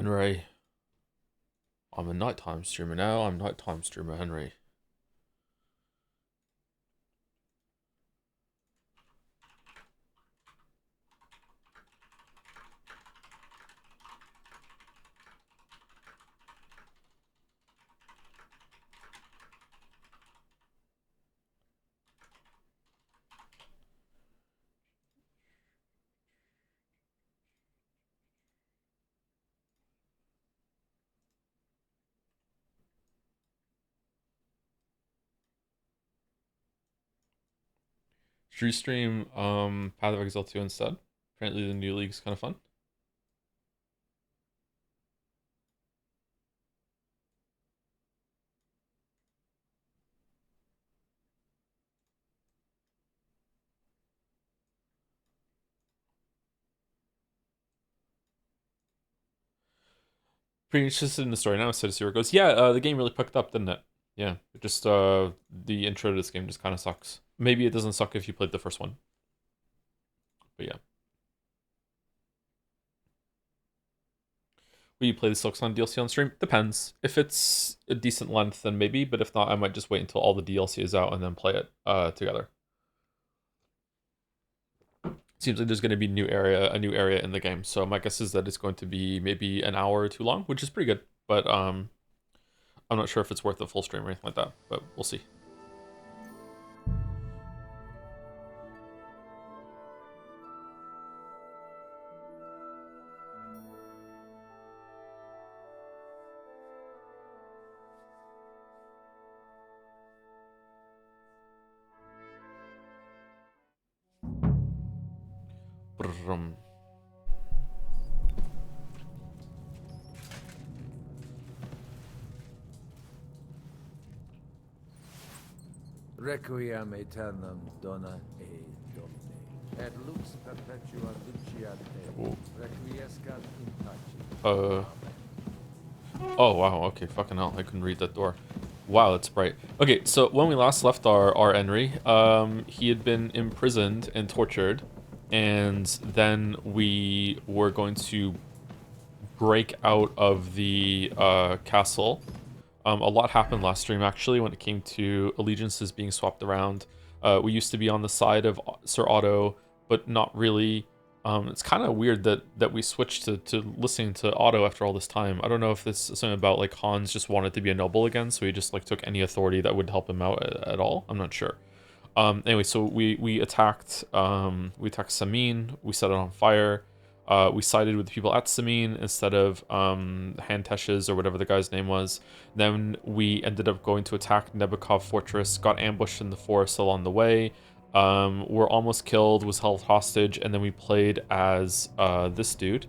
Henry. I'm a nighttime streamer now. I'm nighttime streamer Henry. Should we stream Path of Exile 2 instead? Apparently the new league's kind of fun. Pretty interested in the story now, so to see where it goes. Yeah, the game really picked up, didn't it? Yeah, just the intro to this game just kind of sucks. Maybe it doesn't suck if you played the first one, but yeah. Will you play the Silksong DLC on stream? Depends. If it's a decent length, then maybe. But if not, I might just wait until all the DLC is out and then play it together. Seems like there's going to be a new area in the game. So my guess is that it's going to be maybe an hour or two long, which is pretty good. But I'm not sure if it's worth a full stream or anything like that. But we'll see. Brum. Requiem aeternam dona e domine. Et lux perpetua luciate. Requiescat in pace. Oh wow, okay, fucking hell, I couldn't read that door. Wow, that's bright. Okay, so when we last left our Henry, he had been imprisoned and tortured, and then we were going to break out of the castle. A lot happened last stream, actually, when it came to allegiances being swapped around. We used to be on the side of Sir Otto, but not really. It's kind of weird that we switched to listening to Otto after all this time. I don't know if this is something about, like, Hans just wanted to be a noble again, so he just, like, took any authority that would help him out at all. I'm not sure. Anyway, so we attacked Samin. We set it on fire. We sided with the people at Samin instead of Hantesh's or whatever the guy's name was. Then we ended up going to attack Nebukov Fortress, got ambushed in the forest along the way. Were almost killed, was held hostage, and then we played as this dude,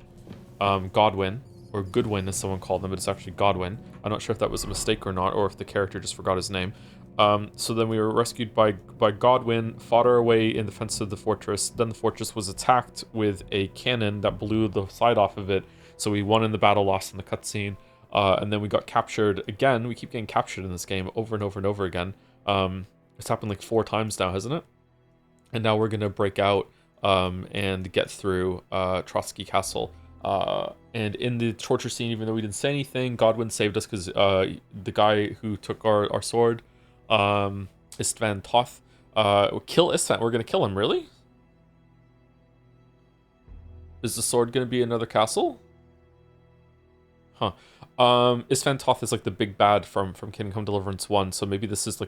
Godwin, or Goodwin as someone called him, but it's actually Godwin. I'm not sure if that was a mistake or not, or if the character just forgot his name. So then we were rescued by Godwin, fought our way in defense of the fortress. Then the fortress was attacked with a cannon that blew the side off of it. So we won in the battle, lost in the cutscene. And then we got captured again. We keep getting captured in this game over and over and over again. It's happened like 4 times now, hasn't it? And now we're going to break out and get through Trotsky Castle. And in the torture scene, even though we didn't say anything, Godwin saved us because the guy who took our sword, Istvan Toth, kill Istvan. We're gonna kill him, really? Is the sword gonna be another castle? Huh. Istvan Toth is like the big bad from Kingdom Come Deliverance 1, so maybe this is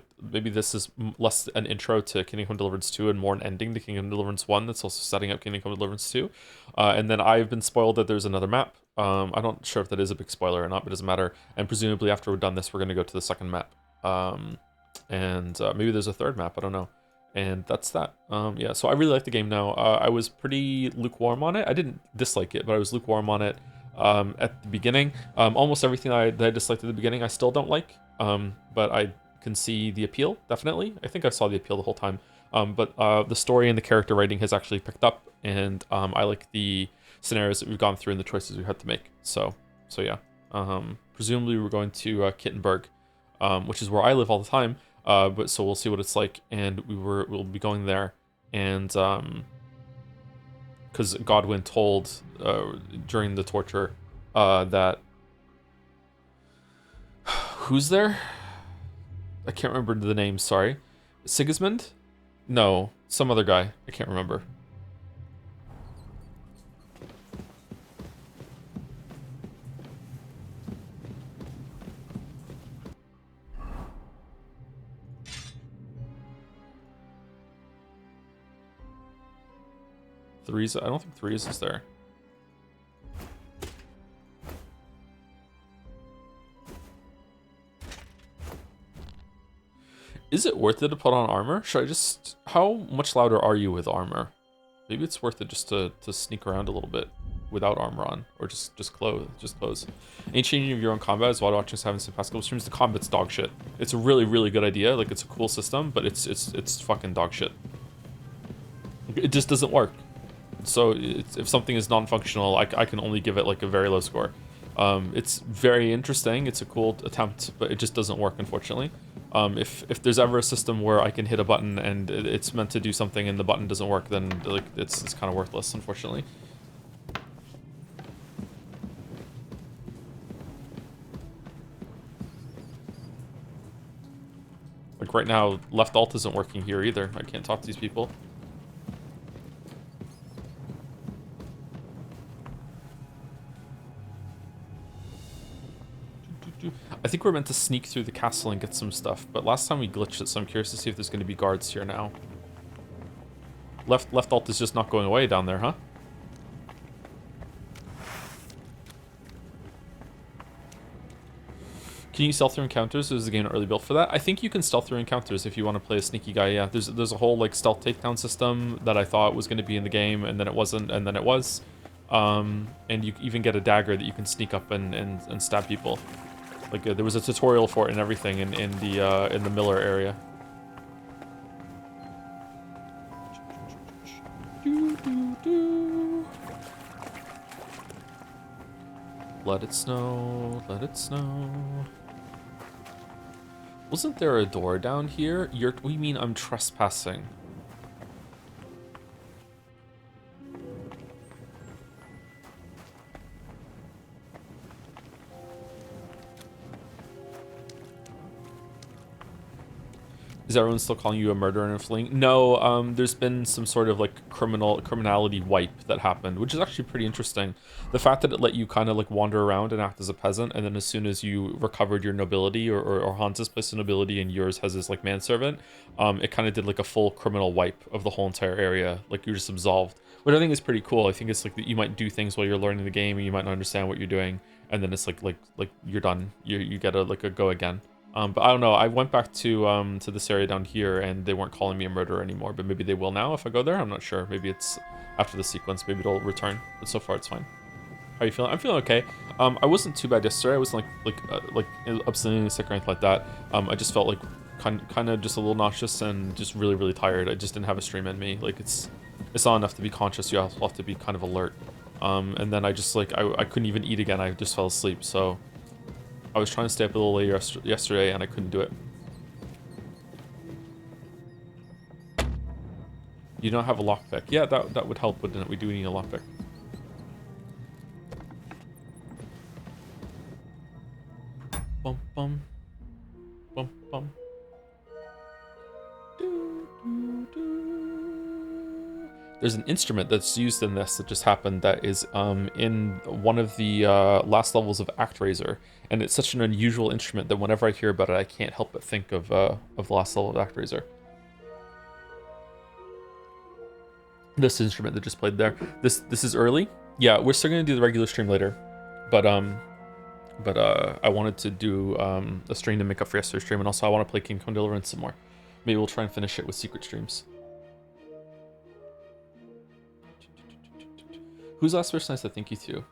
less an intro to Kingdom Come Deliverance 2 and more an ending to Kingdom Come Deliverance 1 that's also setting up Kingdom Come Deliverance 2. And then I've been spoiled that there's another map. I'm not sure if that is a big spoiler or not, but it doesn't matter. And presumably after we're done this, we're gonna go to the second map. And maybe there's a third map, I don't know. And that's that. Yeah, so I really like the game now. I was pretty lukewarm on it. I didn't dislike it, but I was lukewarm on it at the beginning. Almost everything that I disliked at the beginning, I still don't like. But I can see the appeal, definitely. I think I saw the appeal the whole time. But the story and the character writing has actually picked up, and I like the scenarios that we've gone through and the choices we've had to make. So yeah. Presumably we're going to Kittenberg, which is where I live all the time. But so we'll see what it's like, and we'll be going there, and because Godwin told during the torture that... Who's there? I can't remember the name, sorry. Sigismund? No, some other guy. I can't remember. Threes? I don't think Threes is there. Is it worth it to put on armor? Should I just... How much louder are you with armor? Maybe it's worth it just to sneak around a little bit without armor on. Or just close. Any changing of your own combat is while watching having some past couple streams. The combat's dog shit. It's a really, really good idea. Like, it's a cool system, but it's fucking dog shit. It just doesn't work. So if something is non-functional, I can only give it like a very low score. It's very interesting. It's a cool attempt, but it just doesn't work, unfortunately. If there's ever a system where I can hit a button and it's meant to do something and the button doesn't work, then like it's kind of worthless, unfortunately. Like right now, left alt isn't working here either. I can't talk to these people. I think we're meant to sneak through the castle and get some stuff, but last time we glitched it, so I'm curious to see if there's going to be guards here now. Left alt is just not going away down there, huh? Can you stealth through encounters? Is the game not really built for that? I think you can stealth through encounters if you want to play a sneaky guy, yeah. There's a whole like stealth takedown system that I thought was going to be in the game, and then it wasn't, and then it was. And you even get a dagger that you can sneak up and stab people. Like there was a tutorial for it and everything in the Miller area. Let it snow, let it snow. Wasn't there a door down here? What do you mean I'm trespassing? Is everyone still calling you a murderer and fleeing? No, there's been some sort of like criminality wipe that happened, which is actually pretty interesting. The fact that it let you kind of like wander around and act as a peasant, and then as soon as you recovered your nobility, or Hans's place of nobility and yours has his like manservant, it kind of did like a full criminal wipe of the whole entire area. Like you're just absolved, which I think is pretty cool. I think it's like that you might do things while you're learning the game and you might not understand what you're doing, and then it's like you're done. You get a go again. But I don't know. I went back to this area down here, and they weren't calling me a murderer anymore. But maybe they will now if I go there. I'm not sure. Maybe it's after the sequence. Maybe it'll return. But so far, it's fine. How are you feeling? I'm feeling okay. I wasn't too bad yesterday. I wasn't like absolutely sick or anything like that. I just felt like kind of just a little nauseous and just really, really tired. I just didn't have a stream in me. Like it's not enough to be conscious. You also have to be kind of alert. And then I just like I couldn't even eat again. I just fell asleep. So I was trying to stay up a little later yesterday, and I couldn't do it. You don't have a lockpick. Yeah, that would help, wouldn't it? We do need a lockpick. Bum bum. Bum bum. There's an instrument that's used in this that just happened that is in one of the last levels of ActRaiser, and it's such an unusual instrument that whenever I hear about it, I can't help but think of the last level of ActRaiser. This instrument that just played there. This is early. Yeah, we're still gonna do the regular stream later, but I wanted to do a stream to make up for yesterday's stream, and also I want to play Kingdom Come Deliverance some more. Maybe we'll try and finish it with secret streams. Who's the last person I said thank you to?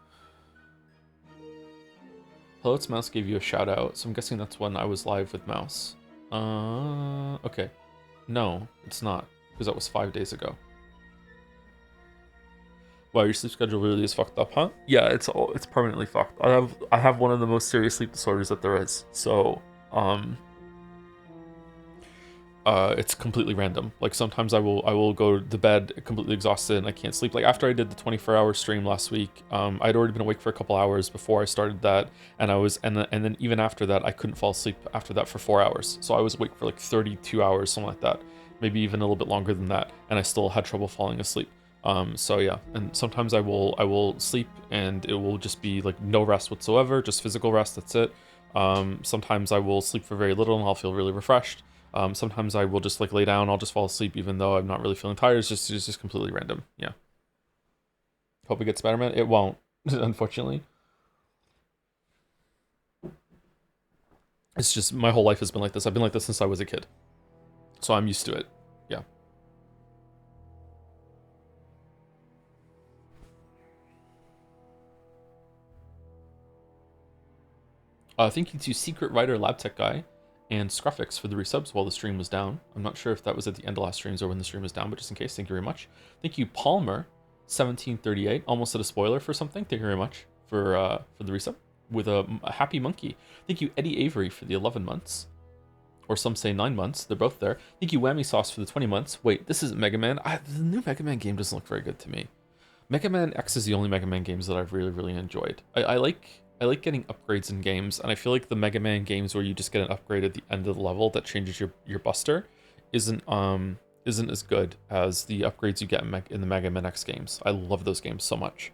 Hello, it's Mouse gave you a shout out, so I'm guessing that's when I was live with Mouse. Okay. No, it's not, because that was 5 days ago. Wow, your sleep schedule really is fucked up, huh? Yeah, it's permanently fucked. I have one of the most serious sleep disorders that there is. So, It's completely random. Like sometimes I will go to bed completely exhausted and I can't sleep. Like after I did the 24-hour stream last week, I'd already been awake for a couple hours before I started that, and then even after that I couldn't fall asleep after that for 4 hours. So I was awake for like 32 hours, something like that, maybe even a little bit longer than that, and I still had trouble falling asleep. So yeah, and sometimes I will sleep and it will just be like no rest whatsoever, just physical rest. That's it. Sometimes I will sleep for very little and I'll feel really refreshed. Sometimes I will just like lay down, I'll just fall asleep even though I'm not really feeling tired. It's just completely random. Yeah. Hope it gets better, man. It won't, unfortunately. It's just my whole life has been like this. I've been like this since I was a kid. So I'm used to it. Yeah. Thank you to Secret Writer Lab Tech Guy and Scruffix for the resubs while the stream was down. I'm not sure if that was at the end of last streams or when the stream was down, but just in case, thank you very much. Thank you, Palmer, 1738. Almost at a spoiler for something. Thank you very much for the resub with a happy monkey. Thank you, Eddie Avery, for the 11 months. Or some say 9 months. They're both there. Thank you, Whammy Sauce, for the 20 months. Wait, this isn't Mega Man. The new Mega Man game doesn't look very good to me. Mega Man X is the only Mega Man games that I've really, really enjoyed. I like getting upgrades in games, and I feel like the Mega Man games where you just get an upgrade at the end of the level that changes your Buster isn't as good as the upgrades you get in the Mega Man X games. I love those games so much.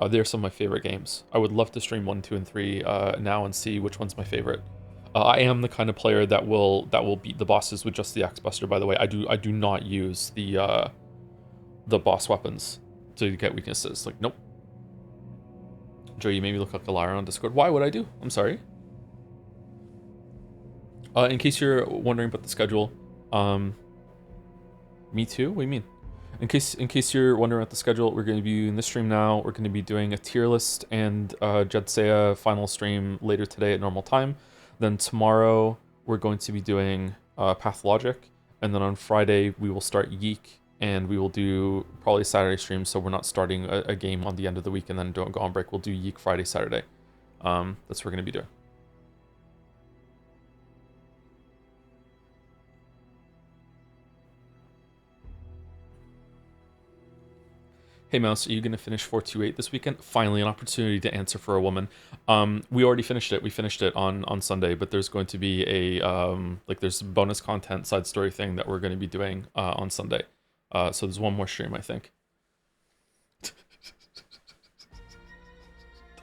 They're some of my favorite games. I would love to stream 1, 2, and 3 now and see which one's my favorite. I am the kind of player that will beat the bosses with just the X Buster. By the way, I do not use the boss weapons to get weaknesses. Like, nope. Joe, you made me look like a liar on Discord. Why would I do? I'm sorry. In case you're wondering about the schedule, me too? What do you mean? In case you're wondering about the schedule, we're going to be doing this stream now. We're going to be doing a tier list and Jedsea final stream later today at normal time. Then tomorrow we're going to be doing Pathologic, and then on Friday we will start Yeek, and we will do probably a Saturday stream, so we're not starting a game on the end of the week and then don't go on break. We'll do Yeek Friday, Saturday. That's what we're going to be doing. Hey Mouse, are you gonna finish 428 this weekend? Finally, an opportunity to answer for a woman. We already finished it. We finished it on Sunday, but there's going to be a there's bonus content side story thing that we're going to be doing on Sunday. So there's one more stream, I think.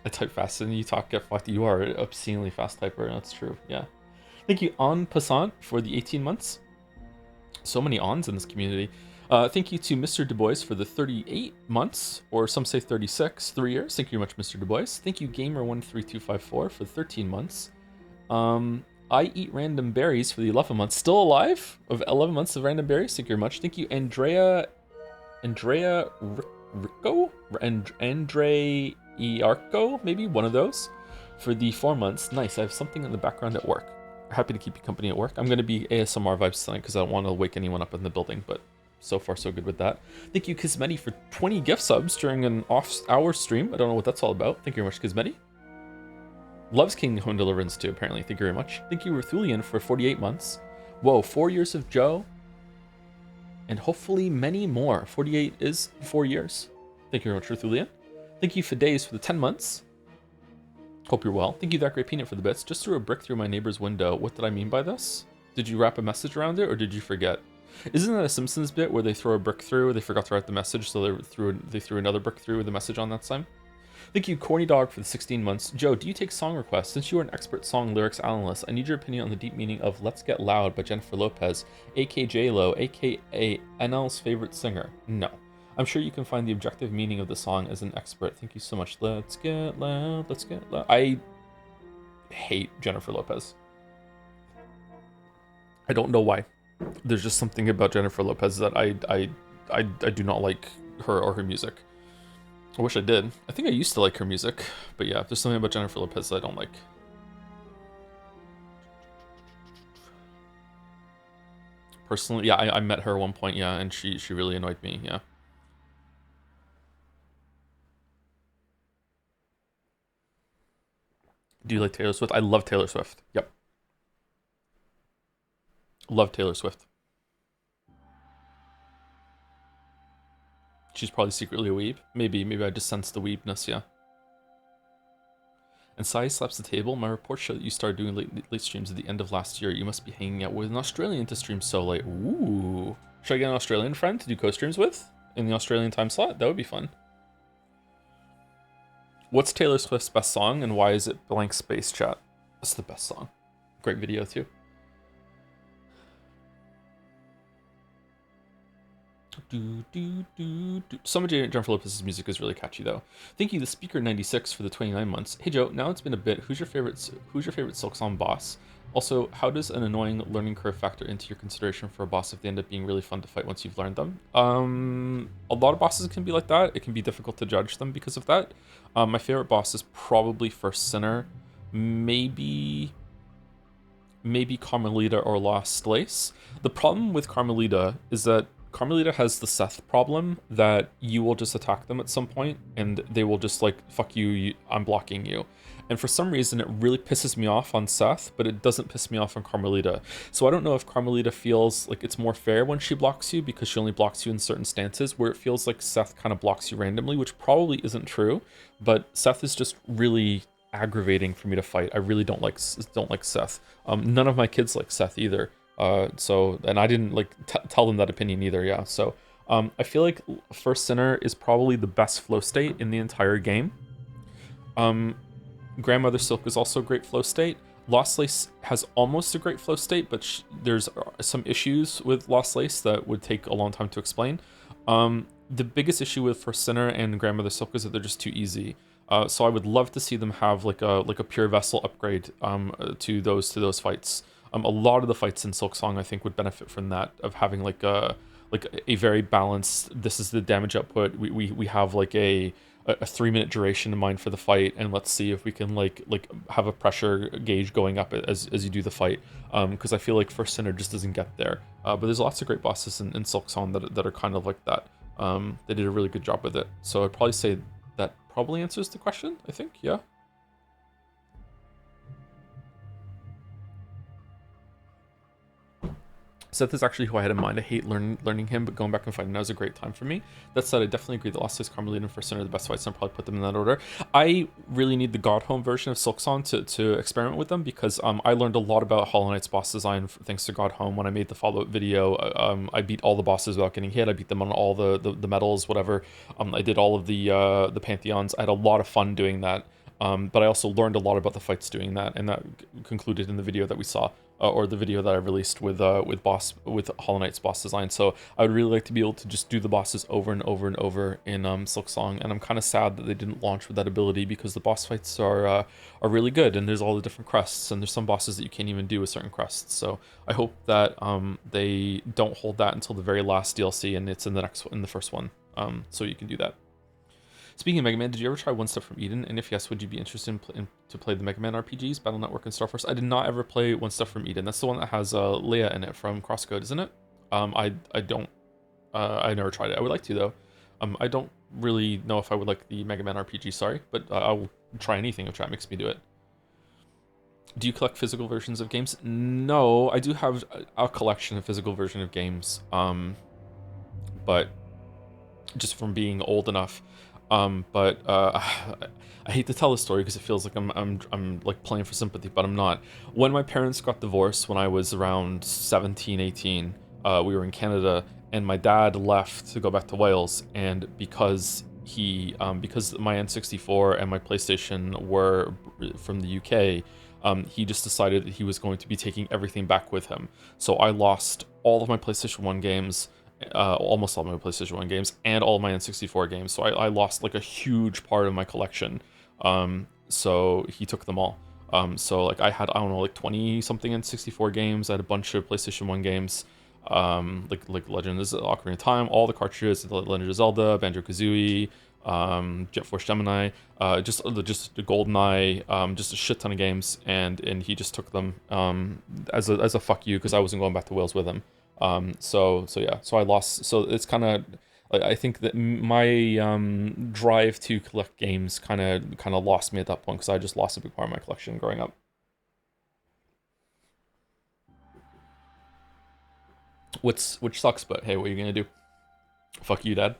I type fast and you talk get fucked. You are an obscenely fast typer. That's true. Yeah. Thank you, En Passant, for the 18 months. So many ons in this community. Thank you to Mr. Du Bois for the 38 months, or some say 36, 3 years. Thank you very much, Mr. Du Bois. Thank you, Gamer13254, for 13 months. I Eat Random Berries for the 11 months. Still alive? Of 11 months of Random Berries? Thank you very much. Thank you, Andrea Rico? Andre Iarco, maybe? One of those. For the 4 months. Nice, I have something in the background at work. Happy to keep you company at work. I'm going to be ASMR vibes tonight because I don't want to wake anyone up in the building, but so far so good with that. Thank you, Kismeti, for 20 gift subs during an off-hour stream. I don't know what that's all about. Thank you very much, Kismeti. Loves Kingdom Deliverance II, apparently. Thank you very much. Thank you, Ruthulian, for 48 months. Whoa, 4 years of Joe. And hopefully many more. 48 is 4 years. Thank you very much, Ruthulian. Thank you, Fidays, for the 10 months. Hope you're well. Thank you, That Great Peanut, for the bits. Just threw a brick through my neighbor's window. What did I mean by this? Did you wrap a message around it, or did you forget? Isn't that a Simpsons bit where they throw a brick through, they forgot to write the message, so they threw another brick through with the message on that time? Thank you, Corny Dog, for the 16 months. Joe, do you take song requests? Since you are an expert song lyrics analyst, I need your opinion on the deep meaning of Let's Get Loud by Jennifer Lopez, aka J-Lo, aka NL's favorite singer. No. I'm sure you can find the objective meaning of the song as an expert. Thank you so much. Let's get loud, let's get loud. I hate Jennifer Lopez. I don't know why. There's just something about Jennifer Lopez that I do not like her or her music. I wish I did. I think I used to like her music, but yeah, there's something about Jennifer Lopez that I don't like. Personally, yeah, I met her at one point, yeah, and she really annoyed me, yeah. Do you like Taylor Swift? I love Taylor Swift. Yep. Love Taylor Swift. she's probably secretly a weeb. Maybe I just sense the weebness, yeah. And Sai slaps the table. My reports show that you started doing late streams at the end of last year. You must be hanging out with an Australian to stream so late. Ooh. Should I get an Australian friend to do co-streams with in the Australian time slot? That would be fun. What's Taylor Swift's best song and why is it Blank Space Chat? That's the best song. Great video too. Some of Jennifer Lopez's music is really catchy though. Thank you, the Speaker 96 for the 29 months. Hey Joe, now it's been a bit. Who's your favorite Silksong boss? Also, how does an annoying learning curve factor into your consideration for a boss if they end up being really fun to fight once you've learned them? A lot of bosses can be like that. It can be difficult to judge them because of that. My favorite boss is probably First Sinner, maybe Carmelita or Lost Lace. The problem with Carmelita is that Carmelita has the Seth problem that you will just attack them at some point and they will just like, fuck you, I'm blocking you. And for some reason, it really pisses me off on Seth, but it doesn't piss me off on Carmelita. So I don't know if Carmelita feels like it's more fair when she blocks you because she only blocks you in certain stances, where it feels like Seth kind of blocks you randomly, which probably isn't true, but Seth is just really aggravating for me to fight. I really don't like Seth. None of my kids like Seth either. And I didn't like tell them that opinion either. Yeah. So I feel like First Sinner is probably the best flow state in the entire game. Grandmother Silk is also a great flow state. Lost Lace has almost a great flow state, but there's some issues with Lost Lace that would take a long time to explain. The biggest issue with First Sinner and Grandmother Silk is that they're just too easy. So I would love to see them have like a pure vessel upgrade to those fights. A lot of the fights in Silksong I think would benefit from that, of having like a very balanced. This is the damage output. We have like a 3-minute duration in mind for the fight, and let's see if we can like have a pressure gauge going up as you do the fight. Because I feel like First Sinner just doesn't get there. But there's lots of great bosses in Silksong that are kind of like that. They did a really good job with it. So I'd probably say that probably answers the question, I think, yeah. Seth is actually who I had in mind. I hate learning him, but going back and fighting now is a great time for me. That said, I definitely agree that Lost Lace, Carmelita, and First Sinner are the best fights, and I'll probably put them in that order. I really need the God Home version of Silksong to experiment with them, because I learned a lot about Hollow Knight's boss design thanks to God Home when I made the follow-up video. I beat all the bosses without getting hit. I beat them on all the medals, whatever. I did all of the Pantheons. I had a lot of fun doing that. But I also learned a lot about the fights doing that, and that concluded in the video that we saw, or the video that I released with Hollow Knight's boss design. So I would really like to be able to just do the bosses over and over and over in Silksong, and I'm kind of sad that they didn't launch with that ability, because the boss fights are really good, and there's all the different crests, and there's some bosses that you can't even do with certain crests. So I hope that they don't hold that until the very last DLC, and it's in the first one, so you can do that. Speaking of Mega Man, did you ever try One Step from Eden? And if yes, would you be interested to play the Mega Man RPGs, Battle Network and Star Force? I did not ever play One Step from Eden. That's the one that has Leia in it from Crosscode, isn't it? I never tried it. I would like to though. I don't really know if I would like the Mega Man RPG, sorry, but I will try anything if chat makes me do it. Do you collect physical versions of games? No, I do have a collection of physical version of games, but just from being old enough. I hate to tell the story because it feels like I'm like playing for sympathy, but I'm not. When my parents got divorced when I was around 17, 18, we were in Canada, and my dad left to go back to Wales, and because my N64 and my PlayStation were from the UK, he just decided that he was going to be taking everything back with him. So I lost all of my PlayStation 1 games, almost all my PlayStation 1 games, and all of my N64 games. So I lost like a huge part of my collection. So he took them all. So like I had, I don't know, like 20 something N64 games. I had a bunch of PlayStation 1 games, like Legend of Ocarina of Time, all the cartridges, Legend of Zelda, Banjo-Kazooie, Jet Force Gemini, just the GoldenEye, just a shit ton of games, and he just took them as a fuck you, because I wasn't going back to Wales with him. So yeah, so I lost. So it's kind of, I think that my drive to collect games kind of lost me at that point, because I just lost a big part of my collection growing up. Which sucks, but hey, what are you gonna do? Fuck you, Dad.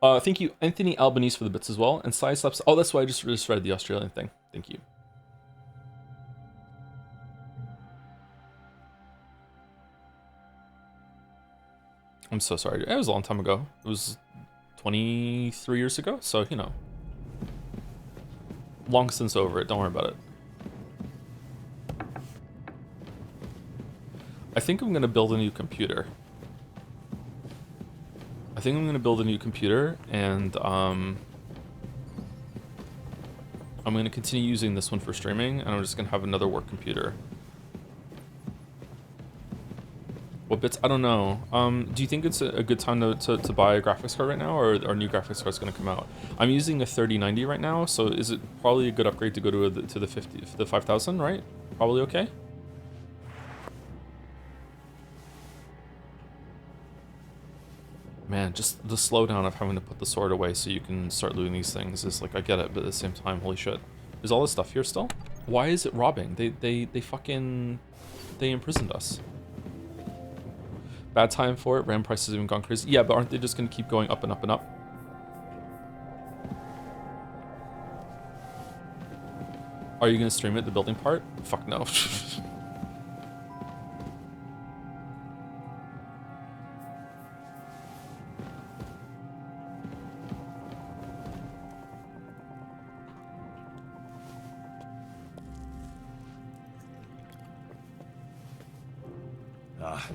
Thank you, Anthony Albanese, for the bits as well. And Side Slaps. Oh, that's why I just read the Australian thing. Thank you. I'm so sorry. It was a long time ago. It was 23 years ago. So, you know. Long since over it. Don't worry about it. I think I'm going to build a new computer. And I'm going to continue using this one for streaming, and I'm just going to have another work computer. What bits? I don't know. Do you think it's a good time to buy a graphics card right now, or are new graphics cards going to come out? I'm using a 3090 right now, so is it probably a good upgrade to go to the 5000, right? Probably okay? Man, just the slowdown of having to put the sword away so you can start looting these things is like, I get it, but at the same time, holy shit. Is all this stuff here still? Why is it robbing? They imprisoned us. Bad time for it. RAM prices have even gone crazy. Yeah, but aren't they just going to keep going up and up and up? Are you going to stream it, the building part? Fuck no.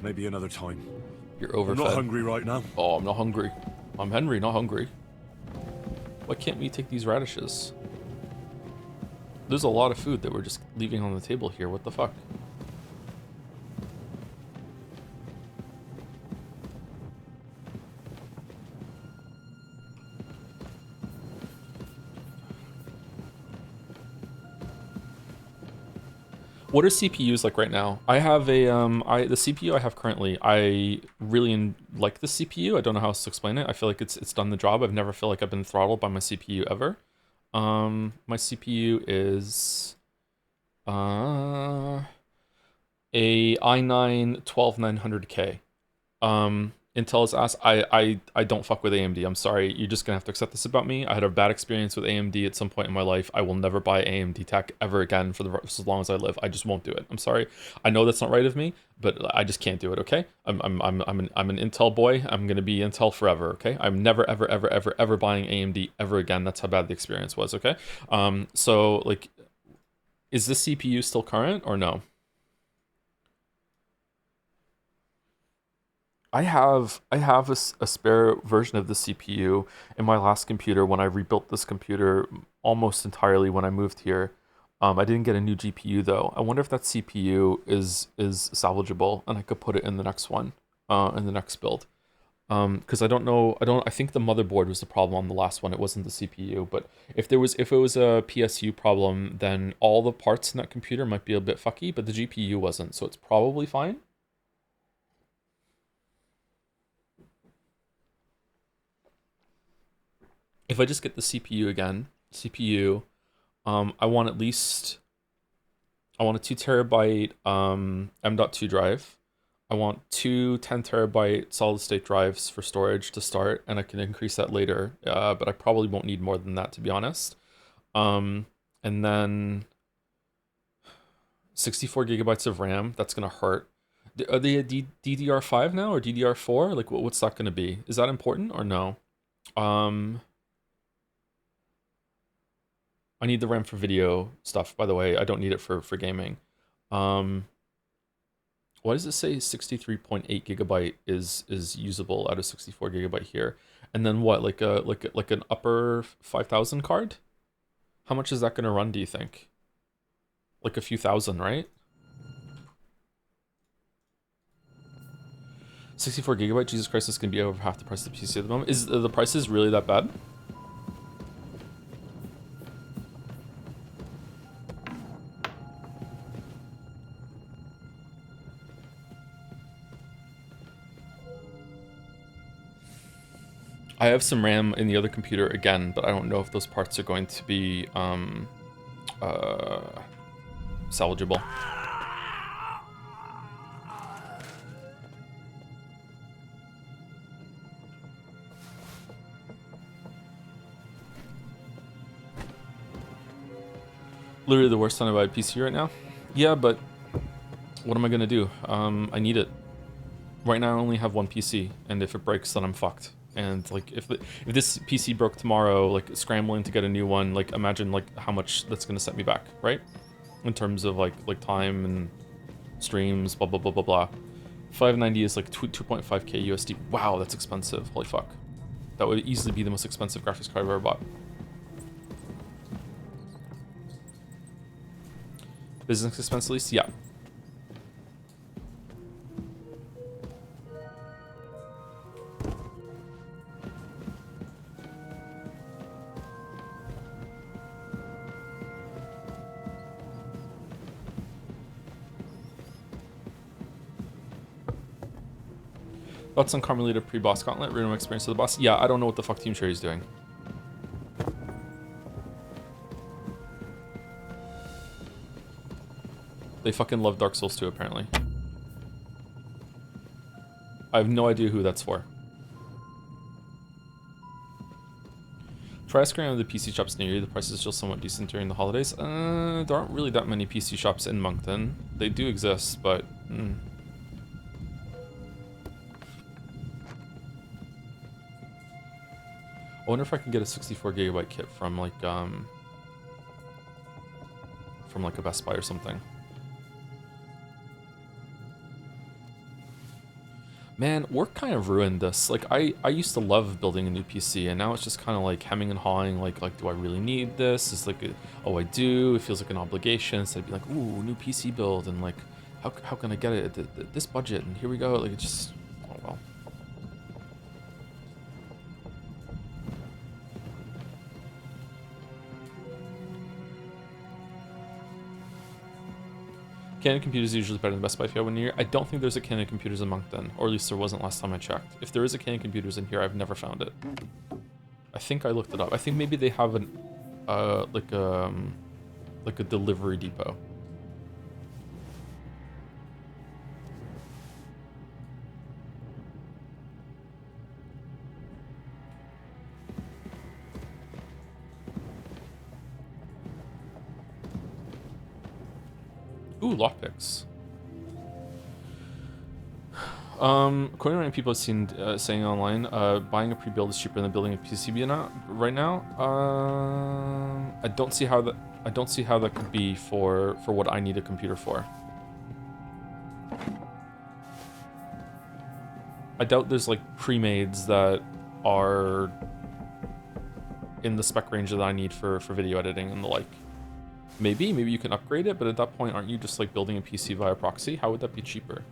Maybe another time. You're overfed. I'm not hungry right now. Oh, I'm not hungry. I'm Henry, not hungry. Why can't we take these radishes? There's a lot of food that we're just leaving on the table here. What the fuck? What are CPUs like right now? I have a the CPU I have currently. I really like the CPU. I don't know how else to explain it. I feel like it's done the job. I've never felt like I've been throttled by my CPU ever. My CPU is a i9 12900K. Intel's asked, I don't fuck with AMD. I'm sorry. You're just gonna have to accept this about me. I had a bad experience with AMD at some point in my life. I will never buy AMD tech ever again for as long as I live. I just won't do it. I'm sorry. I know that's not right of me, but I just can't do it. Okay. I'm an Intel boy. I'm gonna be Intel forever. Okay. I'm never ever buying AMD ever again. That's how bad the experience was. Okay. So like, is this CPU still current or no? I have a spare version of the CPU in my last computer when I rebuilt this computer almost entirely when I moved here. I didn't get a new GPU though. I wonder if that CPU is salvageable and I could put it in the next one, in the next build. Because I don't know, I think the motherboard was the problem on the last one. It wasn't the CPU, but if it was a PSU problem, then all the parts in that computer might be a bit fucky, but the GPU wasn't, so it's probably fine. If I just get the CPU again, I want at least, I want a 2 terabyte M.2 drive. I want two 10 terabyte solid state drives for storage to start, and I can increase that later, but I probably won't need more than that, to be honest. And then 64 gigabytes of RAM, that's gonna hurt. Are they a DDR5 now or DDR4? Like, what's that gonna be? Is that important or no? I need the RAM for video stuff, by the way. I don't need it for gaming. Why does it say 63.8 gigabyte is usable out of 64 gigabyte here? And then what, like an upper 5000 card? How much is that gonna run, do you think? Like a few thousand, right? 64 gigabyte, Jesus Christ, this can be over half the price of the PC at the moment. Is the prices really that bad? I have some RAM in the other computer again, but I don't know if those parts are going to be salvageable. Literally the worst time to buy a PC right now. Yeah, but what am I gonna do? I need it. Right now I only have one PC, and if it breaks, then I'm fucked. And like, if this PC broke tomorrow, like scrambling to get a new one, like imagine like how much that's gonna set me back, right? In terms of like time and streams, blah blah blah blah blah. 590 is like 2.5k USD. Wow, that's expensive. Holy fuck. That would easily be the most expensive graphics card I've ever bought. Business expense lease? Yeah. Thoughts on Carmelita pre-boss gauntlet? Random experience of the boss? Yeah, I don't know what the fuck Team Cherry's doing. They fucking love Dark Souls 2, apparently. I have no idea who that's for. Try asking around the PC shops near you. The prices are still somewhat decent during the holidays. There aren't really that many PC shops in Moncton. They do exist, but... I wonder if I can get a 64GB kit from like a Best Buy or something. Man, work kind of ruined this. Like, I used to love building a new PC, and now it's just kind of like hemming and hawing, like do I really need this? It's like, oh, I do. It feels like an obligation instead of being like, ooh, new PC build, and like, how can I get it at this budget? And here we go. Like, it just, oh well. Canon Computers is usually better than Best Buy if you have one near. I don't think there's a Canon Computers in Moncton, or at least there wasn't last time I checked. If there is a Canon Computers in here, I've never found it. I think I looked it up. I think maybe they have an like a delivery depot. Ooh, lockpicks. According to many people I've seen saying online, buying a pre-build is cheaper than building a PCB right now. I don't see how that could be for what I need a computer for. I doubt there's like pre-mades that are in the spec range that I need for video editing and the like. Maybe you can upgrade it, but at that point, aren't you just like building a PC via proxy? How would that be cheaper?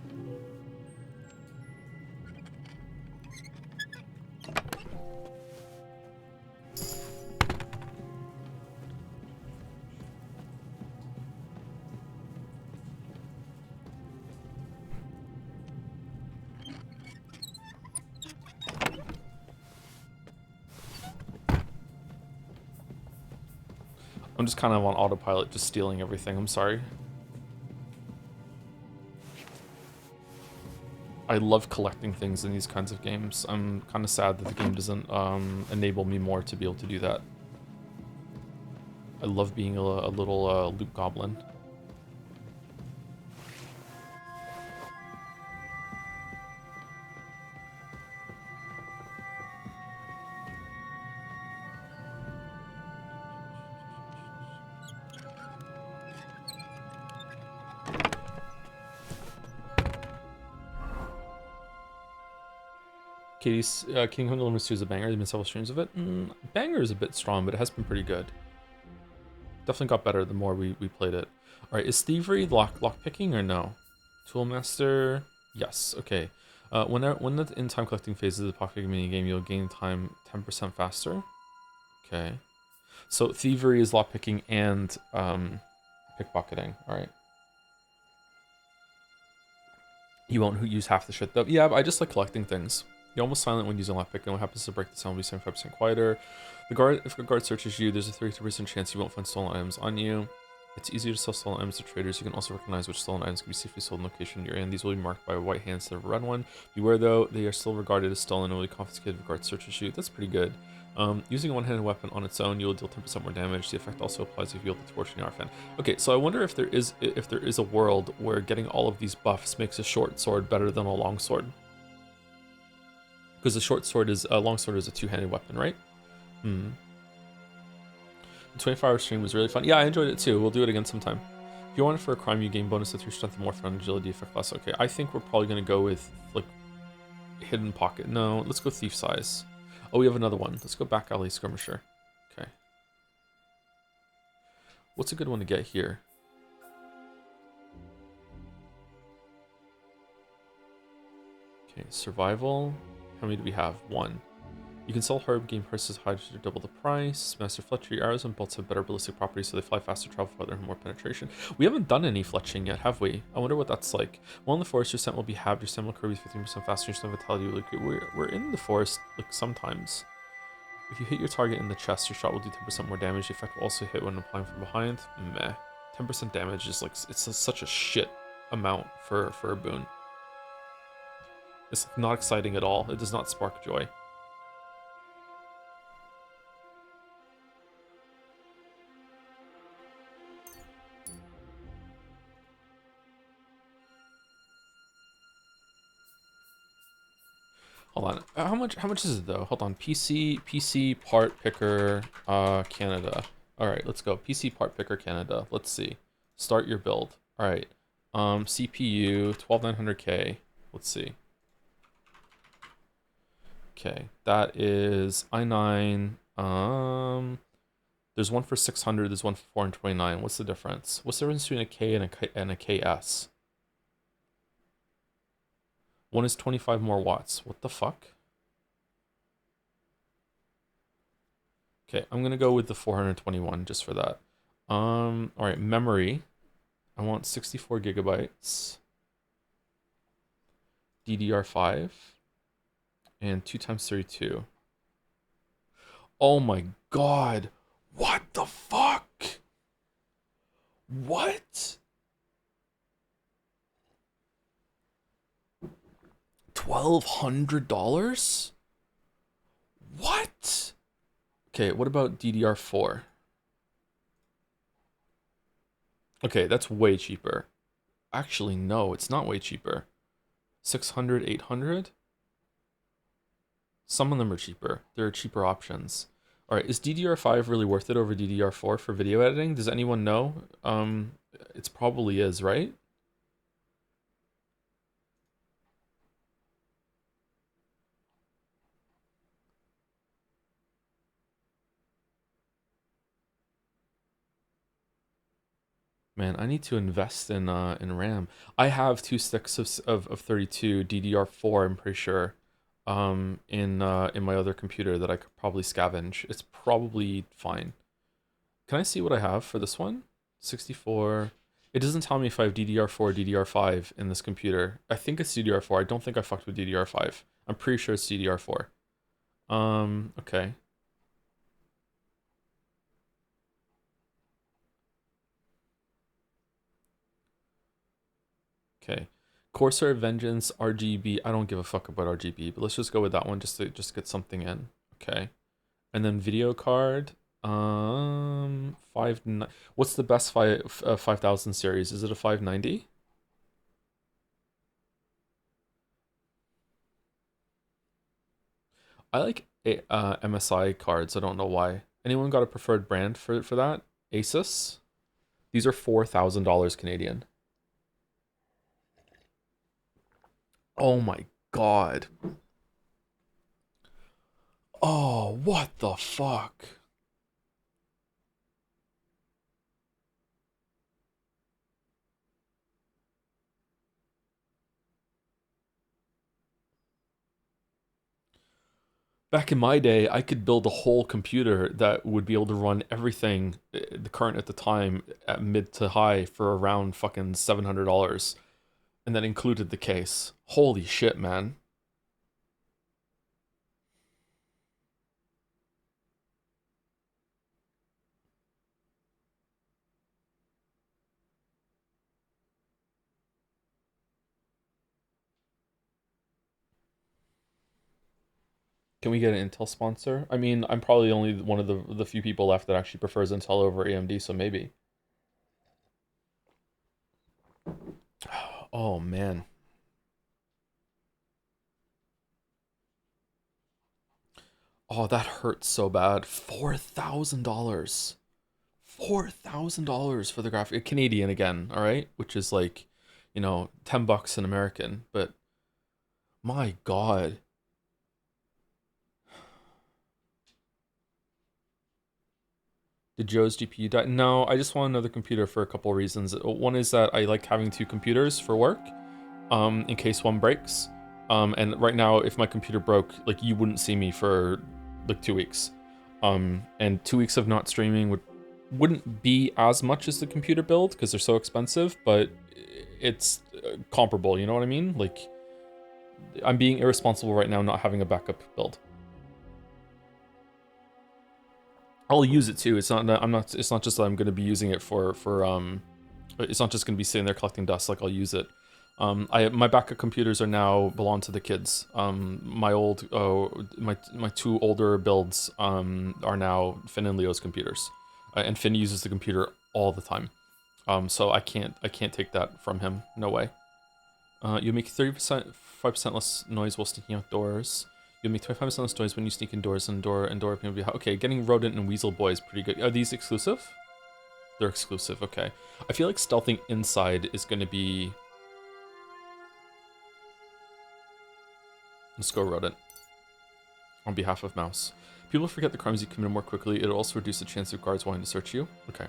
I'm just kind of on autopilot, just stealing everything. I'm sorry. I love collecting things in these kinds of games. I'm kind of sad that the game doesn't enable me more to be able to do that. I love being a little loot goblin. Katie's King Kong Deliverance 2 is a banger. There's been several streams of it. Banger is a bit strong, but it has been pretty good. Definitely got better the more we played it. Alright, is thievery lock picking or no? Toolmaster, yes, okay. When the in time collecting phase of the pocket mini game, you'll gain time 10% faster. Okay. So thievery is lock picking and pickpocketing, alright. You won't use half the shit though. Yeah, but I just like collecting things. You're almost silent when using lockpick, and what happens to break the sound will be 75% quieter. If a guard searches you, there's a 32% chance you won't find stolen items on you. It's easier to sell stolen items to traders. You can also recognize which stolen items can be safely sold in location you're in. These will be marked by a white hand instead of a red one. Beware though, they are still regarded as stolen and will be confiscated if guards search and shoot. That's pretty good. Using a one-handed weapon on its own, you will deal 10% more damage. The effect also applies if you wield the torch in your offhand. Okay, so I wonder if there is a world where getting all of these buffs makes a short sword better than a long sword. Because a long sword is a two-handed weapon, right? Hmm. The 24-hour stream was really fun. Yeah, I enjoyed it too. We'll do it again sometime. If you want it for a crime, you gain bonus to 3 strength and more for agility effect less. Okay, I think we're probably gonna go with like hidden pocket. No, let's go thief size. Oh, we have another one. Let's go back alley skirmisher. Okay. What's a good one to get here? Okay, survival. How many do we have? 1. You can sell herb, gain prices higher to double the price. Master Fletcher, your arrows and bolts have better ballistic properties, so they fly faster, travel farther, and have more penetration. We haven't done any fletching yet, have we? I wonder what that's like. While in the forest, your scent will be halved, your stamina curve is 15% faster, your stamina vitality will be... We're in the forest, like, sometimes. If you hit your target in the chest, your shot will do 10% more damage. The effect will also hit when applying from behind. Meh. 10% damage is, like, it's such a shit amount for a boon. It's not exciting at all. It does not spark joy. Hold on. How much is it though? Hold on. PC part picker Canada. All right, let's go. PC part picker Canada. Let's see. Start your build. All right. CPU 12900K. Let's see. Okay. That is i9 there's one for 600, there's one for 429. What's the difference? What's the difference between a K and a KS? One is 25 more watts. What the fuck? Okay, I'm gonna go with the 421 just for that. All right, memory. I want 64 gigabytes. DDR5 and 2 times 32. Oh my god. What the fuck? What? $1,200? What? Okay, what about DDR4? Okay, that's way cheaper. Actually, no, it's not way cheaper. 600, 800? Some of them are cheaper. There are cheaper options. All right, is DDR5 really worth it over DDR4 for video editing? Does anyone know? It probably is, right? Man, I need to invest in RAM. I have 2 sticks of 32 DDR4, I'm pretty sure, in my other computer that I could probably scavenge. It's probably fine. Can I see what I have for this one? 64. It doesn't tell me if I have DDR4 or DDR5 in this computer. I think it's DDR4. I don't think I fucked with DDR5. I'm pretty sure it's DDR4. Okay. Okay. Corsair Vengeance RGB. I don't give a fuck about RGB, but let's just go with that one just to get something in. Okay. And then video card. What's the best 5000 series? Is it a 590? I like MSI cards. I don't know why. Anyone got a preferred brand for that? Asus. These are $4,000 Canadian. Oh my god. Oh, what the fuck? Back in my day, I could build a whole computer that would be able to run everything, the current at the time, at mid to high for around fucking $700. And that included the case. Holy shit, man. Can we get an Intel sponsor? I mean, I'm probably only one of the few people left that actually prefers Intel over AMD, so maybe. Oh man. Oh, that hurts so bad. $4,000. $4,000 for the graphic. Canadian again, all right? Which is like, $10 in American, but my God. Did Joe's GPU die? No, I just want another computer for a couple reasons. One is that I like having two computers for work, in case one breaks. And right now, if my computer broke, like you wouldn't see me for like 2 weeks. And 2 weeks of not streaming wouldn't be as much as the computer build because they're so expensive, but it's comparable. You know what I mean? Like I'm being irresponsible right now, not having a backup build. I'll use it too. It's not. I'm not. It's not just that I'm going to be using it for. It's not just going to be sitting there collecting dust. Like I'll use it. My backup computers are now belong to the kids. My two older builds are now Finn and Leo's computers, and Finn uses the computer all the time. So I can't take that from him. No way. You make 30%, 5% less noise while sneaking outdoors. You'll make 25% less noise when you sneak indoors, and door opening will be okay. Getting rodent and weasel boy is pretty good. Are these exclusive? They're exclusive. Okay. I feel like stealthing inside is going to be. Let's go rodent. On behalf of mouse. People forget the crimes you commit more quickly. It'll also reduce the chance of guards wanting to search you. Okay.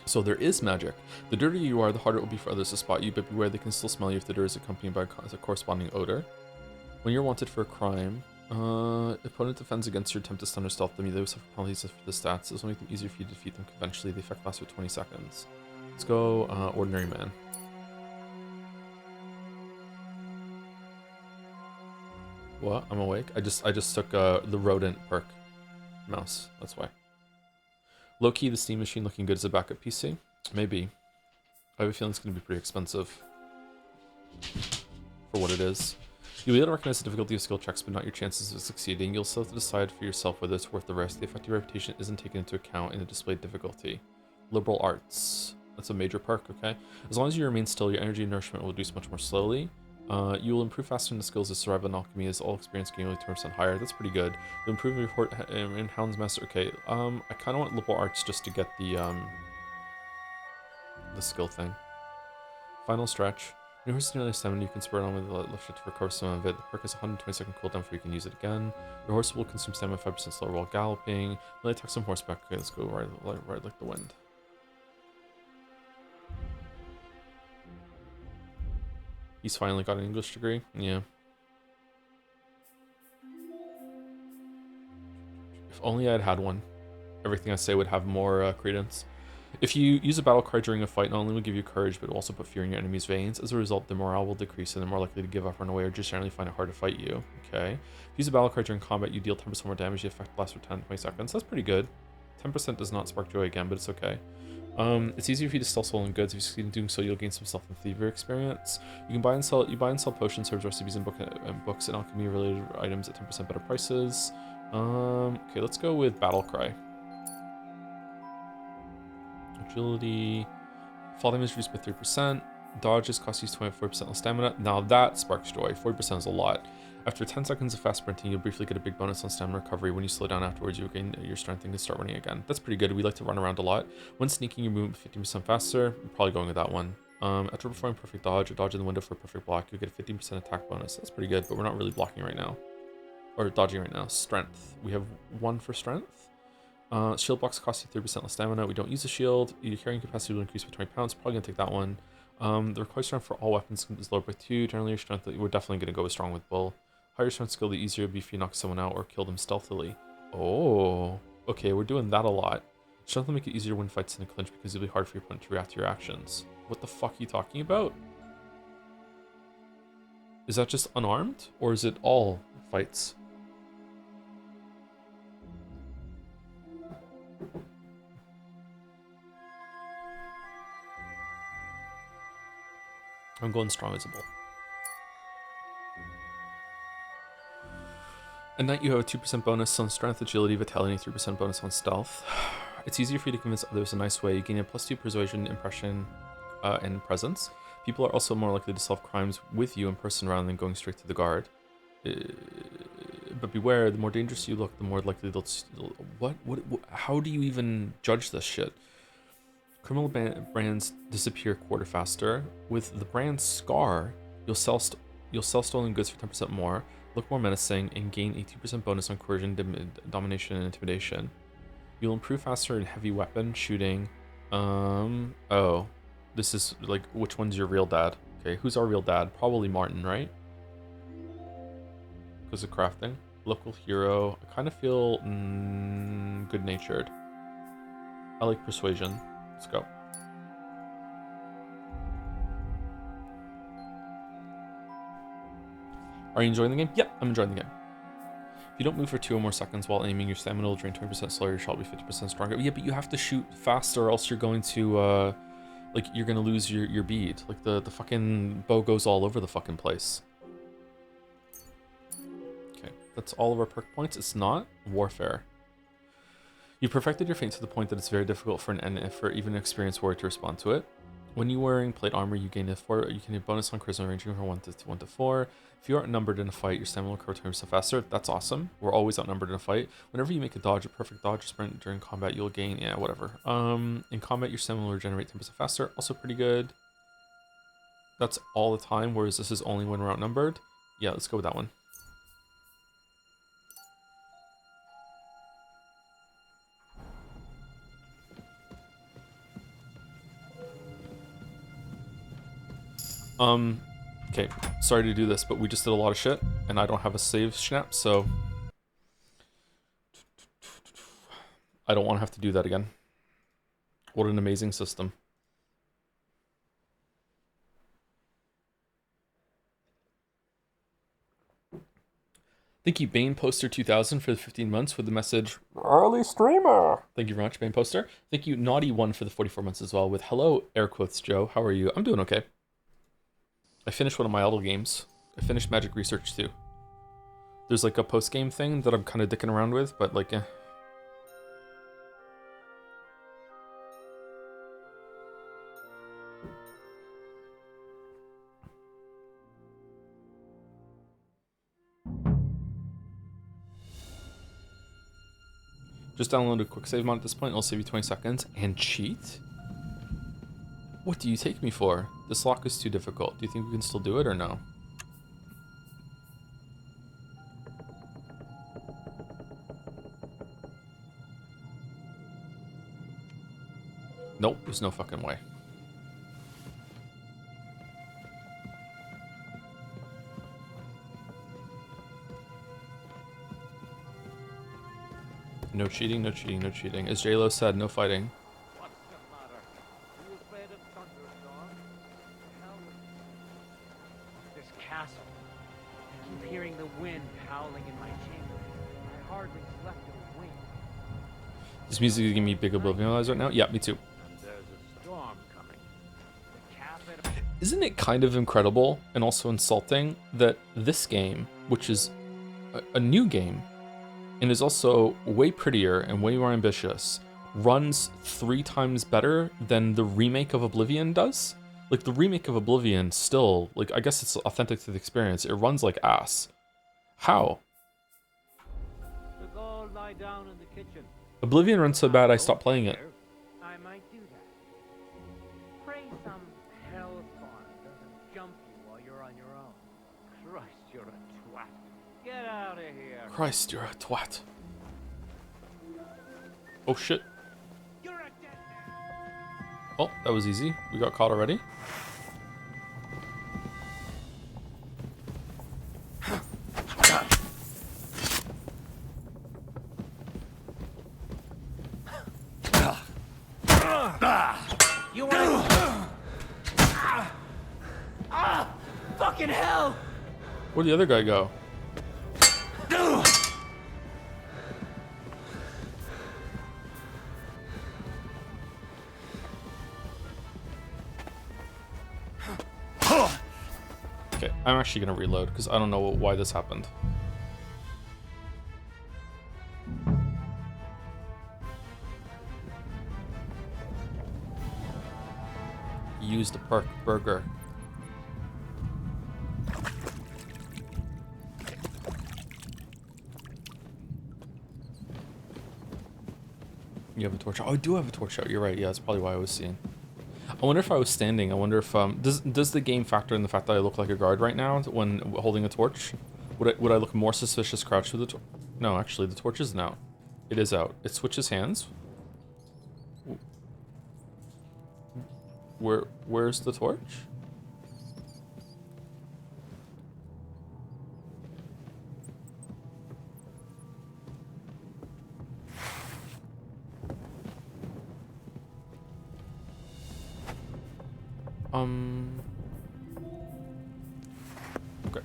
So there is magic. The dirtier you are, the harder it will be for others to spot you, but beware they can still smell you if the dirt is accompanied by a corresponding odor. When you're wanted for a crime, opponent defends against your attempt to stun or stealth them. They will suffer penalties for the stats. This will make them easier for you to defeat them conventionally. The effect lasts for 20 seconds. Let's go ordinary man. What? I'm awake. I just took the rodent perk. Mouse. That's why. Low key, the Steam Machine looking good as a backup PC. Maybe. I have a feeling it's going to be pretty expensive for what it is. You'll be able to recognize the difficulty of skill checks, but not your chances of succeeding. You'll still have to decide for yourself whether it's worth the risk. The effective reputation isn't taken into account in the displayed difficulty. Liberal arts. That's a major perk, okay? As long as you remain still, your energy and nourishment will reduce much more slowly. You will improve faster in the skills of survival and alchemy as all experience getting only 10% higher. That's pretty good. You'll improve your in Hound's Master. Okay, I kind of want liberal arts just to get the skill thing. Final stretch. When your horse is nearly stamina, you can spur it on with the left foot to recover some of it. The perk is 120-second cooldown before you can use it again. Your horse will consume stamina 5% slower while galloping. Melee attack some horseback. Okay, let's go right like the wind. He's finally got an English degree. Yeah. If only I had had one. Everything I say would have more credence. If you use a battle cry during a fight, not only will give you courage, but will also put fear in your enemy's veins. As a result, their morale will decrease and they're more likely to give up, run away, or just generally find it hard to fight you. Okay. If you use a battle cry during combat, you deal 10% more damage. The effect lasts for 10-20 seconds. That's pretty good. 10% does not spark joy again, but it's okay. It's easier for you to steal stolen goods. If you succeed in doing so, you'll gain some stealth and thievery experience. You can buy and sell potions, herbs, recipes, and books and alchemy-related items at 10% better prices. Okay, let's go with battle cry. Agility. Fall damage reduced by 3%. Dodges cost you 24% less stamina. Now that sparks joy. 40% is a lot. After 10 seconds of fast sprinting, you'll briefly get a big bonus on stamina recovery. When you slow down afterwards, you'll gain your strength and can start running again. That's pretty good. We like to run around a lot. When sneaking, your movement 15% faster. I'm probably going with that one. After performing perfect dodge or dodge in the window for a perfect block, you'll get a 15% attack bonus. That's pretty good, but we're not really blocking right now. Or dodging right now. Strength. We have 1 for strength. Shield box costs you 30% less stamina. We don't use a shield. Your carrying capacity will increase by 20 pounds. Probably gonna take that one. The required strength for all weapons is lowered by 2. Generally, your strength, we're definitely gonna go with strong with bull. Higher strength skill, the easier it'll be if you knock someone out or kill them stealthily. Oh, okay, we're doing that a lot. Strength will make it easier to win fights in a clinch because it'll be hard for your opponent to react to your actions. What the fuck are you talking about? Is that just unarmed, or is it all fights? I'm going strong as a bull. At night, you have a 2% bonus on strength, agility, vitality, 3% bonus on stealth. It's easier for you to convince others a nice way. You gain a +2 persuasion, impression, and presence. People are also more likely to solve crimes with you in person rather than going straight to the guard. But beware, the more dangerous you look, the more likely they'll... What? How do you even judge this shit? Criminal brands disappear a quarter faster. With the brand Scar, you'll sell stolen goods for 10% more, look more menacing, and gain a 2% bonus on coercion, domination, and intimidation. You'll improve faster in heavy weapon shooting. Oh, this is like, which one's your real dad? Okay, who's our real dad? Probably Martin, right? Because of crafting. Local hero. I kind of feel good-natured. I like persuasion. Let's go. Are you enjoying the game? Yep, I'm enjoying the game. If you don't move for 2 or more seconds while aiming, your stamina will drain 20% slower, your shot will be 50% stronger. Yeah, but you have to shoot faster or else you're going to, like, you're going to lose your bead. Like, the fucking bow goes all over the fucking place. Okay, that's all of our perk points. It's not warfare. You perfected your feint to the point that it's very difficult for even an experienced warrior to respond to it. When you're wearing plate armor, you gain a bonus on charisma ranging from 1 to 4. If you are outnumbered in a fight, your stamina will recover 20% faster. That's awesome. We're always outnumbered in a fight. Whenever you make a perfect dodge or sprint during combat, you'll gain, yeah, whatever. In combat, your stamina will regenerate 10% faster. Also pretty good. That's all the time, whereas this is only when we're outnumbered. Yeah, let's go with that one. Okay, sorry to do this, but we just did a lot of shit, and I don't have a save snap, so I don't want to have to do that again. What an amazing system. Thank you, Bane Poster 2000 for the 15 months with the message, early streamer. Thank you very much, Bane Poster. Thank you, Naughty One, for the 44 months as well with hello, air quotes, Joe. How are you? I'm doing okay. I finished one of my idle games. I finished Magic Research 2. There's like a post-game thing that I'm kind of dicking around with, but like, Just download a quick save mod at this point. It'll save you 20 seconds. And cheat? What do you take me for? This lock is too difficult. Do you think we can still do it or no? Nope, there's no fucking way. No cheating, no cheating, no cheating. As J-Lo said, no fighting. What's the matter? Are you afraid of thunderstorms? Hell with this castle. I keep hearing the wind howling in my chamber. I hardly slept a wink. This music is giving me big oblivion eyes right now. Yeah, me too. And there's a storm coming. The cafe. Isn't it kind of incredible and also insulting that this game, which is a new game, and is also way prettier and way more ambitious, runs 3 times better than the remake of Oblivion does? Like, the remake of Oblivion still, like, I guess it's authentic to the experience. It runs like ass. How? To go lie down in the kitchen. Oblivion runs so bad I stopped playing it. I might do that. Pray some hell spawn doesn't jump you while you're on your own. Christ, you're a twat. Get out of here. Christ, you're a twat. Oh shit. You're a dead man. Oh, that was easy. We got caught already. You want fucking hell! Where'd the other guy go? Okay, I'm actually gonna reload because I don't know why this happened. use the perk burger. You have a torch. Oh, I do have a torch out. You're right. Yeah, that's probably why I was seeing. I wonder if I was standing. I wonder if does the game factor in the fact that I look like a guard right now when holding a torch? Would I look more suspicious crouched with the torch? No, actually, the torch isn't out. It is out. It switches hands. Where's the torch? Okay.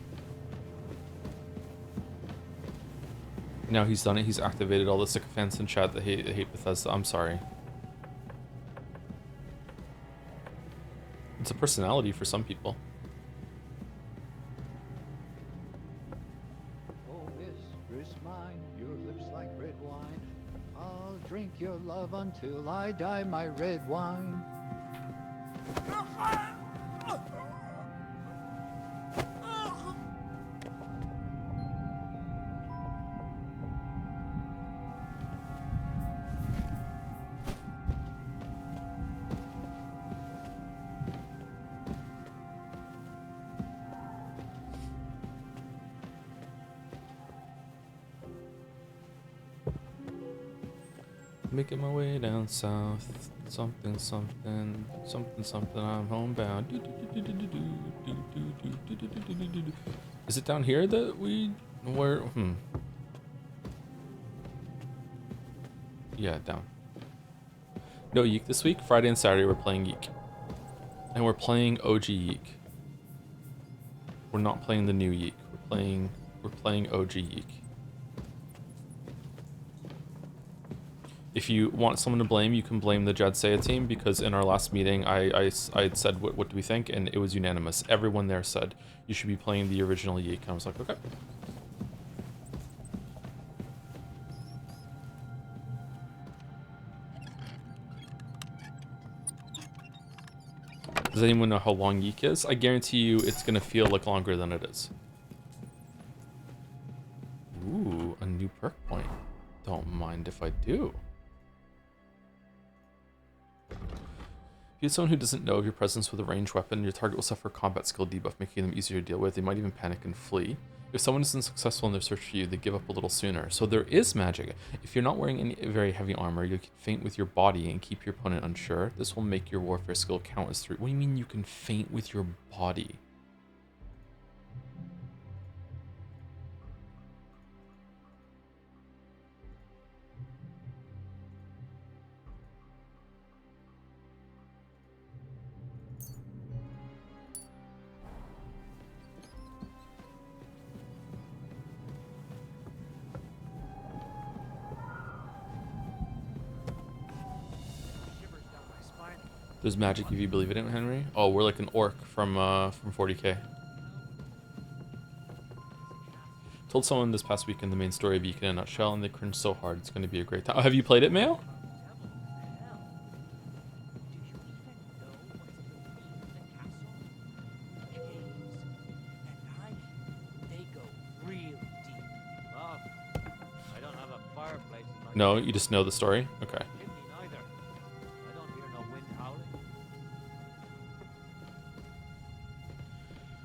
Now he's done it. He's activated all the sycophants in chat that hate Bethesda. I'm sorry. It's a personality for some people. Oh, mistress mine, your lips like red wine. I'll drink your love until I die, my red wine. Making my way down south. Something, something, something, something. I'm homebound. Is it down here that we where? Yeah, down. No Yeek this week. Friday and Saturday we're playing Yeek, and we're playing OG Yeek. We're not playing the new Yeek. We're playing OG Yeek. If you want someone to blame, you can blame the Jadsea team, because in our last meeting, I had said, what do we think? And it was unanimous. Everyone there said, you should be playing the original Yeek. And I was like, okay. Does anyone know how long Yeek is? I guarantee you it's going to feel like longer than it is. Ooh, a new perk point. Don't mind if I do. If you have someone who doesn't know of your presence with a ranged weapon, your target will suffer a combat skill debuff, making them easier to deal with. They might even panic and flee. If someone isn't successful in their search for you, they give up a little sooner. So there is magic. If you're not wearing any very heavy armor, you can feint with your body and keep your opponent unsure. This will make your warfare skill count as 3. What do you mean you can feint with your body? There's magic if you believe in it, Henry. Oh, we're like an orc from 40k. Told someone this past weekend the main story of Yeek in a nutshell, and they cringed so hard. It's going to be a great time. Oh, have you played it, Mayo? No, you just know the story? Okay.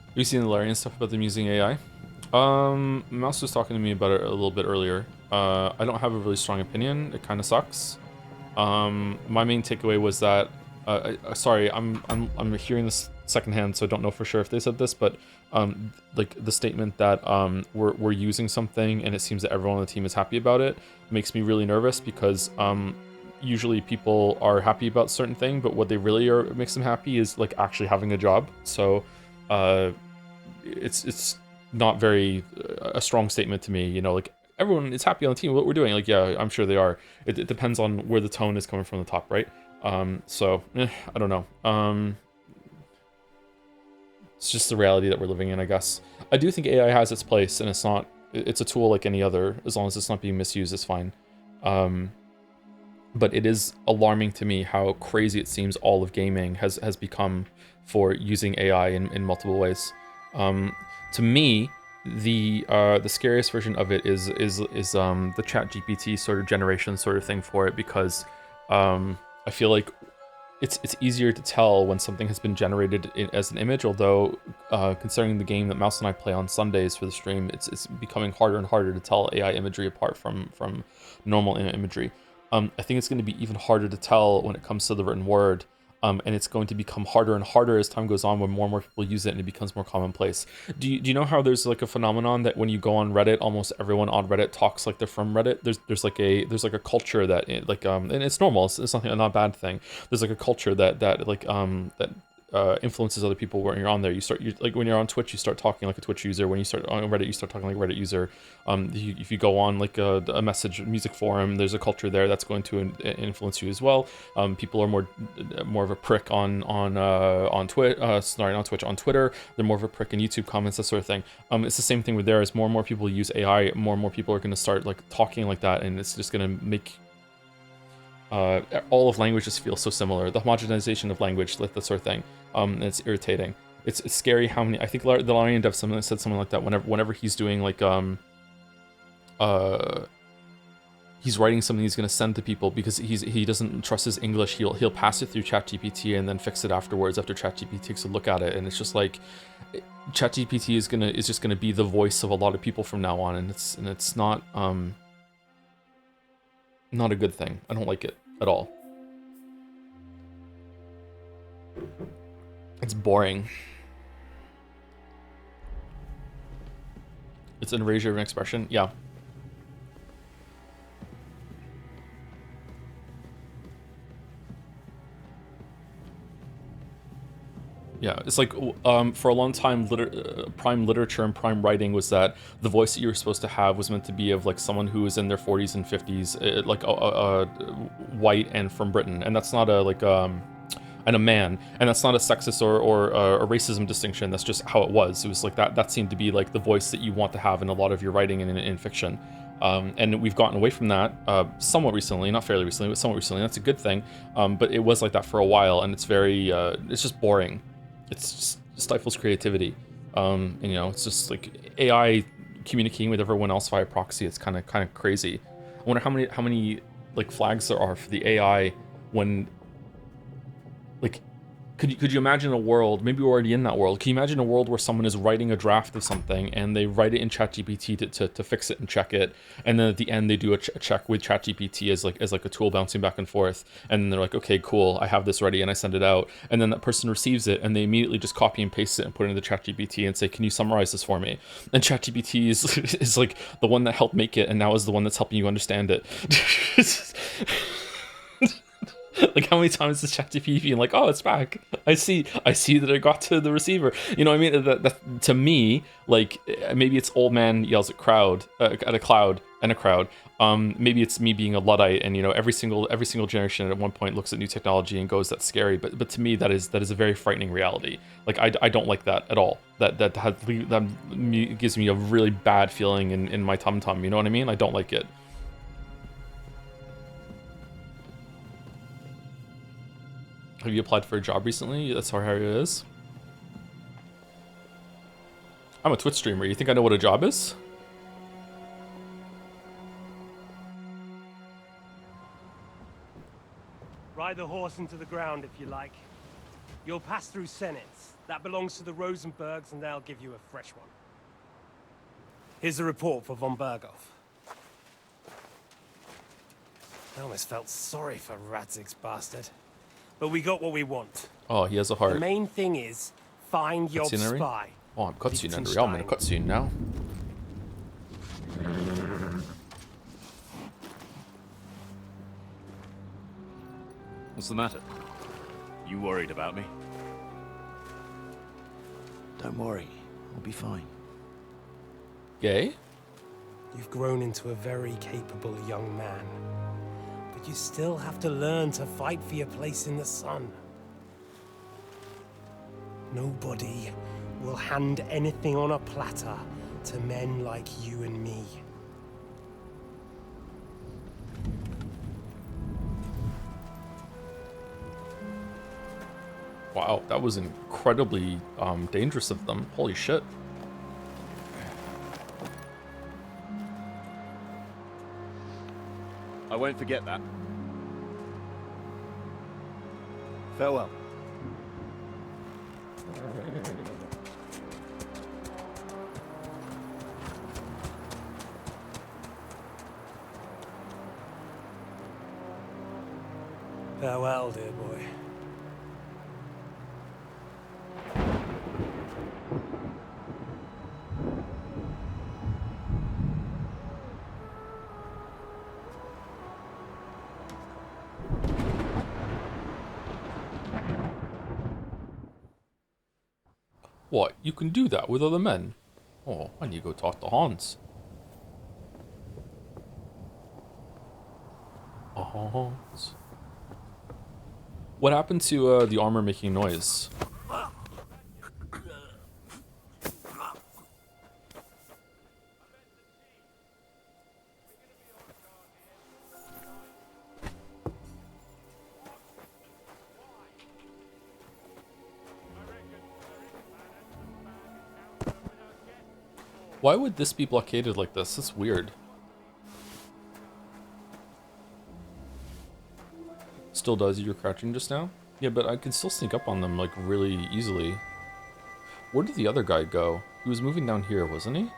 Have you seen the Larian stuff about them using AI? Mouse was talking to me about it a little bit earlier. I don't have a really strong opinion. It kind of sucks. My main takeaway was that, sorry, I'm hearing this secondhand, so I don't know for sure if they said this, but like the statement that we're using something and it seems that everyone on the team is happy about it makes me really nervous, because usually people are happy about certain thing, but what they really are makes them happy is like actually having a job. So it's not very a strong statement to me, you know, like everyone is happy on the team what we're doing. Like, yeah, I'm sure they are. It depends on where the tone is coming from the top, right? So I don't know. It's just the reality that we're living in, I guess. I do think AI has its place, and it's a tool like any other. As long as it's not being misused, it's fine. but it is alarming to me how crazy it seems all of gaming has become for using AI in multiple ways. To me, the scariest version of it is the Chat GPT sort of generation sort of thing for it, because I feel like it's easier to tell when something has been generated as an image, although considering the game that Mouse and I play on Sundays for the stream, it's becoming harder and harder to tell AI imagery apart from normal imagery. I think it's going to be even harder to tell when it comes to the written word, and it's going to become harder and harder as time goes on when more and more people use it and it becomes more commonplace. Do you know how there's like a phenomenon that when you go on Reddit, almost everyone on Reddit talks like they're from Reddit? There's like a culture that and it's normal. It's nothing, not a bad thing. There's like a culture that influences other people when you're on there. You like when you're on Twitch, you start talking like a Twitch user. When you start on Reddit, you start talking like a Reddit user. If you go on like a music forum, there's a culture there that's going to influence you as well. People are more of a prick on Twitter. On Twitter. They're more of a prick in YouTube comments, that sort of thing. It's the same thing with there. As more and more people use AI, more and more people are going to start like talking like that, and it's just going to make all of language just feels so similar. The homogenization of language, like that sort of thing. And it's irritating. It's scary how many. I think the Lion Dev said something like that. Whenever he's doing like he's writing something he's gonna send to people because he doesn't trust his English. He'll pass it through ChatGPT and then fix it afterwards after ChatGPT takes a look at it. And it's just like ChatGPT is just gonna be the voice of a lot of people from now on, and it's not a good thing. I don't like it at all. It's boring. It's an erasure of an expression. Yeah. Yeah, it's like for a long time, prime literature and prime writing was that the voice that you were supposed to have was meant to be of like someone who was in their 40s and 50s, like white and from Britain, and that's not and a man, and that's not a sexist or a racism distinction. That's just how it was. It was like that seemed to be like the voice that you want to have in a lot of your writing and in fiction. And we've gotten away from that somewhat recently, not fairly recently, but somewhat recently. That's a good thing. But it was like that for a while, and it's very, it's just boring. It stifles creativity. And it's just like AI communicating with everyone else via proxy. It's kind of crazy. I wonder how many like flags there are for the AI when, like, could you imagine a world, maybe we're already in that world, can you imagine a world where someone is writing a draft of something and they write it in ChatGPT to fix it and check it, and then at the end they do a check with ChatGPT as like a tool bouncing back and forth, and then they're like, okay, cool, I have this ready, and I send it out, and then that person receives it and they immediately just copy and paste it and put it into ChatGPT and say, can you summarize this for me? And ChatGPT is like the one that helped make it and now is the one that's helping you understand it. Like, how many times has ChatGPT been like, oh, it's back. I see that it got to the receiver. You know what I mean? That to me, like, maybe it's old man yells at a cloud. Maybe it's me being a Luddite, and every single generation at one point looks at new technology and goes, that's scary. But to me, that is a very frightening reality. Like, I don't like that at all. That gives me a really bad feeling in my tum-tum. You know what I mean? I don't like it. Have you applied for a job recently? That's how hard it is. I'm a Twitch streamer. You think I know what a job is? Ride the horse into the ground if you like. You'll pass through Senates. That belongs to the Rosenbergs, and they'll give you a fresh one. Here's the report for von Berghoff. I almost felt sorry for Radzig's bastard. But we got what we want. Oh, he has a heart. The main thing is, find your spy. Oh, I'm cutscene. I'm in a cutscene now. What's the matter? You worried about me? Don't worry, I'll be fine. Gay? You've grown into a very capable young man. But you still have to learn to fight for your place in the sun. Nobody will hand anything on a platter to men like you and me. Wow, that was incredibly dangerous of them. Holy shit. I won't forget that. Farewell. Farewell, dear boy. What? You can do that with other men? Oh, I need to go talk to Hans. Hans. What happened to the armor making noise? Why would this be blockaded like this? That's weird. Still does, you were crouching just now? Yeah, but I can still sneak up on them, like, really easily. Where did the other guy go? He was moving down here, wasn't he?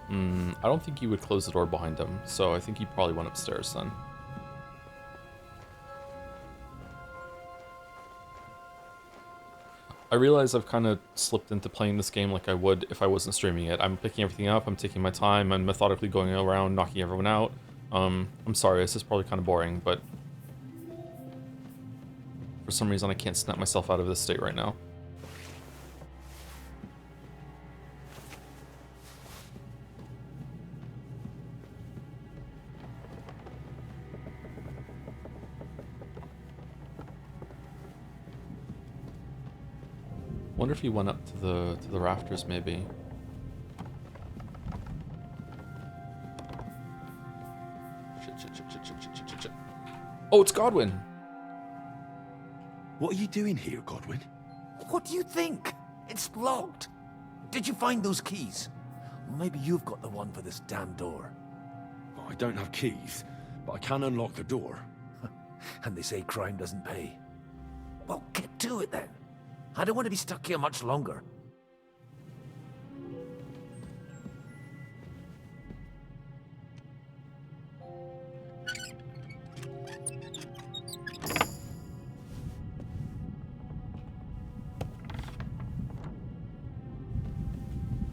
I don't think he would close the door behind him, so I think he probably went upstairs then. I realize I've kind of slipped into playing this game like I would if I wasn't streaming it. I'm picking everything up, I'm taking my time, I'm methodically going around, knocking everyone out. I'm sorry, this is probably kind of boring, but for some reason I can't snap myself out of this state right now. Wonder if he went up to the rafters, maybe. Shit. Oh, it's Godwin. What are you doing here, Godwin? What do you think? It's locked. Did you find those keys? Maybe you've got the one for this damn door. I don't have keys, but I can unlock the door. And they say crime doesn't pay. Well, get to it then. I don't want to be stuck here much longer.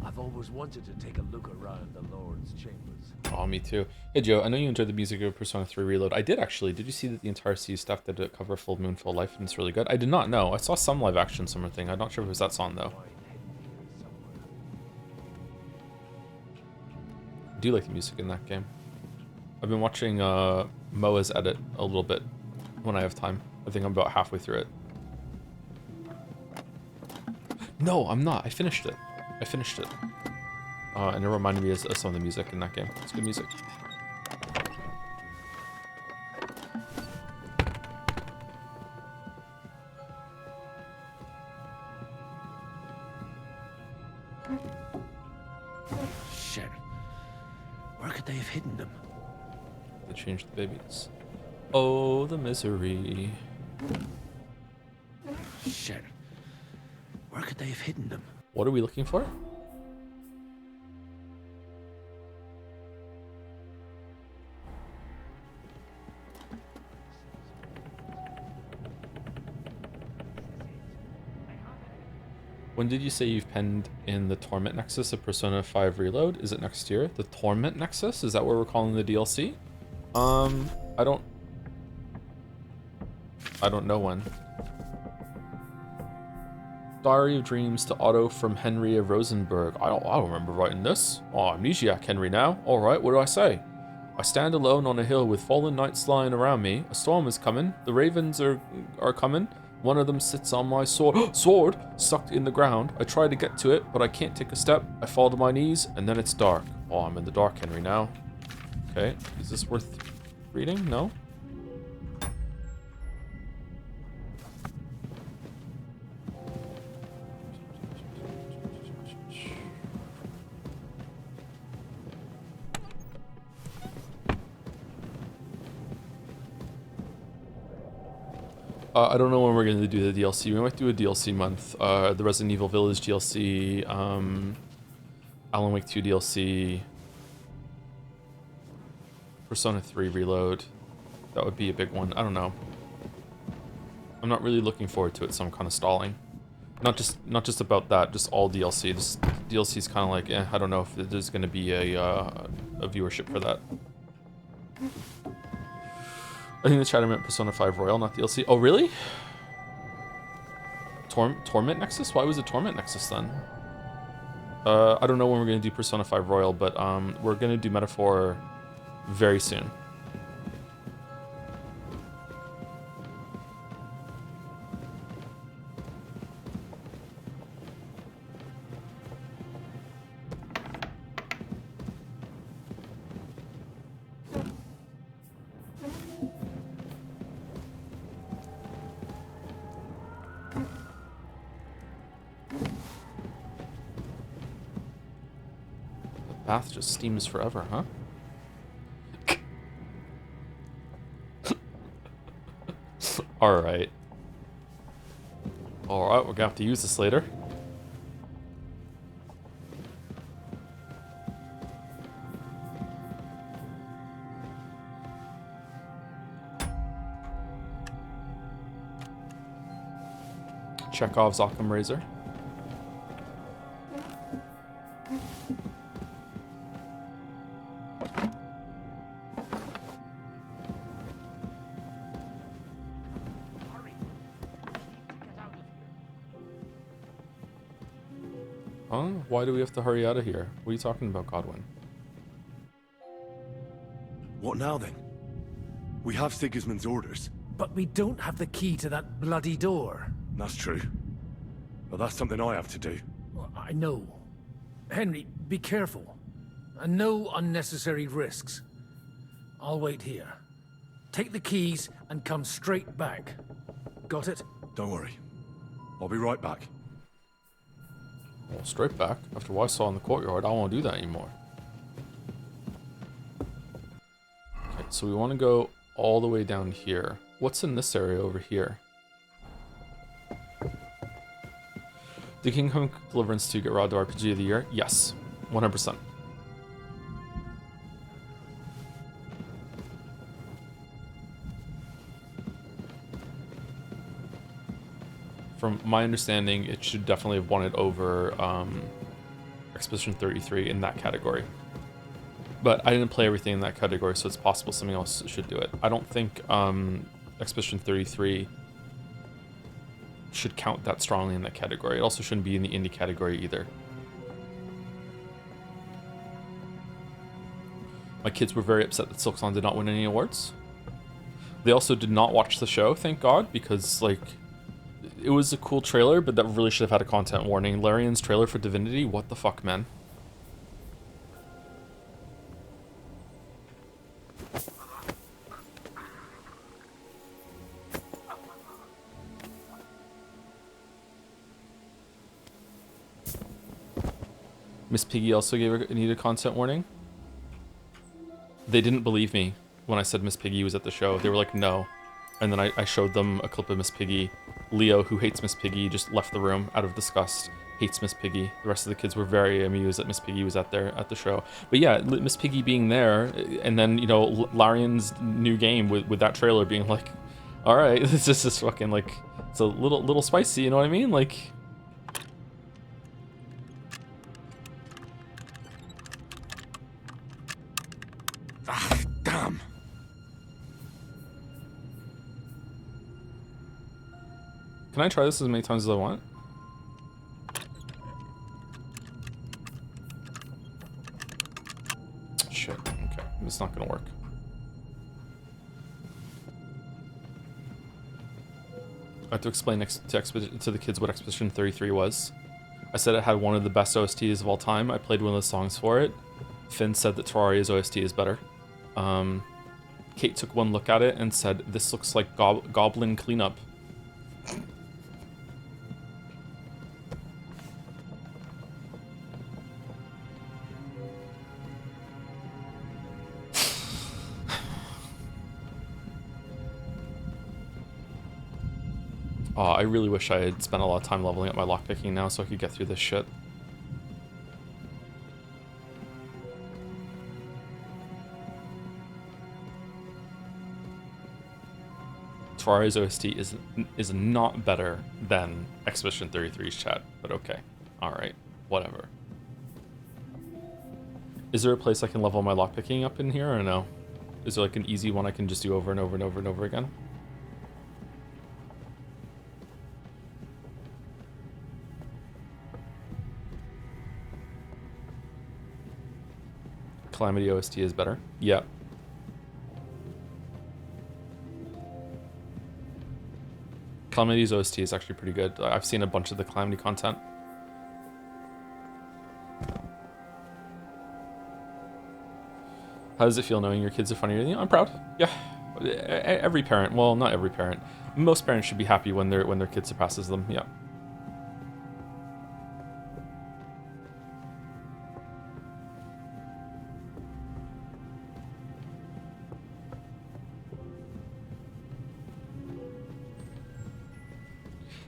I've always wanted to take a look around the Lord's chambers. Oh, me too. Hey Joe, I know you enjoyed the music of Persona 3 Reload. I did actually. Did you see that the entire Sea staff did a cover of Full Moon, Full Life, and it's really good? I did not know. I saw some live action summer thing. I'm not sure if it was that song though. I do like the music in that game. I've been watching Moa's edit a little bit when I have time. I think I'm about halfway through it. No, I'm not. I finished it. And it reminded me of some of the music in that game. It's good music. Shit. Where could they have hidden them? They changed the babies. Oh, the misery. Shit. Where could they have hidden them? What are we looking for? When did you say you've penned in the Torment Nexus of Persona 5 Reload? Is it next year? The Torment Nexus? Is that what we're calling the DLC? I don't know when. Diary of Dreams to Otto from Henry of Rosenberg. I don't remember writing this. Oh, amnesiac Henry now. Alright, what do I say? I stand alone on a hill with fallen knights lying around me. A storm is coming. The ravens are coming. One of them sits on my sword. Sword! Stuck in the ground. I try to get to it, but I can't take a step. I fall to my knees, and then it's dark. Oh, I'm in the dark, Henry, now. Okay, is this worth reading? No? I don't know when we're going to do the DLC. We might do a DLC month. The Resident Evil Village DLC, Alan Wake 2 DLC, Persona 3 Reload. That would be a big one. I don't know. I'm not really looking forward to it, so I'm kind of stalling. Not just about that, just all DLC. Just DLC is kind of like, I don't know if there's going to be a viewership for that. I think the chat meant Persona 5 Royal, not DLC. Oh, really? Torment Nexus? Why was it Torment Nexus then? I don't know when we're going to do Persona 5 Royal, but we're going to do Metaphor very soon. Bath just steams forever, huh? Alright. Alright, we're gonna have to use this later. Chekhov's Occam Razor. Huh? Why do we have to hurry out of here? What are you talking about, Godwin? What now then? We have Sigismund's orders. But we don't have the key to that bloody door. That's true. But that's something I have to do. I know. Henry, be careful. And no unnecessary risks. I'll wait here. Take the keys and come straight back. Got it? Don't worry. I'll be right back. Well, straight back. After what I saw in the courtyard, I don't want to do that anymore. Okay, so we want to go all the way down here. What's in this area over here? Did Kingdom Come Deliverance II get Raw to RPG of the Year? Yes, 100%. From my understanding, it should definitely have won it over Expedition 33 in that category. But I didn't play everything in that category, so it's possible something else should do it. I don't think Expedition 33 should count that strongly in that category. It also shouldn't be in the indie category either. My kids were very upset that Silksong did not win any awards. They also did not watch the show, thank God, because, like, it was a cool trailer, but that really should have had a content warning. Larian's trailer for Divinity? What the fuck, man? Miss Piggy also gave her needed content warning. They didn't believe me when I said Miss Piggy was at the show. They were like, no. And then I showed them a clip of Miss Piggy. Leo, who hates Miss Piggy, just left the room out of disgust. Hates Miss Piggy. The rest of the kids were very amused that Miss Piggy was at the show. But yeah, Miss Piggy being there, and then, you know, Larian's new game with that trailer being like, all right, this is just fucking like, it's a little spicy, you know what I mean? Like, Damn. can I try this as many times as I want? Shit, okay, it's not gonna work. I have to explain to the kids what Expedition 33 was. I said it had one of the best OSTs of all time. I played one of the songs for it. Finn said that Terraria's OST is better. Kate took one look at it and said, this looks like Goblin Cleanup. Oh, I really wish I had spent a lot of time leveling up my lockpicking now so I could get through this shit. Terraria's OST is not better than Expedition 33's chat, but okay. Alright, whatever. Is there a place I can level my lockpicking up in here or no? Is there like an easy one I can just do over and over and over and over again? Calamity OST is better? Yeah. Calamity's OST is actually pretty good. I've seen a bunch of the Calamity content. How does it feel knowing your kids are funnier than you? I'm proud. Yeah. Every parent, well, not every parent. Most parents should be happy when their kid surpasses them. Yeah.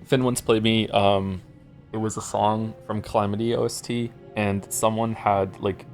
Finn once played me, it was a song from Calamity OST, and someone had like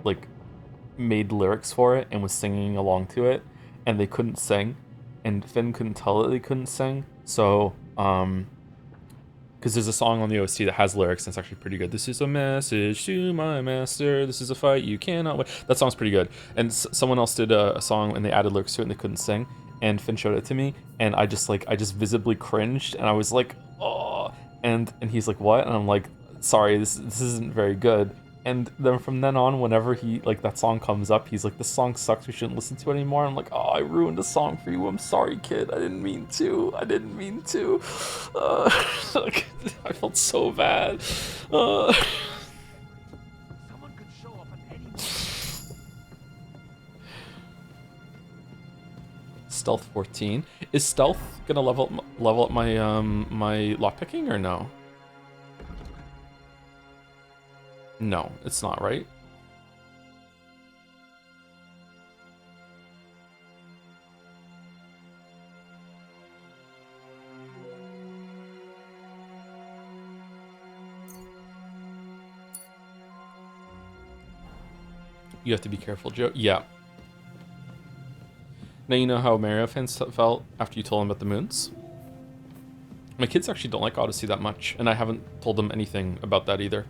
made lyrics for it and was singing along to it, and they couldn't sing, and Finn couldn't tell that they couldn't sing, so because there's a song on the OST that has lyrics and it's actually pretty good. This is a message to my master, this is a fight you cannot win. That song's pretty good. And someone else did a song and they added lyrics to it and they couldn't sing, and Finn showed it to me, and I just visibly cringed, and I was like, oh, and he's like, what? And I'm like, sorry, this isn't very good. And then from then on, whenever he, like, that song comes up, he's like, this song sucks, we shouldn't listen to it anymore. I'm like, oh, I ruined a song for you, I'm sorry, kid, I didn't mean to. I felt so bad. Someone could show up at any moment. Stealth 14. Is stealth gonna level up my my lockpicking or no? No, it's not, right? You have to be careful, Joe. Yeah. Now you know how Mario fans felt after you told them about the moons? My kids actually don't like Odyssey that much, and I haven't told them anything about that either.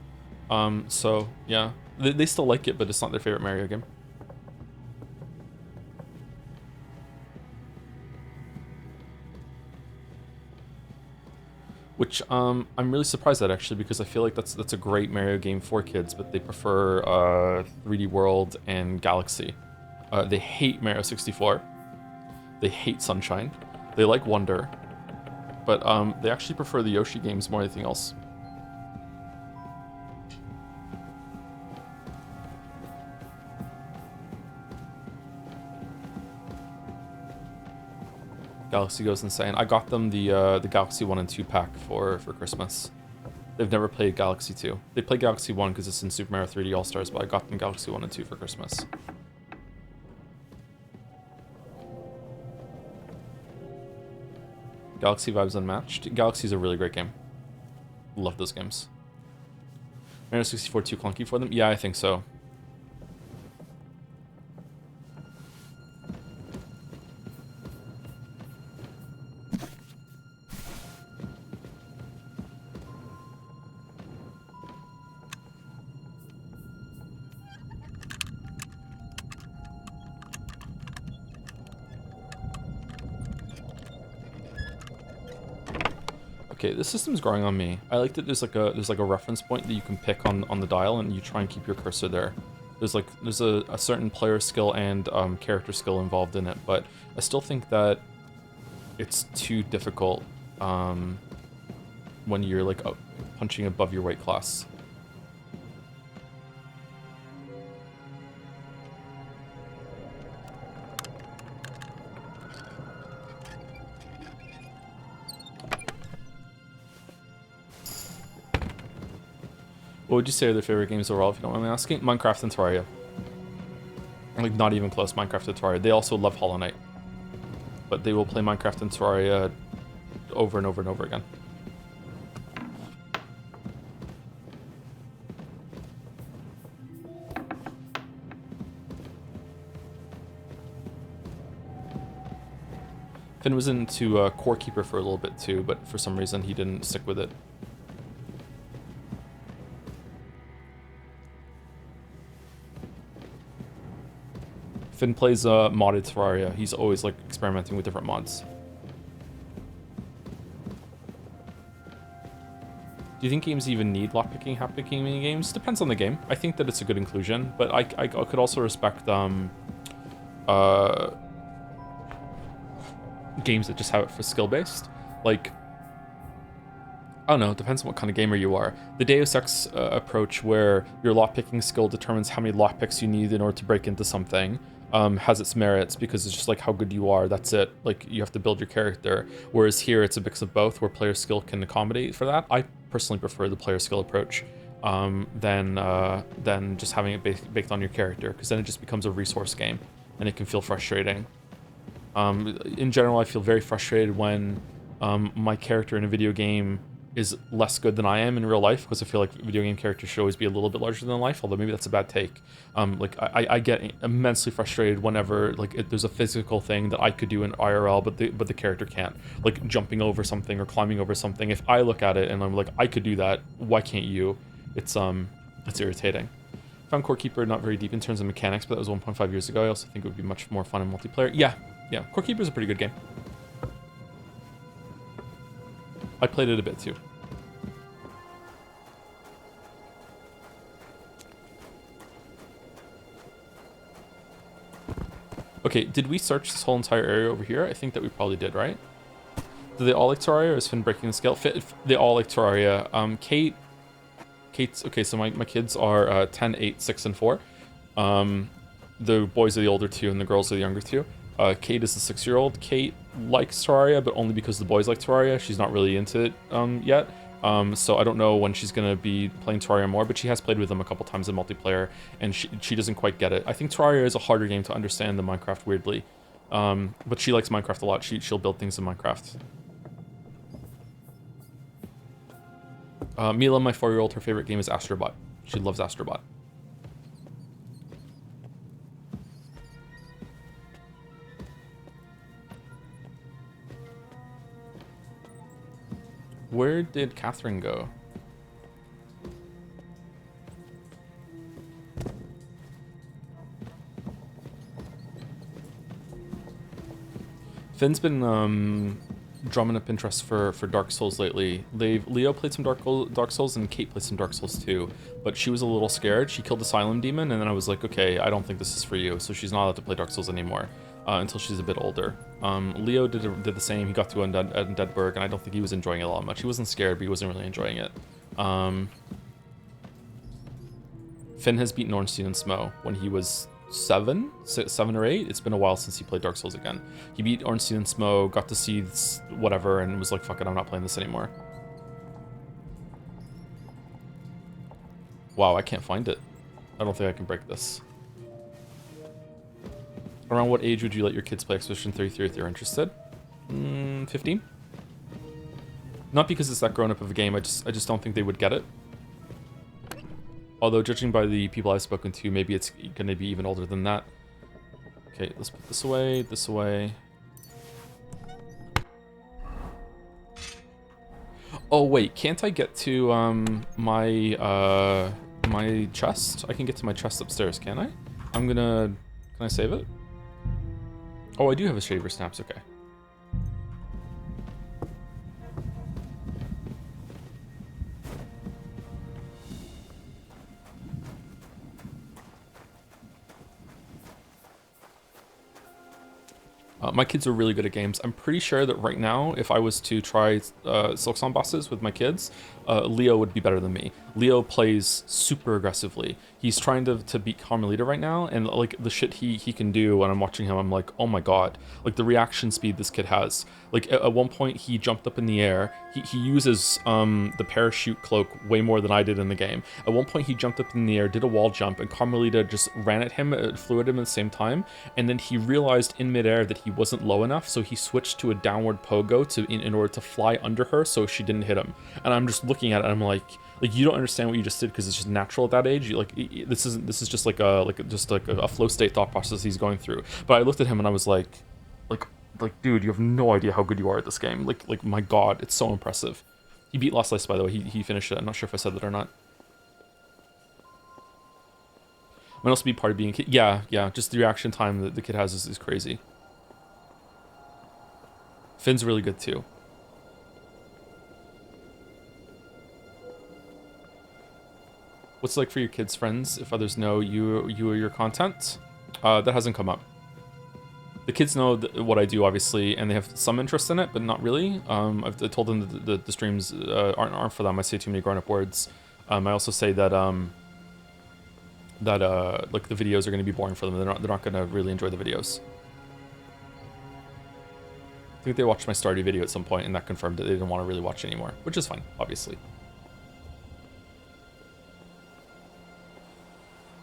So, yeah. They still like it, but it's not their favorite Mario game. Which, I'm really surprised at, actually, because I feel like that's a great Mario game for kids, but they prefer, 3D World and Galaxy. They hate Mario 64. They hate Sunshine. They like Wonder. But, they actually prefer the Yoshi games more than anything else. Galaxy goes insane. I got them the Galaxy 1 and 2 pack for Christmas. They've never played Galaxy 2. They played Galaxy 1 because it's in Super Mario 3D All-Stars, but I got them Galaxy 1 and 2 for Christmas. Galaxy vibes unmatched. Galaxy's a really great game. Love those games. Mario 64 too clunky for them? Yeah, I think so. Okay, this system's growing on me. I like that there's like a reference point that you can pick on the dial, and you try and keep your cursor there. There's a certain player skill and character skill involved in it, but I still think that it's too difficult when you're like punching above your weight class. What would you say are their favorite games overall, if you don't mind me asking? Minecraft and Terraria. Like, not even close, Minecraft and Terraria. They also love Hollow Knight. But they will play Minecraft and Terraria over and over and over again. Finn was into Core Keeper for a little bit too, but for some reason he didn't stick with it. Finn plays modded Terraria. He's always like experimenting with different mods. Do you think games even need lockpicking, hat-picking minigames? Depends on the game. I think that it's a good inclusion, but I could also respect games that just have it for skill-based. Like, I don't know, it depends on what kind of gamer you are. The Deus Ex approach, where your lockpicking skill determines how many lockpicks you need in order to break into something, has its merits because it's just like how good you are, that's it. Like, you have to build your character. Whereas here, it's a mix of both, where player skill can accommodate for that. I personally prefer the player skill approach than just having it baked on your character, because then it just becomes a resource game, and it can feel frustrating. In general, I feel very frustrated when my character in a video game is less good than I am in real life, because I feel like video game characters should always be a little bit larger than life, although maybe that's a bad take. Like, I get immensely frustrated whenever there's a physical thing that I could do in IRL, but the character can't. Like jumping over something or climbing over something. If I look at it and I'm like, I could do that, why can't you? It's irritating. Found Core Keeper not very deep in terms of mechanics, but that was 1.5 years ago. I also think it would be much more fun in multiplayer. Yeah, Core Keeper is a pretty good game. I played it a bit too. Okay, did we search this whole entire area over here? I think that we probably did, right? Do they all like Terraria, or is Finn breaking the scale? They all like Terraria. Kate's... Okay, so my kids are 10, 8, 6, and 4. The boys are the older two, and the girls are the younger two. Kate is the 6-year-old. Kate likes Terraria, but only because the boys like Terraria. She's not really into it yet. So I don't know when she's going to be playing Terraria more, but she has played with them a couple times in multiplayer, and she doesn't quite get it. I think Terraria is a harder game to understand than Minecraft, weirdly. But she likes Minecraft a lot. She'll build things in Minecraft. Mila, my 4-year-old, her favorite game is Astrobot. She loves Astrobot. Where did Catherine go? Finn's been drumming up interest for Dark Souls lately. Leo played some Dark Souls, and Kate played some Dark Souls too, but she was a little scared. She killed the Silent Demon, and then I was like, okay, I don't think this is for you, so she's not allowed to play Dark Souls anymore. Until she's a bit older. Leo did the same. He got to Undeadburg, and I don't think he was enjoying it all that much. He wasn't scared, but he wasn't really enjoying it. Finn has beaten Ornstein and Smo when he was 7 or 8. It's been a while since he played Dark Souls again. He beat Ornstein and Smo, got to see whatever, and was like, fuck it, I'm not playing this anymore. Wow, I can't find it. I don't think I can break this. Around what age would you let your kids play Expedition 33 if they're interested? 15? Not because it's that grown up of a game, I just don't think they would get it. Although, judging by the people I've spoken to, maybe it's going to be even older than that. Okay, let's put this away, this away. Oh wait, can't I get to my my chest? I can get to my chest upstairs, can I? Can I save it? Oh, I do have a shaver snaps, okay. My kids are really good at games. I'm pretty sure that right now, if I was to try Silksong bosses with my kids, Leo would be better than me. Leo plays super aggressively. He's trying to beat Carmelita right now, and like the shit he can do when I'm watching him, I'm like, oh my god. Like the reaction speed this kid has. Like at one point he jumped up in the air. He uses the parachute cloak way more than I did in the game. At one point he jumped up in the air, did a wall jump, and Carmelita just ran at him, flew at him at the same time, and then he realized in midair that he wasn't low enough, so he switched to a downward pogo in order to fly under her so she didn't hit him. And I'm just looking at it, and I'm like you don't understand what you just did because it's just natural at that age. This is just like a flow state thought process he's going through. But I looked at him and I was like like, dude, you have no idea how good you are at this game. Like, my God, it's so impressive. He beat Lost Slice, by the way. He finished it. I'm not sure if I said that or not. Might also be part of being a kid. Yeah, just the reaction time that the kid has is crazy. Finn's really good, too. What's it like for your kids' friends if others know you or your content? That hasn't come up. The kids know what I do, obviously, and they have some interest in it, but not really. I've told them that the streams aren't for them. I say too many grown-up words. I also say that like the videos are going to be boring for them. They're not going to really enjoy the videos. I think they watched my Stardew video at some point, and that confirmed that they didn't want to really watch it anymore, which is fine, obviously.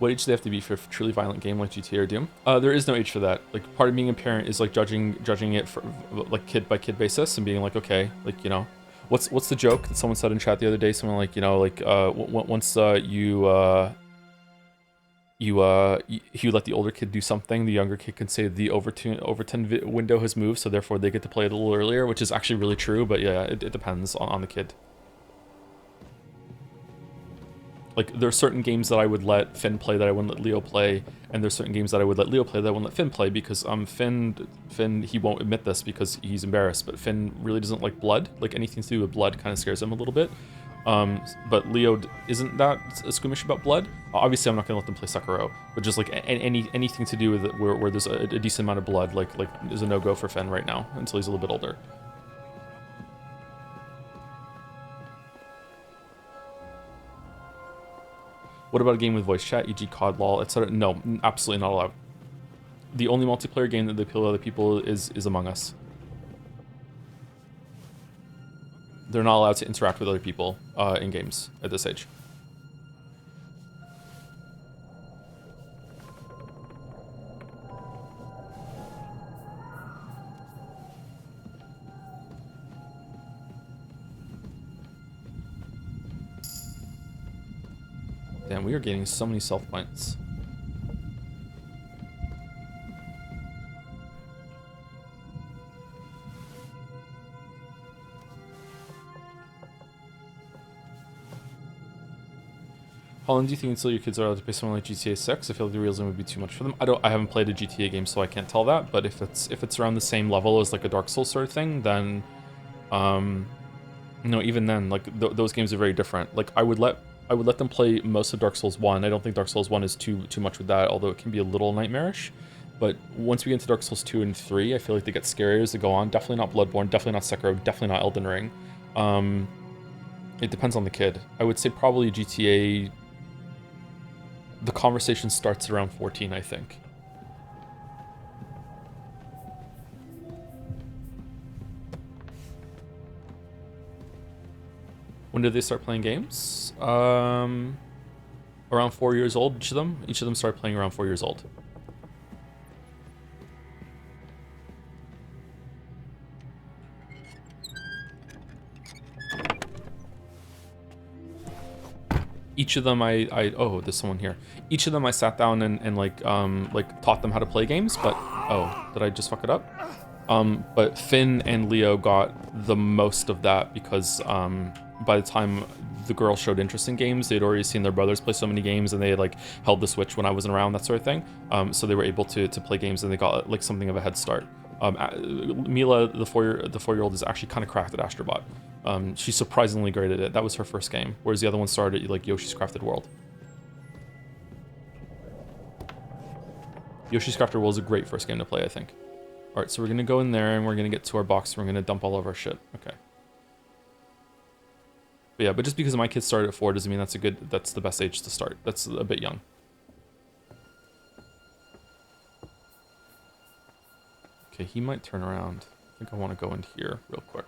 What age do they have to be for a truly violent game like GTA or Doom? There is no age for that. Like, part of being a parent is like judging it for like kid by kid basis and being like, okay, like, you know, what's the joke that someone said in chat the other day? Someone like, you know, like once you let the older kid do something, the younger kid can say the Overton window has moved, so therefore they get to play it a little earlier, which is actually really true. But yeah, it depends on the kid. Like, there are certain games that I would let Finn play that I wouldn't let Leo play, and there's certain games that I would let Leo play that I wouldn't let Finn play, because Finn, he won't admit this because he's embarrassed, but Finn really doesn't like blood. Like, anything to do with blood kind of scares him a little bit. But Leo isn't that squeamish about blood. Obviously, I'm not going to let them play Sekiro, but just like anything to do with it where there's a decent amount of blood, like is a no-go for Finn right now until he's a little bit older. What about a game with voice chat, e.g. COD, LOL, etc.? No, absolutely not allowed. The only multiplayer game that they appeal to other people is Among Us. They're not allowed to interact with other people in games at this age. Damn, we are getting so many self points. How long do you think until your kids are allowed to play something like GTA 6? I feel like the realism would be too much for them. I haven't played a GTA game, so I can't tell that. But if it's around the same level as like a Dark Souls sort of thing, then, no, even then, like those games are very different. Like I would let them play most of Dark Souls 1. I don't think Dark Souls 1 is too much with that, although it can be a little nightmarish. But once we get into Dark Souls 2 and 3, I feel like they get scarier as they go on. Definitely not Bloodborne, definitely not Sekiro, definitely not Elden Ring. It depends on the kid. I would say probably GTA. The conversation starts around 14, I think. When did they start playing games? Around 4 years old, each of them. Each of them started playing around 4 years old. Each of them oh, there's someone here. Each of them I sat down and like taught them how to play games, but oh, did I just fuck it up? But Finn and Leo got the most of that because by the time the girl showed interest in games, they'd already seen their brothers play so many games, and they had like held the Switch when I wasn't around, that sort of thing. So they were able to play games, and they got like something of a head start. Mila, the four-year-old, is actually kind of cracked at Astrobot. She's surprisingly great at it. That was her first game, whereas the other one started like Yoshi's Crafted World. Yoshi's Crafted World is a great first game to play, I think. All right, so we're gonna go in there and we're gonna get to our box and we're gonna dump all of our shit. Okay. But yeah, but just because my kids started at 4 doesn't mean that's the best age to start. That's a bit young. Okay, he might turn around. I think I want to go into here real quick.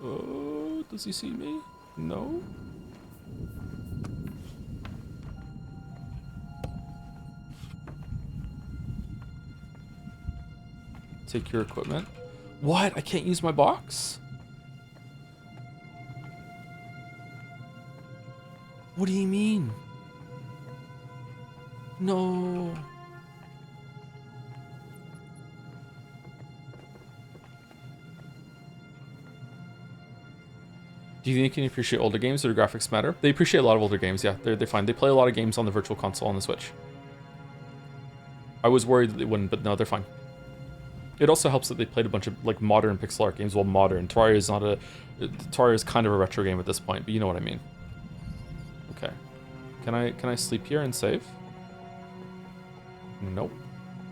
Oh, does he see me? No? Take your equipment. What? I can't use my box? What do you mean? No. Do you think you can appreciate older games or do graphics matter? They appreciate a lot of older games, yeah. They're fine. They play a lot of games on the Virtual Console on the Switch. I was worried that they wouldn't, but no, they're fine. It also helps that they played a bunch of like modern pixel art games. Well, modern. Terraria is not a... Terraria is kind of a retro game at this point, but you know what I mean. Okay. Can I sleep here and save? Nope.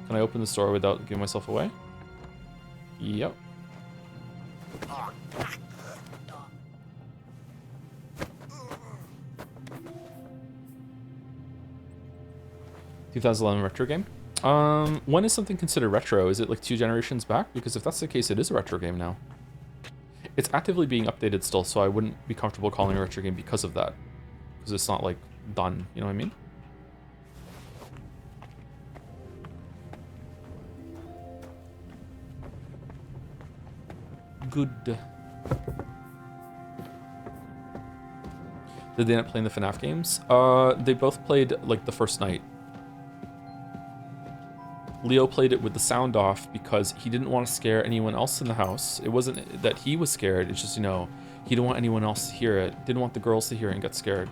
Can I open the store without giving myself away? Yep. 2011 retro game? When is something considered retro? Is it like 2 generations back? Because if that's the case, it is a retro game now. It's actively being updated still, so I wouldn't be comfortable calling it a retro game because of that. Because it's not like done, you know what I mean? Good. Did they end up playing the FNAF games? They both played like the first night. Leo played it with the sound off because he didn't want to scare anyone else in the house. It wasn't that he was scared, it's just, you know, he didn't want anyone else to hear it. Didn't want the girls to hear it and get scared.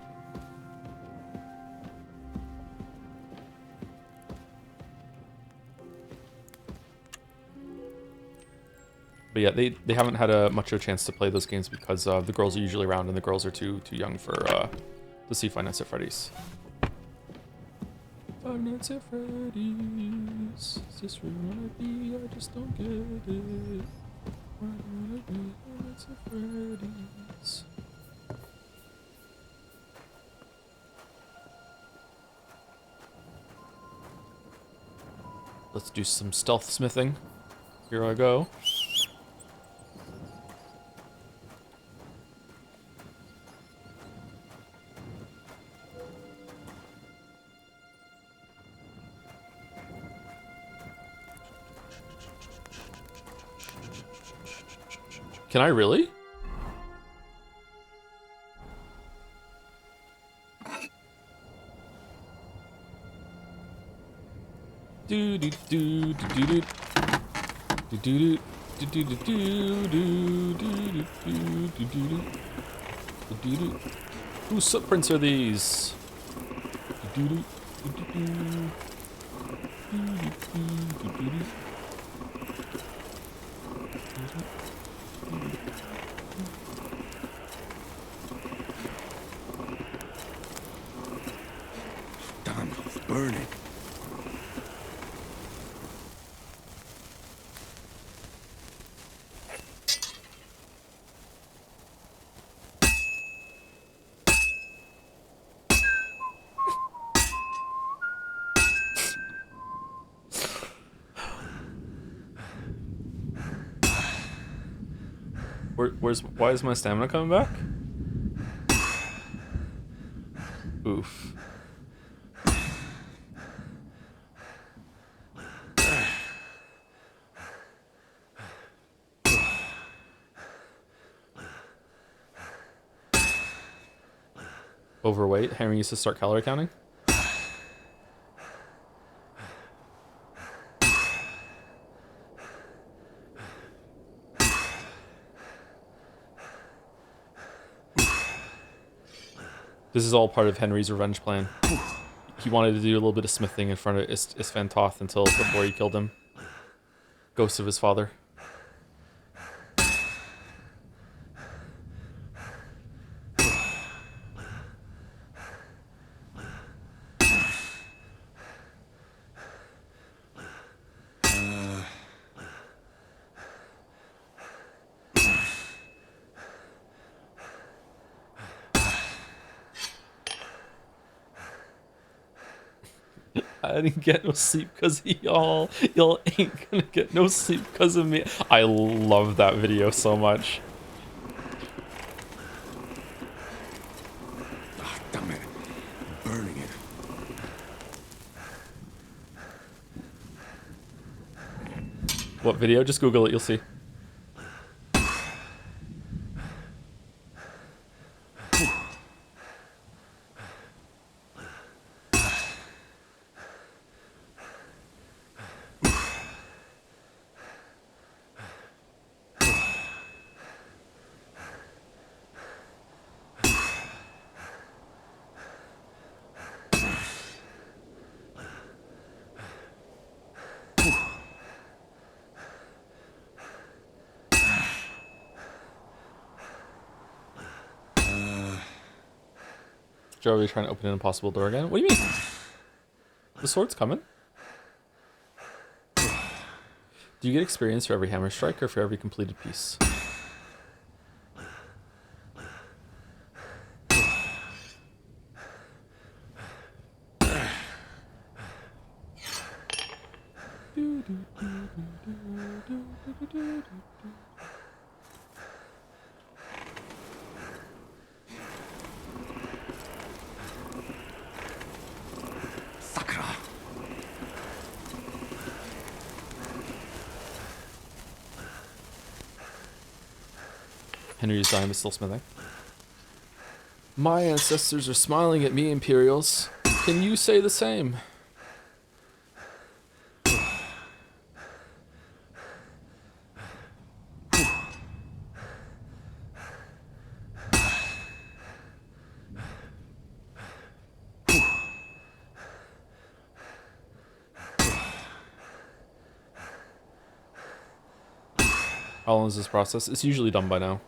But yeah, they haven't had much of a chance to play those games because the girls are usually around and the girls are too young for to see Five Nights at Freddy's. Five Nights at Freddy's. Is this where you wanna be? I just don't get it. Why do you wanna be Five Nights at Freddy's? Let's do some stealth smithing. Here I go. Can I really? Do do do do do do do do do do do do do do do do. Whose footprints are these? Do do do do do do do do. Damn, it's burning. Why is my stamina coming back? Oof. Overweight? Henry used to start calorie counting? This is all part of Henry's revenge plan. He wanted to do a little bit of smithing in front of Isfan Toth before he killed him. Ghost of his father. I didn't get no sleep because of y'all. Y'all ain't gonna get no sleep because of me. I love that video so much. Ah, damn it. I'm burning it. What video? Just Google it, you'll see. Joe, are you trying to open an impossible door again? What do you mean? The sword's coming. Do you get experience for every hammer strike or for every completed piece? Sakura. Henry's dying but still smithing. My ancestors are smiling at me, Imperials. Can you say the same? How long is this process? It's usually done by now.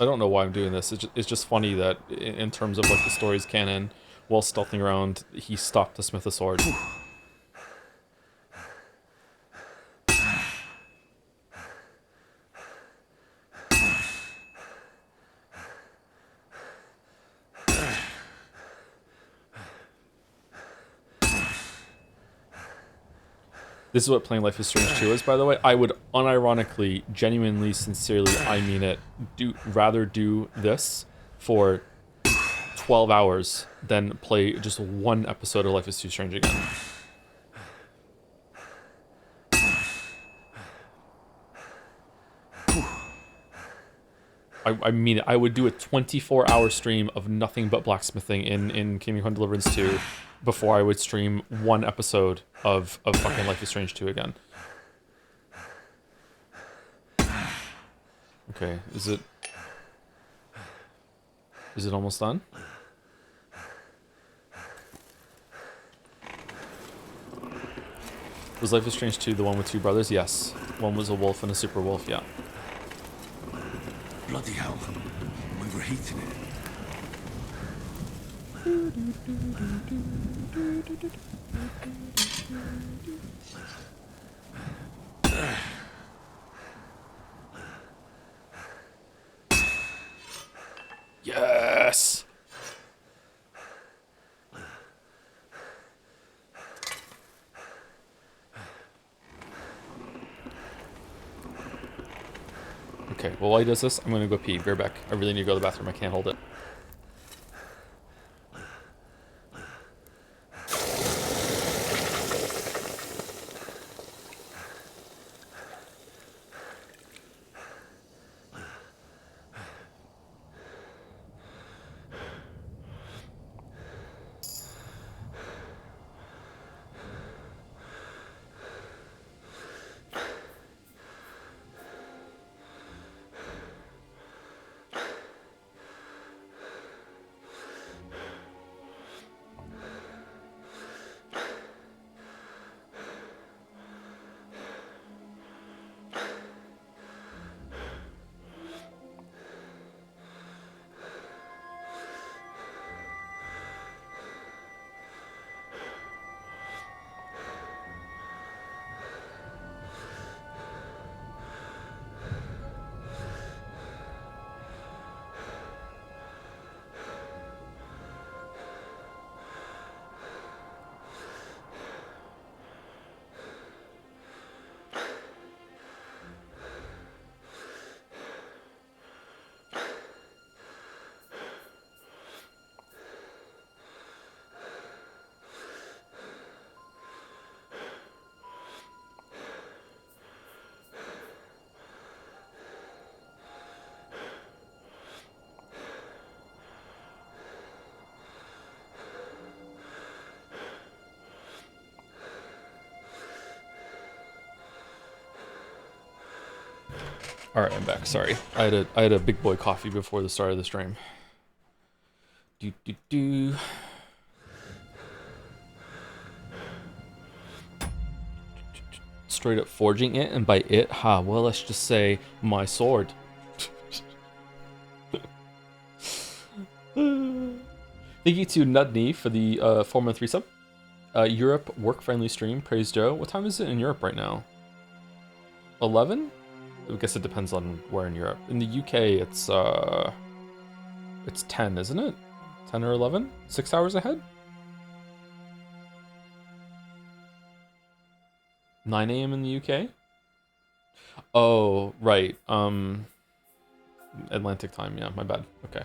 I don't know why I'm doing this. It's just funny that in terms of like the story's canon, while stealthing around, he stopped to smith a sword. This is what playing Life is Strange 2 is, by the way. I would unironically, genuinely, sincerely, I mean it, rather do this for 12 hours than play just one episode of Life is Too Strange again. I mean it. I would do a 24-hour stream of nothing but blacksmithing in Kingdom Come Deliverance 2 before I would stream one episode of fucking Life is Strange 2 again. Okay, is it almost done? Was Life is Strange 2 the one with two brothers? Yes. One was a wolf and a super wolf, yeah. Bloody hell. Overheating it. Yes! Okay, well while he does this, I'm gonna go pee. Be right back. I really need to go to the bathroom. I can't hold it. All right, I'm back. Sorry, I had a big boy coffee before the start of the stream. Do do do. straight up forging it, and by it, well, let's just say my sword. Thank you to Nudney for the 4-month resub. Europe work-friendly stream. Praise Joe. What time is it in Europe right now? 11? I guess it depends on where in Europe. In the UK, it's 10, isn't it? 10 or 11? 6 hours ahead? 9 a.m. in the UK? Oh, right. Atlantic time. Yeah, my bad. Okay.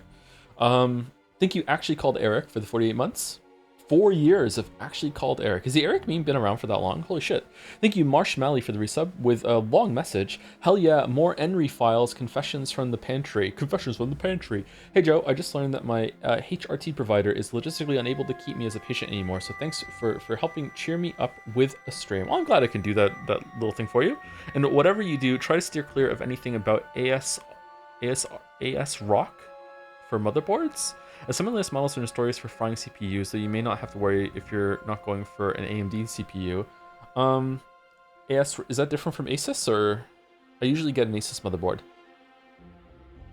Think you actually called Eric for the 48 months? 4 years of actually called Eric. Has the Eric meme been around for that long? Holy shit. Thank you, Marshmalley, for the resub with a long message. Hell yeah, more Enry files, confessions from the pantry. Confessions from the pantry. Hey Joe, I just learned that my HRT provider is logistically unable to keep me as a patient anymore, so thanks for helping cheer me up with a stream. Well, I'm glad I can do that little thing for you. And whatever you do, try to steer clear of anything about AS rock for motherboards. Some of the latest models are stories for frying CPUs, so you may not have to worry if you're not going for an AMD CPU. AS, is that different from Asus, or I usually get an Asus motherboard.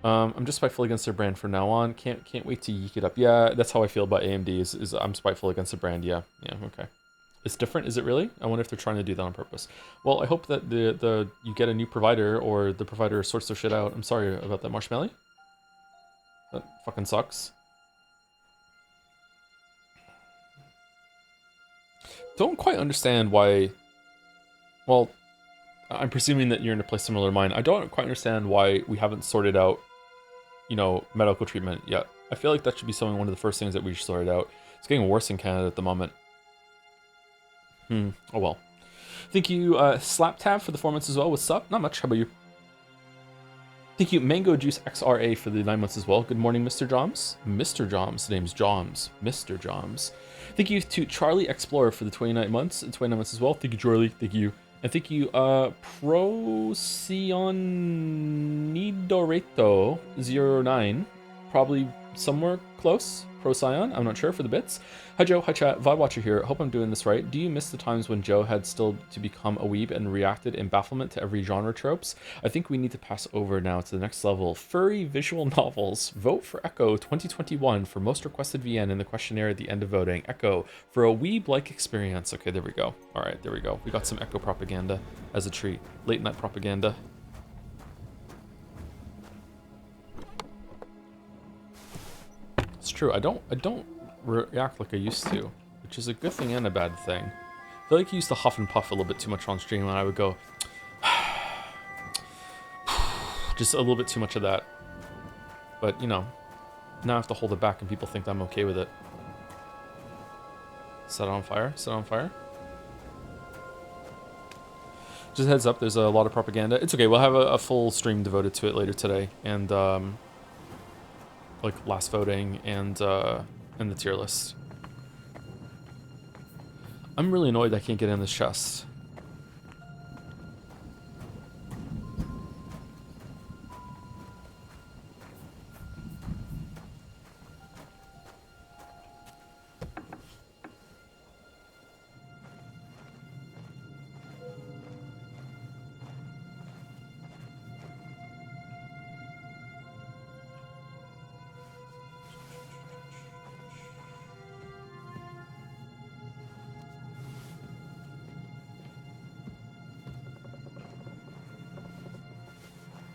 I'm just spiteful against their brand from now on. Can't wait to yeek it up. Yeah, that's how I feel about AMD. Is I'm spiteful against the brand. Yeah, okay. It's different, is it really? I wonder if they're trying to do that on purpose. Well, I hope that you get a new provider, or the provider sorts their shit out. I'm sorry about that, Marshmallow. That fucking sucks. Don't quite understand why. Well, I'm presuming that you're in a place similar to mine. I don't quite understand why we haven't sorted out, medical treatment yet. I feel like that should be one of the first things that we should sort out. It's getting worse in Canada at the moment. Oh well. Thank you, Slaptab, for the 4 months as well. What's up? Not much. How about you? Thank you, Mango Juice XRA, for the 9 months as well. Good morning, Mr. Joms. Mr. Joms. The name's Joms. Mr. Joms. Thank you to Charlie Explorer for the 29 months as well. Thank you, Charlie. Thank you. And thank you, Procyon09, probably somewhere close. Procyon, I'm not sure, for the bits. Hi Joe, hi chat, VOD Watcher here. Hope I'm doing this right. Do you miss the times when Joe had still to become a weeb and reacted in bafflement to every genre tropes? I think we need to pass over now to the next level. Furry visual novels. Vote for Echo 2021 for most requested VN in the questionnaire at the end of voting. Echo for a weeb-like experience. Okay, there we go. All right, there we go. We got some Echo propaganda as a treat. Late night propaganda. It's true. I don't react like I used to, which is a good thing and a bad thing. I feel like I used to huff and puff a little bit too much on stream, and I would go just a little bit too much of that. But now I have to hold it back, and people think I'm okay with it. Set it on fire. Set it on fire. Just heads up, there's a lot of propaganda. It's okay. We'll have a full stream devoted to it later today, and like last voting and the tier list. I'm really annoyed I can't get in this chest.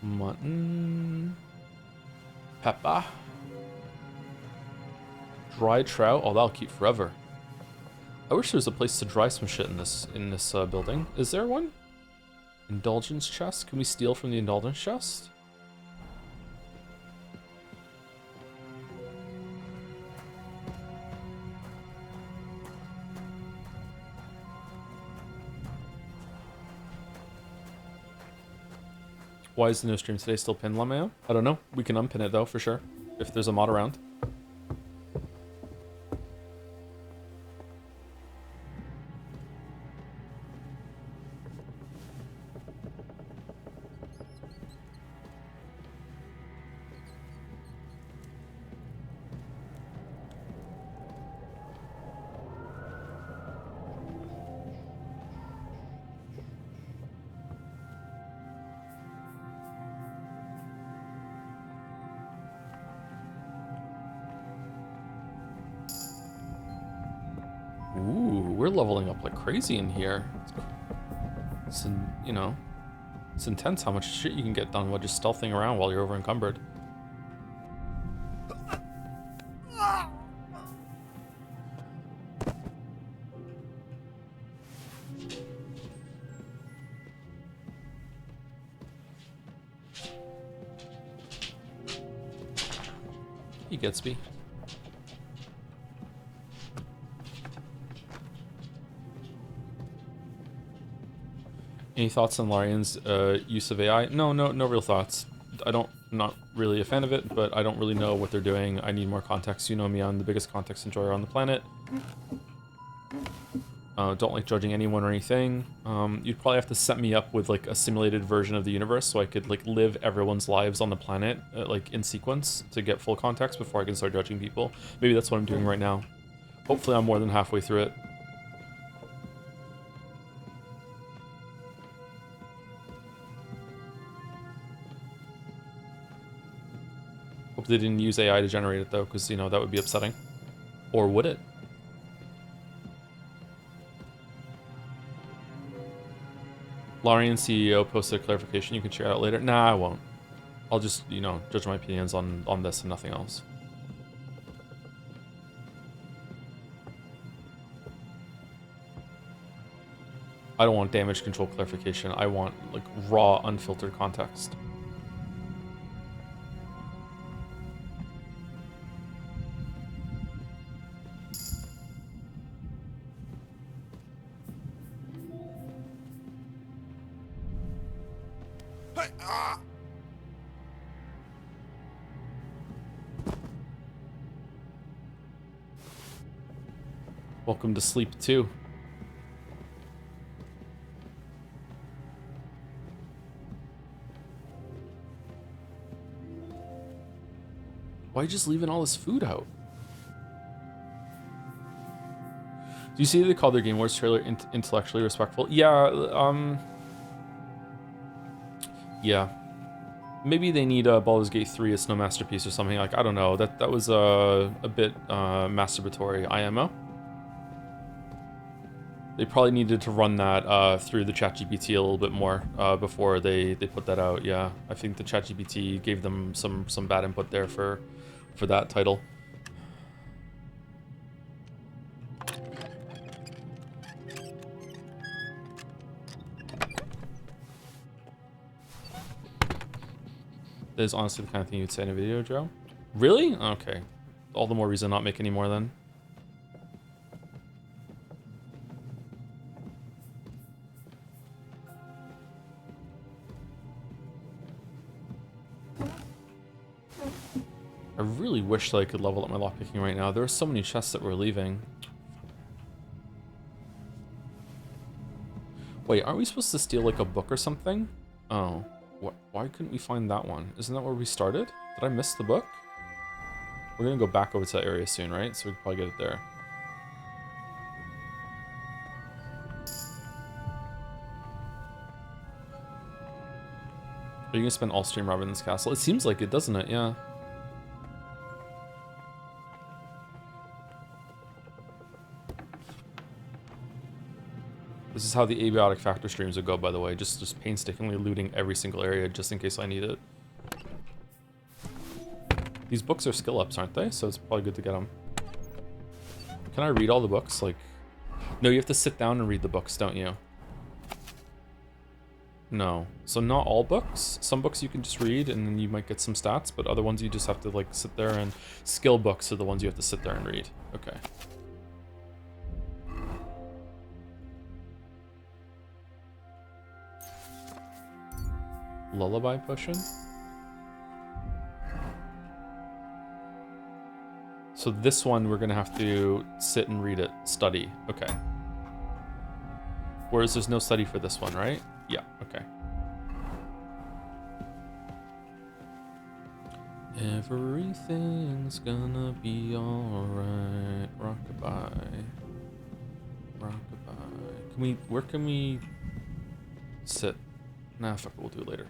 Mutton. Pepper. Dry trout. Oh, that'll keep forever. I wish there was a place to dry some shit in this building. Is there one? Indulgence chest? Can we steal from the indulgence chest? Why is the no stream today still pinned, Lameo? I don't know. We can unpin it though, for sure. If there's a mod around. we're leveling up like crazy in here. You know, it's intense how much shit you can get done while just stealthing around while you're over encumbered. He gets me. Any thoughts on Larian's use of AI? No real thoughts. I'm not really a fan of it, but I don't really know what they're doing. I need more context. You know me, I'm the biggest context enjoyer on the planet. Don't like judging anyone or anything. You'd probably have to set me up with like a simulated version of the universe so I could like live everyone's lives on the planet like in sequence to get full context before I can start judging people. Maybe that's what I'm doing right now. Hopefully I'm more than halfway through it. Hope they didn't use AI to generate it though, because you know that would be upsetting. Or would it? Larian CEO posted a clarification you can share out later. Nah, I won't. I'll just, you know, judge my opinions on this and nothing else. I don't want damage control clarification. I want, like, raw, unfiltered context. Welcome to sleep, too. Why are you just leaving all this food out? Do you see they call their Game Wars trailer intellectually respectful? Yeah, yeah. Maybe they need Baldur's Gate 3 as no masterpiece or something. Like, I don't know. That was a bit masturbatory, IMO. They probably needed to run that through the ChatGPT a little bit more before they put that out. Yeah, I think the ChatGPT gave them some bad input there for that title. That is honestly the kind of thing you'd say in a video, Joe. Really? Okay. All the more reason not make any more then. I really wish that I could level up my lockpicking right now. There are so many chests that we're leaving. Wait, aren't we supposed to steal like a book or something? Oh, what? Why couldn't we find that one? Isn't that where we started? Did I miss the book? We're gonna go back over to that area soon, right? So we can probably get it there. Are you gonna spend all stream robbing this castle? It seems like it, doesn't it? Yeah. This is how the abiotic factor streams would go, by the way. Just painstakingly looting every single area just in case I need it. These books are skill ups, aren't they? So it's probably good to get them. Can I read all the books? Like, no, you have to sit down and read the books, don't you? No. So not all books. Some books you can just read and then you might get some stats, but other ones you just have to like sit there and... Skill books are the ones you have to sit there and read. Okay. Lullaby potion? So this one we're gonna have to sit and read it, study. Okay. Whereas there's no study for this one, right? Yeah, okay. Everything's gonna be alright. Rockabye. Rockabye. Where can we sit? Nah, fuck it, we'll do it later.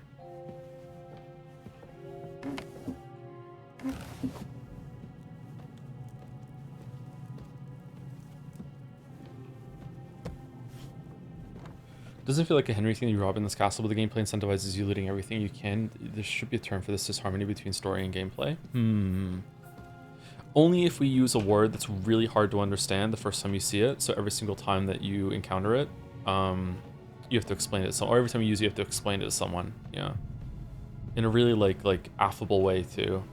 Doesn't feel like a Henry thing you rob in this castle, but the gameplay incentivizes you looting everything you can. There should be a term for this disharmony between story and gameplay. Only if we use a word that's really hard to understand the first time you see it. So every single time that you encounter it, you have to explain it to someone. Or every time you use it, you have to explain it to someone. Yeah. In a really like affable way too.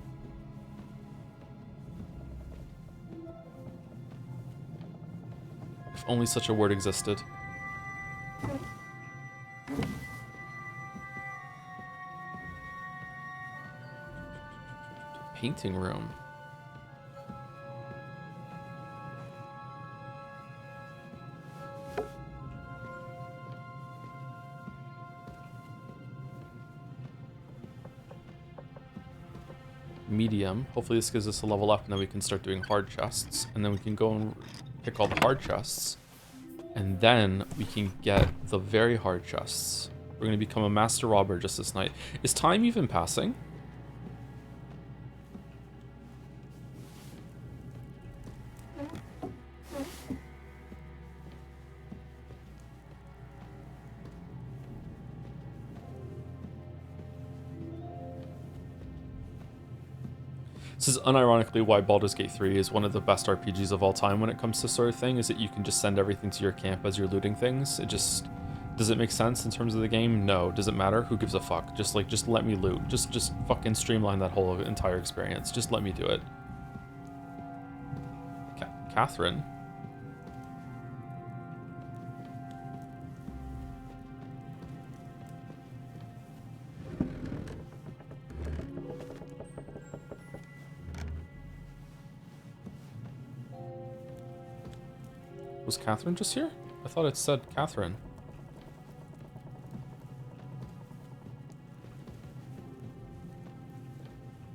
If only such a word existed. Painting room. Medium. Hopefully this gives us a level up and then we can start doing hard chests. And then we can go and pick all the hard chests. And then we can get the very hard chests. We're going to become a master robber just this night. Is time even passing? This is unironically why Baldur's Gate 3 is one of the best RPGs of all time when it comes to sort of thing, is that you can just send everything to your camp as you're looting things. It just... Does it make sense in terms of the game? No. Does it matter? Who gives a fuck? Just let me loot. Just fucking streamline that whole entire experience. Just let me do it. Catherine? Was Catherine just here? I thought it said Catherine.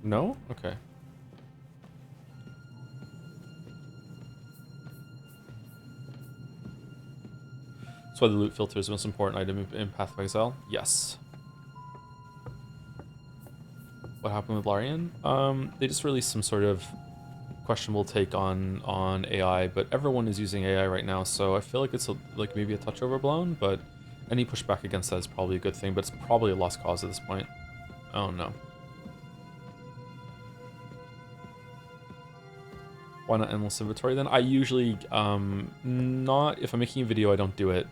No? Okay. That's why the loot filter is the most important item in Path of Exile? Yes. What happened with Larian? They just released some sort of questionable take on AI, but everyone is using AI right now, so I feel like it's like maybe a touch overblown, but any pushback against that is probably a good thing, but it's probably a lost cause at this point. I don't know. Why not endless inventory then? I usually, not, if I'm making a video, I don't do it.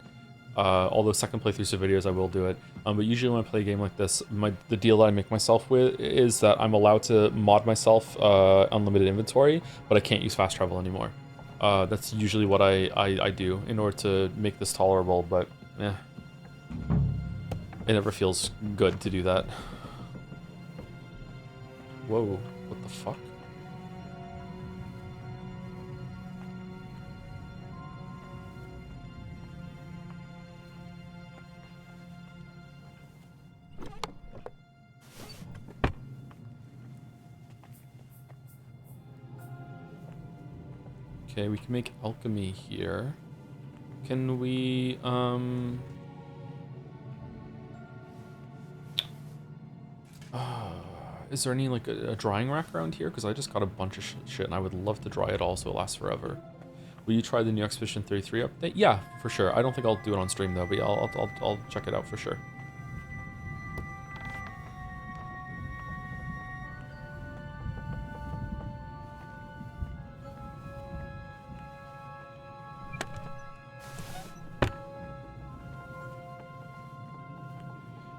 Although second playthroughs of videos, I will do it. But usually when I play a game like this, the deal that I make myself with is that I'm allowed to mod myself unlimited inventory, but I can't use fast travel anymore. That's usually what I do in order to make this tolerable, but yeah. It never feels good to do that. Whoa, what the fuck? Okay, we can make alchemy here. Can we, is there any, like, a drying rack around here? Because I just got a bunch of shit, and I would love to dry it all so it lasts forever. Will you try the new Expedition 33 update? Yeah, for sure. I don't think I'll do it on stream, though, but yeah, I'll check it out for sure.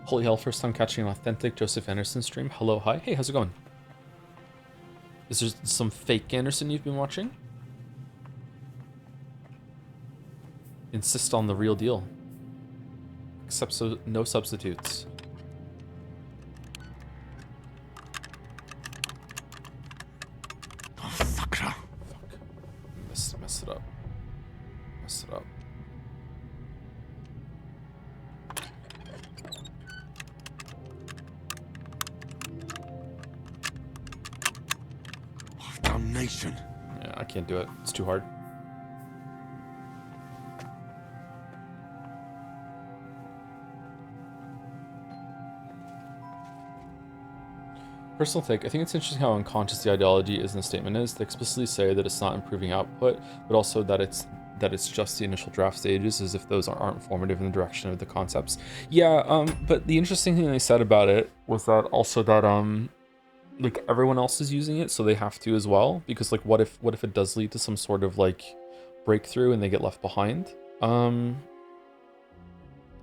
Holy hell, first time catching an authentic Joseph Anderson stream. Hello, hi. Hey, how's it going? Is there some fake Anderson you've been watching? Insist on the real deal. Except so no substitutes. Oh, fuck. Fuck. Mess it up. Mess it up. Damnation. Yeah, I can't do it. It's too hard. Personal take, I think it's interesting how unconscious the ideology is in the statement is. They explicitly say that it's not improving output, but also that it's that it's just the initial draft stages, as if those aren't formative in the direction of the concepts. Yeah, but the interesting thing they said about it was that also that like everyone else is using it, so they have to as well. Because like, what if it does lead to some sort of like breakthrough and they get left behind?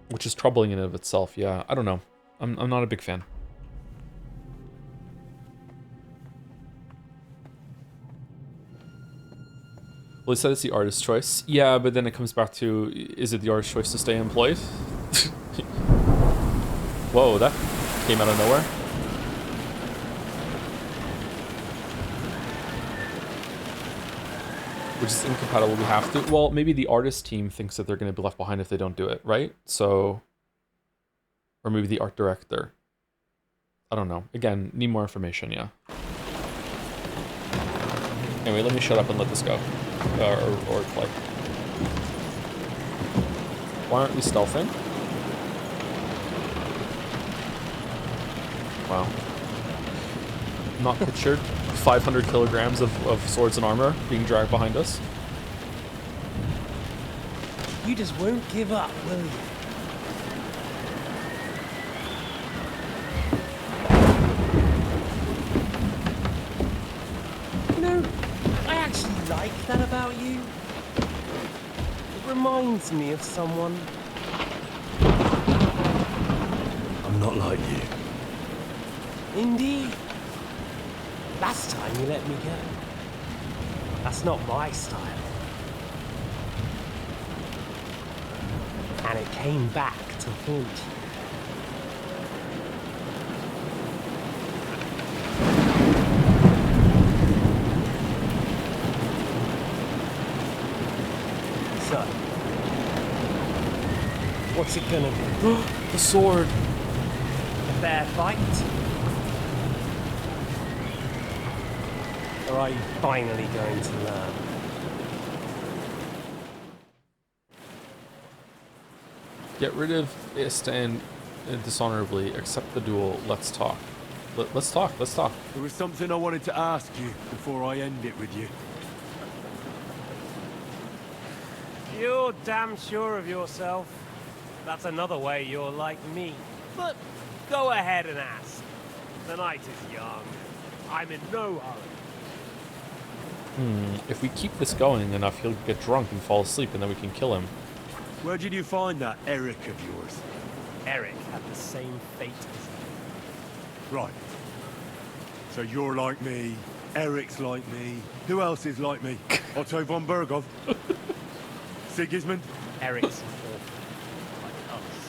Which is troubling in and of itself. Yeah, I don't know. I'm not a big fan. Well, they said it's the artist's choice. Yeah, but then it comes back to, is it the artist's choice to stay employed? Whoa, that came out of nowhere. Which is incompatible, we have to. Well, maybe the artist team thinks that they're going to be left behind if they don't do it, right? So, or maybe the art director. I don't know. Again, need more information, yeah. Anyway, let me shut up and let this go. Or play. Why aren't we stealthing? Wow. Not pictured. 500 kilograms of swords and armor being dragged behind us. You just won't give up, will you? You know, I actually like that about you. It reminds me of someone. I'm not like you. Indeed. Last time you let me go. That's not my style. And it came back to haunt you. So, what's it gonna be? The sword! A fair fight? Or are you finally going to learn? Get rid of stand dishonorably, accept the duel, let's talk. Let's talk. There was something I wanted to ask you before I end it with you. You're damn sure of yourself. That's another way you're like me. But go ahead and ask. The night is young. I'm in no hurry. If we keep this going enough, he'll get drunk and fall asleep, and then we can kill him. Where did you find that Eric of yours? Eric had the same fate as you. Right. So you're like me, Eric's like me. Who else is like me? Otto von Berghoff? Sigismund? Eric's an orphan, like us.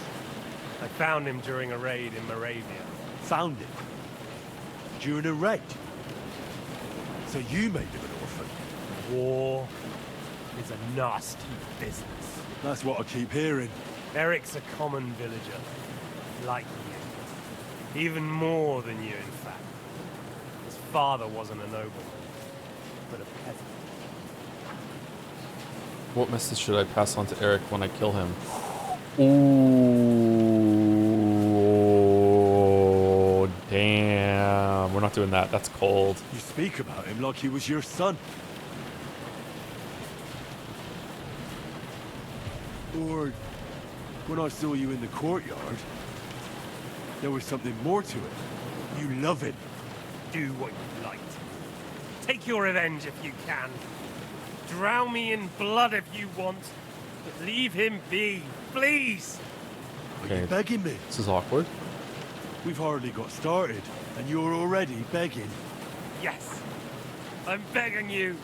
I found him during a raid in Moravia. Found him? During a raid? So you made him an orphan? War is a nasty business. That's what I keep hearing. Eric's a common villager, like you. Even more than you, in fact. His father wasn't a nobleman, but a peasant. What message should I pass on to Eric when I kill him? Ooh, damn. We're not doing that. That's cold. You speak about him like he was your son. Or when I saw you in the courtyard, there was something more to it. You love him. Do what you like. Take your revenge if you can. Drown me in blood if you want. But leave him be, please. Are you Okay. begging me? This is awkward. We've hardly got started, and you're already begging. Yes, I'm begging you.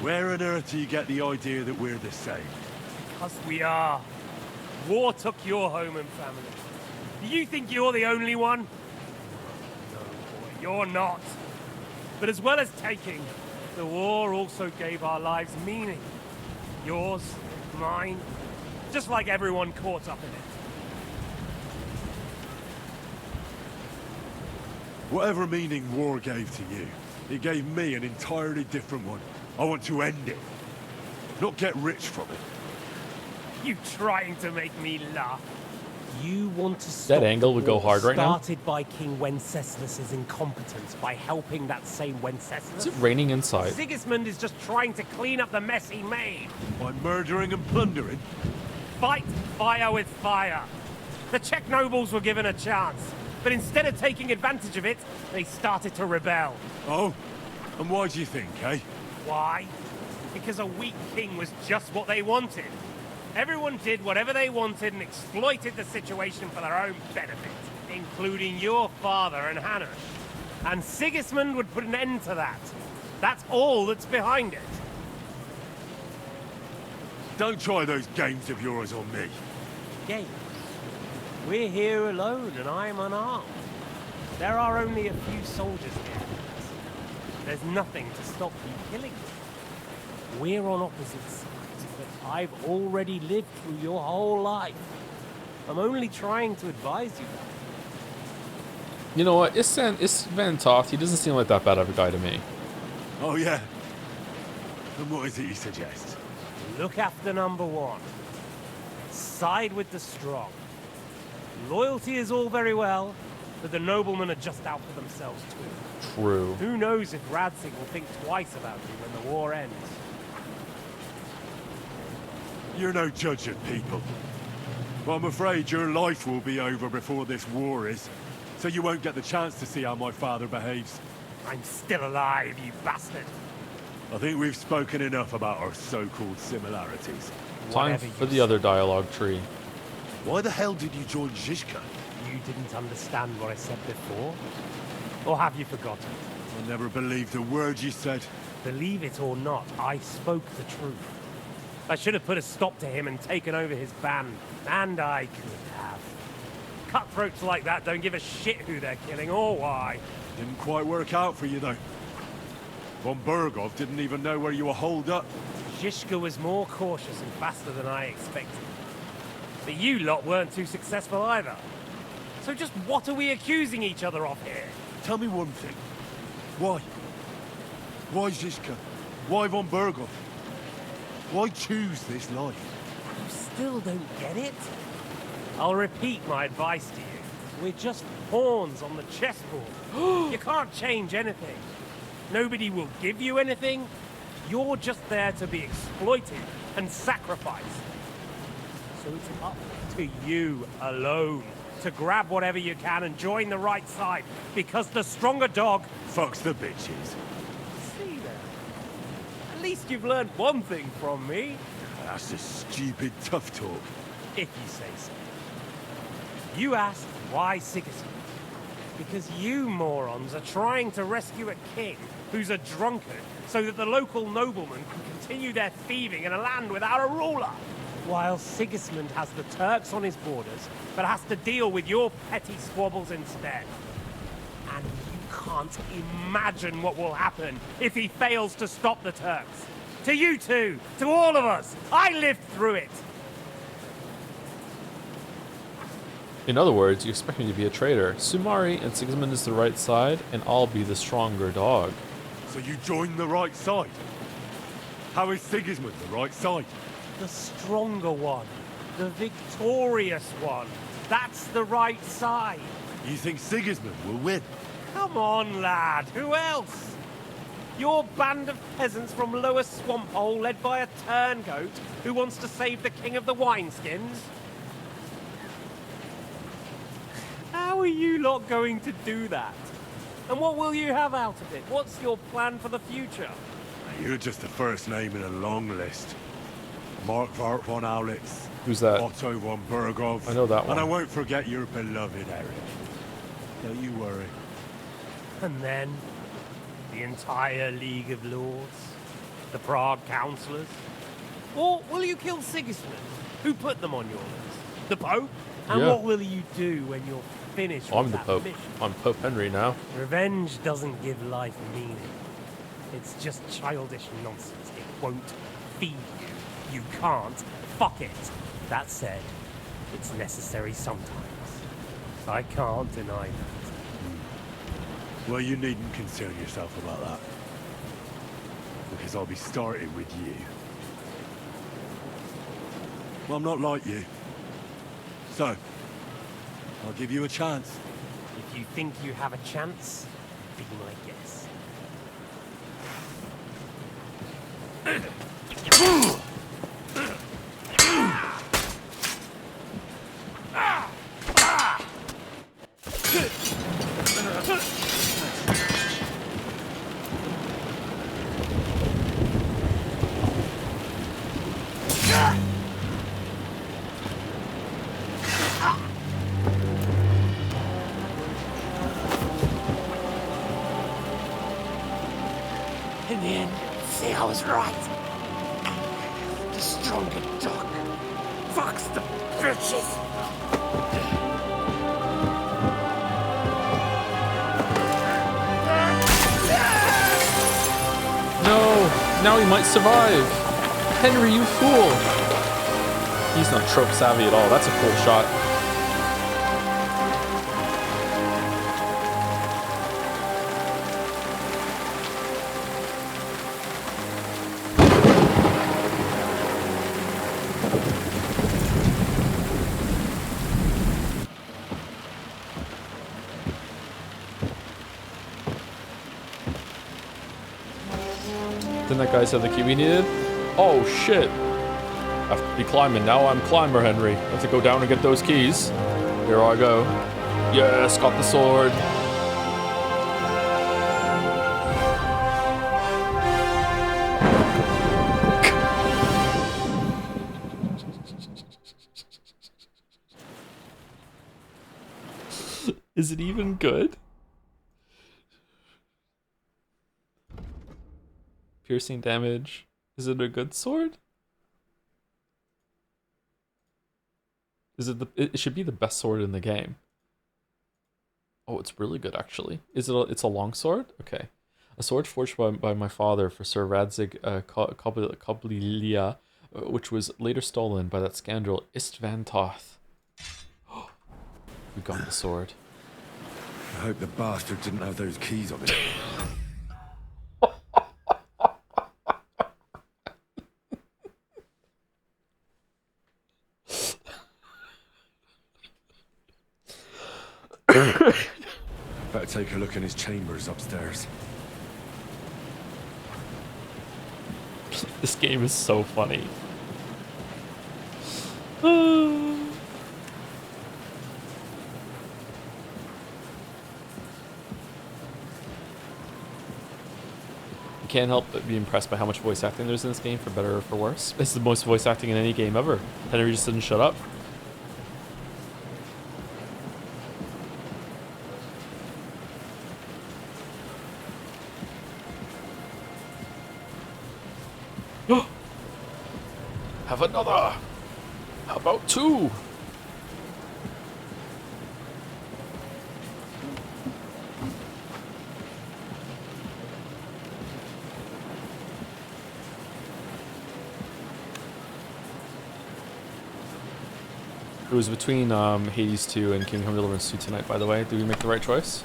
Where on earth do you get the idea that we're the same? Because we are. War took your home and family. Do you think you're the only one? No, boy, you're not. But as well as taking, the war also gave our lives meaning. Yours, mine, just like everyone caught up in it. Whatever meaning war gave to you, it gave me an entirely different one. I want to end it, not get rich from it. You trying to make me laugh? You want to stop That angle would the go war hard right now. started by King Wenceslas's incompetence by helping that same Wenceslas? Is it raining inside? Sigismund is just trying to clean up the mess he made. By murdering and plundering? Fight fire with fire. The Czech nobles were given a chance, but instead of taking advantage of it, they started to rebel. Oh? And why do you think, eh? Why? Because a weak king was just what they wanted. Everyone did whatever they wanted and exploited the situation for their own benefit, including your father and Hannah. And Sigismund would put an end to that. That's all that's behind it. Don't try those games of yours on me. Games. We're here alone and I'm unarmed. There are only a few soldiers here. There's nothing to stop you killing them. We're on opposite sides, but I've already lived through your whole life. I'm only trying to advise you. You know what? It's Van Toft. He doesn't seem like that bad of a guy to me. Oh, yeah? And what is it you suggest? Look after number one. Side with the strong. Loyalty is all very well, but the noblemen are just out for themselves too. True. Who knows if Radzig will think twice about you when the war ends. You're no judge of people. But I'm afraid your life will be over before this war is, so you won't get the chance to see how my father behaves. I'm still alive, you bastard. I think we've spoken enough about our so-called similarities. Time Whatever for you the other dialogue tree. Why the hell did you join Zizka? You didn't understand what I said before? Or have you forgotten? I never believed a word you said. Believe it or not, I spoke the truth. I should have put a stop to him and taken over his band. And I could have. Cutthroats like that don't give a shit who they're killing or why. Didn't quite work out for you, though. Von Burgov didn't even know where you were holed up. Zizka was more cautious and faster than I expected. But you lot weren't too successful either. So just what are we accusing each other of here? Tell me one thing. Why? Why Zizka? Why Von Burgov? Why choose this life? You still don't get it? I'll repeat my advice to you. We're just pawns on the chessboard. You can't change anything. Nobody will give you anything. You're just there to be exploited and sacrificed. So it's up to you alone to grab whatever you can and join the right side, because the stronger dog Fucks the bitches. See there. At least you've learned one thing from me, That's just stupid tough talk. if you say so. You asked why Sigismund? Because you morons are trying to rescue a king who's a drunkard so that the local noblemen can continue their thieving in a land without a ruler. While Sigismund has the Turks on his borders, but has to deal with your petty squabbles instead. And you can't imagine what will happen if he fails to stop the Turks. To you two, to all of us, I lived through it. In other words, you expect me to be a traitor. Sumari and Sigismund is the right side, and I'll be the stronger dog. So you joined the right side? How is Sigismund the right side? The stronger one. The victorious one. That's the right side. You think Sigismund will win? Come on, lad. Who else? Your band of peasants from Lower Swamp Hole led by a turngoat who wants to save the king of the wineskins? How are you lot going to do that? And what will you have out of it? What's your plan for the future? You're just the first name in a long list. Mark von Aulitz. Who's that? Otto von Burgov. I know that one. And I won't forget your beloved Eric. Don't you worry. And then, the entire League of Lords? The Prague Councillors? Or will you kill Sigismund? Who put them on your list? The Pope? And Yeah. what will you do when you're finished with I'm the that Pope. mission? I'm Pope Henry now. Revenge doesn't give life meaning. It's just childish nonsense. It won't feed you. You can't fuck it. That said, it's necessary sometimes. I can't deny that. Well, you needn't concern yourself about that. Because I'll be starting with you. Well, I'm not like you. So, I'll give you a chance. If you think you have a chance, be my guest. In the end, see, I was right. The stronger dog. Fucks the bitches. No! Now he might survive! Henry, you fool! He's not trope savvy at all. That's a cool shot. Didn't that guy say the key we needed? Oh shit! I have to be climbing now. I'm climber Henry. I have to go down and get those keys. Here I go. Yes, got the sword. Is it even good? Piercing damage. Is it a good sword? Is it it should be the best sword in the game. Oh, it's really good actually. Is it it's a long sword? Okay. A sword forged by my father for Sir Radzig Koblilia, which was later stolen by that scoundrel Istvan Toth. We got the sword. I hope the bastard didn't have those keys on him. Better take a look in his chambers upstairs. This game is so funny. You can't help but be impressed by how much voice acting there's in this game, for better or for worse. It's the most voice acting in any game ever. Henry just didn't shut up. Have another. How about two? It was between Hades 2 and Kingdom Deliverance 2 tonight, by the way. Did we make the right choice?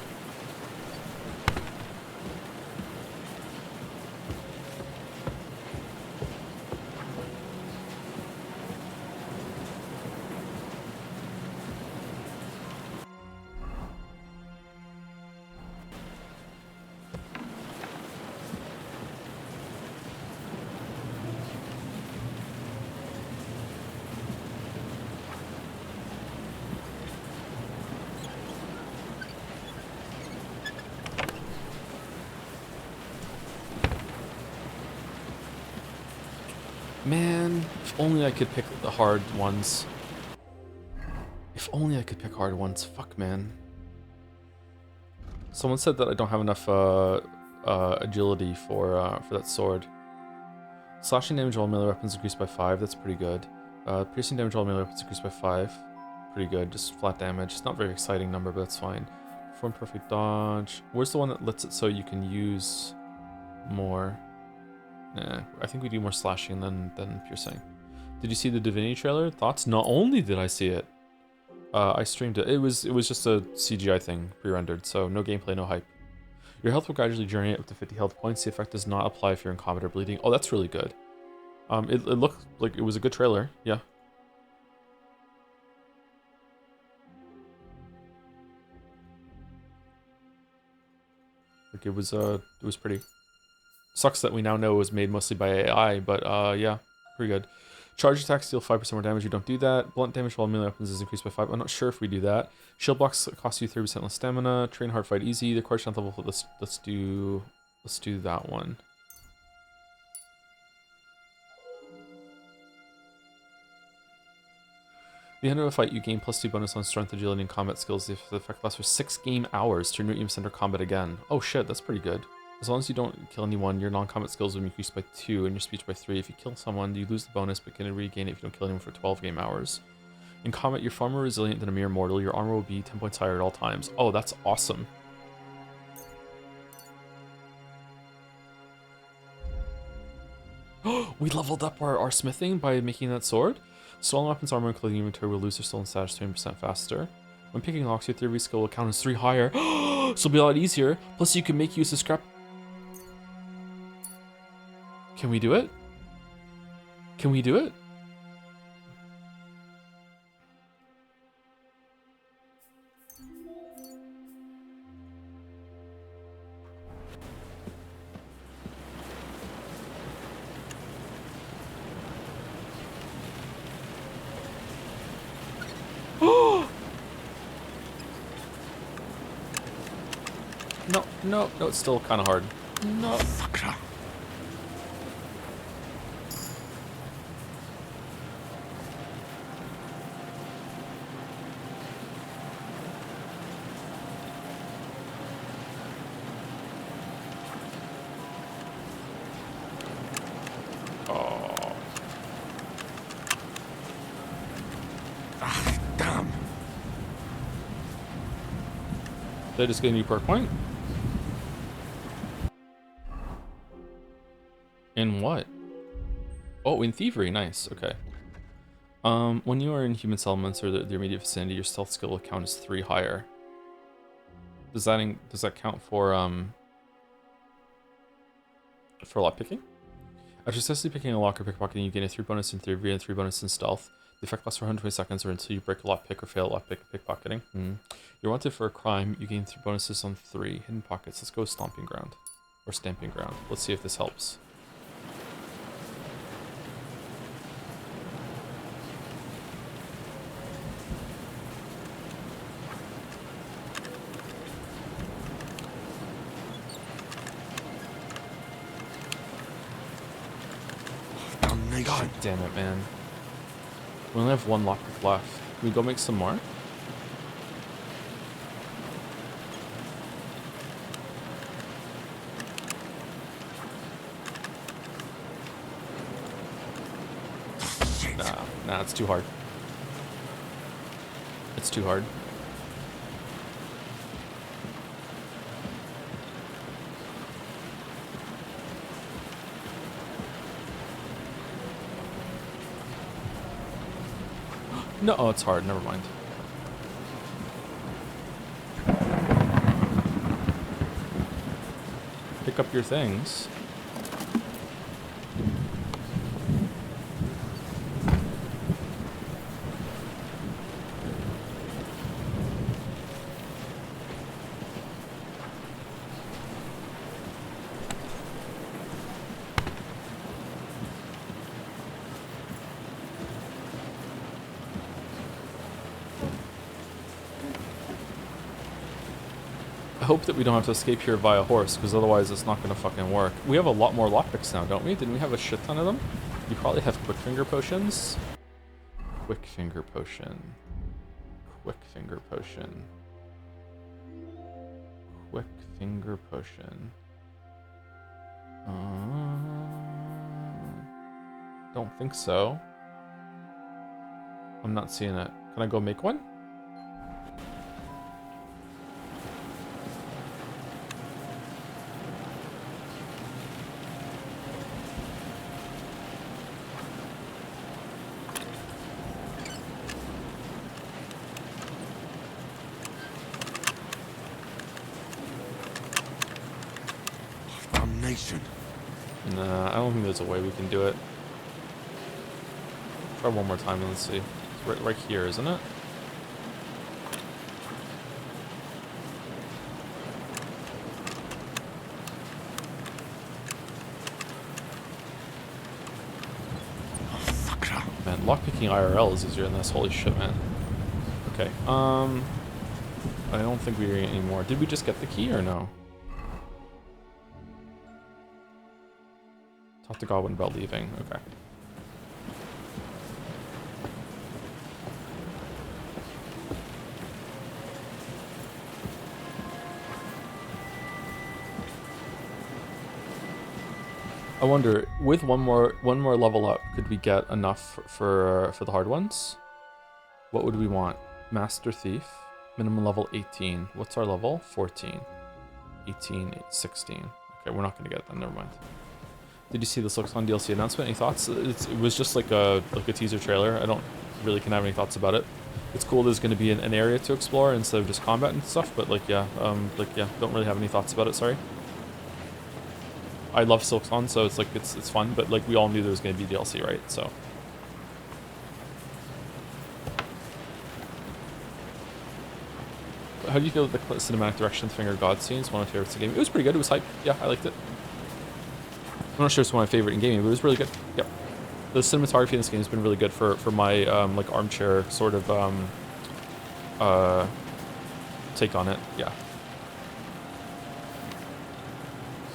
Man, if only I could pick the hard ones. If only I could pick hard ones. Fuck, man. Someone said that I don't have enough agility for that sword. Slashing damage while melee weapons increased by 5. That's pretty good. Piercing damage while melee weapons increased by 5. Pretty good. Just flat damage. It's not a very exciting number, but that's fine. Perform perfect dodge. Where's the one that lets it so you can use more? I think we do more slashing than piercing. Did you see the Divinity trailer? Thoughts? Not only did I see it, I streamed it. It was just a CGI thing, pre-rendered, so no gameplay, no hype. Your health will gradually journey up to 50 health points. The effect does not apply if you're in combat or bleeding. Oh, that's really good. It looked like it was a good trailer. Yeah. Like it was pretty. Sucks that we now know it was made mostly by AI, but yeah, pretty good. Charge attacks deal 5% more damage. You don't do that. Blunt damage while melee weapons is increased by 5. I'm not sure if we do that. Shield blocks cost you 30% less stamina. Train hard, fight easy. The core strength level. Let's do that one. At the end of a fight, you gain +2 bonus on strength, agility, and combat skills. The effect lasts for 6 game hours to renew center combat again. Oh shit, that's pretty good. As long as you don't kill anyone, your non-combat skills will be increased by 2 and your speech by 3. If you kill someone, you lose the bonus, but can regain it if you don't kill anyone for 12 game hours. In combat, you're far more resilient than a mere mortal. Your armor will be 10 points higher at all times. Oh, that's awesome. We leveled up our smithing by making that sword. Stolen weapons, armor, and clothing inventory will lose their stolen status 20% faster. When picking locks, your 3 skill will count as 3 higher. So it'll be a lot easier. Plus, you can make use of scrap. Can we do it? Can we do it? No, it's still kind of hard. No. Fucker. Oh. Ah, damn. Did I just get a new perk point? In what? Oh, in thievery. Nice. Okay. When you are in human settlements or the immediate vicinity, your stealth skill will count as 3 higher. Does that count for lockpicking? After successfully picking a lock or pickpocketing, you gain a 3 bonus in thievery and 3 bonus in stealth. The effect lasts for 120 seconds or until you break a lockpick or fail a lockpick and pickpocketing. You're wanted for a crime. You gain 3 bonuses on 3 hidden pockets. Let's go stomping ground or stamping ground. Let's see if this helps. God damn it, man. We only have 1 lockpick left. Can we go make some more? Nah, it's too hard. It's too hard. No, oh, it's hard. Never mind. Pick up your things. I hope that we don't have to escape here via horse, because otherwise it's not going to fucking work. We have a lot more lockpicks now, don't we? Didn't we have a shit ton of them? You probably have quick finger potions. Quick finger potion. Quick finger potion. Quick finger potion. Don't think so. I'm not seeing it. Can I go make one? Nah, I don't think there's a way we can do it. Try one more time and let's see. It's right here, isn't it? Lockpicking IRL is easier than this. Holy shit, man. Okay. I don't think we're getting any more. Did we just get the key or no? Talk to Godwin about leaving. Okay. I wonder, with one more level up, could we get enough for the hard ones? What would we want? Master Thief, minimum level 18. What's our level? 14. 18, 16. Okay, we're not gonna get it then. Never mind. Did you see the Silksong DLC announcement? Any thoughts? It was just like a teaser trailer. I don't really can have any thoughts about it. It's cool. There's gonna be an area to explore instead of just combat and stuff. But like yeah, don't really have any thoughts about it. Sorry. I love Silksong, so it's like it's fun, but like we all knew there was gonna be DLC, right? So. How do you feel the cinematic direction of Finger God scene? It's one of my favorites in gaming. It was pretty good. It was hype. Yeah, I liked it. I'm not sure it's one of my favorite in gaming, but it was really good. Yep. The cinematography in this game has been really good for my like armchair sort of take on it. Yeah.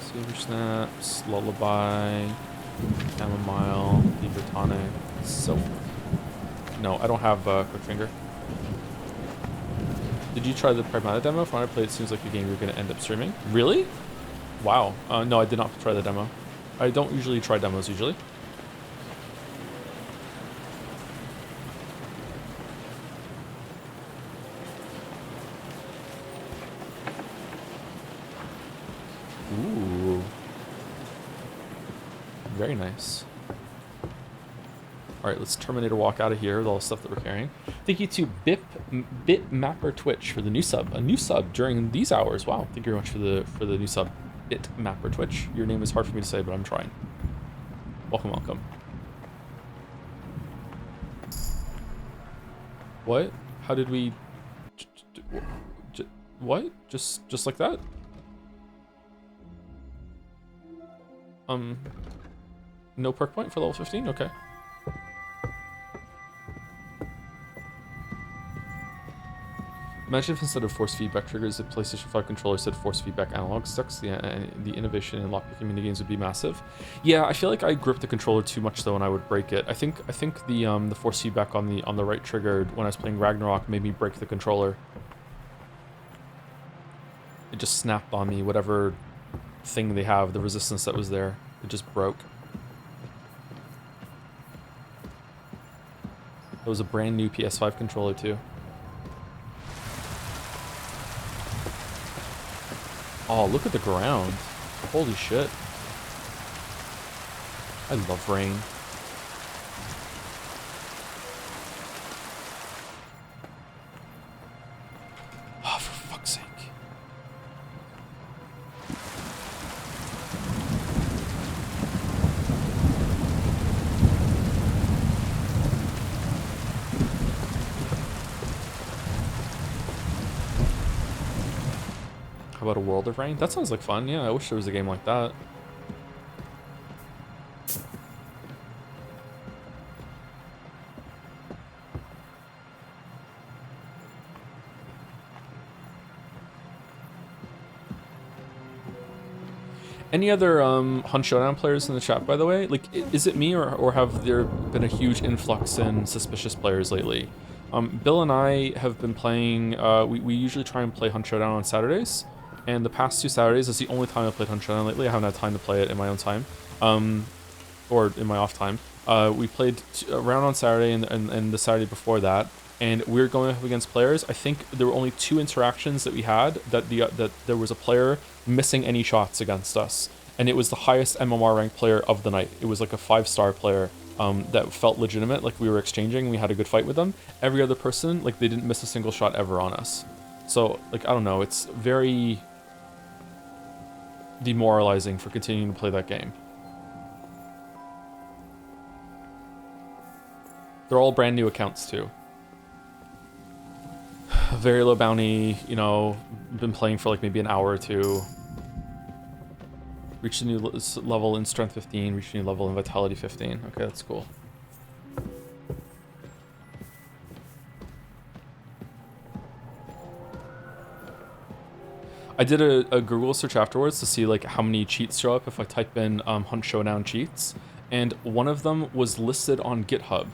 Silver Snaps, Lullaby, Chamomile, Fever Tonic, Soap. No, I don't have Quick Finger. Did you try the Pragmata demo? From what I played, it seems like a game you're going to end up streaming. Really? Wow. No, I did not try the demo. I don't usually try demos, usually. Ooh. Very nice. Alright, let's Terminator walk out of here with all the stuff that we're carrying. Thank you to Bitmapper Twitch for the new sub. A new sub during these hours. Wow, thank you very much for the new sub. Bitmapper Twitch. Your name is hard for me to say, but I'm trying. Welcome, welcome. What? How did we... What? Just like that? No perk point for level 15? Okay. Imagine if instead of force feedback triggers, the PlayStation 5 controller said force feedback analog sticks. The innovation in lockpicking minigames would be massive. Yeah, I feel like I gripped the controller too much though, and I would break it. I think the force feedback on the right trigger when I was playing Ragnarok made me break the controller. It just snapped on me. Whatever thing they have, the resistance that was there, it just broke. It was a brand new PS5 controller too. Oh, look at the ground. Holy shit. I love rain. Oh, for fuck's sake. How about a World of Rain? That sounds like fun. Yeah, I wish there was a game like that. Any other Hunt Showdown players in the chat, by the way? Like, is it me, or have there been a huge influx in suspicious players lately? Bill and I have been playing, we usually try and play Hunt Showdown on Saturdays. And the past 2 Saturdays is the only time I've played Hunt Showdown lately. I haven't had time to play it in my own time, or in my off time. We played a round on Saturday and the Saturday before that, and we were going up against players. I think there were only 2 interactions that we had that there was a player missing any shots against us, and it was the highest MMR ranked player of the night. It was like a 5-star player that felt legitimate, like we were exchanging. We had a good fight with them. Every other person, like, they didn't miss a single shot ever on us. So, like, I don't know. It's very demoralizing for continuing to play that game. They're all brand new accounts too. Very low bounty, you know, been playing for like maybe an hour or 2. Reached a new level in strength 15, reached a new level in vitality 15. Okay, that's cool. I did a Google search afterwards to see like how many cheats show up if I type in Hunt Showdown cheats, and one of them was listed on GitHub.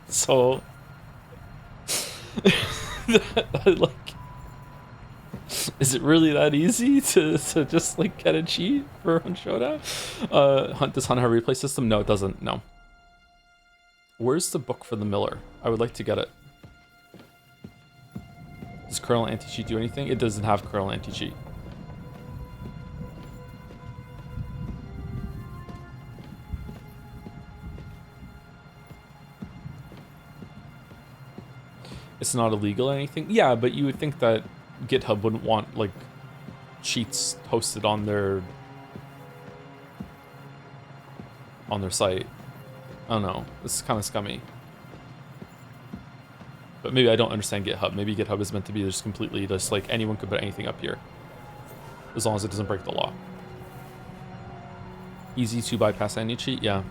So, like, is it really that easy to just like get a cheat for Hunt Showdown? Does Hunt have a replay system? No, it doesn't. No. Where's the book for the Miller? I would like to get it. Does Kernel anti-cheat do anything? It doesn't have Kernel anti-cheat. It's not illegal or anything? Yeah, but you would think that GitHub wouldn't want, like, cheats hosted on their site. I don't know. This is kind of scummy. But maybe I don't understand GitHub. Maybe GitHub is meant to be just completely just like anyone could put anything up here. As long as it doesn't break the law. Easy to bypass any cheat? Yeah.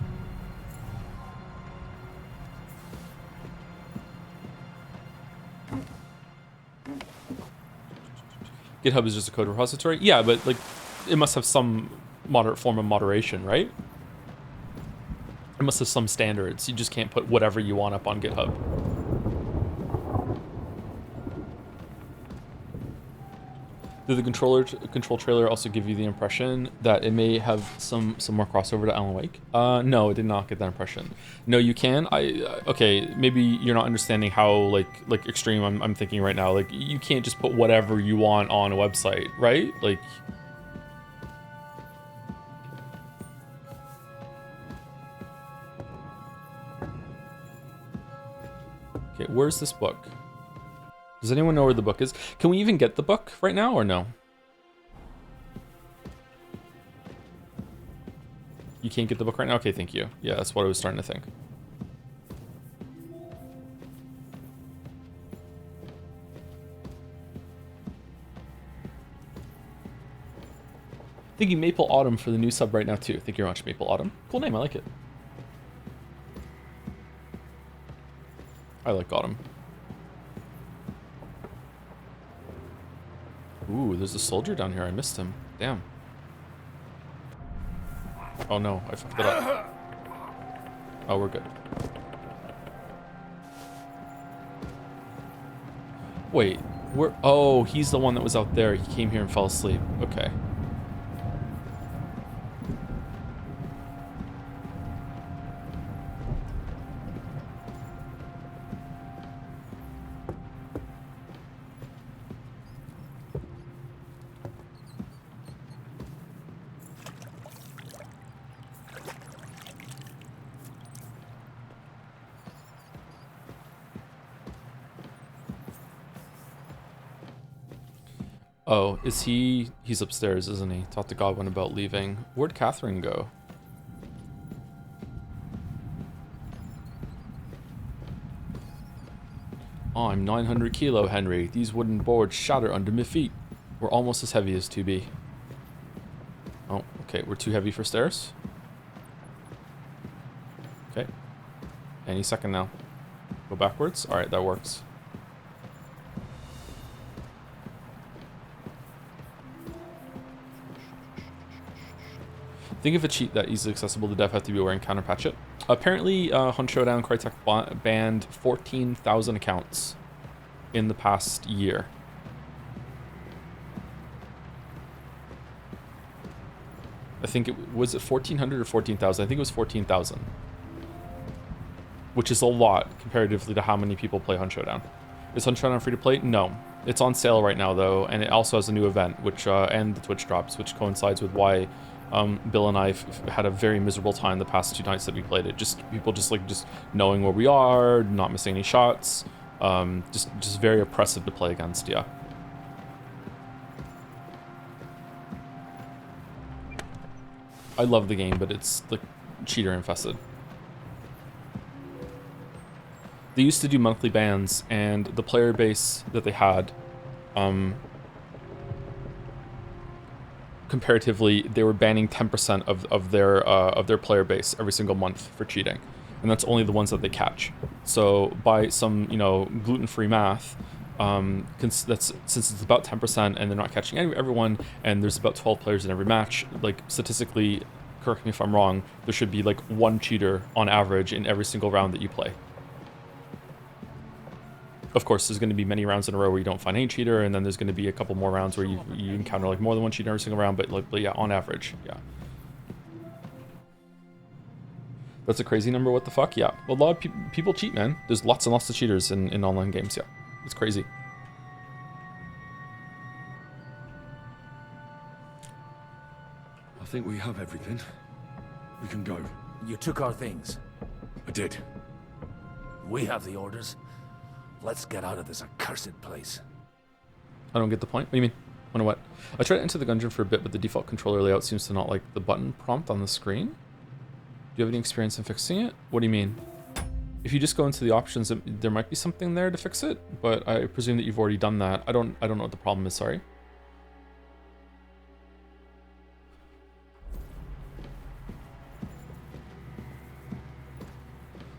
GitHub is just a code repository? Yeah, but like it must have some moderate form of moderation, right? It must have some standards. You just can't put whatever you want up on GitHub. Did the control trailer also give you the impression that it may have some more crossover to Alan Wake? No, it did not get that impression. No, you can. Okay, maybe you're not understanding how like extreme I'm thinking right now. Like you can't just put whatever you want on a website, right? Like. Okay, where's this book? Does anyone know where the book is? Can we even get the book right now or no? You can't get the book right now? Okay, thank you. Yeah, that's what I was starting to think. Thank you, Maple Autumn, for the new sub right now too. Thank you very much, Maple Autumn. Cool name, I like it. I like Autumn. Ooh, there's a soldier down here. I missed him. Damn. Oh no, I fucked it up. Oh, we're good. Wait, oh, he's the one that was out there. He came here and fell asleep. Okay. Oh, is he? He's upstairs, isn't he? Talked to Godwin about leaving. Where'd Catherine go? I'm 900 kilo, Henry. These wooden boards shatter under my feet. We're almost as heavy as 2B. Oh, okay. We're too heavy for stairs. Okay. Any second now. Go backwards. All right, that works. Think of a cheat that easily accessible. The dev have to be aware and counter patch it. Apparently, Hunt Showdown Crytek banned 14,000 accounts in the past year. I think it was 1,400 or 14,000. I think it was 14,000, which is a lot comparatively to how many people play Hunt Showdown. Is Hunt Showdown free to play? No. It's on sale right now though, and it also has a new event, which and the Twitch drops, which coincides with why Bill and I had a very miserable time the past 2 nights that we played it. Just people just knowing where we are, not missing any shots. Just very oppressive to play against. Yeah. I love the game, but it's like cheater infested. They used to do monthly bans, and the player base that they had, comparatively, they were banning 10% of their player base every single month for cheating. and that's only the ones that they catch. So by some, you know, gluten-free math, since it's about 10% and they're not catching everyone, and there's about 12 players in every match, like statistically, correct me if I'm wrong, there should be like 1 cheater on average in every single round that you play. Of course, there's going to be many rounds in a row where you don't find any cheater, and then there's going to be a couple more rounds where you encounter like more than 1 cheater every single round, but yeah, on average, yeah. That's a crazy number, what the fuck? Yeah, a lot of people cheat, man. There's lots and lots of cheaters in online games, yeah. It's crazy. I think we have everything. We can go. You took our things. I did. We have the orders. Let's get out of this accursed place. I don't get the point. What do you mean? Wonder what? I tried to enter the dungeon for a bit, but the default controller layout seems to not like the button prompt on the screen. Do you have any experience in fixing it? What do you mean? If you just go into the options, there might be something there to fix it, but I presume that you've already done that. I don't know what the problem is, sorry.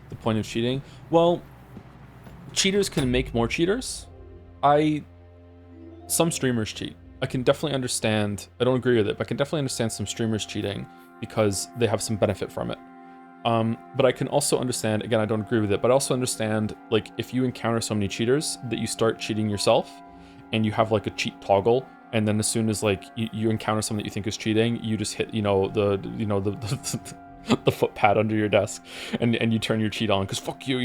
The point of cheating? Well, cheaters can make more cheaters. Some streamers cheat. I can definitely understand, I don't agree with it, but I can definitely understand some streamers cheating because they have some benefit from it. But I can also understand, again, I don't agree with it, but I also understand, like, if you encounter so many cheaters that you start cheating yourself and you have like a cheat toggle, and then as soon as like you encounter someone that you think is cheating, you just hit, the foot pad under your desk and you turn your cheat on because fuck you,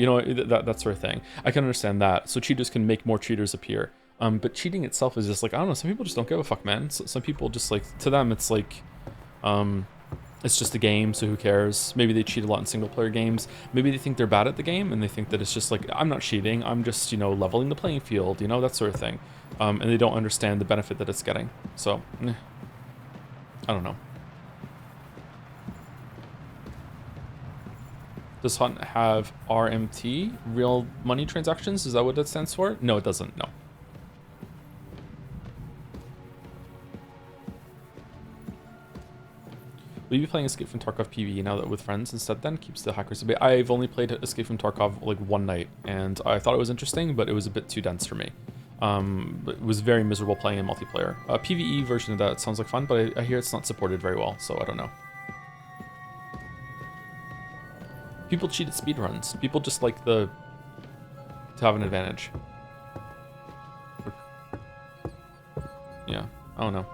that sort of thing. I can understand that. So cheaters can make more cheaters appear. But cheating itself is just like, I don't know, some people just don't give a fuck, man. So, some people just like, to them it's like, it's just a game, so who cares? Maybe they cheat a lot in single player games. Maybe they think they're bad at the game and they think that it's just like, I'm not cheating, I'm just, leveling the playing field, that sort of thing. And they don't understand the benefit that it's getting. So, I don't know. Does Hunt have RMT, real money transactions? Is that what that stands for? No, it doesn't, no. Will you be playing Escape from Tarkov PvE now that with friends instead then? Keeps the hackers a bit. I've only played Escape from Tarkov like one night, and I thought it was interesting, but it was a bit too dense for me. It was very miserable playing in multiplayer. PvE version of that sounds like fun, but I hear it's not supported very well, so I don't know. People cheat at speedruns. People just like to have an advantage. Yeah, I don't know.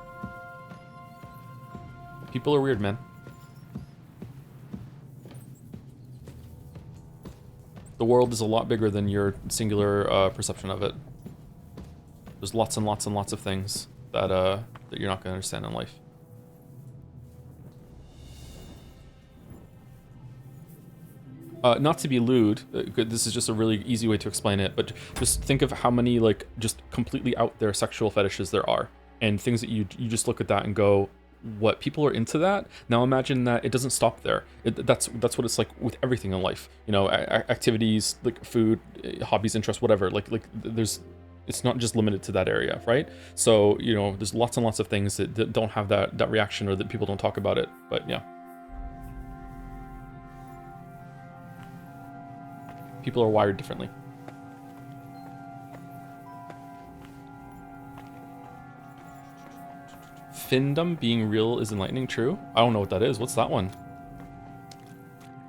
People are weird, man. The world is a lot bigger than your singular perception of it. There's lots and lots and lots of things that you're not going to understand in life. Not to be lewd, this is just a really easy way to explain it, but just think of how many like just completely out there sexual fetishes there are, and things that you just look at that and go, what, people are into that? Now imagine that it doesn't stop there. That's what it's like with everything in life. Activities like food, hobbies, interests, whatever. Like it's not just limited to that area, right? So there's lots and lots of things that don't have that reaction, or that people don't talk about it. But yeah, people are wired differently. Findom being real is enlightening, true? I don't know what that is. What's that one?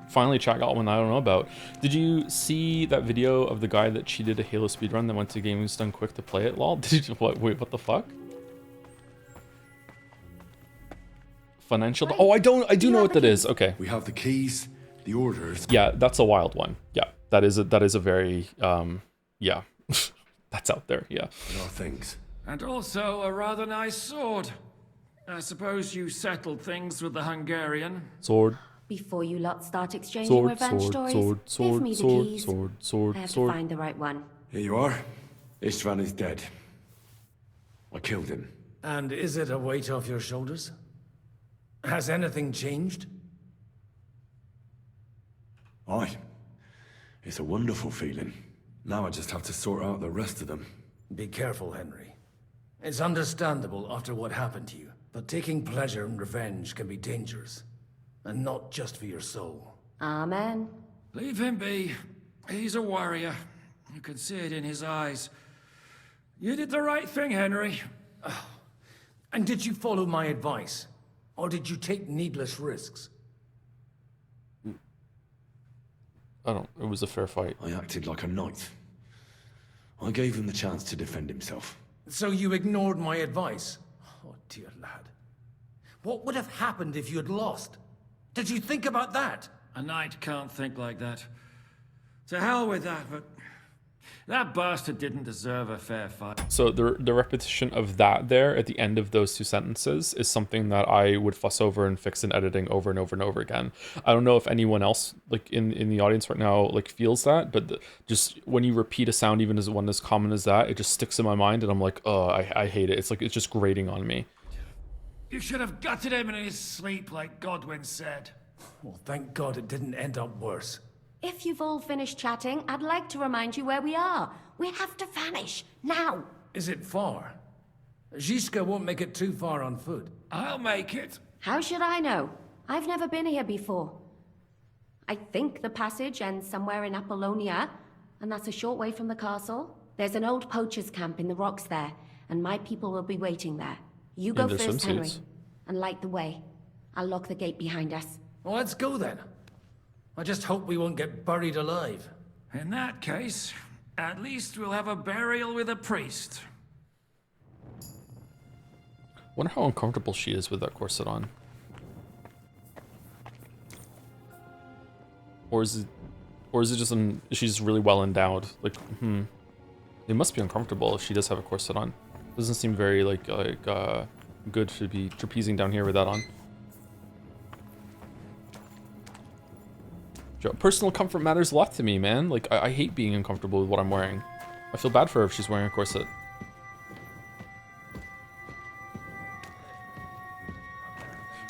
Finally, chat got one I don't know about. Did you see that video of the guy that cheated a Halo speedrun that went to Gaming's Done Quick to play it? Lol. Did you, what? Wait, what the fuck? Financial. Oh, I do know what that is. Okay. We have the keys, the orders. Yeah, that's a wild one. Yeah, that is a very yeah, that's out there. Yeah. And our things. And also a rather nice sword. I suppose you settled things with the Hungarian. Sword. Before you lot start exchanging Sword, revenge sword, stories, sword, give me the sword, keys. sword, I have sword. to find the right one. Here you are. Istvan is dead. I killed him. And is it a weight off your shoulders? Has anything changed? Aye. It's a wonderful feeling. Now I just have to sort out the rest of them. Be careful, Henry. It's understandable after what happened to you, but taking pleasure in revenge can be dangerous. And not just for your soul. Amen. Leave him be. He's a warrior. You can see it in his eyes. You did the right thing, Henry. And did you follow my advice? Or did you take needless risks? It was a fair fight. I acted like a knight. I gave him the chance to defend himself. So you ignored my advice? Oh, dear lad. What would have happened if you had lost? Did you think about that? A knight can't think like that. To hell with that, but that bastard didn't deserve a fair fight. So the repetition of that there at the end of those two sentences is something that I would fuss over and fix in editing over and over and over again. I don't know if anyone else like in the audience right now like feels that, but just when you repeat a sound even as one as common as that, it just sticks in my mind and I'm like, oh, I hate it. It's like it's just grating on me. You should have gutted him in his sleep, like Godwin said. Well, thank God it didn't end up worse. If you've all finished chatting, I'd like to remind you where we are. We have to vanish, now. Is it far? Ziska won't make it too far on foot. I'll make it. How should I know? I've never been here before. I think the passage ends somewhere in Apollonia, and that's a short way from the castle. There's an old poacher's camp in the rocks there, and my people will be waiting there. You go first, Henry, and light the way. I'll lock the gate behind us. Well, let's go then. I just hope we won't get buried alive. In that case, at least we'll have a burial with a priest. Wonder how uncomfortable she is with that corset on. Or is it just she's really well endowed? Like, it must be uncomfortable if she does have a corset on. Doesn't seem very like good to be trapezing down here with that on. Personal comfort matters a lot to me, man. Like, I hate being uncomfortable with what I'm wearing. I feel bad for her if she's wearing a corset.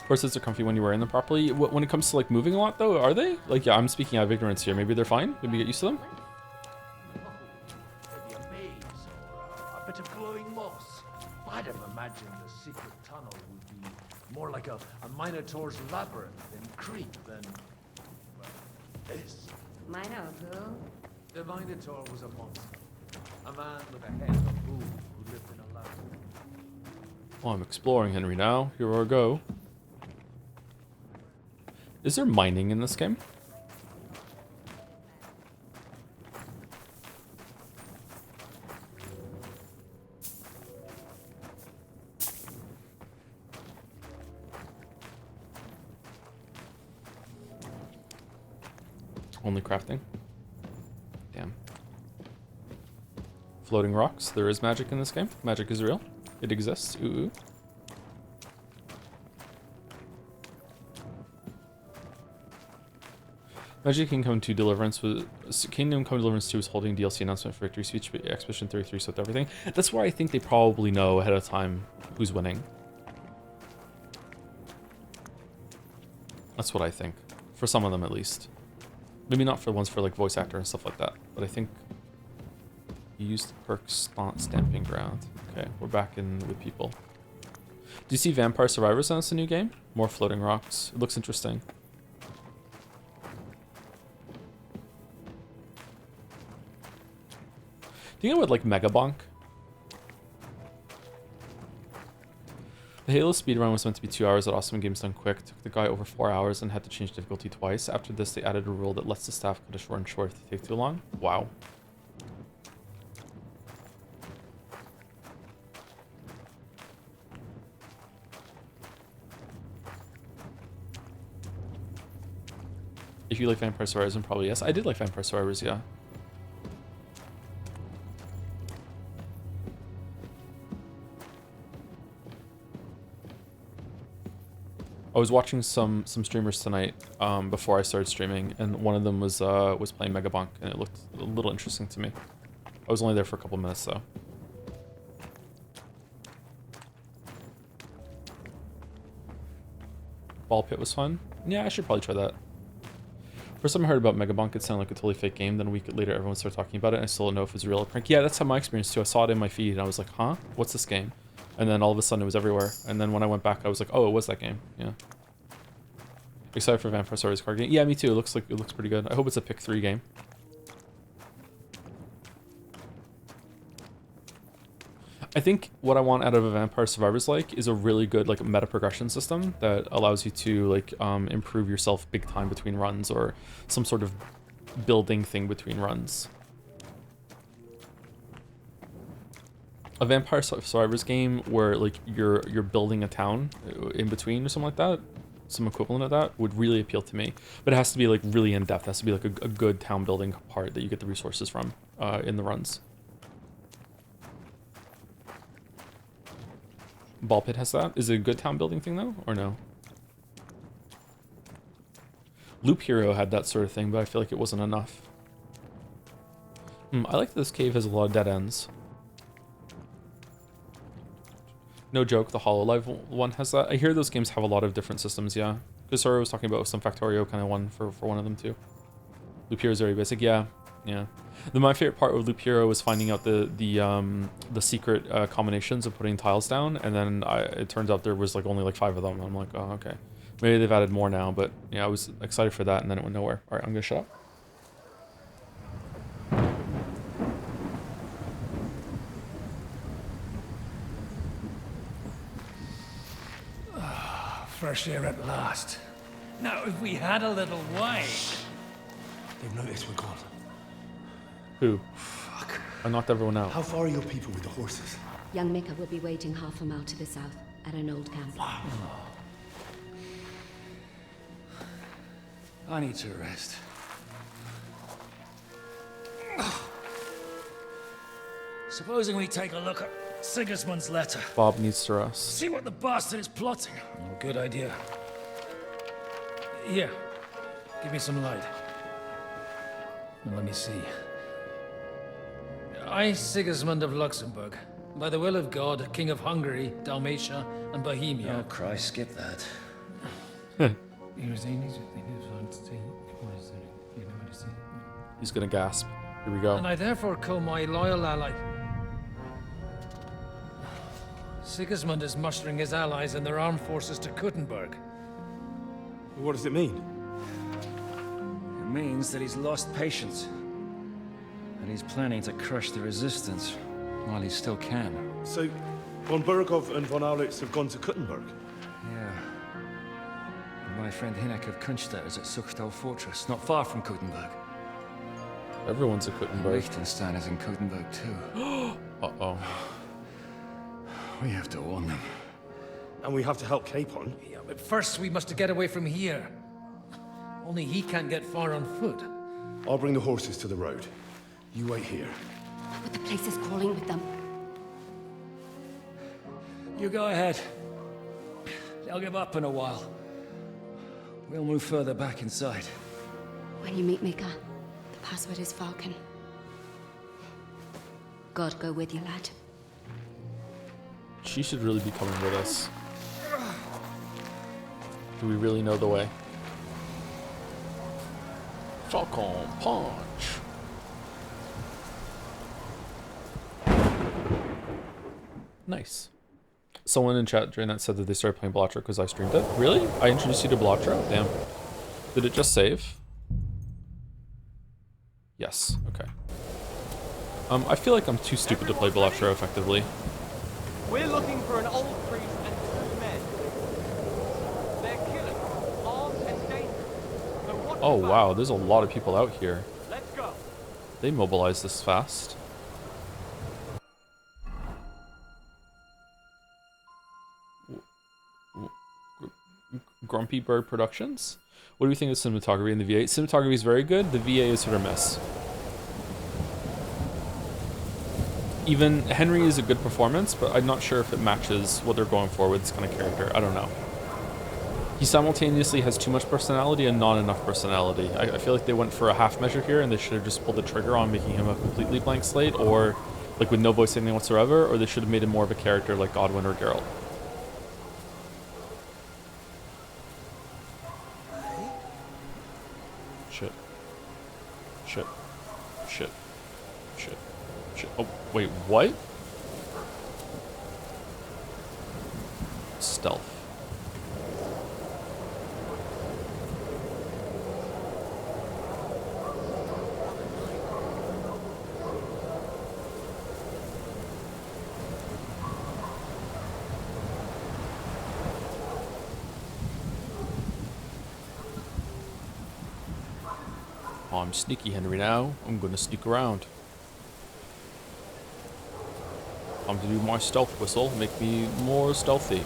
Corsets are comfy when you're wearing them properly. When it comes to, like, moving a lot, though, are they? Like, yeah, I'm speaking out of ignorance here. Maybe they're fine? Maybe get used to them? Maybe a maze or a bit of glowing moss. I'd have imagined the secret tunnel would be more like a Minotaur's labyrinth in Crete than... this. Minotaur? The Minotaur was a monster. A man with a head of a bull who lived in a labyrinth. Well, I'm exploring, Henry, now. Here we go. Is there mining in this game? Only crafting. Damn. Floating rocks. There is magic in this game. Magic is real. It exists. Ooh. Magic Kingdom 2 Deliverance was Kingdom Come Deliverance 2 was holding DLC announcement for Victory Speech, Expedition 33 so with everything. That's where I think they probably know ahead of time who's winning. That's what I think. For some of them at least. Maybe not for ones for like voice actor and stuff like that, but I think you used the perk Stamping Ground. Okay, we're back in with people. Do you see Vampire Survivors on this new game? More floating rocks. It looks interesting. Do you know what like Mega Bonk? The Halo speedrun was meant to be 2 hours at Awesome Games Done Quick. Took the guy over 4 hours and had to change difficulty twice. After this, they added a rule that lets the staff cut a run short if they take too long. Wow. If you like Vampire Survivors, then probably yes. I did like Vampire Survivors, yeah. I was watching some streamers tonight before I started streaming, and one of them was playing Mega Bonk, and it looked a little interesting to me. I was only there for a couple minutes though. Ball Pit was fun. Yeah, I should probably try that. First time I heard about Mega Bonk, it sounded like a totally fake game. Then a week later, everyone started talking about it, and I still don't know if it was real or prank. Yeah, that's how my experience too. I saw it in my feed, and I was like, huh? What's this game? And then all of a sudden it was everywhere. And then when I went back, I was like, oh, it was that game. Yeah. Excited for Vampire Survivors card game. Yeah, me too. It looks pretty good. I hope it's a pick 3 game. I think what I want out of a Vampire Survivors is a really good meta progression system that allows you to improve yourself big time between runs, or some sort of building thing between runs. A Vampire Survivors game where you're building a town in between or something like that, some equivalent of that, would really appeal to me. But it has to be really in depth. It has to be a good town building part that you get the resources from in the runs. Ball Pit has that. Is it a good town building thing though, or no? Loop Hero had that sort of thing, but I feel like it wasn't enough. I like that this cave has a lot of dead ends. No joke, the HoloLive one has that. I hear those games have a lot of different systems, yeah. Because Sora was talking about some Factorio kind of one for one of them too. Loop Hero is very basic, yeah. My favorite part of Loop Hero was finding out the secret combinations of putting tiles down, and then it turns out there was only 5 of them. I'm like, oh, okay. Maybe they've added more now, but yeah, I was excited for that, and then it went nowhere. All right, I'm gonna shut up. Fresh air at last. Now, if we had a little wine... They've noticed we're gone. Who? Fuck. I knocked everyone out. How far are your people with the horses? Young Mika will be waiting half a mile to the south, at an old camp. I need to rest. Supposing we take a look at Sigismund's letter. Bob needs to rest. See what the bastard is plotting. Oh, good idea. Here, give me some light. Now, let me see. I, Sigismund of Luxembourg, by the will of God, King of Hungary, Dalmatia, and Bohemia. Oh, Christ, skip that. He's gonna gasp. Here we go. And I therefore call my loyal ally... Sigismund is mustering his allies and their armed forces to Kuttenberg. What does it mean? It means that he's lost patience. And he's planning to crush the resistance while he still can. So, von Burgov and von Aulitz have gone to Kuttenberg? Yeah. And my friend Hinek of Kunstad is at Suchtal Fortress, not far from Kuttenberg. Everyone's at Kuttenberg. Liechtenstein is in Kuttenberg too. Uh-oh. We have to warn them. And we have to help Capon? Yeah, but first we must get away from here. Only he can't get far on foot. I'll bring the horses to the road. You wait here. But the place is crawling with them. You go ahead. They'll give up in a while. We'll move further back inside. When you meet Mika, the password is Falcon. God go with you, lad. She should really be coming with us. Do we really know the way? Falcon punch. Nice. Someone in chat during that said that they started playing Blotro because I streamed it. Really? I introduced you to Blotro? Damn. Did it just save? Yes. Okay. I feel like I'm too stupid to play Blotro effectively. We're looking for an old priest and 2 men. They're killers, armed and dangerous. So what Oh wow, there's a lot of people out here. Let's go. They mobilize this fast. Grumpy Bird Productions? What do we think of cinematography in the VA? Cinematography is very good, the VA is hit or miss. Even Henry is a good performance, but I'm not sure if it matches what they're going for with this kind of character. I don't know. He simultaneously has too much personality and not enough personality. I feel like they went for a half measure here and they should have just pulled the trigger on making him a completely blank slate, or like with no voice acting whatsoever, or they should have made him more of a character like Godwin or Geralt. Shit. Shit. Shit. Shit. Shit. Oh, wait, what? Stealth. I'm sneaky Henry now. I'm gonna sneak around. Time to do my stealth whistle. Make me more stealthy.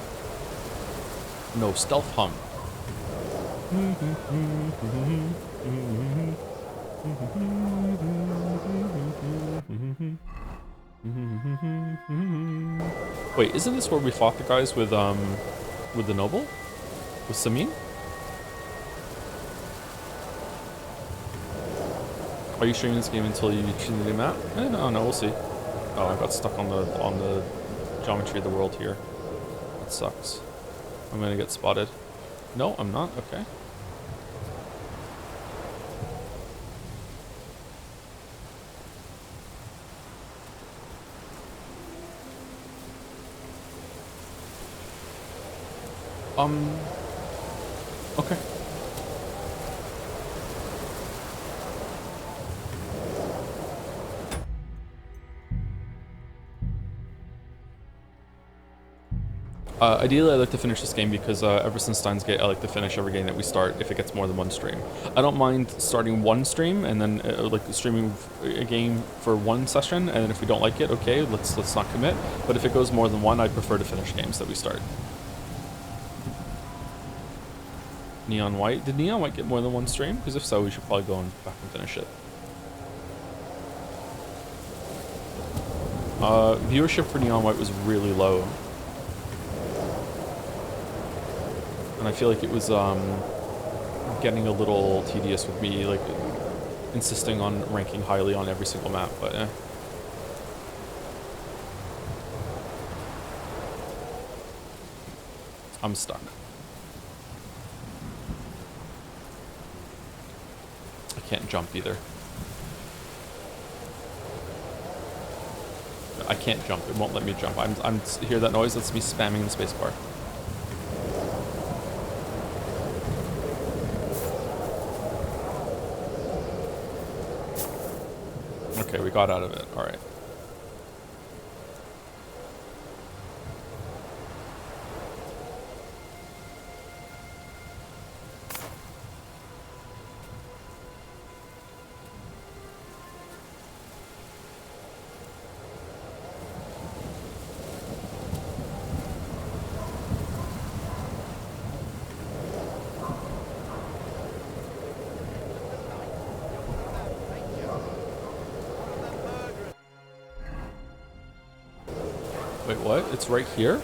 No, stealth hum. Wait, isn't this where we fought the guys with the noble? With Samin? Are you streaming this game until you choose the new map? No, we'll see. Oh, I got stuck on the geometry of the world here. That sucks. I'm gonna get spotted. No, I'm not. Okay. Okay. Ideally, I like to finish this game because ever since Steins Gate, I like to finish every game that we start if it gets more than one stream. I don't mind starting one stream and then like streaming a game for one session, and then if we don't like it, okay, let's not commit. But if it goes more than one, I prefer to finish games that we start. Neon White. Did Neon White get more than one stream? Because if so, we should probably go back and finish it. Viewership for Neon White was really low. And I feel like it was getting a little tedious with me, like, insisting on ranking highly on every single map, but eh. I'm stuck. I can't jump either. I can't jump. It won't let me jump. I'm hear that noise? That's me spamming the spacebar. Okay, we got out of it. All right. Wait, what? It's right here?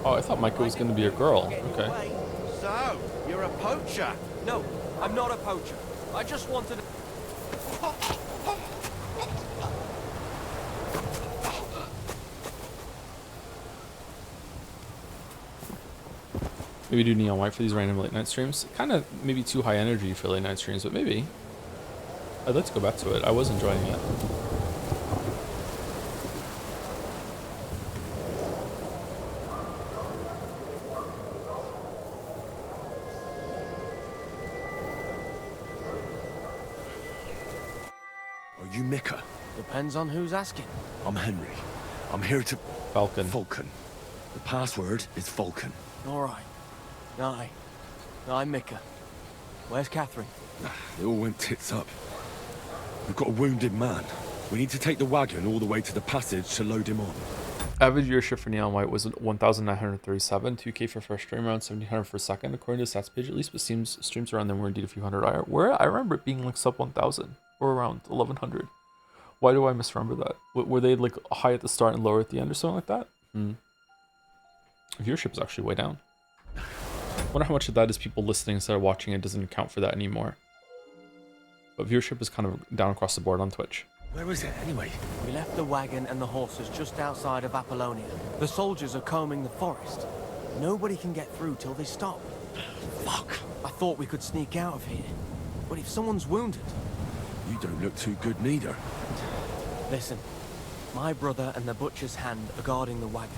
Oh, I thought Micah was going to be a girl. Okay. So, you're a poacher? No, I'm not a poacher. I just wanted to... Maybe do Neon White for these random late night streams. Kind of maybe too high energy for late night streams, but maybe. I'd like to go back to it. I was enjoying it. Are you Micah? Depends on who's asking. I'm Henry. I'm here to... Falcon. Falcon. The password is Falcon. All right. I'm Micah. Where's Catherine? It all went tits up. We've got a wounded man. We need to take the wagon all the way to the passage to load him on. Average viewership for Neon White was 1,937, 2K for first stream, around 1,700 for second, according to the stats page at least, but seems streams around them were indeed a few hundred higher. I remember it being like sub 1,000, or around 1,100. Why do I misremember that? Were they like high at the start and lower at the end or something like that? Viewership is actually way down. I wonder how much of that is people listening instead of watching. It doesn't account for that anymore. But viewership is kind of down across the board on Twitch. Where is it anyway? We left the wagon and the horses just outside of Apollonia. The soldiers are combing the forest. Nobody can get through till they stop. Fuck. I thought we could sneak out of here. But if someone's wounded... You don't look too good neither. Listen, my brother and the butcher's hand are guarding the wagon.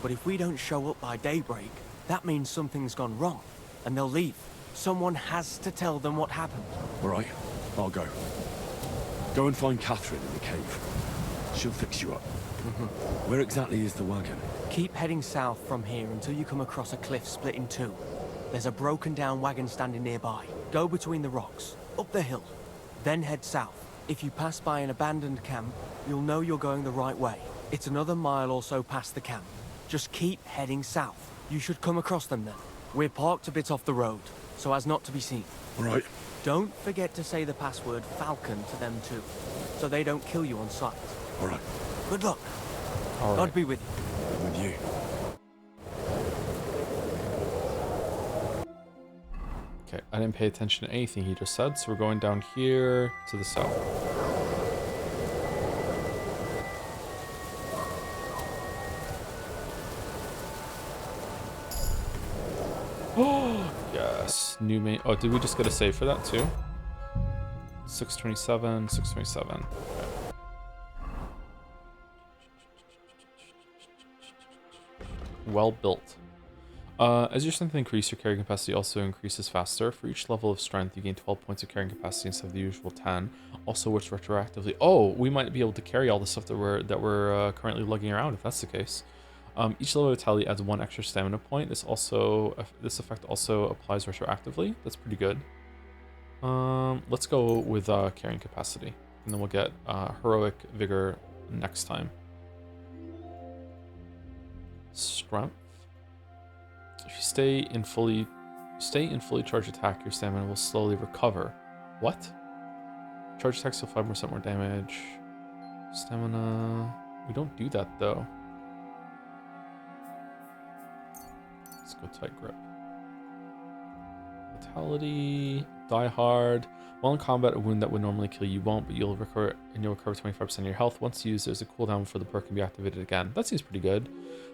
But if we don't show up by daybreak, that means something's gone wrong. And they'll leave. Someone has to tell them what happened. All right, I'll go. Go and find Catherine in the cave. She'll fix you up. Where exactly is the wagon? Keep heading south from here until you come across a cliff split in two. There's a broken down wagon standing nearby. Go between the rocks, up the hill, then head south. If you pass by an abandoned camp, you'll know you're going the right way. It's another mile or so past the camp. Just keep heading south. You should come across them then. We're parked a bit off the road, so as not to be seen. Right. Don't forget to say the password Falcon to them too, so they don't kill you on sight. All right. Good luck. All right. God be with you. With you. Okay, I didn't pay attention to anything he just said, so we're going down here to the south. Oh, yes. New main. Oh, did we just get a save for that too? 627, 627. Okay. Well built. As your strength increases, your carrying capacity also increases faster. For each level of strength, you gain 12 points of carrying capacity instead of the usual 10. Also works retroactively. Oh, we might be able to carry all the stuff that we're currently lugging around if that's the case. Each level of vitality adds 1 extra stamina point. This effect also applies retroactively. That's pretty good. Let's go with carrying capacity, and then we'll get heroic vigor next time. Strength. If you stay in fully charged attack, your stamina will slowly recover. What? Charge attacks deal 5% more damage. Stamina. We don't do that though. Let's go tight grip. Vitality. Die hard. While in combat, a wound that would normally kill you won't, but you'll recover 25% of your health. Once used, there's a cooldown before the perk can be activated again. That seems pretty good.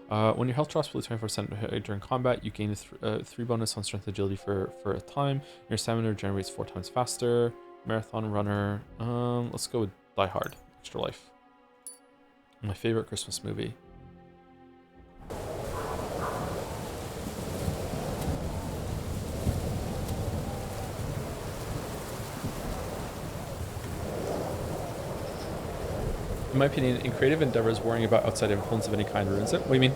When your health drops below 24% during combat, you gain a 3 bonus on strength agility for a time. Your stamina regenerates 4 times faster. Marathon runner. Let's go with Die Hard. Extra life. My favorite Christmas movie. In my opinion, in creative endeavors, worrying about outside influence of any kind ruins it. What do you mean?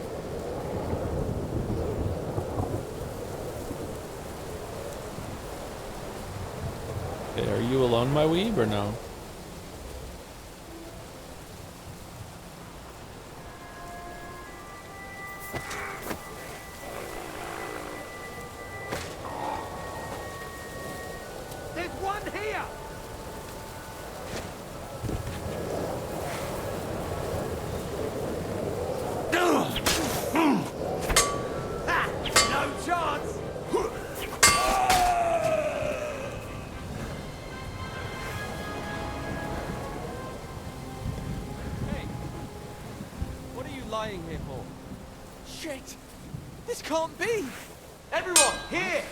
Okay, are you alone, my weeb, or no? There's one here! No chance! Hey, what are you lying here for? Shit! This can't be! Everyone, here!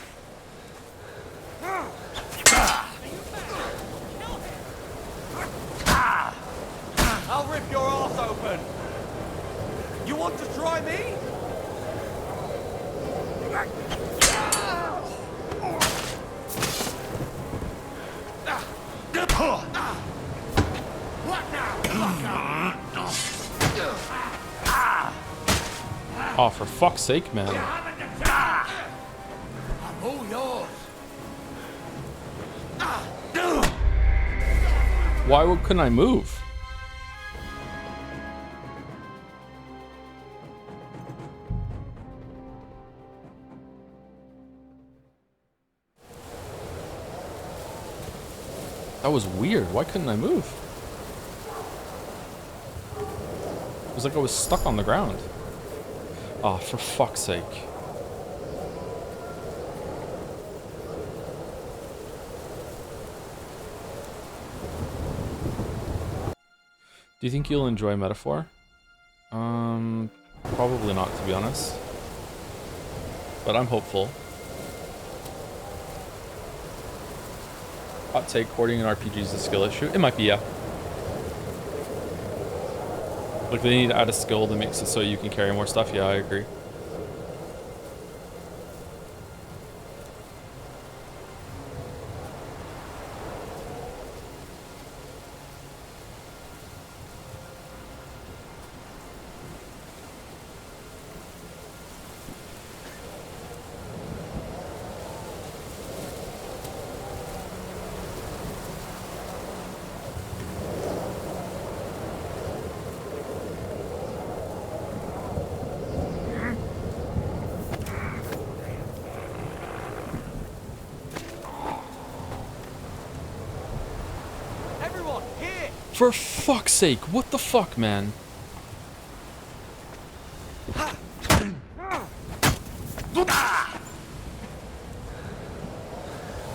I'll rip your arse open! You want to try me? What now? Oh, for fuck's sake, man. I'm all yours. Why couldn't I move? That was weird. Why couldn't I move? It was like I was stuck on the ground. Oh, for fuck's sake. Do you think you'll enjoy Metaphor? Probably not, to be honest. But I'm hopeful. Hot take, hoarding an RPG is a skill issue. It might be, yeah. Like, they need to add a skill that makes it so you can carry more stuff. Yeah, I agree. For fuck's sake, what the fuck, man?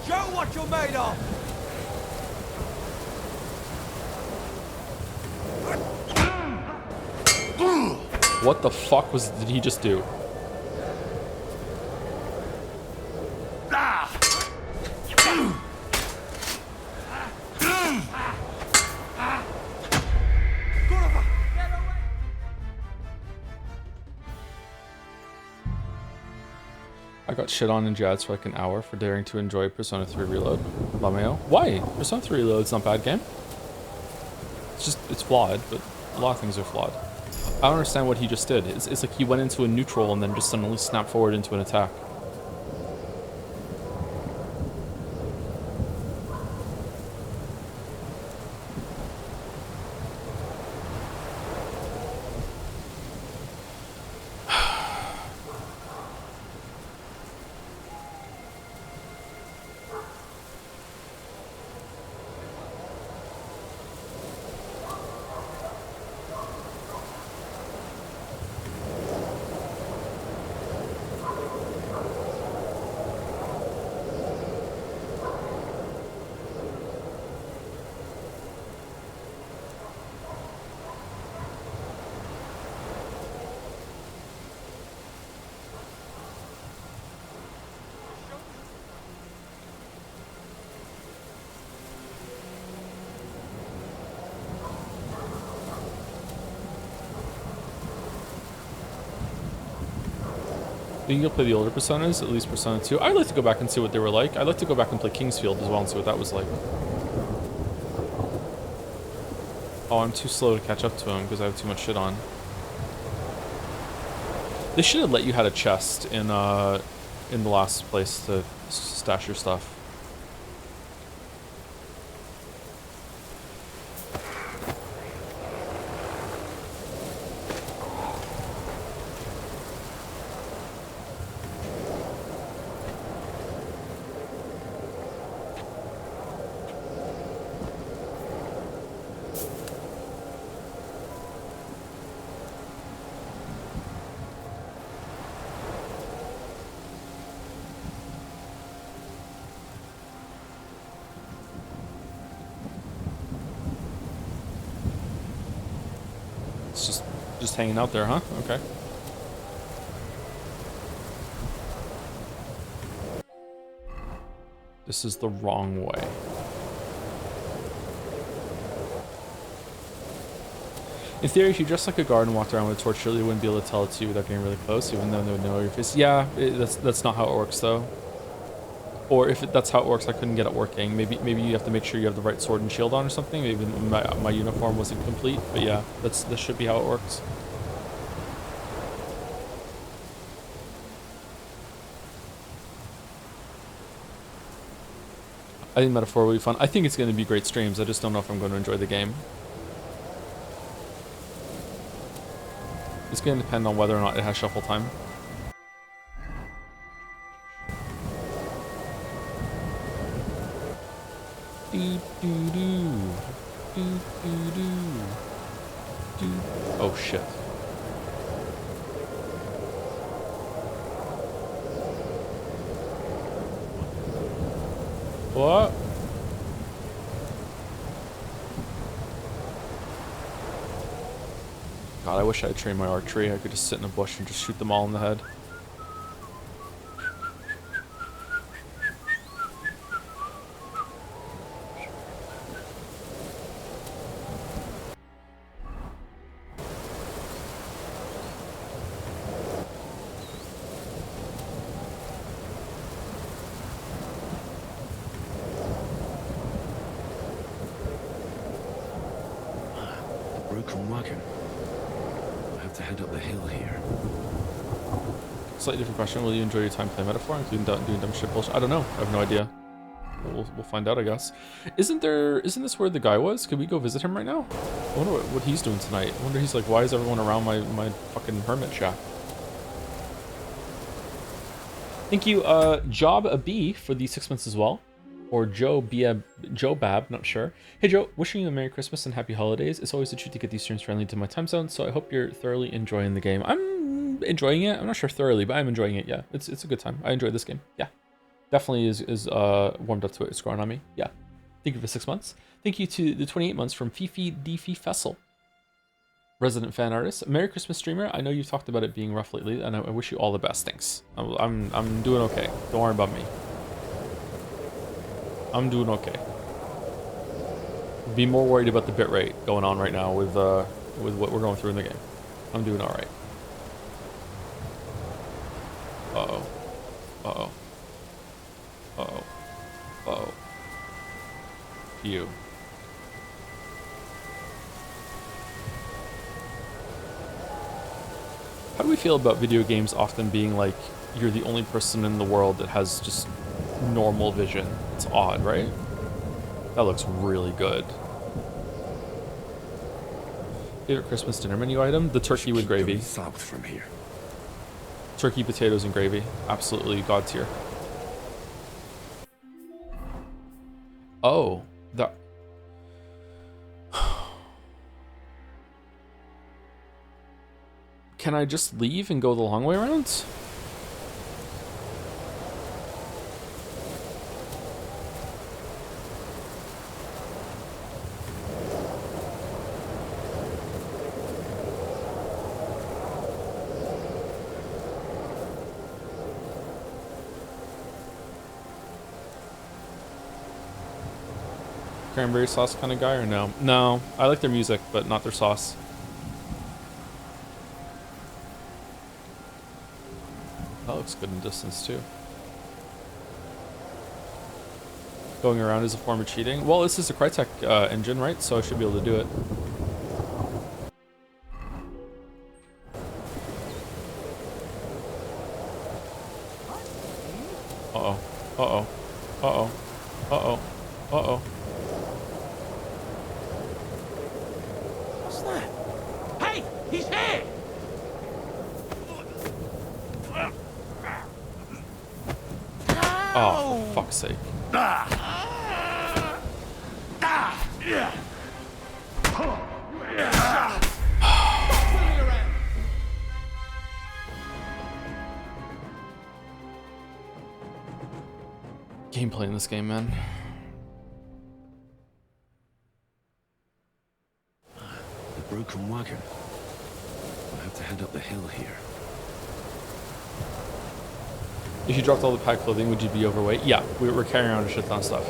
Show what you're made of! What the fuck did he just do? I got shit on in Jazz for like an hour for daring to enjoy Persona 3 Reload. Lameo. Why? Persona 3 Reload's not a bad game. It's just, it's flawed, but a lot of things are flawed. I don't understand what he just did. It's like he went into a neutral and then just suddenly snapped forward into an attack. Think you'll play the older Personas, at least Persona 2. I'd like to go back and see what they were like. I'd like to go back and play Kingsfield as well and see what that was like. Oh, I'm too slow to catch up to him because I have too much shit on. They should have let you had a chest in the last place to stash your stuff. It's just hanging out there, huh? Okay. This is the wrong way. In theory, if you dressed like a guard and walked around with a torch, surely you wouldn't be able to tell it's you without getting really close, even though they would know your face. Yeah, that's not how it works, though. Or if that's how it works, I couldn't get it working. Maybe you have to make sure you have the right sword and shield on or something. Maybe my uniform wasn't complete, but yeah, this should be how it works. I think Metaphor will be fun. I think it's going to be great streams. I just don't know if I'm going to enjoy the game. It's going to depend on whether or not it has shuffle time. Oh shit. What? God, I wish I had trained my archery. I could just sit in a bush and just shoot them all in the head. Slightly different question. Will you enjoy your time playing Metaphor, including doing dumb shit bullshit? I don't know. I have no idea. We'll find out, I guess. Isn't this where the guy was? Could we go visit him right now? I wonder what he's doing tonight. I wonder he's like, why is everyone around my fucking hermit shack? Thank you, Job a B for the 6 months as well. or Joe Bab, not sure. Hey Joe, wishing you a Merry Christmas and Happy Holidays. It's always a treat to get these streams friendly to my time zone, so I hope you're thoroughly enjoying the game. I'm enjoying it. I'm not sure thoroughly, but I'm enjoying it. Yeah, it's a good time. I enjoy this game. Yeah, definitely is warmed up to it. It's growing on me. Yeah. Thank you for 6 months. Thank you to the 28 months from Fifi Deefy Fessel. Resident fan artist. Merry Christmas streamer. I know you've talked about it being rough lately, and I wish you all the best. Thanks. I'm doing okay. Don't worry about me. I'm doing okay. Be more worried about the bitrate going on right now with what we're going through in the game. I'm doing all right. Uh-oh. Uh-oh. Uh-oh. Uh-oh. You. How do we feel about video games often being like you're the only person in the world that has just normal vision? It's odd, right? That looks really good. Favorite Christmas dinner menu item? The turkey with gravy. South from here. Turkey, potatoes, and gravy. Absolutely god tier. Oh, that. Can I just leave and go the long way around? Cranberry sauce kind of guy or no? No, I like their music, but not their sauce. That looks good in distance too. Going around is a form of cheating. Well, this is a Crytek engine, right? So I should be able to do it. Uh-oh. Uh-oh. Uh-oh. Uh-oh. Uh-oh. What's that? Hey! He's here! Oh, for fuck's sake. Gameplay in this game, man. The broken wagon. I have to head up the hill here. If you dropped all the pack clothing, would you be overweight? Yeah, we're carrying around a shit ton of stuff.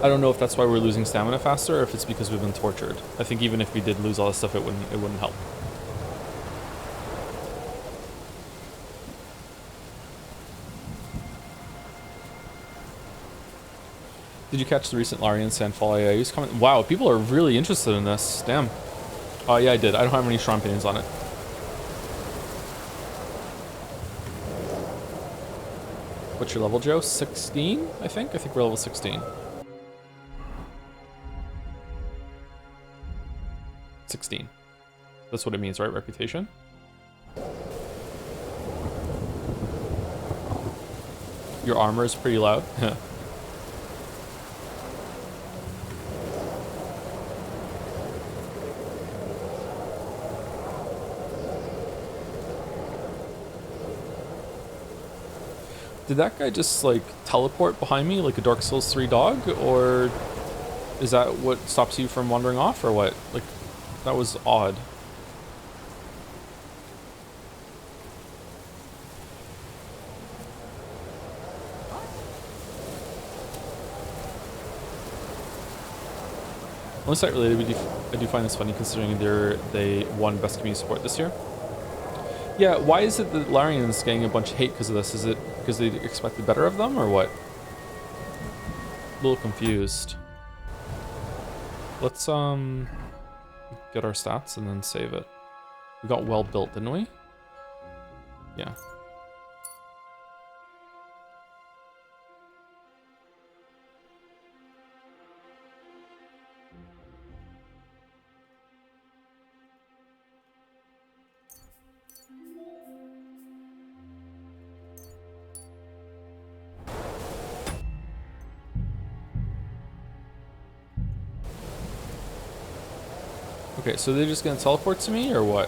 I don't know if that's why we're losing stamina faster or if it's because we've been tortured. I think even if we did lose all this stuff, it wouldn't help. Did you catch the recent Larian Sandfall IAU's comment? Wow, people are really interested in this. Damn. Oh yeah, I did. I don't have any strong opinions on it. What's your level, Joe? 16, I think? I think we're level 16. 16. That's what it means, right? Reputation? Your armor is pretty loud. Did that guy just like teleport behind me like a Dark Souls 3 dog, or is that what stops you from wandering off, or what? Like, that was odd. On site related, I do find this funny considering they won Best Community Support this year. Yeah, why is it that Larian's getting a bunch of hate because of this? Is it because they expected better of them, or what? A little confused. Let's get our stats and then save it. We got well built, didn't we? Yeah. Okay, so they're just gonna teleport to me, or what?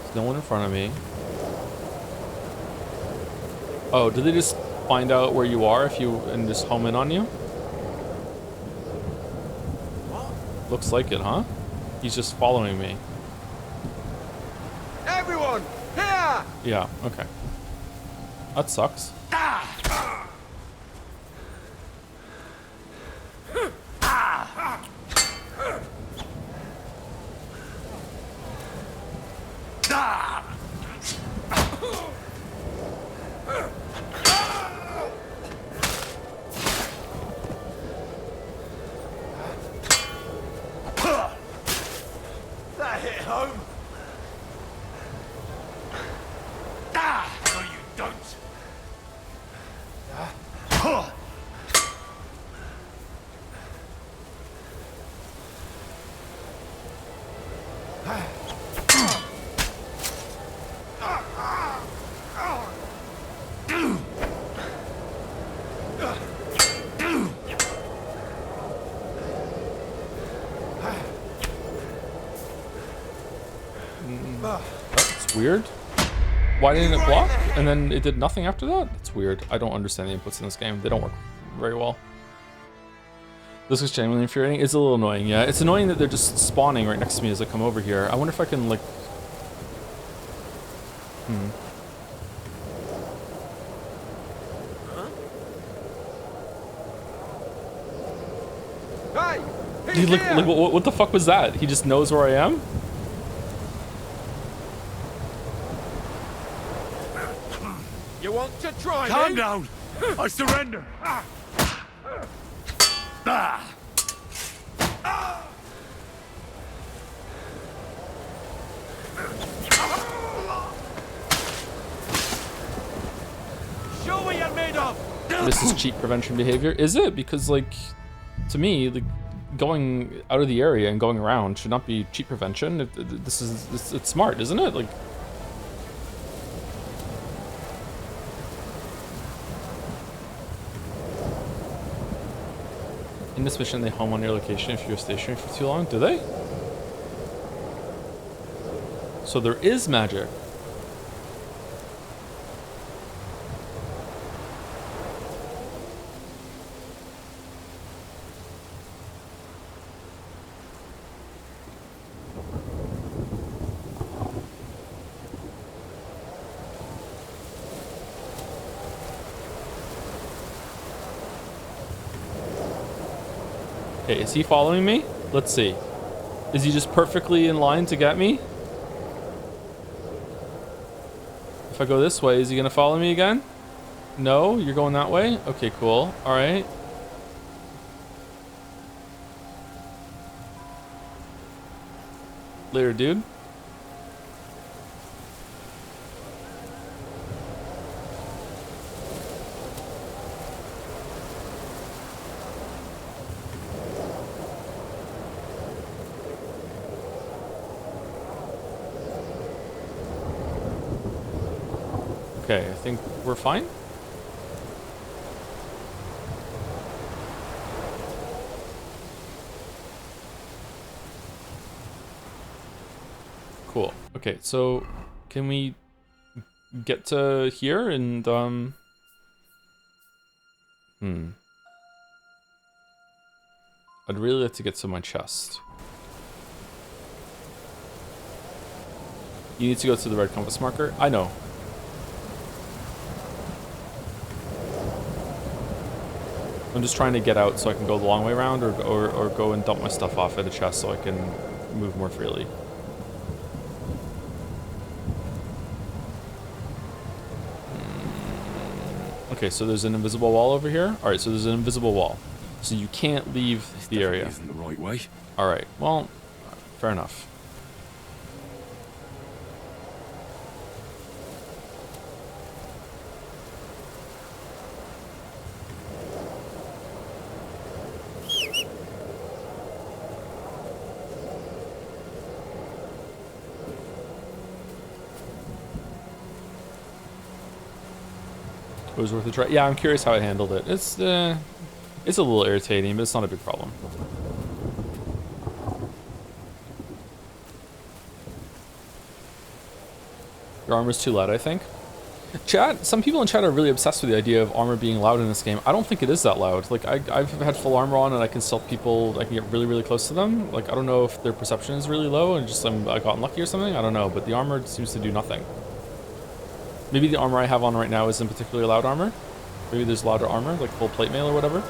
There's no one in front of me. Oh, do they just find out where you are and just home in on you? What? Looks like it, huh? He's just following me. Everyone, here! Yeah, okay. That sucks. That hit home. No, you don't. That's weird. Why didn't it block? And then it did nothing after that? That's weird. I don't understand the inputs in this game. They don't work very well. This is genuinely infuriating. It's a little annoying, yeah. It's annoying that they're just spawning right next to me as I come over here. I wonder if I can, like... Hey! Dude, like what the fuck was that? He just knows where I am? You want to try me? Calm down. I surrender. Show what you're made of. This is cheat prevention behavior. Is it? Because, like, to me, like, going out of the area and going around should not be cheat prevention. It's smart, isn't it? Like... In this mission, they home on your location if you're stationary for too long. Do they? So there is magic. Okay, is he following me? Let's see. Is he just perfectly in line to get me? If I go this way, is he gonna follow me again? No, you're going that way? Okay, cool. All right. Later, dude. Okay, I think we're fine. Cool. Okay, so can we get to here and I'd really like to get to my chest. You need to go to the red compass marker. I know. I'm just trying to get out so I can go the long way around or go and dump my stuff off at a chest so I can move more freely. Okay, so there's an invisible wall over here. All right, so there's an invisible wall. So you can't leave the area. Isn't the right way. All right, well, fair enough. It was worth a try. Yeah, I'm curious how it handled it. It's a little irritating, but it's not a big problem. Your armor's too loud, I think. Chat, some people in chat are really obsessed with the idea of armor being loud in this game. I don't think it is that loud. Like, I've had full armor on and I can stealth people, I can get really, really close to them. Like, I don't know if their perception is really low and just I got unlucky or something. I don't know, but the armor seems to do nothing. Maybe the armor I have on right now isn't particularly loud armor. Maybe there's louder armor, like full plate mail or whatever.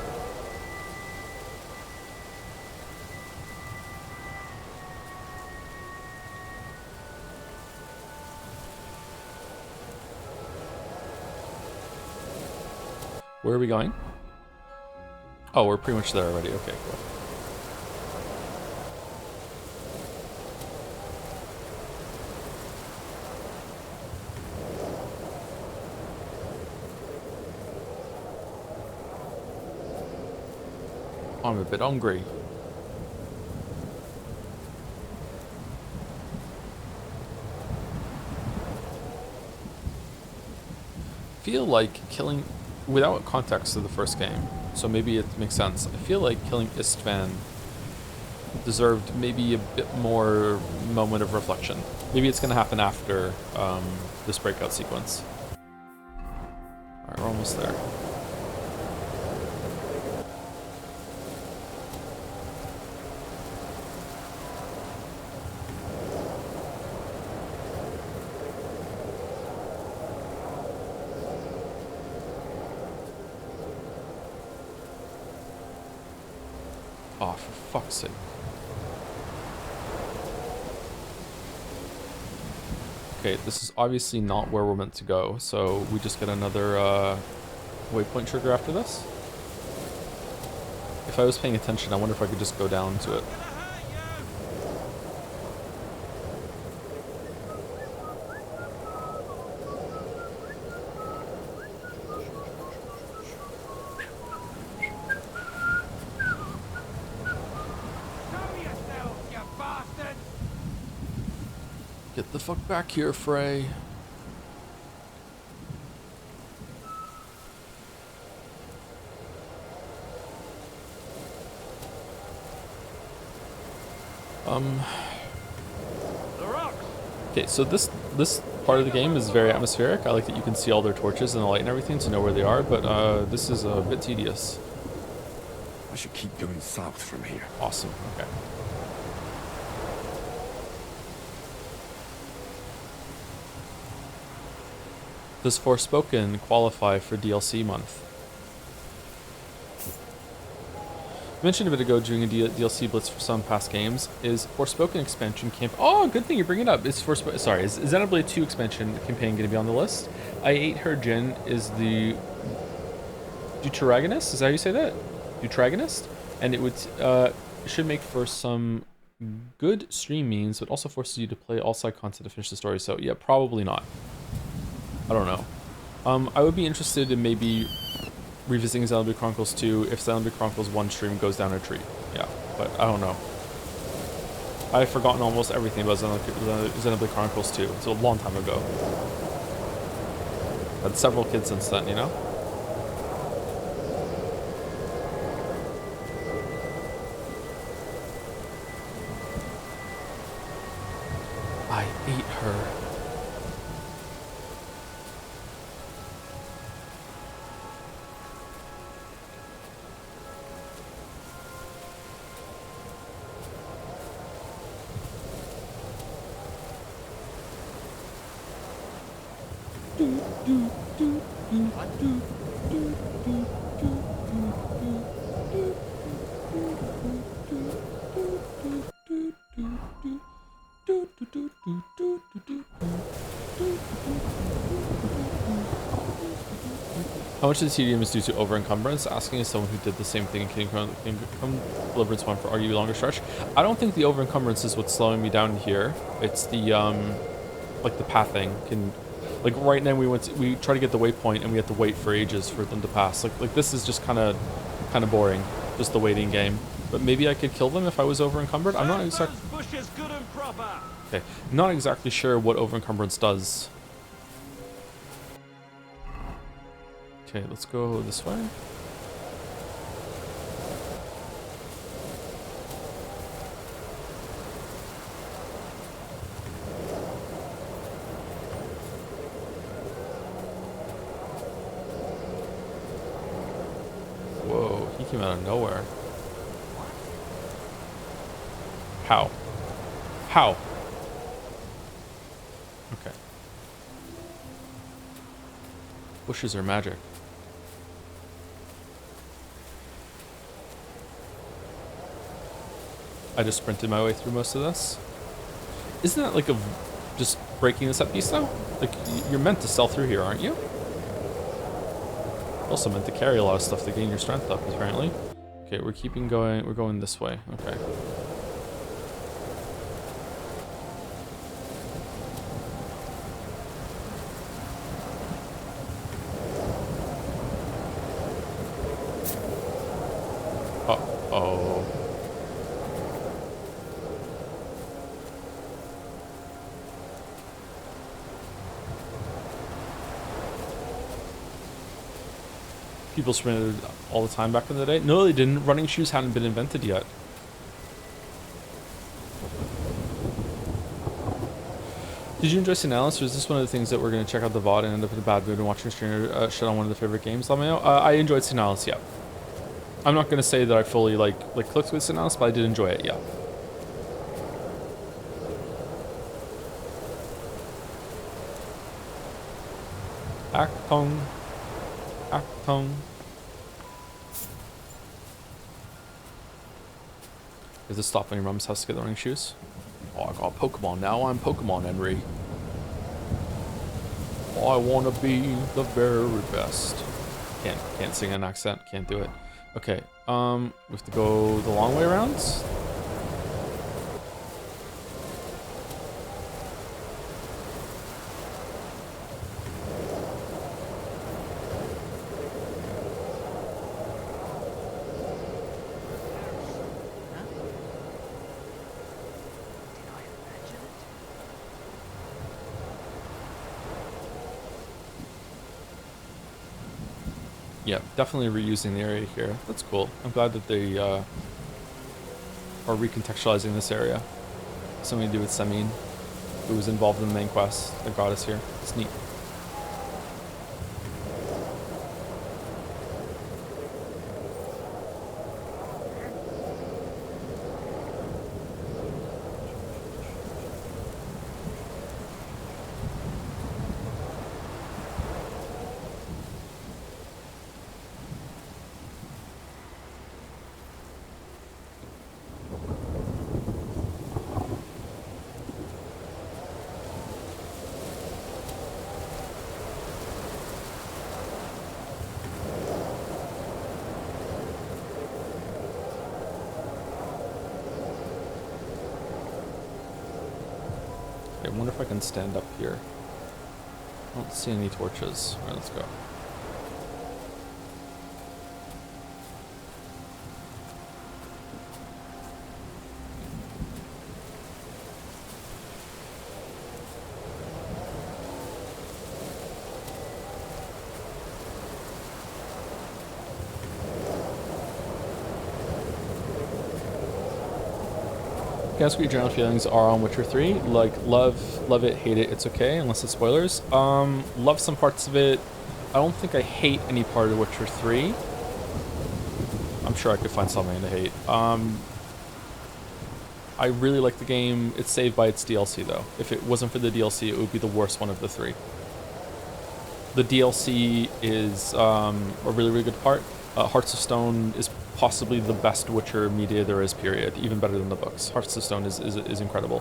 Where are we going? Oh, we're pretty much there already. Okay, cool. I'm a bit hungry. Feel like killing without context of the first game, so maybe it makes sense. I feel like killing Istvan deserved maybe a bit more moment of reflection. Maybe it's gonna happen after this breakout sequence. Alright, we're almost there. Oh, for fuck's sake. Okay, this is obviously not where we're meant to go, so we just get another waypoint trigger after this. If I was paying attention, I wonder if I could just go down to it. Get the fuck back here, Frey. Okay, so this part of the game is very atmospheric. I like that you can see all their torches and the light and everything to know where they are, but this is a bit tedious. I should keep going south from here. Awesome, okay. Does Forspoken qualify for DLC month? I mentioned a bit ago during a DLC blitz for some past games. Is Forspoken expansion camp? Oh, good thing you bring it up. Is Xenoblade 2 expansion campaign going to be on the list? I Ate Her Jin is the Deuteragonist. Is that how you say that? Deuteragonist, and it would should make for some good stream means, but also forces you to play all side content to finish the story. So yeah, probably not. I don't know. I would be interested in maybe revisiting Xenoblade Chronicles 2 if Xenoblade Chronicles 1 stream goes down a tree. Yeah, but I don't know. I've forgotten almost everything about Xenoblade Chronicles 2. It's a long time ago. Had several kids since then, you know? I ate her. How much of the tedium is due to over-encumbrance? Asking as someone who did the same thing in Kingdom Come Deliverance 1 for arguably longer stretch. I don't think the over-encumbrance is what's slowing me down here. It's the, like the pathing. Like right now we try to get the waypoint and we have to wait for ages for them to pass. Like this is just kind of boring, just the waiting game. But maybe I could kill them if I was over-encumbered? I'm not exactly... Okay, not exactly sure what over-encumbrance does. Okay, let's go this way. came out of nowhere. How? How? Okay. Bushes are magic. I just sprinted my way through most of this. Isn't that like a just breaking this up piece though? Like you're meant to sell through here, aren't you? Also meant to carry a lot of stuff to gain your strength up, apparently. Okay, we're keeping going. We're going this way. Okay. Uh-oh. People sprinted all the time back in the day. No, they didn't. Running shoes hadn't been invented yet. Did you enjoy Sinalis, or is this one of the things that we're going to check out the VOD and end up in a bad mood and watching a streamer shit on one of the favorite games? Lameo? I enjoyed Sinalis, yeah. I'm not going to say that I fully like clicked with Sinalis, but I did enjoy it, yeah. Actong. Actong. Is it stopping your mom's house to get the running shoes? Oh, I got Pokemon now. I'm Pokemon Henry. I want to be the very best. Can't sing an accent. Can't do it. Okay. We have to go the long way around. Yeah, definitely reusing the area here. That's cool. I'm glad that they are recontextualizing this area. Something to do with Samin, who was involved in the main quest that got us here. It's neat. I wonder if I can stand up here. I don't see any torches. Alright, let's go. Can I ask what your general feelings are on Witcher 3? Like, love it, hate it, it's okay, unless it's spoilers. Love some parts of it. I don't think I hate any part of Witcher 3. I'm sure I could find something to hate. I really like the game. It's saved by its DLC, though. If it wasn't for the DLC, it would be the worst one of the three. The DLC is a really, really good part. Hearts of Stone is possibly the best Witcher media there is, period. Even better than the books. Hearts of Stone is incredible.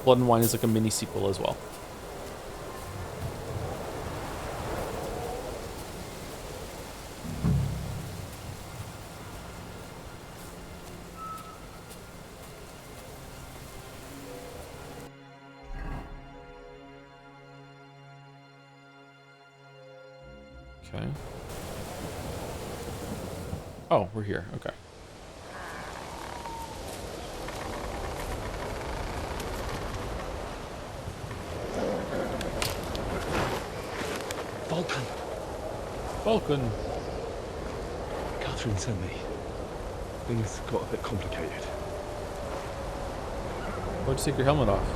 Blood and Wine is like a mini sequel as well. Okay. Oh, we're here. Okay. Vulcan! Vulcan! Catherine sent me. Things got a bit complicated. Why'd you take your helmet off?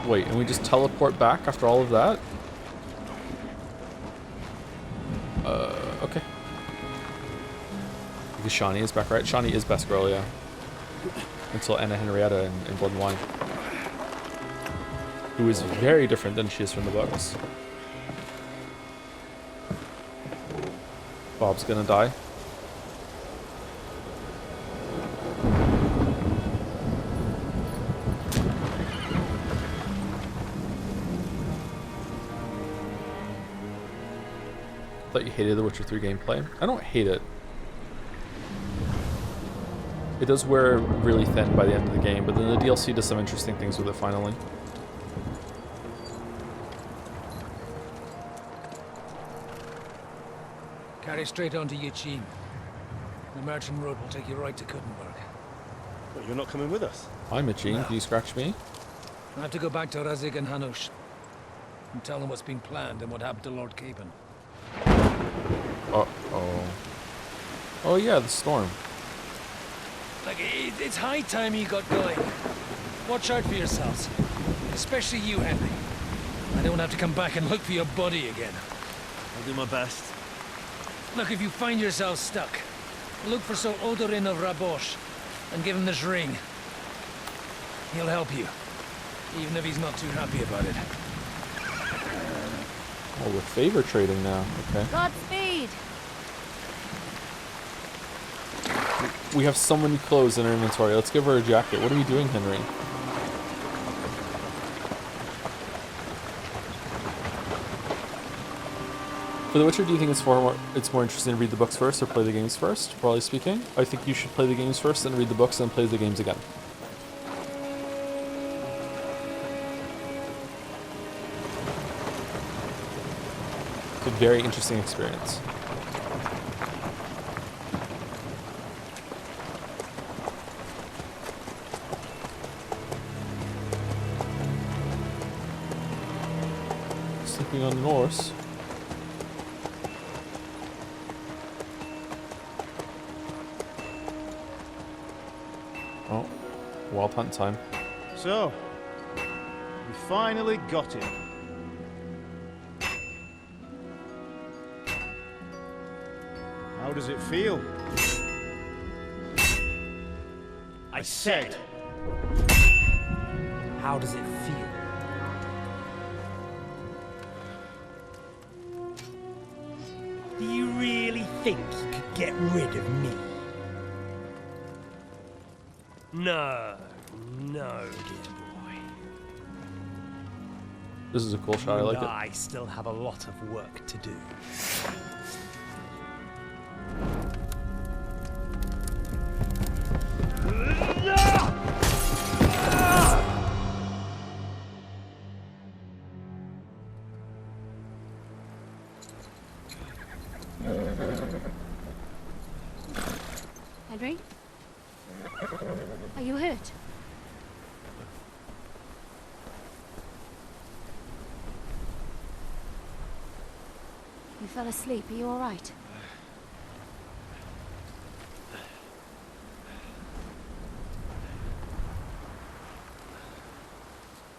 Wait, and we just teleport back after all of that? Okay. Because Shawnee is back, right? Shawnee is best girl, yeah. Until Anna Henrietta in Blood and Wine. Who is very different than she is from the books. Bob's gonna die. I thought you hated the Witcher 3 gameplay. I don't hate it. It does wear really thin by the end of the game, but then the DLC does some interesting things with it finally. Carry straight on to Yichin. The merchant road will take you right to Kuttenberg. But you're not coming with us? I'm itching. No. Can you scratch me? I have to go back to Razik and Hanush and tell them what's being planned and what happened to Lord Capen. Uh-oh. Oh yeah, the storm. Like, it's high time you got going. Watch out for yourselves. Especially you, Henry. I don't have to come back and look for your body again. I'll do my best. Look, if you find yourselves stuck, look for Sir Odorin of Rabosh and give him this ring. He'll help you, even if he's not too happy about it. Oh, we're favor trading now. Okay. Godspeed! We have so many clothes in our inventory. Let's give her a jacket. What are you doing, Henry? For The Witcher, do you think it's more interesting to read the books first or play the games first? Broadly speaking, I think you should play the games first, then read the books, then play the games again. It's a very interesting experience. Sleeping on the Norse. Oh, wild hunt time. So, we finally got him. How does it feel? I said, how does it feel? Do you really think you could get rid of me? No, no, dear boy. This is a cool shot. I like it. I still have a lot of work to do. Henry? Are you hurt? You fell asleep. Are you all right?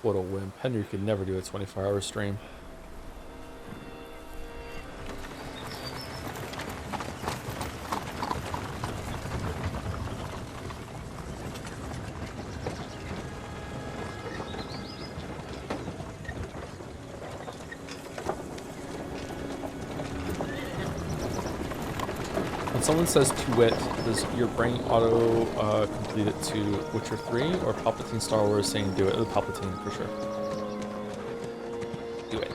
What a wimp. Henry could never do a 24-hour stream. When someone says to wit, does your brain auto complete it to Witcher 3 or Palpatine Star Wars saying do it? The Palpatine for sure. Do it.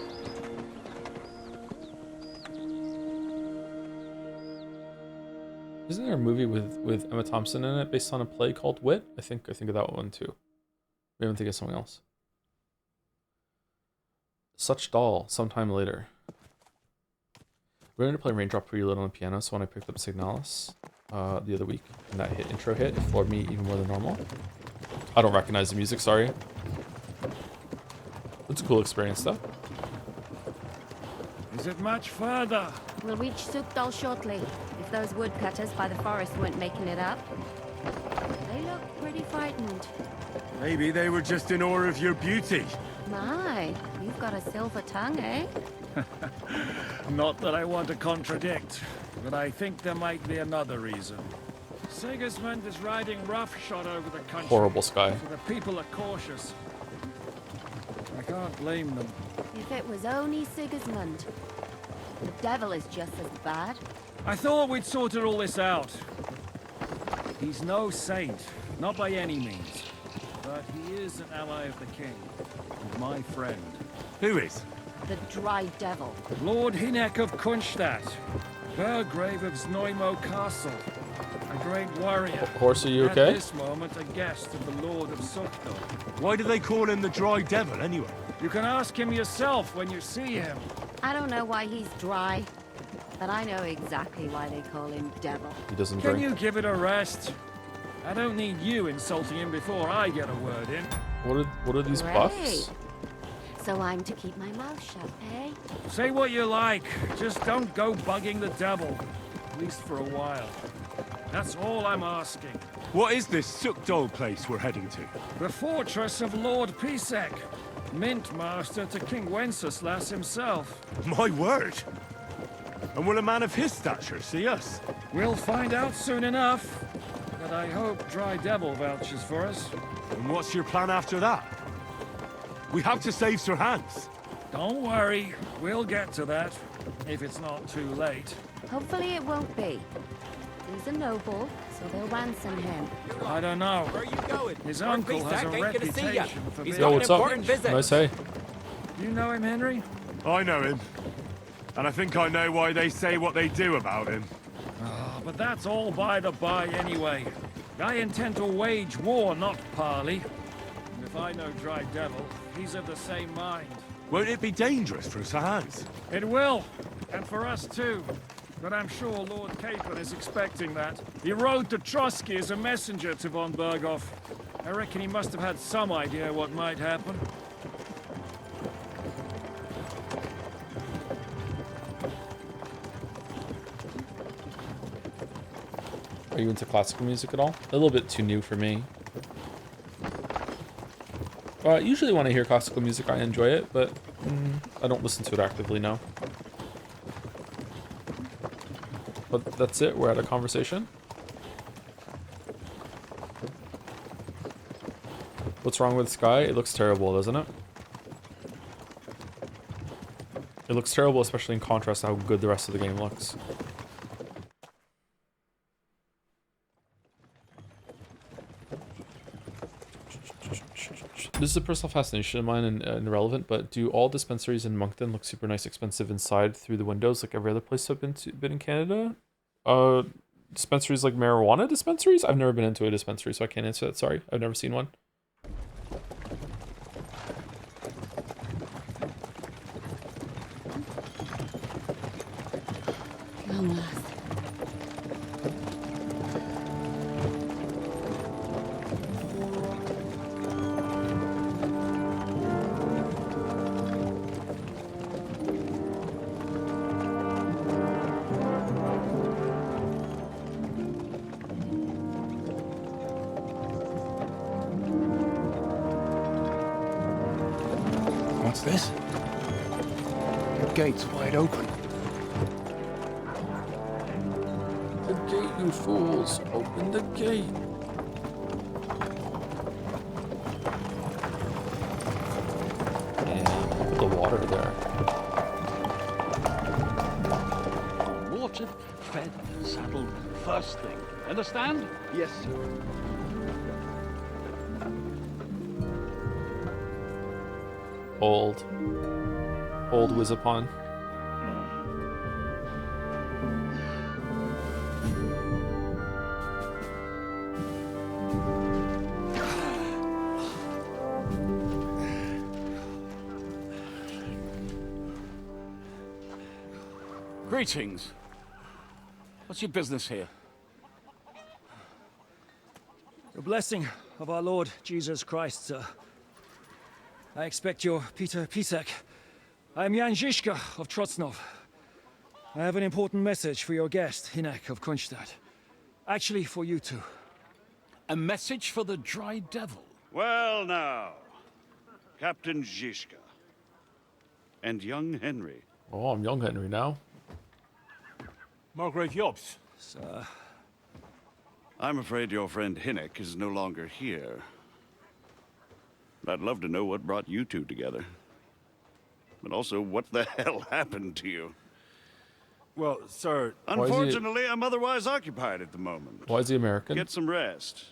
Isn't there a movie with Emma Thompson in it based on a play called Wit? I think of that one too. Maybe I'm thinking of something else. Such doll, sometime later. We're going to play Raindrop Prelude on the piano, so when I picked up Signalis the other week, and that intro hit, it floored me even more than normal. I don't recognize the music, sorry. It's a cool experience, though. Is it much further? We'll reach Sukdal shortly, if those woodcutters by the forest weren't making it up. They look pretty frightened. Maybe they were just in awe of your beauty. My, you've got a silver tongue, eh? Not that I want to contradict, but I think there might be another reason. Sigismund is riding roughshod over the country. Horrible sky. So the people are cautious. I can't blame them. If it was only Sigismund. The devil is just as bad. I thought we'd sorted all this out. He's no saint, not by any means. But he is an ally of the king, and my friend. Who is? The Dry Devil. Lord Hynek of Kunstadt, Burgrave of Znojmo Castle, a great warrior. Horse, are you okay? At this moment, a guest of the Lord of Sukdal. Why do they call him the Dry Devil, anyway? You can ask him yourself when you see him. I don't know why he's dry, but I know exactly why they call him Devil. He doesn't Can drink. you give it a rest? I don't need you insulting him before I get a word in. What are these buffs? So I'm to keep my mouth shut, eh? Say what you like, just don't go bugging the devil. At least for a while. That's all I'm asking. What is this Sukdol place we're heading to? The fortress of Lord Pisek, Mint Master to King Wenceslas himself. My word! And will a man of his stature see us? We'll find out soon enough. But I hope Dry Devil vouches for us. And what's your plan after that? We have to save Sir Hans. Don't worry, we'll get to that, if it's not too late. Hopefully it won't be. He's a noble, so they'll ransom him. I don't know. Where are you going? His Lord uncle has a Pisak ain't gonna see ya. reputation for He's being... Yo, got what's an up? important visit. Nice, hey. You know him, Henry? I know him. And I think I know why they say what they do about him. But that's all by the by anyway. I intend to wage war, not parley. And if I know Dry Devil, he's of the same mind. Won't it be dangerous for Sir Hans? It will, and for us too. But I'm sure Lord Capon is expecting that. He rode to Trotsky as a messenger to von Berghoff. I reckon he must have had some idea what might happen. Are you into classical music at all? A little bit too new for me. Usually when I hear classical music, I enjoy it, but I don't listen to it actively now. But that's it. We're at a conversation. What's wrong with Sky? It looks terrible, doesn't it? It looks terrible, especially in contrast to how good the rest of the game looks. This is a personal fascination of mine and irrelevant, but do all dispensaries in Moncton look super nice, expensive inside through the windows like every other place I've been in Canada? Dispensaries like marijuana dispensaries? I've never been into a dispensary, so I can't answer that. Sorry, I've never seen one. Come, lass. What's this? The gate's wide open. The gate, you fools! Open the gate! And the water there. Watered, fed, saddled, first thing. Understand? Yes, sir. Old Wizapon. Greetings. What's your business here? The blessing of our Lord Jesus Christ, sir. I expect you're Peter Pisek. I am Jan Žižka of Trocnov. I have an important message for your guest, Hynek of Kunstadt. Actually, for you two. A message for the Dry Devil? Well now, Captain Zizka. And young Henry. Oh, I'm young Henry now. Margrave Jobs. Sir. I'm afraid your friend Hinnick is no longer here. I'd love to know what brought you two together. But also, what the hell happened to you? Well, sir... Unfortunately, I'm otherwise occupied at the moment. Why is he American? Get some rest.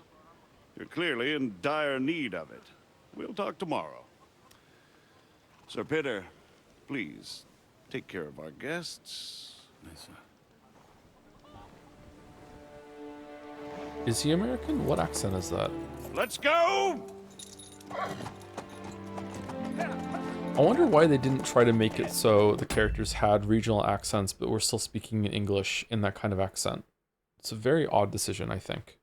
You're clearly in dire need of it. We'll talk tomorrow. Sir Peter, please, take care of our guests. Yes, sir. Is he American? What accent is that? Let's go! I wonder why they didn't try to make it so the characters had regional accents, but were still speaking in English in that kind of accent. It's a very odd decision, I think.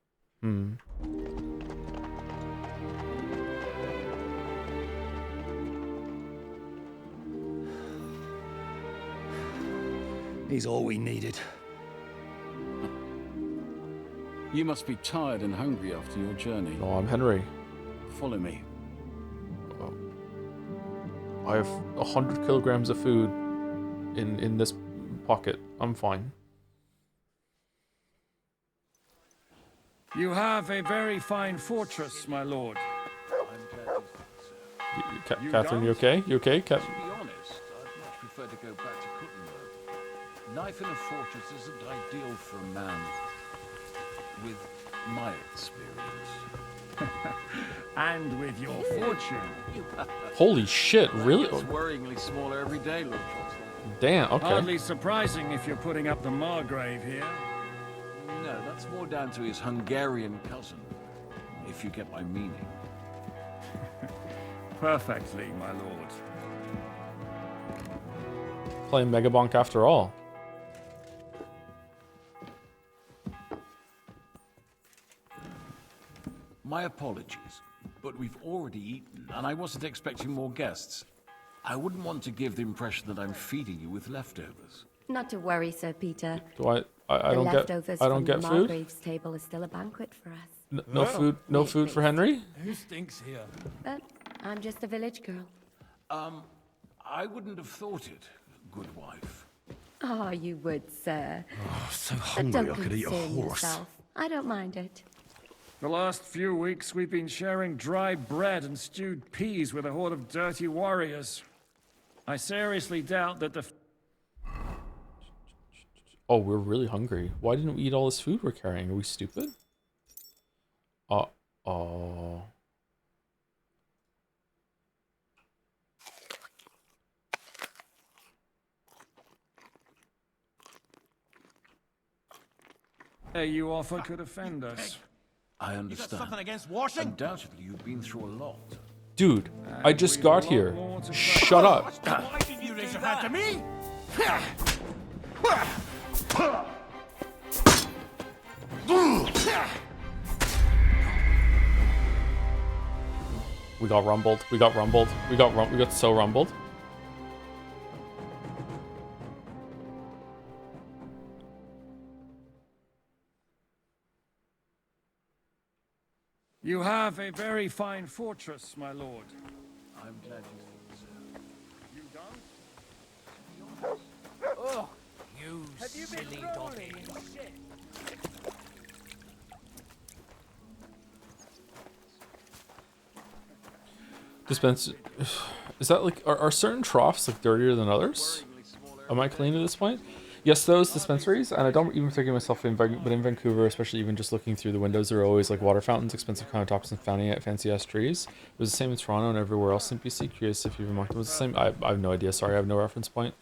He's all we needed. You must be tired and hungry after your journey. No, I'm Henry. Follow me. I have 100 kilograms of food in this pocket. I'm fine. You have a very fine fortress, my lord. Catherine, you okay? You okay? To be honest, I'd much prefer to go back to Kuttenberg. Life in a fortress isn't ideal for a man with my experience. And with your fortune. Holy shit, really? It's worryingly smaller every day, Lord Johnson. Damn, okay. Hardly surprising if you're putting up the Margrave here. No, that's more down to his Hungarian cousin, if you get my meaning. Perfectly, my lord. Playing Megabonk after all. My apologies, but we've already eaten, and I wasn't expecting more guests. I wouldn't want to give the impression that I'm feeding you with leftovers. Not to worry, Sir Peter. Do I don't get the food? Margrave's table is still a banquet for us. No food, no food for Henry? Who stinks here? But I'm just a village girl. I wouldn't have thought it, good wife. Oh, you would, sir. Oh, so But hungry don't I could eat a concern horse. yourself. I don't mind it. The last few weeks we've been sharing dry bread and stewed peas with a horde of dirty warriors. I seriously doubt that the... Oh, we're really hungry. Why didn't we eat all this food we're carrying? Are we stupid? Oh. You offer could offend us. I understand. You got something against washing? Undoubtedly, you've been through a lot. Dude, I just got here. Shut up. Why didn't you raise your hand to me? We got rumbled. We got so rumbled. You have a very fine fortress, my lord. I'm glad you think so. You done? Oh, You silly donkey. Dispense. Is that like are certain troughs like dirtier than others? Am I clean at this point? Yes, those dispensaries, and I don't even figure myself in, but in Vancouver, especially even just looking through the windows, there are always like water fountains, expensive countertops, and fancy ass trees. It was the same in Toronto and everywhere else in BC. Curious if you've remarked it was the same. I have no idea. Sorry, I have no reference point.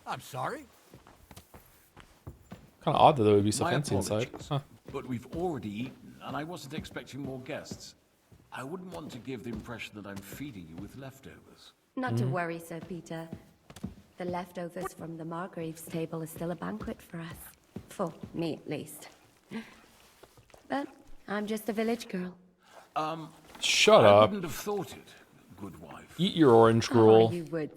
I'm sorry. Kind of odd that it would be so My fancy inside. apologies, Huh. but we've already eaten, and I wasn't expecting more guests. I wouldn't want to give the impression that I'm feeding you with leftovers. Not to worry, Sir Peter. The leftovers from the Margrave's table is still a banquet for us. For me, at least. But I'm just a village girl. Shut I up. wouldn't have thought it, good wife. Eat your orange gruel. Oh, you would.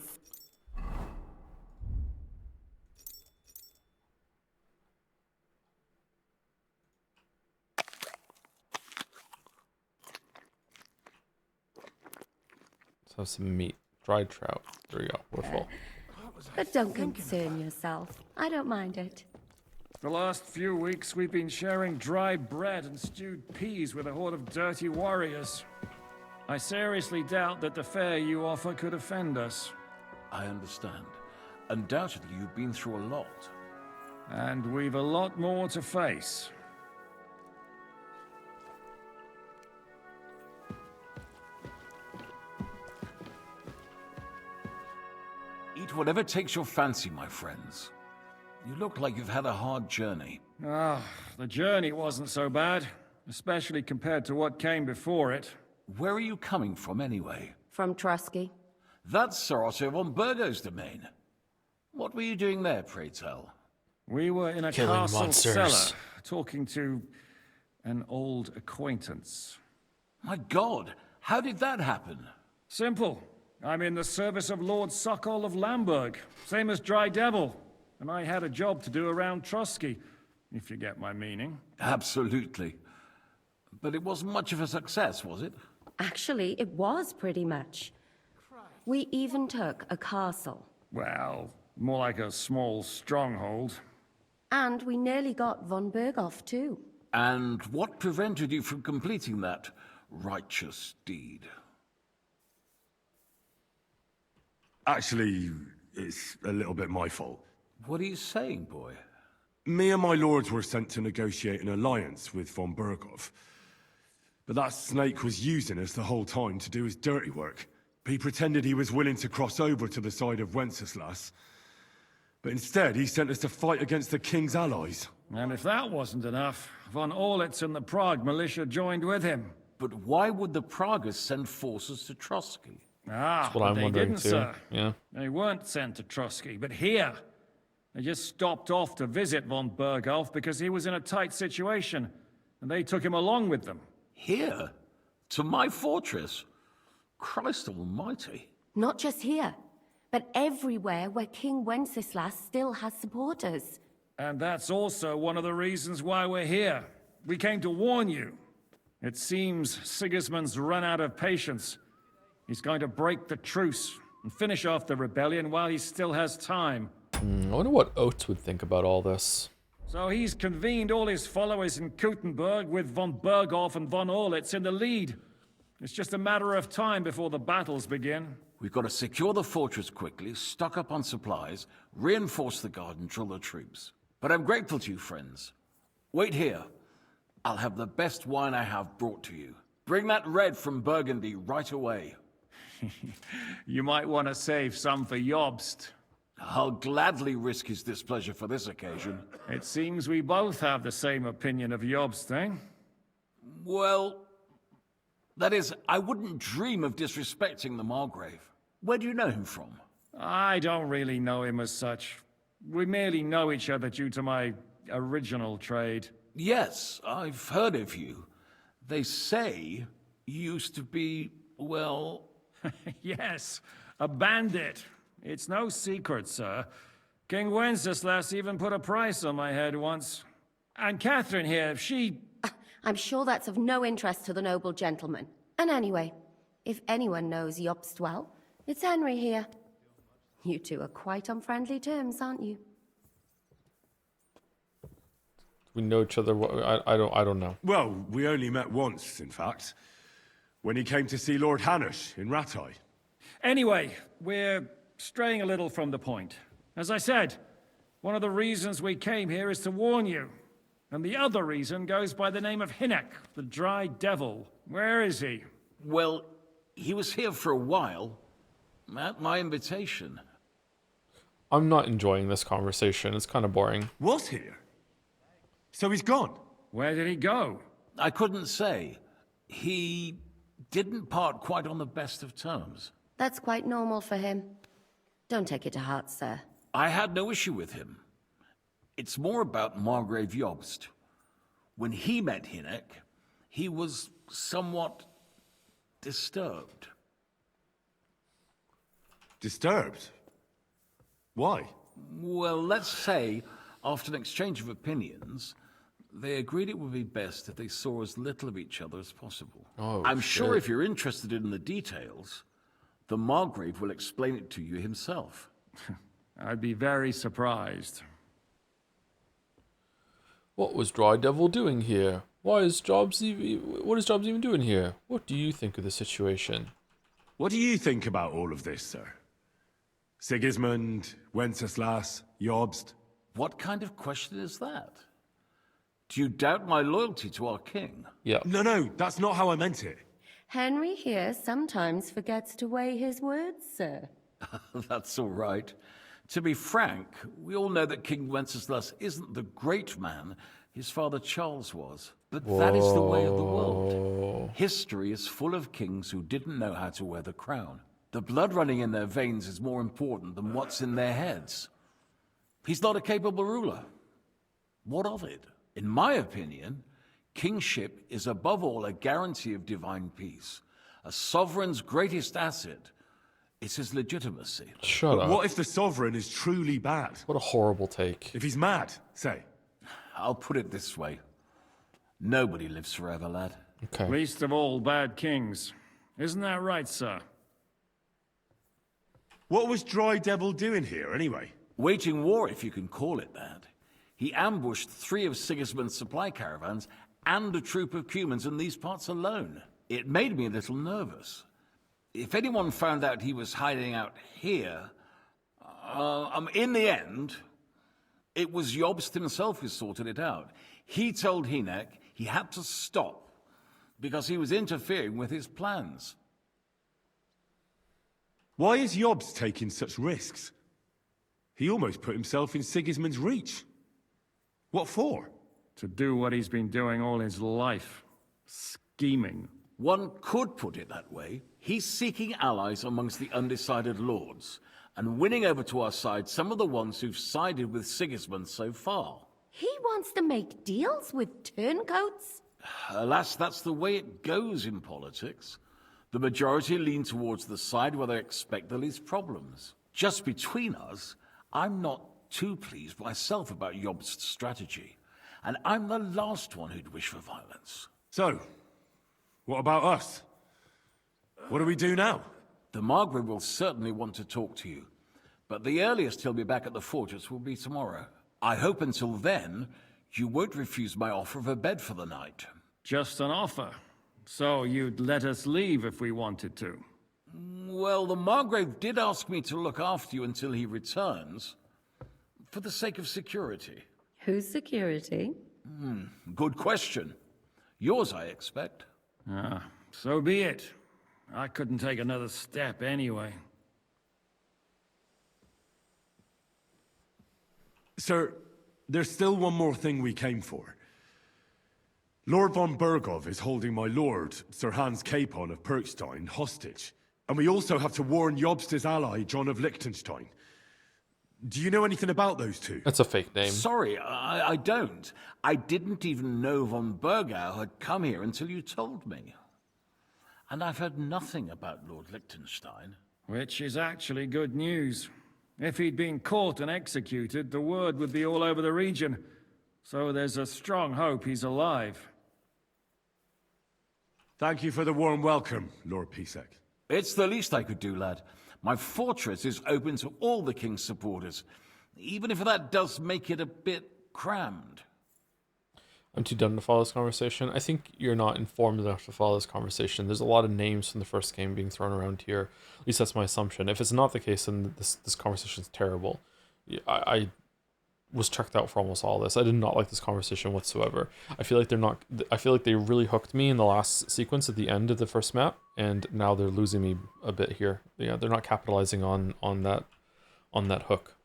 Let's have some meat. Dried trout. There we go. We're full. But don't concern yourself. I don't mind it. The last few weeks we've been sharing dry bread and stewed peas with a horde of dirty warriors. I seriously doubt that the fare you offer could offend us. I understand. Undoubtedly, you've been through a lot. And we've a lot more to face. Eat whatever takes your fancy, my friends. You look like you've had a hard journey. The journey wasn't so bad, especially compared to what came before it. Where are you coming from, anyway? From Trusky. That's Sir Otto von Burgo's domain. What were you doing there, pray tell? We were in a Killing castle monsters. cellar, talking to an old acquaintance. My God, how did that happen? Simple. I'm in the service of Lord Sokol of Lamberg, same as Dry Devil, and I had a job to do around Trusky, if you get my meaning. Absolutely. But it wasn't much of a success, was it? Actually, it was pretty much. We even took a castle. Well, more like a small stronghold. And we nearly got von Berghoff, too. And what prevented you from completing that righteous deed? Actually, it's a little bit my fault. What are you saying, boy? Me and my lords were sent to negotiate an alliance with von Berghoff. But that snake was using us the whole time to do his dirty work. He pretended he was willing to cross over to the side of Wenceslas. But instead, he sent us to fight against the king's allies. And if that wasn't enough, von Orlitz and the Prague militia joined with him. But why would the Pragas send forces to Trusky? That's what but I'm they wondering didn't, too. sir. Yeah. They weren't sent to Trusky, but here. They just stopped off to visit von Berghoff because he was in a tight situation, and they took him along with them. Here? To my fortress? Christ almighty. Not just here, but everywhere where King Wenceslas still has supporters. And that's also one of the reasons why we're here. We came to warn you. It seems Sigismund's run out of patience. He's going to break the truce and finish off the rebellion while he still has time. I wonder what Oates would think about all this. So he's convened all his followers in Kuttenberg with von Berghoff and von Orlitz in the lead. It's just a matter of time before the battles begin. We've got to secure the fortress quickly, stock up on supplies, reinforce the guard and drill the troops. But I'm grateful to you, friends. Wait here. I'll have the best wine I have brought to you. Bring that red from Burgundy right away. You might want to save some for Jobst. I'll gladly risk his displeasure for this occasion. It seems we both have the same opinion of Jobst, eh? Well, that is, I wouldn't dream of disrespecting the Margrave. Where do you know him from? I don't really know him as such. We merely know each other due to my original trade. Yes, I've heard of you. They say you used to be, well... Yes, a bandit. It's no secret, sir. King Wenceslas even put a price on my head once. And Catherine here, she... I'm sure that's of no interest to the noble gentleman. And anyway, if anyone knows Jobst well, it's Henry here. You two are quite on friendly terms, aren't you? We know each other. I don't know. Well, we only met once, in fact. When he came to see Lord Hanush in Rattay. Anyway, we're straying a little from the point. As I said, one of the reasons we came here is to warn you. And the other reason goes by the name of Hinek, the Dry Devil. Where is he? Well, he was here for a while. At my invitation. I'm not enjoying this conversation. It's kind of boring. Was here? So he's gone? Where did he go? I couldn't say. He didn't part quite on the best of terms. That's quite normal for him. Don't take it to heart, sir. I had no issue with him. It's more about Margrave Jobst. When he met Hinek, he was somewhat disturbed. Disturbed? Why? Well, let's say, after an exchange of opinions, they agreed it would be best if they saw as little of each other as possible. Oh, I'm sure shit. if you're interested in the details, The Margrave will explain it to you himself. I'd be very surprised. What was Dry Devil doing here? What is Jobs even doing here? What do you think of the situation? What do you think about all of this, sir? Sigismund, Wenceslas, Jobst? What kind of question is that? Do you doubt my loyalty to our king? Yeah. No, that's not how I meant it. Henry here sometimes forgets to weigh his words, sir. That's all right. To be frank, we all know that King Wenceslas isn't the great man his father Charles was. But that is the way of the world. History is full of kings who didn't know how to wear the crown. The blood running in their veins is more important than what's in their heads. He's not a capable ruler. What of it? In my opinion, kingship is above all a guarantee of divine peace. A sovereign's greatest asset is his legitimacy. Shut up. What if the sovereign is truly bad? What a horrible take. If he's mad, say. I'll put it this way. Nobody lives forever, lad. Okay. Least of all bad kings. Isn't that right, sir? What was Dry Devil doing here, anyway? Waging war, if you can call it that. He ambushed 3 of Sigismund's supply caravans and a troop of Cumans in these parts alone. It made me a little nervous. If anyone found out he was hiding out here, in the end, it was Jobst himself who sorted it out. He told Hynek he had to stop because he was interfering with his plans. Why is Jobst taking such risks? He almost put himself in Sigismund's reach. What for? To do what he's been doing all his life. Scheming. One could put it that way. He's seeking allies amongst the undecided lords, and winning over to our side some of the ones who've sided with Sigismund so far. He wants to make deals with turncoats? Alas, that's the way it goes in politics. The majority lean towards the side where they expect the least problems. Just between us, I'm not too pleased myself about Jobst's strategy, and I'm the last one who'd wish for violence. So, what about us? What do we do now? The Margrave will certainly want to talk to you, but the earliest he'll be back at the fortress will be tomorrow. I hope until then, you won't refuse my offer of a bed for the night. Just an offer. So you'd let us leave if we wanted to? Well, the Margrave did ask me to look after you until he returns, for the sake of security. Whose security? Good question. Yours, I expect. Ah, so be it. I couldn't take another step anyway. Sir, there's still one more thing we came for. Lord von Bergov is holding my lord, Sir Hans Capon of Perkstein, hostage. And we also have to warn Jobst's ally, John of Liechtenstein. Do you know anything about those two? That's a fake name. Sorry, I don't. I didn't even know von Bergau had come here until you told me. And I've heard nothing about Lord Liechtenstein. Which is actually good news. If he'd been caught and executed, the word would be all over the region. So there's a strong hope he's alive. Thank you for the warm welcome, Lord Pisek. It's the least I could do, lad. My fortress is open to all the king's supporters, even if that does make it a bit crammed. I'm too dumb to follow this conversation. I think you're not informed enough to follow this conversation. There's a lot of names from the first game being thrown around here. At least that's my assumption. If it's not the case, then this conversation is terrible. I was checked out for almost all this. I did not like this conversation whatsoever. I feel like they really hooked me in the last sequence at the end of the first map, and now they're losing me a bit here. Yeah, they're not capitalizing on that hook.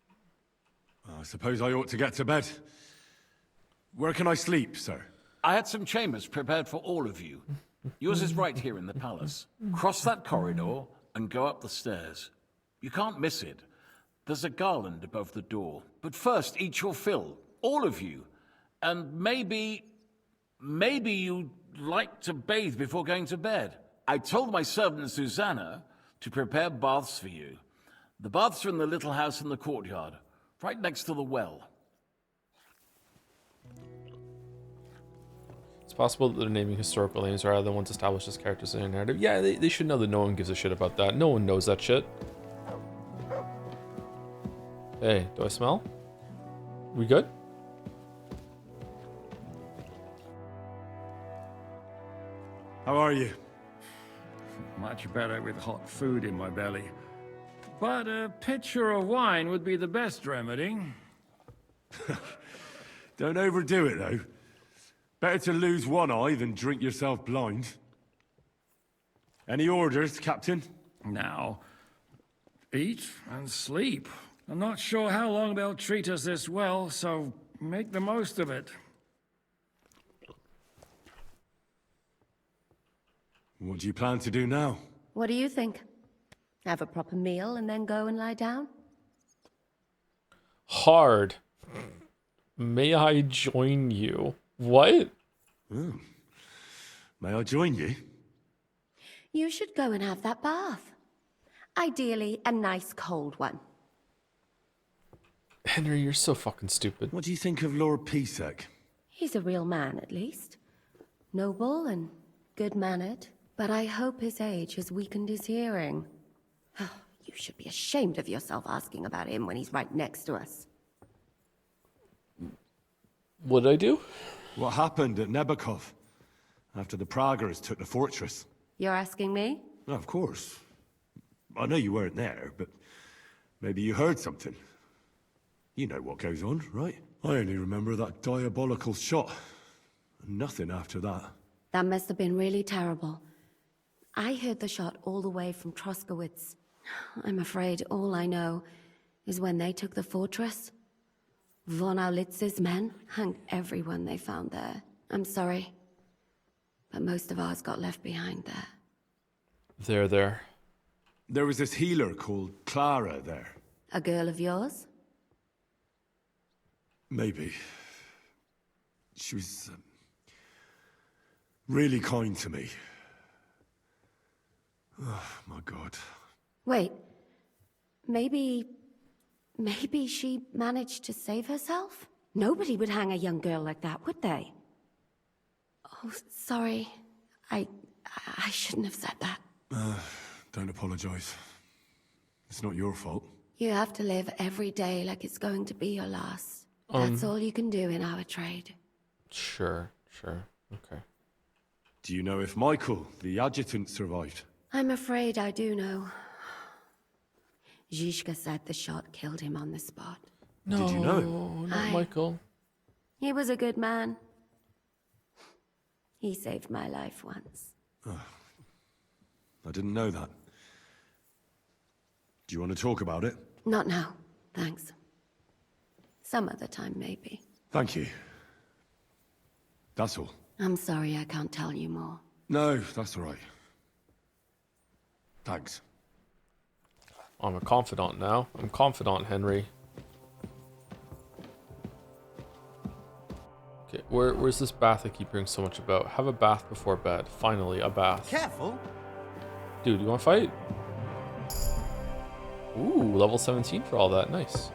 I suppose I ought to get to bed. Where can I sleep, sir? I had some chambers prepared for all of you. Yours is right here in the palace. Cross that corridor and go up the stairs. You can't miss it. There's a garland above the door. But first, eat your fill. All of you. And maybe you'd like to bathe before going to bed. I told my servant Susanna to prepare baths for you. The baths are in the little house in the courtyard, right next to the well. possible that they're naming historical names rather than ones established as characters in a narrative. Yeah, they should know that no one gives a shit about that. No one knows that shit. Hey, do I smell? We good? How are you? Much better with hot food in my belly. But a pitcher of wine would be the best remedy. Don't overdo it, though. Better to lose one eye than drink yourself blind. Any orders, Captain? Now, eat and sleep. I'm not sure how long they'll treat us this well, so make the most of it. What do you plan to do now? What do you think? Have a proper meal and then go and lie down? Hard. May I join you? What? Oh. May I join you? You should go and have that bath. Ideally, a nice cold one. Henry, you're so fucking stupid. What do you think of Lord Pisek? He's a real man, at least. Noble and good-mannered. But I hope his age has weakened his hearing. You should be ashamed of yourself asking about him when he's right next to us. What did I do? What happened at Nebakov after the Praguers took the fortress? You're asking me? Of course. I know you weren't there, but maybe you heard something. You know what goes on, right? I only remember that diabolical shot. Nothing after that. That must have been really terrible. I heard the shot all the way from Troskowitz. I'm afraid all I know is when they took the fortress, von Aulitz's men hung everyone they found there. I'm sorry, but most of ours got left behind there. There. There was this healer called Clara there. A girl of yours? Maybe. She was really kind to me. Oh, my God. Wait. Maybe she managed to save herself? Nobody would hang a young girl like that, would they? Oh, sorry. I shouldn't have said that. Don't apologize. It's not your fault. You have to live every day like it's going to be your last. That's all you can do in our trade. Sure. Okay. Do you know if Michael, the adjutant, survived? I'm afraid I do know. Zhishka said the shot killed him on the spot. No, did you know him? Not Michael. He was a good man. He saved my life once. I didn't know that. Do you want to talk about it? Not now, thanks. Some other time, maybe. Thank you. That's all. I'm sorry I can't tell you more. No, that's all right. Thanks. I'm a confidant now. I'm confidant, Henry. Okay, where's this bath I keep hearing so much about? Have a bath before bed. Finally, a bath. Careful. Dude, you want to fight? Ooh, level 17 for all that. Nice.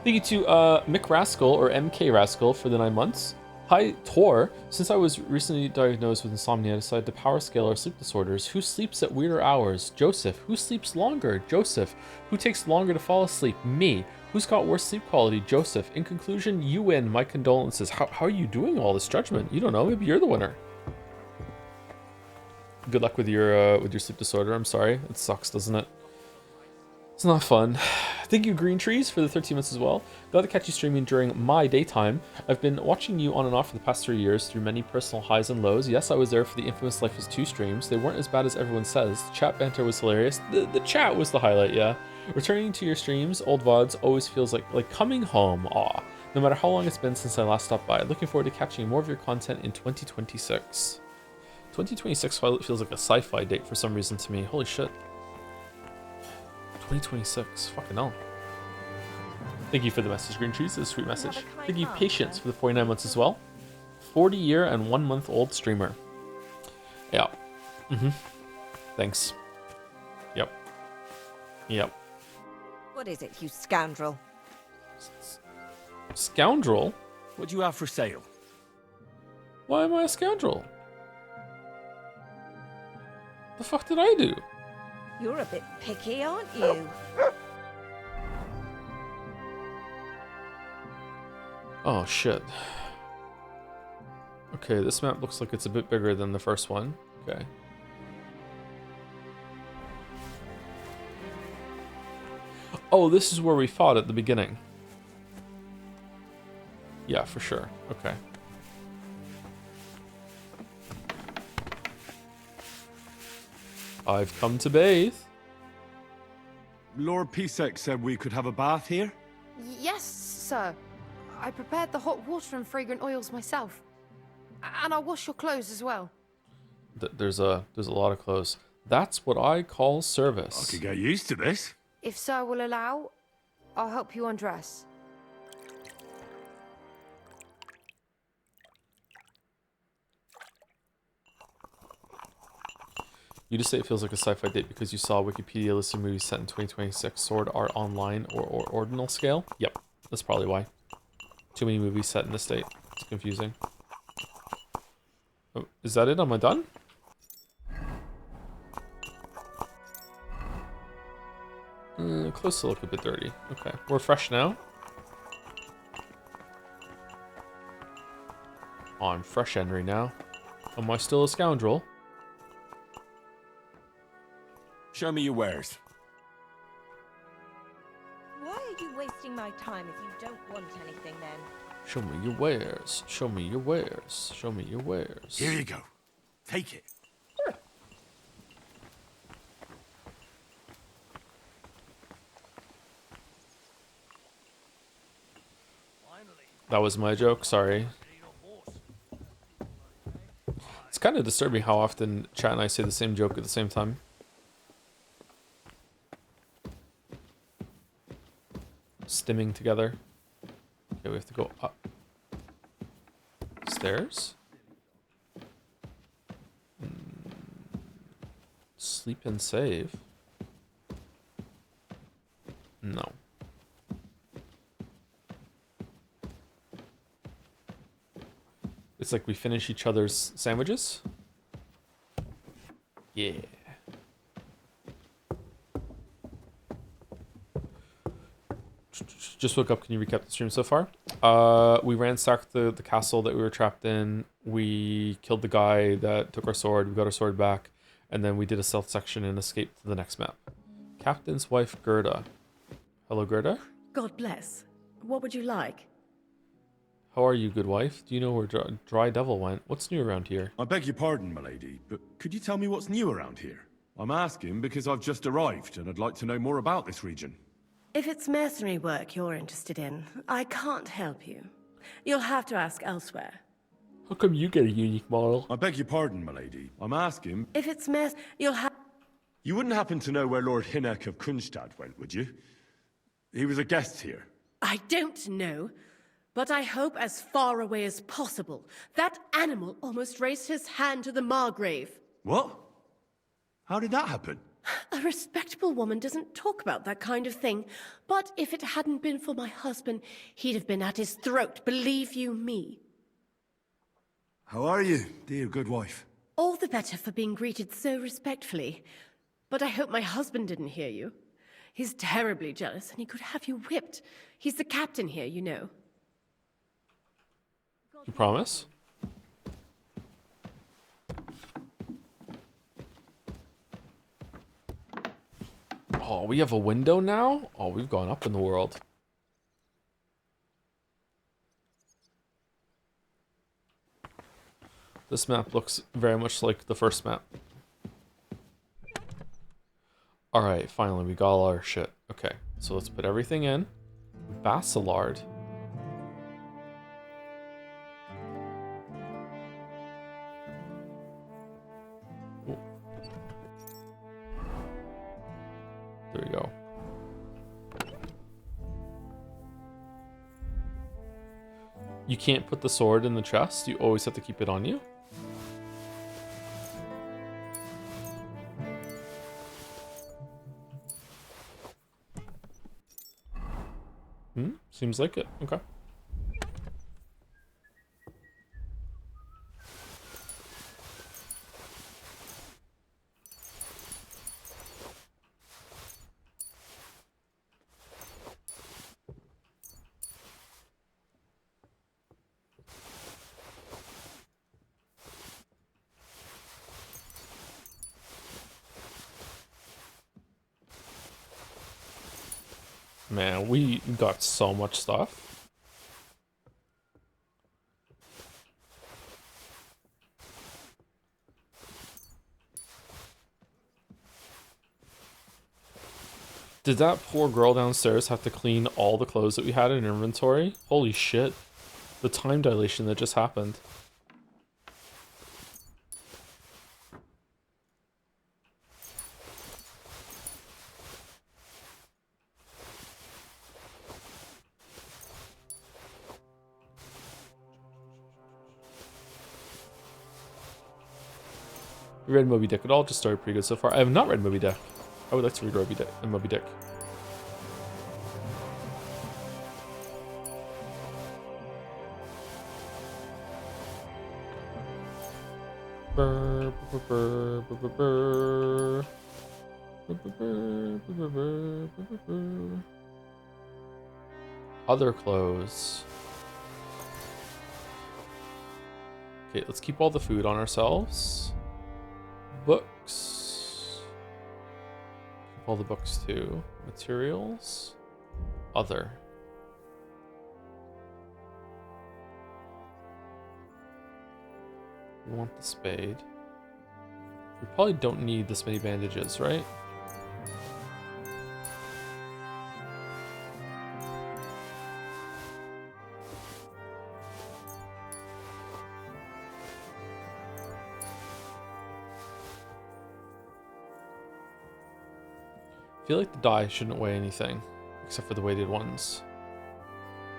Thank you to Mick Rascal, or MK Rascal, for the 9 months. Hi, Tor. Since I was recently diagnosed with insomnia, I decided to power scale our sleep disorders. Who sleeps at weirder hours? Joseph. Who sleeps longer? Joseph. Who takes longer to fall asleep? Me. Who's got worse sleep quality? Joseph. In conclusion, you win. My condolences. How are you doing all this judgment? You don't know. Maybe you're the winner. Good luck with your sleep disorder. I'm sorry. It sucks, doesn't it? It's not fun. Thank you, Green Trees, for the 13 months as well. Glad to catch you streaming during my daytime. I've been watching you on and off for the past 3 years through many personal highs and lows. Yes, I was there for the infamous Life is 2 streams. They weren't as bad as everyone says. The chat banter was hilarious. The chat was the highlight, yeah. Returning to your streams, old VODs, always feels like coming home. Aw. No matter how long it's been since I last stopped by. Looking forward to catching more of your content in 2026. 2026 feels like a sci-fi date for some reason to me. Holy shit. 2026. Fucking hell. Thank you for the message, Green Trees. It's a sweet message. Thank you, Patience, for the 49 months as well. 40-year and 1-month-old streamer. Yeah. Thanks. Yep. What is it, you scoundrel? Scoundrel? What do you have for sale? Why am I a scoundrel? The fuck did I do? You're a bit picky, aren't you? Oh shit. Okay, this map looks like it's a bit bigger than the first one. Okay. Oh, this is where we fought at the beginning. Yeah, for sure. Okay. I've come to bathe. Lord Pisek said we could have a bath here? Yes, sir. I prepared the hot water and fragrant oils myself. And I'll wash your clothes as well. There's a lot of clothes. That's what I call service. I could get used to this. If sir will allow, I'll help you undress. You just say it feels like a sci-fi date because you saw a Wikipedia list of movies set in 2026 Sword Art Online or Ordinal scale? Yep, that's probably why. Too many movies set in this date. It's confusing. Oh, is that it? Am I done? Close to look a bit dirty. Okay, we're fresh now. Oh, I'm fresh Henry now. Am I still a scoundrel? Show me your wares. Why are you wasting my time if you don't want anything then? Show me your wares. Show me your wares. Show me your wares. Here you go. Take it. That was my joke, sorry. It's kind of disturbing how often chat and I say the same joke at the same time. Stimming together. Okay, we have to go up. Stairs? Sleep and save? No. It's like we finish each other's sandwiches. Yeah. Just woke up. Can you recap the stream so far? We ransacked the castle that we were trapped in. We killed the guy that took our sword. We got our sword back. And then we did a stealth section and escaped to the next map. Captain's wife, Gerda. Hello, Gerda. God bless. What would you like? How are you, good wife? Do you know where Dry Devil went? What's new around here? I beg your pardon, milady, but could you tell me what's new around here? I'm asking because I've just arrived and I'd like to know more about this region. If it's mercenary work you're interested in, I can't help you. You'll have to ask elsewhere. How come you get a unique model? I beg your pardon, milady. I'm asking... If it's you'll have... You wouldn't happen to know where Lord Hinnek of Kunstad went, would you? He was a guest here. I don't know, but I hope as far away as possible. That animal almost raised his hand to the Margrave. What? How did that happen? A respectable woman doesn't talk about that kind of thing, but if it hadn't been for my husband, he'd have been at his throat, believe you me. How are you, dear good wife? All the better for being greeted so respectfully. But I hope my husband didn't hear you. He's terribly jealous, and he could have you whipped. He's the captain here, you know. You promise? Oh, we have a window now? Oh, we've gone up in the world. This map looks very much like the first map. Alright, finally, we got all our shit. Okay, so let's put everything in. Basilard. Ooh. There we go. You can't put the sword in the chest. You always have to keep it on you. Seems like it. Okay. Man, we got so much stuff. Did that poor girl downstairs have to clean all the clothes that we had in inventory? Holy shit. The time dilation that just happened. You read Moby Dick at all? Just started pretty good so far. I have not read Moby Dick. I would like to read Moby Dick. Other clothes. Okay, let's keep all the food on ourselves. Books. Keep all the books too. Materials. Other. We want the spade. We probably don't need this many bandages, right? I feel like the die shouldn't weigh anything, except for the weighted ones.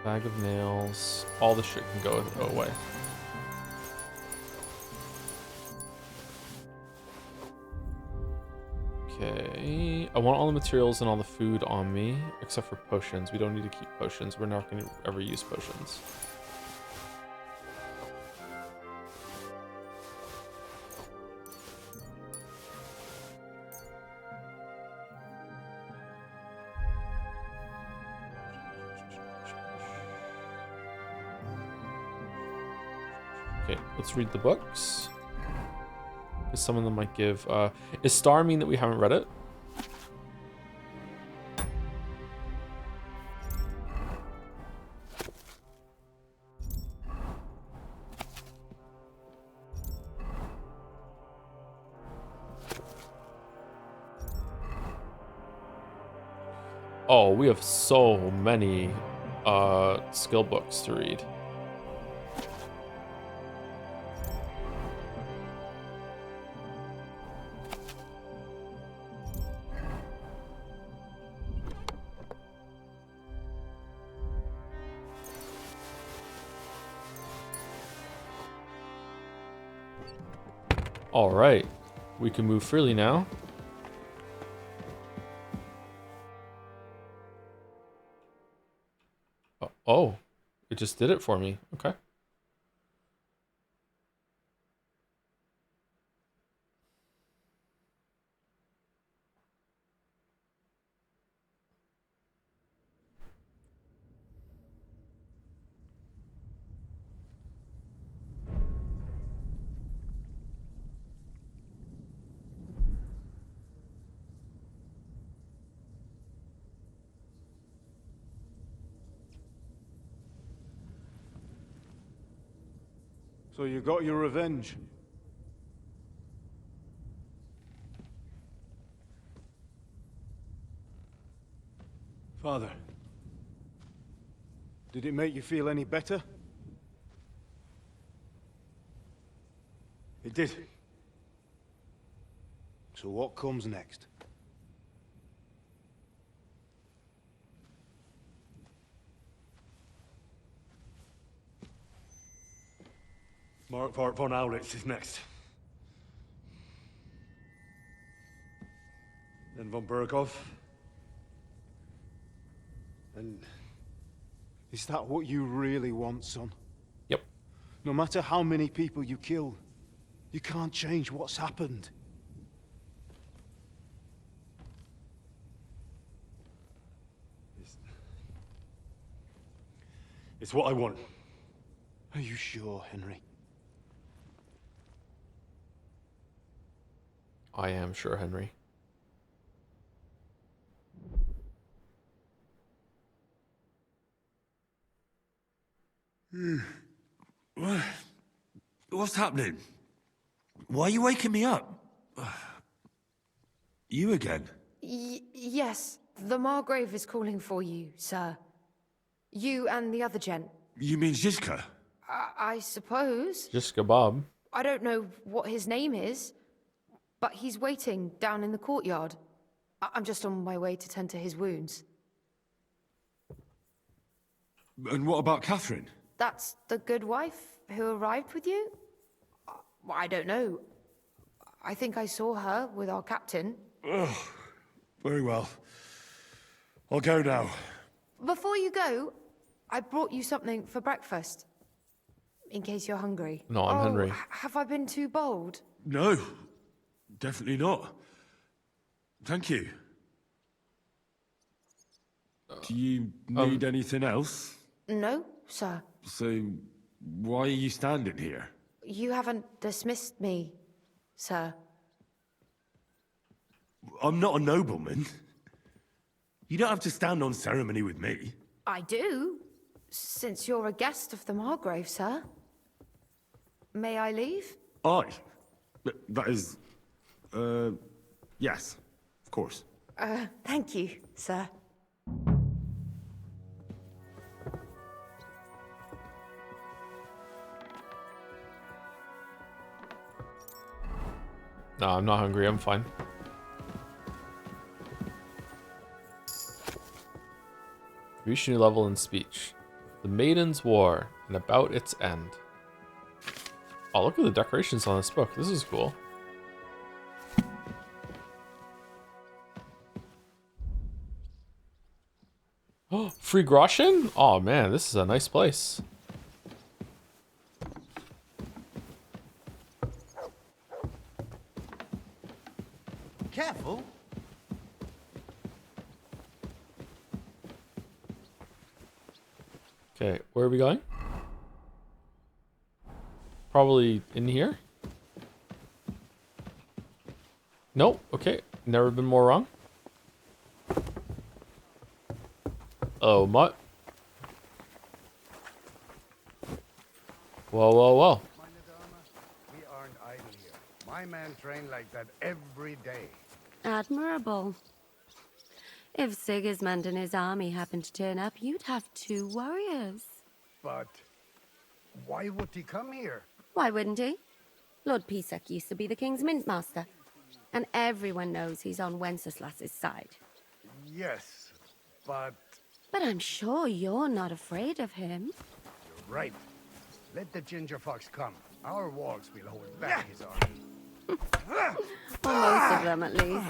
Bag of nails. All the shit can go away. Okay, I want all the materials and all the food on me, except for potions. We don't need to keep potions. We're not going to ever use potions. Okay, let's read the books. Because some of them might give... Is star mean that we haven't read it? Oh, we have so many skill books to read. All right, we can move freely now. Oh, it just did it for me. Okay. So you got your revenge? Father, did it make you feel any better? It did. So what comes next? Mark von Aulitz is next. Then von Berghoff. And is that what you really want, son? Yep. No matter how many people you kill, you can't change what's happened. It's what I want. Are you sure, Henry? I am sure, Henry. What's happening? Why are you waking me up? You again? Yes, the Margrave is calling for you, sir. You and the other gent. You mean Zizka? I suppose. Just kebab. I don't know what his name is, but he's waiting down in the courtyard. I'm just on my way to tend to his wounds. And what about Catherine? That's the good wife who arrived with you? I don't know. I think I saw her with our captain. Ugh. Very well. I'll go now. Before you go, I brought you something for breakfast. In case you're hungry. No, I'm hungry. Have I been too bold? No, definitely not. Thank you. Do you need anything else? No, sir. So, why are you standing here? You haven't dismissed me, sir. I'm not a nobleman. You don't have to stand on ceremony with me. I do, since you're a guest of the Margrave, sir. May I leave? That is... yes, of course. Thank you, sir. No, I'm not hungry. I'm fine. Reach new level in speech. The Maiden's War and about its end. Oh, look at the decorations on this book. This is cool. Oh, free groschen? Oh man, this is a nice place. Careful. Okay, where are we going? Probably in here? Nope, okay. Never been more wrong. Oh, mutt. Whoa, whoa, whoa. We aren't idle here. My men train like that every day. Admirable. If Sigismund and his army happened to turn up, you'd have 2 warriors. But why would he come here? Why wouldn't he? Lord Pisak used to be the king's mintmaster, and everyone knows he's on Wenceslas's side. Yes, but... But I'm sure you're not afraid of him. You're right. Let the ginger fox come. Our walls will hold back his army. Or most of them, at least.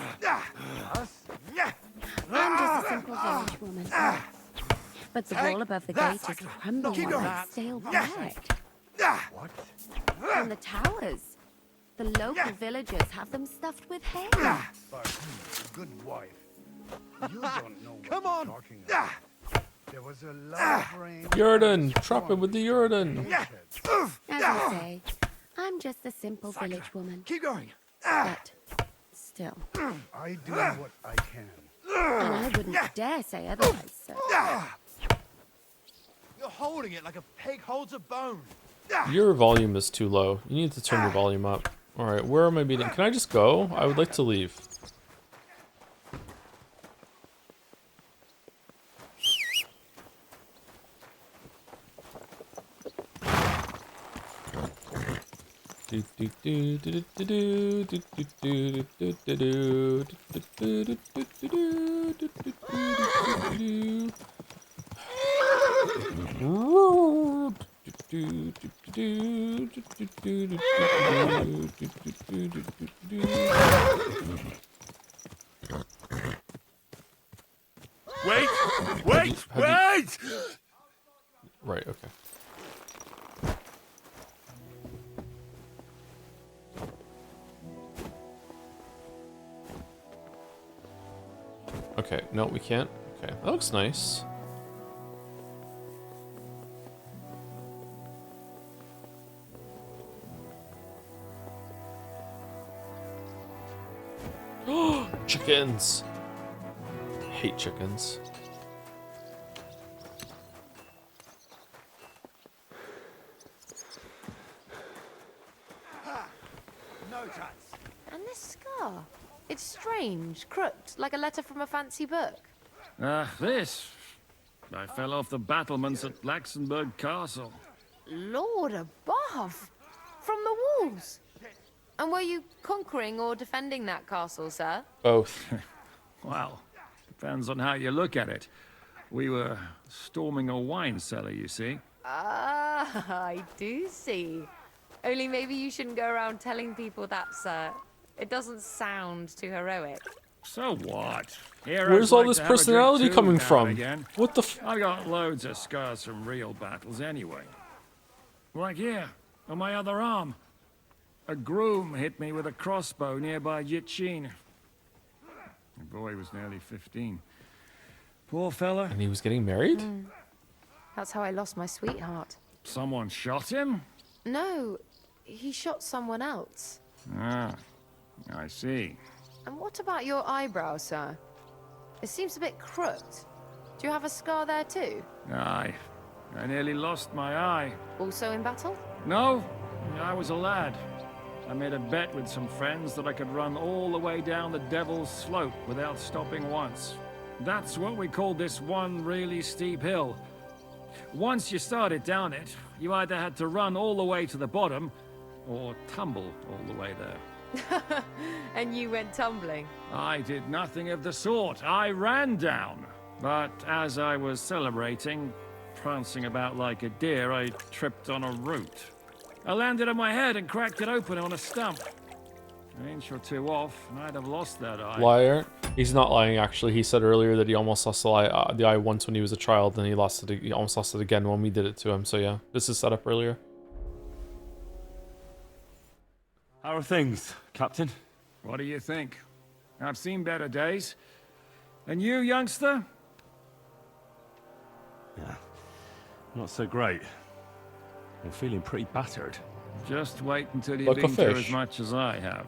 Us? I'm just a simple village woman. But the wall above the gate is crumbling like stale bread. What? And the towers. The local villagers have them stuffed with hay. But, good wife, you don't know what you're talking about. There was a lot of rain. Jordan, trap him with the Jordan. As I say, I'm just a simple village woman. Keep going. But still. I do what I can. And I wouldn't dare say otherwise, sir. You're holding it like a pig holds a bone. Your volume is too low. You need to turn your volume up. Alright, where am I meeting? Can I just go? I would like to leave. Wait! Wait! Wait! Right, okay. Okay, no, we can't. Okay, that looks nice. Chickens! I hate chickens. And this scar. It's strange, crooked, like a letter from a fancy book. This. I fell off the battlements at Laxenburg Castle. Lord above! From the walls! And were you conquering or defending that castle, sir? Both. Well, depends on how you look at it. We were storming a wine cellar, you see. Ah, I do see. Only maybe you shouldn't go around telling people that, sir. It doesn't sound too heroic. So what? Heroes Where's all like this to have a drink personality too coming now and from? again. What the I got loads of scars from real battles anyway. Like here, on my other arm. A groom hit me with a crossbow nearby Yitchin. The boy was nearly 15. Poor fella. And he was getting married? That's how I lost my sweetheart. Someone shot him? No, he shot someone else. Ah, I see. And what about your eyebrow, sir? It seems a bit crooked. Do you have a scar there too? Aye. I nearly lost my eye. Also in battle? No, I was a lad. I made a bet with some friends that I could run all the way down the Devil's Slope without stopping once. That's what we called this one really steep hill. Once you started down it, you either had to run all the way to the bottom, or tumble all the way there. And you went tumbling? I did nothing of the sort. I ran down. But as I was celebrating, prancing about like a deer, I tripped on a root. I landed on my head and cracked it open on a stump. An inch or two off, and I'd have lost that eye. Liar. He's not lying, actually. He said earlier that he almost lost the eye once when he was a child, and he lost it. He almost lost it again when we did it to him. So yeah, this is set up earlier. How are things, Captain? What do you think? I've seen better days. And you, youngster? Yeah, not so great. I'm feeling pretty battered. Just wait until you've Like a been through as fish. much as I have.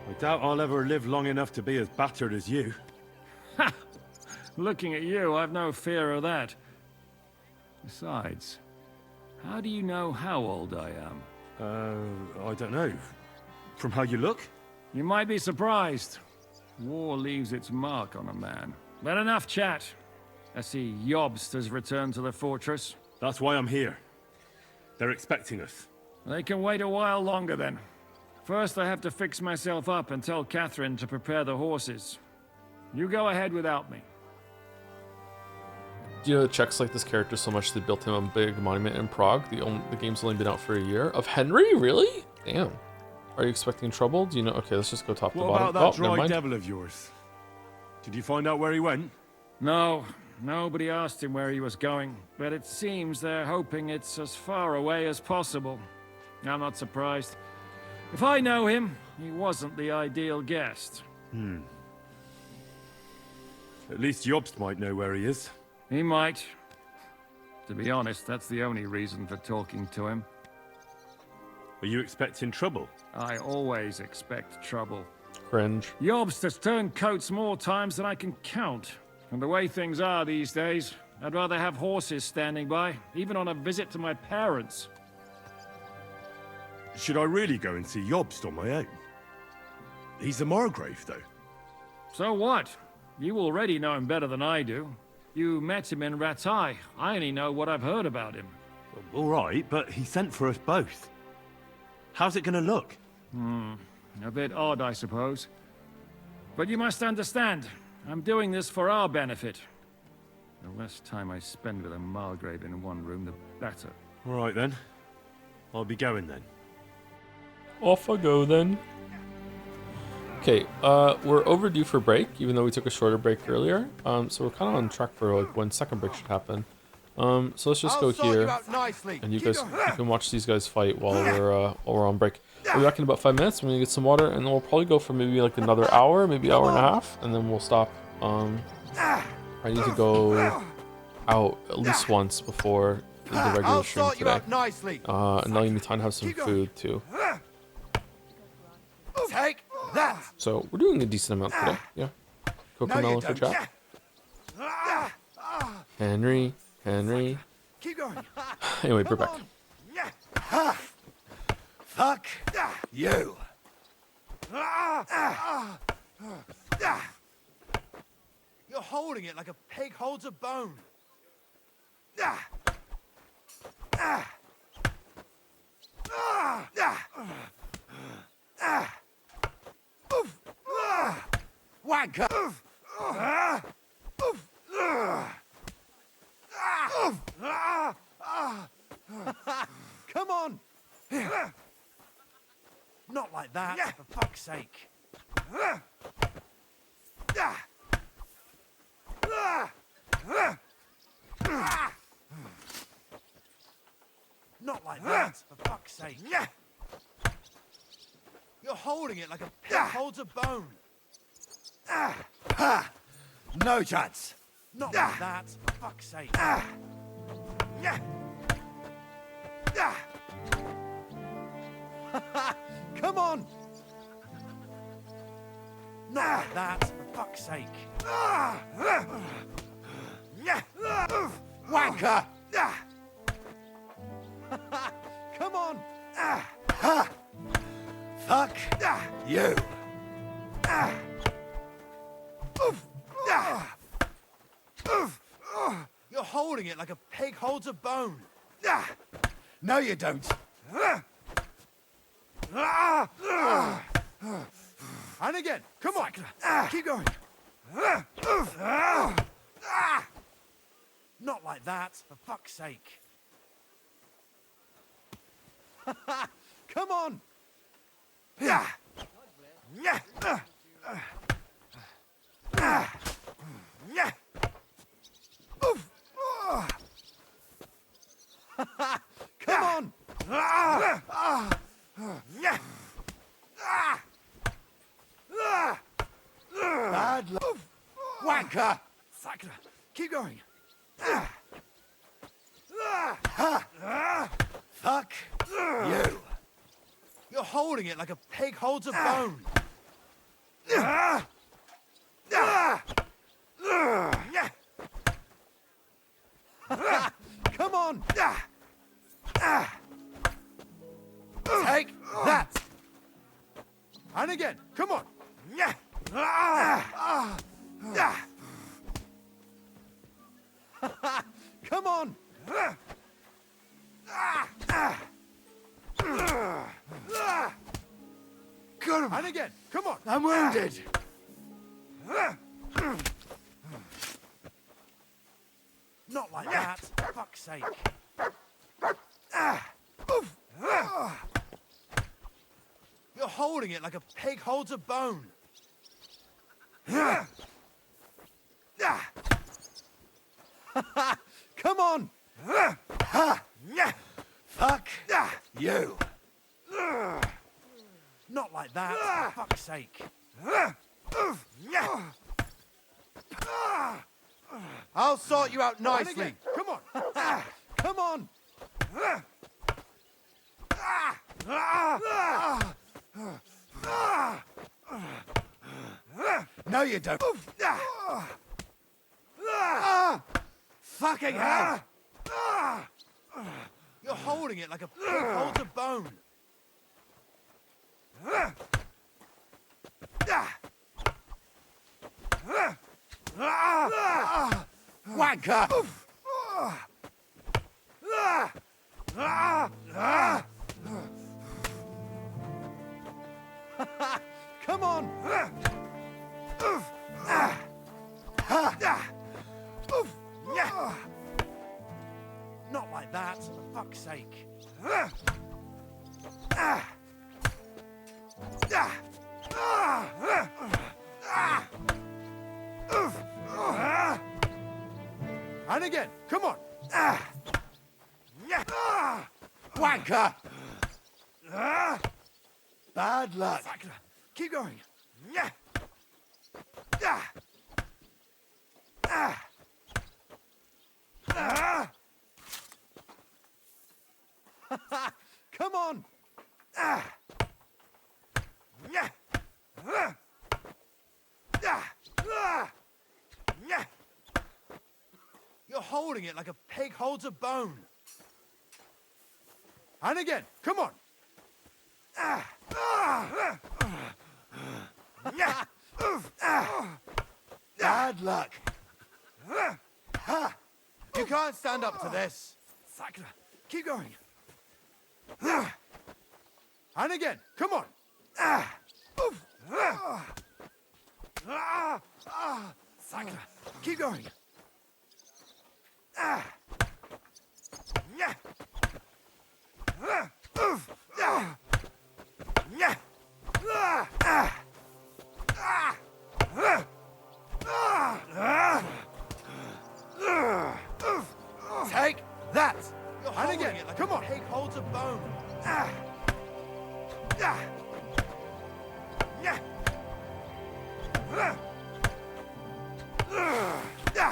I doubt I'll ever live long enough to be as battered as you. Ha! Looking at you, I've no fear of that. Besides, how do you know how old I am? I don't know. From how you look? You might be surprised. War leaves its mark on a man. But enough chat. I see Jobst has returned to the fortress. That's why I'm here. They're expecting us. They can wait a while longer then. First I have to fix myself up and tell Catherine to prepare the horses. You go ahead without me. Do you know the Czechs like this character so much they built him a big monument in Prague? The game's only been out for a year. Of Henry? Really? Damn. Are you expecting trouble? Do you know? Okay, let's just go top to What bottom. about that never dry mind. devil of yours? Did you find out where he went? No, nobody asked him where he was going, but it seems they're hoping it's as far away as possible. I'm not surprised. If I know him, he wasn't the ideal guest. At least Jobst might know where he is. He might. To be honest, that's the only reason for talking to him. Are you expecting trouble? I always expect trouble. Cringe. Jobst has turned coats more times than I can count. And the way things are these days, I'd rather have horses standing by, even on a visit to my parents. Should I really go and see Jobst on my own? He's a Margrave, though. So what? You already know him better than I do. You met him in Ratai. I only know what I've heard about him. All right, but he sent for us both. How's it gonna look? A bit odd, I suppose. But you must understand, I'm doing this for our benefit. The less time I spend with a Margrave in one room, the better. All right, then. I'll be going, then. Off I go then. Okay, we're overdue for break, even though we took a shorter break earlier. So we're kind of on track for like when second break should happen. So let's just go here, and you can watch these guys fight while we're on break. We'll be back in about 5 minutes. I'm gonna get some water, and then we'll probably go for maybe like another hour, maybe hour and a half, and then we'll stop. I need to go out at least once before the regular stream today, and that'll give me time to have some food too. Take that. So we're doing a decent amount today. Yeah. Cocomelon for chat. Henry. Keep going. Anyway, we're back. Fuck you. You're holding it like a pig holds a bone. Wanker! Come on! Not like that, for fuck's sake. Not like that, for fuck's sake. You're holding it like a pig holds a bone. No chance. Not like that, for fuck's sake. Come on! Not like that, for fuck's sake. Wanker! Come on! Fuck you! You're holding it like a pig holds a bone. No, you don't. And again. Come on. Keep going. Not like that, for fuck's sake. Come on. Come on! Bad luck. Wanker! Sakura, keep going. Fuck you. You're holding it like a pig holds a bone. Come on! Take that! And again, come on! Come on! Got him! And again, come on! I'm wounded! Not like that, for fuck's sake. You're holding it like a pig holds a bone. Come on! Fuck you! Not like that, for fuck's sake. I'll sort you out nicely. Come on! Come on! No, you don't. Fucking hell! You're holding it like a pig holds a bone. Wanker! Come on! Not like that, for fuck's sake. And again, come on. Wanker! Bad luck. Keep going. Come on. You're holding it like a pig holds a bone. And again, come on. Bad luck. You can't stand up to this. Sakura, Keep going. And again. Come on. Sakura, Keep going. Take that. You're And again. it like Come a on. pig holds a bone.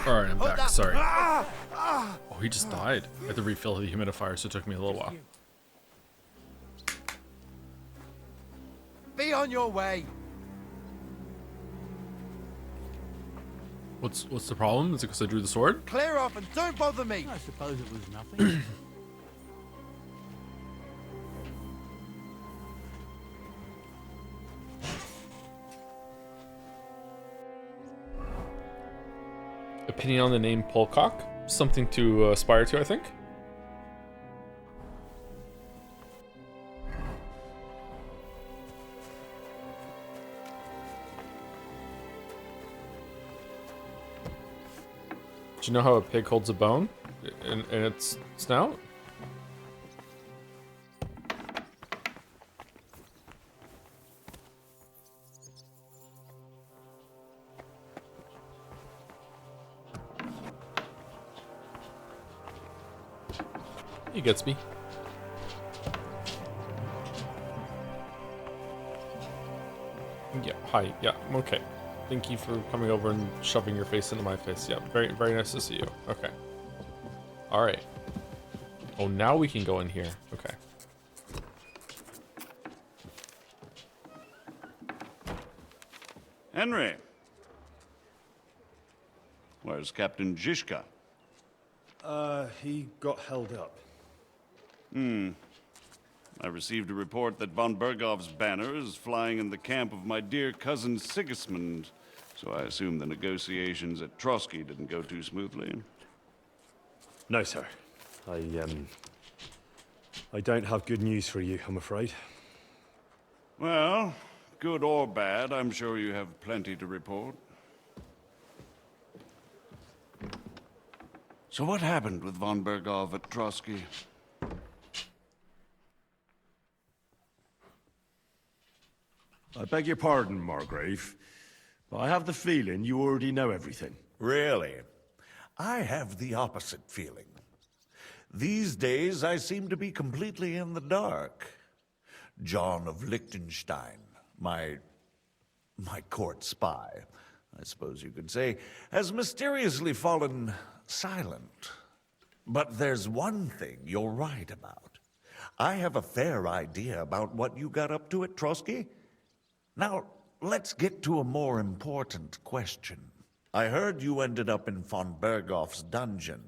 Alright, I'm back. Sorry. Oh, he just died. I had to refill the humidifier, so it took me a little while. Be on your way. What's the problem? Is it because I drew the sword? Clear off and don't bother me. I suppose it was nothing. Opinion on the name Polcock? Something to aspire to, I think. Do you know how a pig holds a bone in its snout? He gets me. Yeah, hi. Yeah, I'm okay. Thank you for coming over and shoving your face into my face. Yeah, very, very nice to see you. Okay. All right. Oh, now we can go in here. Okay. Henry. Where's Captain Zizka? He got held up. I received a report that von Bergov's banner is flying in the camp of my dear cousin Sigismund, so I assume the negotiations at Trotsky didn't go too smoothly. No, sir. I don't have good news for you, I'm afraid. Well, good or bad, I'm sure you have plenty to report. So what happened with von Bergov at Trotsky? I beg your pardon, Margrave, but I have the feeling you already know everything. Really? I have the opposite feeling. These days, I seem to be completely in the dark. John of Liechtenstein, my court spy, I suppose you could say, has mysteriously fallen silent. But there's one thing you're right about. I have a fair idea about what you got up to at Trotsky. Now, let's get to a more important question. I heard you ended up in von Bergov's dungeon.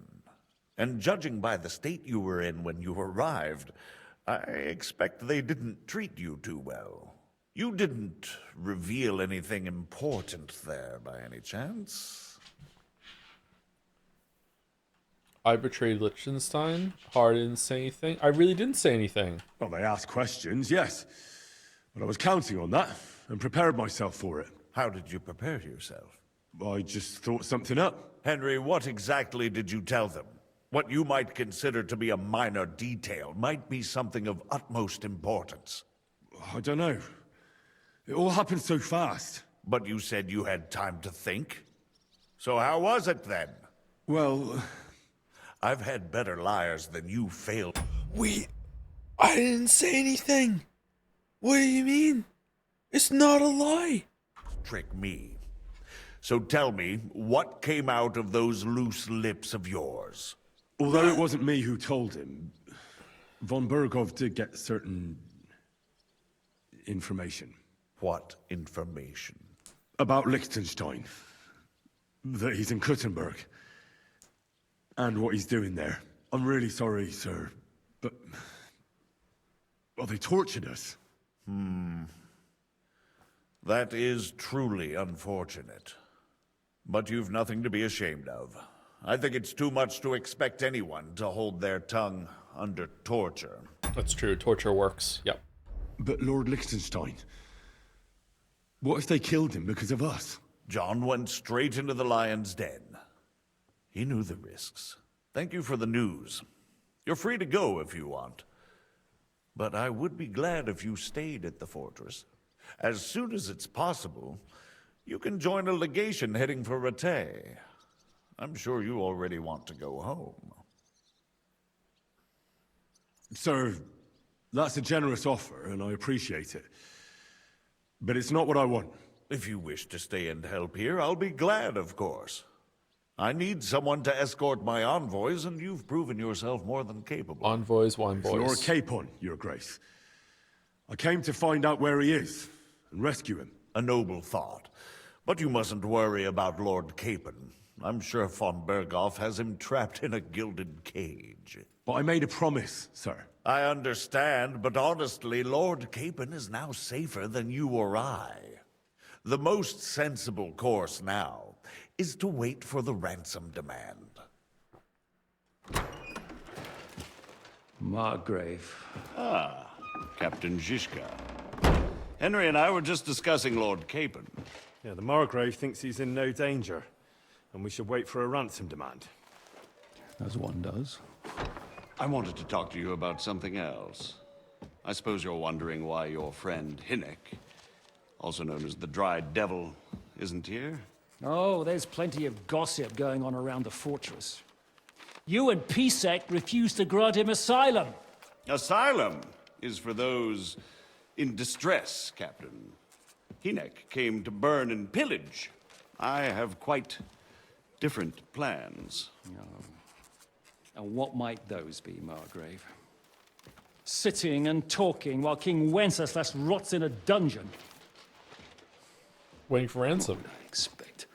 And judging by the state you were in when you arrived, I expect they didn't treat you too well. You didn't reveal anything important there by any chance? I betrayed Liechtenstein. Hard didn't say anything. I really didn't say anything. Well, they asked questions, yes. But I was counting on that and prepared myself for it. How did you prepare yourself? I just thought something up. Henry, what exactly did you tell them? What you might consider to be a minor detail might be something of utmost importance. I don't know. It all happened so fast. But you said you had time to think. So how was it then? Well, I've had better liars than you failed. I didn't say anything. What do you mean? It's not a lie. Trick me. So tell me, what came out of those loose lips of yours? Although it wasn't me who told him, von Bergov did get certain information. What information? About Liechtenstein. That he's in Kuttenberg. And what he's doing there. I'm really sorry, sir, but... well, they tortured us. That is truly unfortunate. But you've nothing to be ashamed of. I think it's too much to expect anyone to hold their tongue under torture. That's true. Torture works. Yep. But Lord Liechtenstein, what if they killed him because of us? John went straight into the lion's den. He knew the risks. Thank you for the news. You're free to go if you want. But I would be glad if you stayed at the fortress. As soon as it's possible, you can join a legation heading for Rattay. I'm sure you already want to go home. Sir, that's a generous offer, and I appreciate it. But it's not what I want. If you wish to stay and help here, I'll be glad, of course. I need someone to escort my envoys, and you've proven yourself more than capable. Envoys, wine boys. Lord Capon, Your Grace. I came to find out where he is, and rescue him. A noble thought. But you mustn't worry about Lord Capon. I'm sure von Berghoff has him trapped in a gilded cage. But I made a promise, sir. I understand, but honestly, Lord Capon is now safer than you or I. The most sensible course now is to wait for the ransom demand. Margrave. Ah, Captain Zizka. Henry and I were just discussing Lord Capon. Yeah, the Margrave thinks he's in no danger, and we should wait for a ransom demand. As one does. I wanted to talk to you about something else. I suppose you're wondering why your friend Hinnek, also known as the Dried Devil, isn't here? Oh, there's plenty of gossip going on around the fortress. You and Pisek refused to grant him asylum. Asylum is for those in distress, Captain. Hinnek came to burn and pillage. I have quite different plans. Oh. And what might those be, Margrave? Sitting and talking while King Wenceslas rots in a dungeon. Waiting for ransom. What would I expect?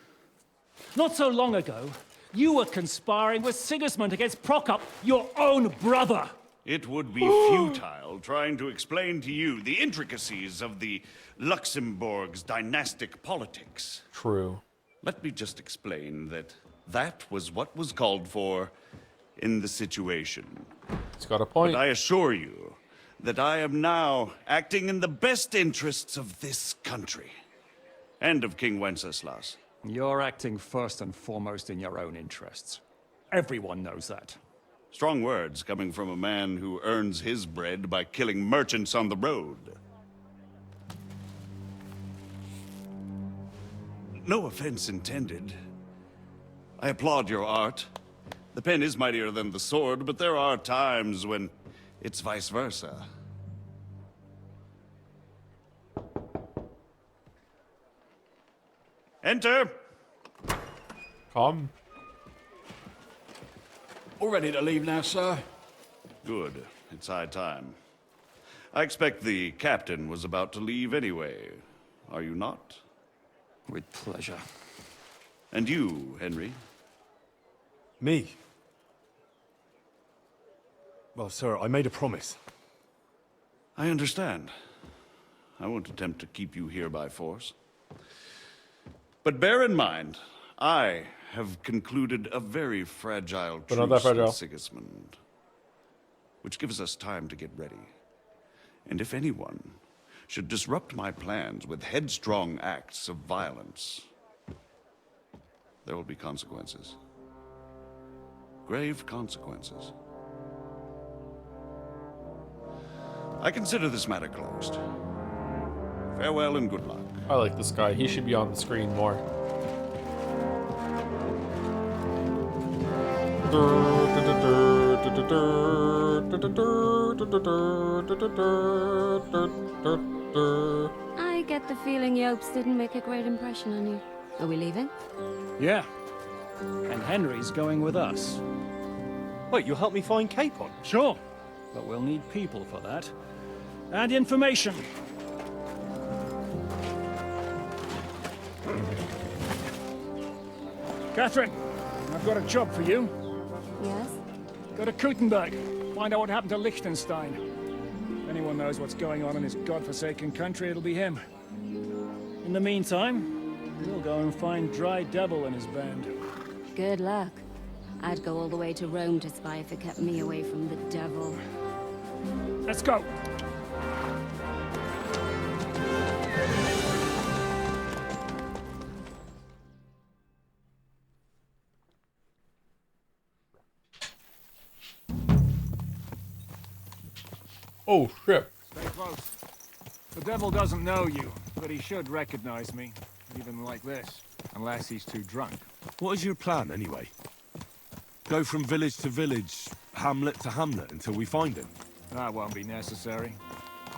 Not so long ago, you were conspiring with Sigismund against Prokop, your own brother. It would be futile trying to explain to you the intricacies of the Luxembourg's dynastic politics. True. Let me just explain that that was what was called for in the situation. He's got a point. But I assure you that I am now acting in the best interests of this country and of King Wenceslas. You're acting first and foremost in your own interests. Everyone knows that. Strong words coming from a man who earns his bread by killing merchants on the road. No offense intended. I applaud your art. The pen is mightier than the sword, but there are times when it's vice versa. Enter! Come. All ready to leave now, sir? Good. It's high time. I expect the captain was about to leave anyway. Are you not? With pleasure. And you, Henry? Me? Well, sir, I made a promise. I understand. I won't attempt to keep you here by force. But bear in mind, I have concluded a very fragile But not that truce fragile. with Sigismund, which gives us time to get ready. And if anyone should disrupt my plans with headstrong acts of violence, there will be consequences. Grave consequences. I consider this matter closed. Farewell and good luck. I like this guy. He should be on the screen more. I get the feeling Yopes didn't make a great impression on you. Are we leaving? Yeah. And Henry's going with us. Wait, you'll help me find Capon? Sure. But we'll need people for that. And information. Catherine, I've got a job for you. Yes? Go to Kuttenberg. Find out what happened to Liechtenstein. If anyone knows what's going on in this godforsaken country, it'll be him. In the meantime, we'll go and find Dry Devil and his band. Good luck. I'd go all the way to Rome to spy if it kept me away from the devil. Let's go! Oh, shit. Stay close. The devil doesn't know you, but he should recognize me, even like this, unless he's too drunk. What is your plan, anyway? Go from village to village, hamlet to hamlet, until we find him? That won't be necessary.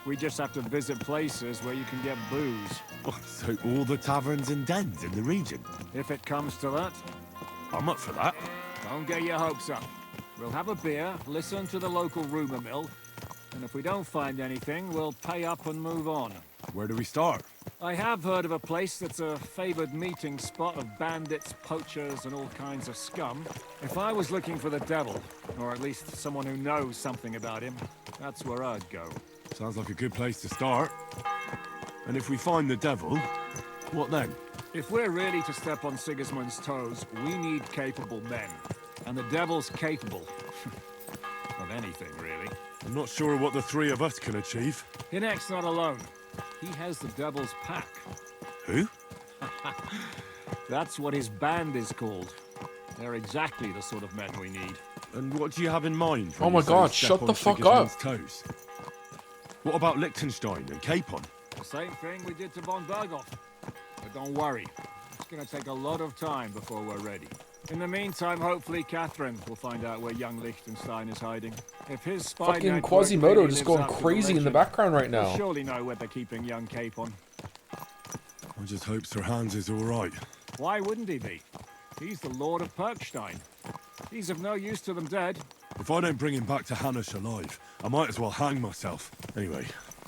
We just have to visit places where you can get booze. Oh, so all the taverns and dens in the region? If it comes to that. I'm up for that. Don't get your hopes up. We'll have a beer, listen to the local rumor mill, and if we don't find anything, we'll pay up and move on. Where do we start? I have heard of a place that's a favored meeting spot of bandits, poachers, and all kinds of scum. If I was looking for the devil, or at least someone who knows something about him, that's where I'd go. Sounds like a good place to start. And if we find the devil, what then? If we're really to step on Sigismund's toes, we need capable men. And the devil's capable. Of anything, really. I'm not sure what the three of us can achieve. Hinek's not alone. He has the devil's pack. Who? That's what his band is called. They're exactly the sort of men we need. And what do you have in mind? Oh my god, shut the fuck up. Toes? What about Liechtenstein and Capon? The same thing we did to von Berghoff. But don't worry, it's gonna take a lot of time before we're ready. In the meantime, hopefully Catherine will find out where young Liechtenstein is hiding. If his spy fucking network Quasimodo really just lives going up to crazy in the legend, background right we'll now. surely know where they're keeping young Capon. I just hope Sir Hans is all right. Why wouldn't he be? He's the Lord of Perkstein. He's of no use to them dead. If I don't bring him back to Hanush alive, I might as well hang myself. Anyway.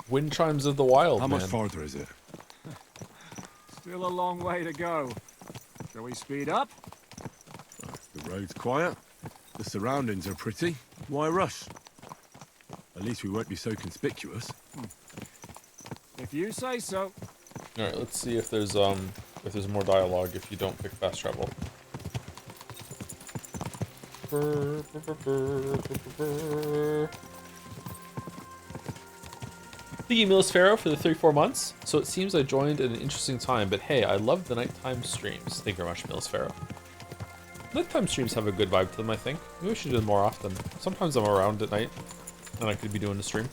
Wind chimes of the wild, How man. much farther is it? Still a long way to go. Shall we speed up? The road's quiet. The surroundings are pretty. Why rush? At least we won't be so conspicuous. If you say so. All right, let's see if there's more dialogue if you don't pick fast travel. Thank you, Milos Pharaoh, for the 34 months. So it seems I joined at an interesting time, but hey, I love the nighttime streams. Thank you very much, Milos Pharaoh. Nighttime streams have a good vibe to them, I think. Maybe we should do them more often. Sometimes I'm around at night, and I could be doing a stream.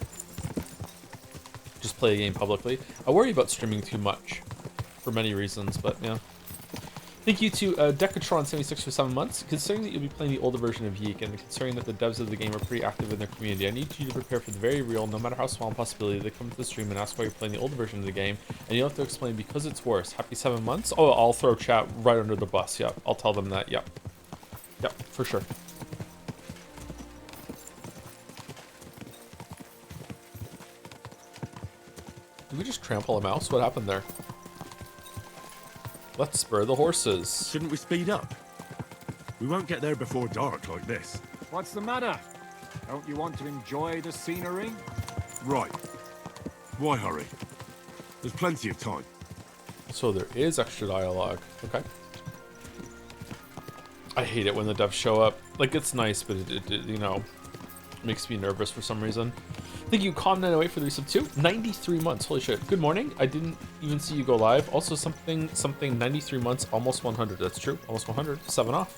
Just play a game publicly. I worry about streaming too much, for many reasons, but yeah. Thank you to Decatron76 for 7 months. Considering that you'll be playing the older version of Yeek, and considering that the devs of the game are pretty active in their community, I need you to prepare for the very real, no matter how small possibility, they come to the stream and ask why you're playing the older version of the game, and you'll have to explain because it's worse. Happy 7 months? Oh, I'll throw chat right under the bus. Yep, I'll tell them that. Yep. Yep, for sure. Did we just trample a mouse? What happened there? Let's spur the horses. Shouldn't we speed up? We won't get there before dark like this. What's the matter? Don't you want to enjoy the scenery? Right. Why hurry? There's plenty of time. So there is extra dialogue. Okay. I hate it when the devs show up. Like, it's nice, but it you know, makes me nervous for some reason. Thank you, Com908, for the resub too. 93 months. Holy shit. Good morning. I didn't even see you go live. Also, something 93 months, almost 100. That's true. Almost 100. 7 off.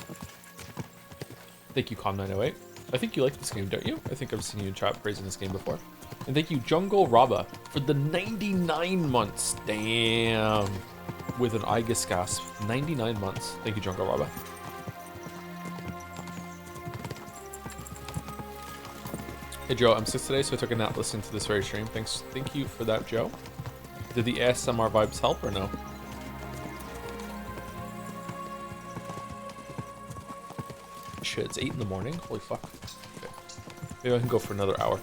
Thank you, Com908. I think you like this game, don't you? I think I've seen you in chat praising this game before. And thank you, Jungle Raba, for the 99 months. Damn. With an Igus gasp. 99 months. Thank you, Jungle Raba. Hey Joe, I'm sick today, so I took a nap listening to this very stream. Thank you for that, Joe. Did the ASMR vibes help or no? Shit, it's 8 in the morning. Holy fuck. Okay. Maybe I can go for another hour.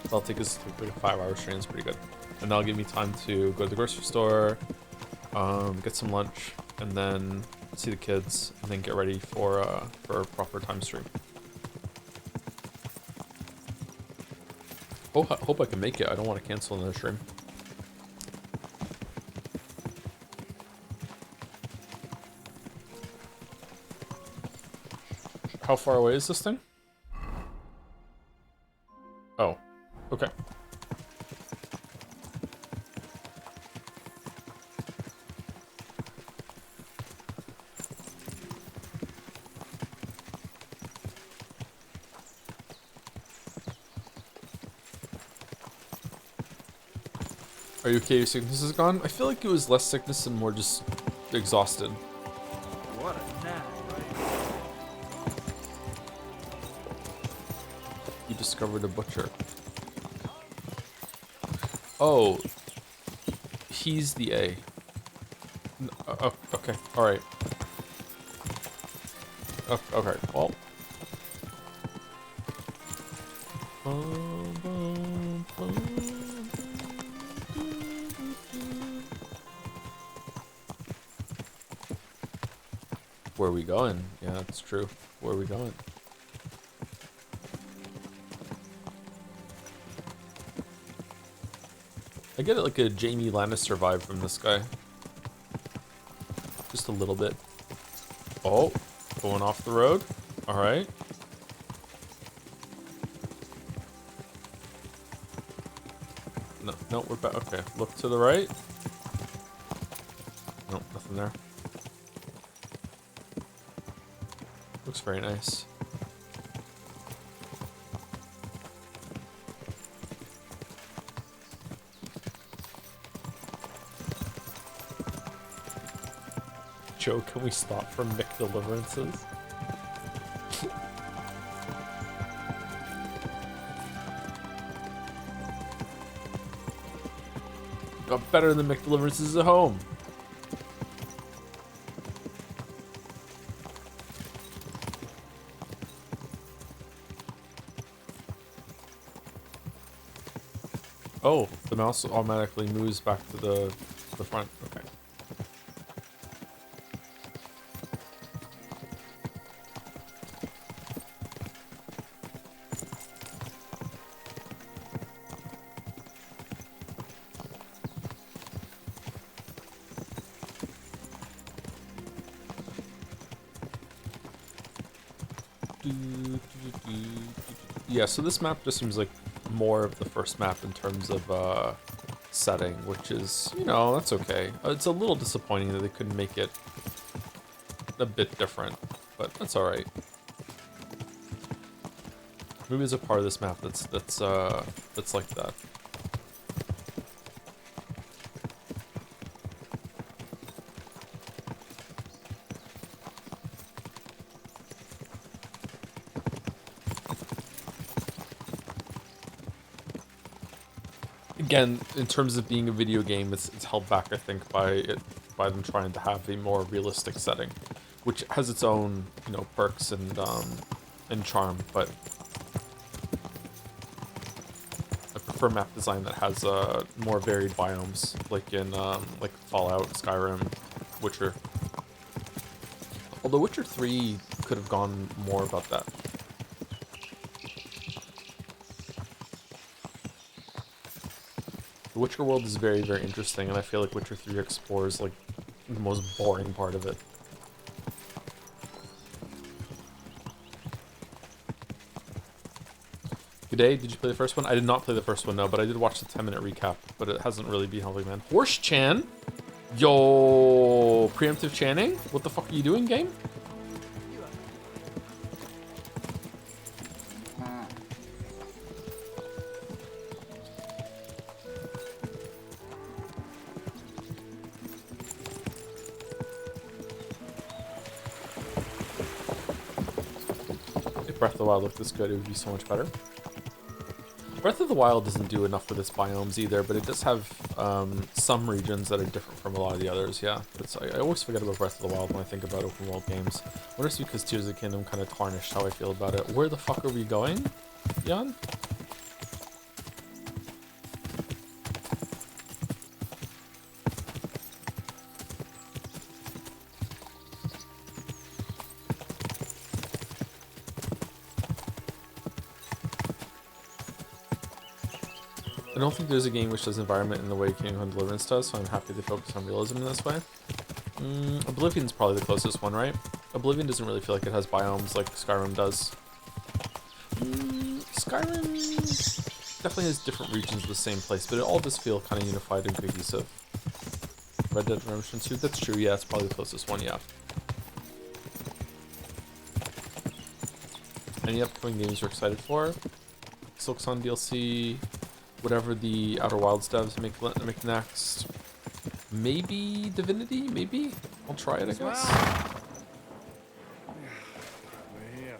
That'll take us to like a 5-hour stream. It's pretty good, and that'll give me time to go to the grocery store, get some lunch, and then see the kids, and then get ready for a proper time stream. Hope I can make it. I don't want to cancel another stream. How far away is this thing? Oh, okay. Are you okay? Your sickness is gone? I feel like it was less sickness and more just exhausted. What a nap, right? You discovered a butcher. Oh, he's the A. Oh, okay, all right. Oh, okay, well. Where are we going? Yeah, that's true. Where are we going? I get like a Jamie Lannister vibe from this guy. Just a little bit. Oh, going off the road. All right. No, we're back. Okay, look to the right. Nope, nothing there. Looks very nice. Joe, can we stop from Mick Deliverances? Got better than Mick Deliverances at home. Oh, the mouse automatically moves back to the front. Okay. Yeah, so this map just seems like more of the first map in terms of setting, which is, you know, that's okay. It's a little disappointing that they couldn't make it a bit different, but that's all right. Maybe there's a part of this map that's like that. Again, in terms of being a video game, it's held back, I think, by them trying to have a more realistic setting, which has its own, you know, perks and charm. But I prefer map design that has more varied biomes, like in like Fallout, Skyrim, Witcher. Although Witcher 3 could have gone more about that. The Witcher world is very, very interesting, and I feel like Witcher 3 explores, like, the most boring part of it. Good day, did you play the first one? I did not play the first one, no, but I did watch the 10-minute recap, but it hasn't really been helping, man. Horse-chan? Yo, preemptive channing? What the fuck are you doing, game? Breath of the Wild looked this good, it would be so much better. Breath of the Wild doesn't do enough for this biomes either, but it does have some regions that are different from a lot of the others, yeah. I always forget about Breath of the Wild when I think about open world games. I wonder if it's because Tears of the Kingdom kind of tarnished how I feel about it. Where the fuck are we going, Jan? I don't think there's a game which does environment in the way King of Deliverance does, so I'm happy they focus on realism in this way. Oblivion's probably the closest one, right? Oblivion doesn't really feel like it has biomes like Skyrim does. Skyrim definitely has different regions of the same place, but it all does feel kind of unified and cohesive. Red Dead Redemption 2, that's true, yeah, it's probably the closest one, yeah. Any upcoming games you're excited for? Silksong DLC, whatever the Outer Wilds devs make next. Maybe Divinity, maybe? I'll try it, I guess. We're here.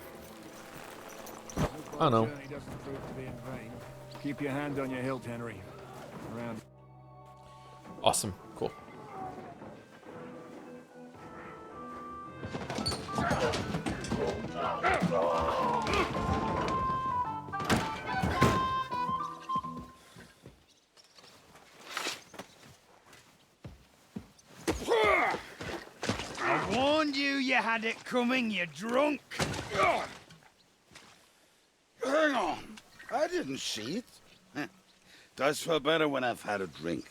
I don't know. Journey doesn't prove to be in vain. Keep your hand on your hilt, Henry. Around. Awesome, cool. I warned you had it coming, you drunk. Hang on. I didn't see it. Does feel better when I've had a drink.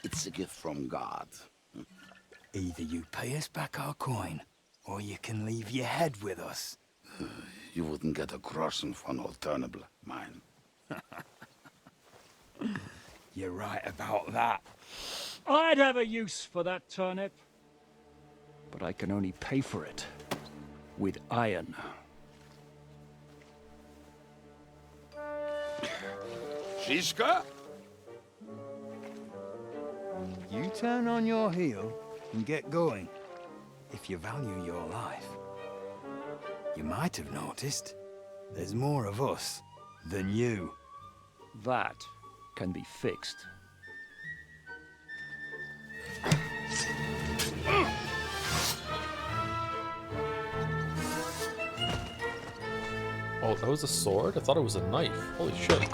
It's a gift from God. Either you pay us back our coin, or you can leave your head with us. You wouldn't get a crossing for an alternative, mine. You're right about that. I'd have a use for that turnip. But I can only pay for it with iron. Shishka? You turn on your heel and get going, if you value your life. You might have noticed there's more of us than you. That can be fixed. Oh, that was a sword? I thought it was a knife. Holy shit.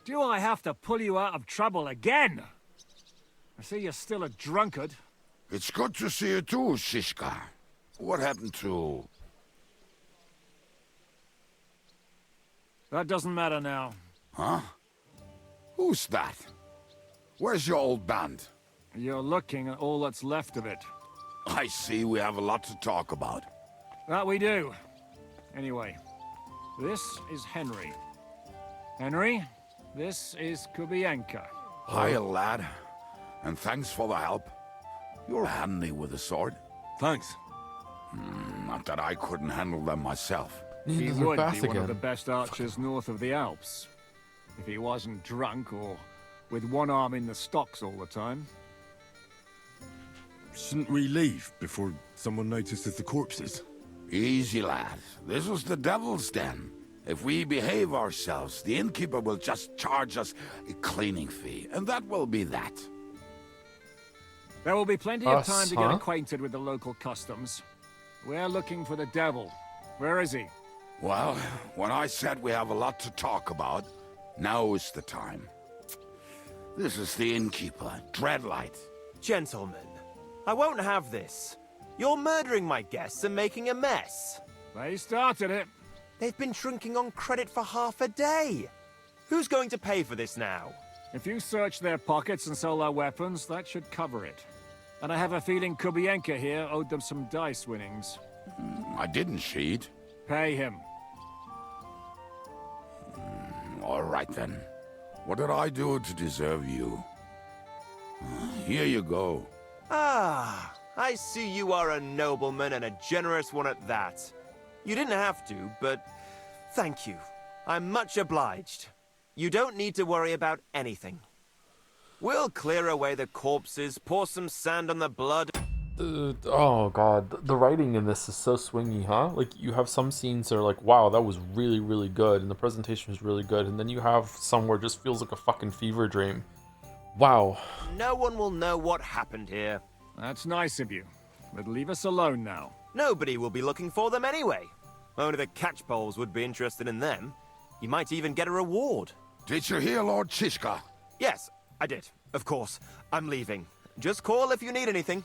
Do I have to pull you out of trouble again? I see you're still a drunkard. It's good to see you too, Shishka. What happened to... That doesn't matter now. Huh? Who's that? Where's your old band? You're looking at all that's left of it. I see we have a lot to talk about. That we do. Anyway, this is Henry. Henry, this is Kubienka. Hiya, lad. And thanks for the help. You're handy with a sword. Thanks. Not that I couldn't handle them myself. He would be one of the best archers north of the Alps. If he wasn't drunk or with one arm in the stocks all the time. Shouldn't we leave before someone notices the corpses? Easy, lad. This was the Devil's Den. If we behave ourselves, the innkeeper will just charge us a cleaning fee, and that will be that. There will be plenty of time to get acquainted with the local customs. We're looking for the devil. Where is he? Well, when I said we have a lot to talk about, now is the time. This is the innkeeper, Dreadlight. Gentlemen, I won't have this. You're murdering my guests and making a mess. They started it. They've been drinking on credit for half a day. Who's going to pay for this now? If you search their pockets and sell their weapons, that should cover it. And I have a feeling Kubienka here owed them some dice winnings. I didn't cheat. Pay him. All right, then. What did I do to deserve you? Here you go. Ah, I see you are a nobleman and a generous one at that. You didn't have to, but thank you. I'm much obliged. You don't need to worry about anything. We'll clear away the corpses, pour some sand on the blood. Oh god, the writing in this is so swingy, huh? Like, you have some scenes that are like, wow, that was really, really good, and the presentation was really good, and then you have some where it just feels like a fucking fever dream. Wow. No one will know what happened here. That's nice of you. but leave us alone now. Nobody will be looking for them anyway. Only the catchpoles would be interested in them. You might even get a reward. Did you hear Lord Chishka? Yes, I did. Of course. I'm leaving. Just call if you need anything.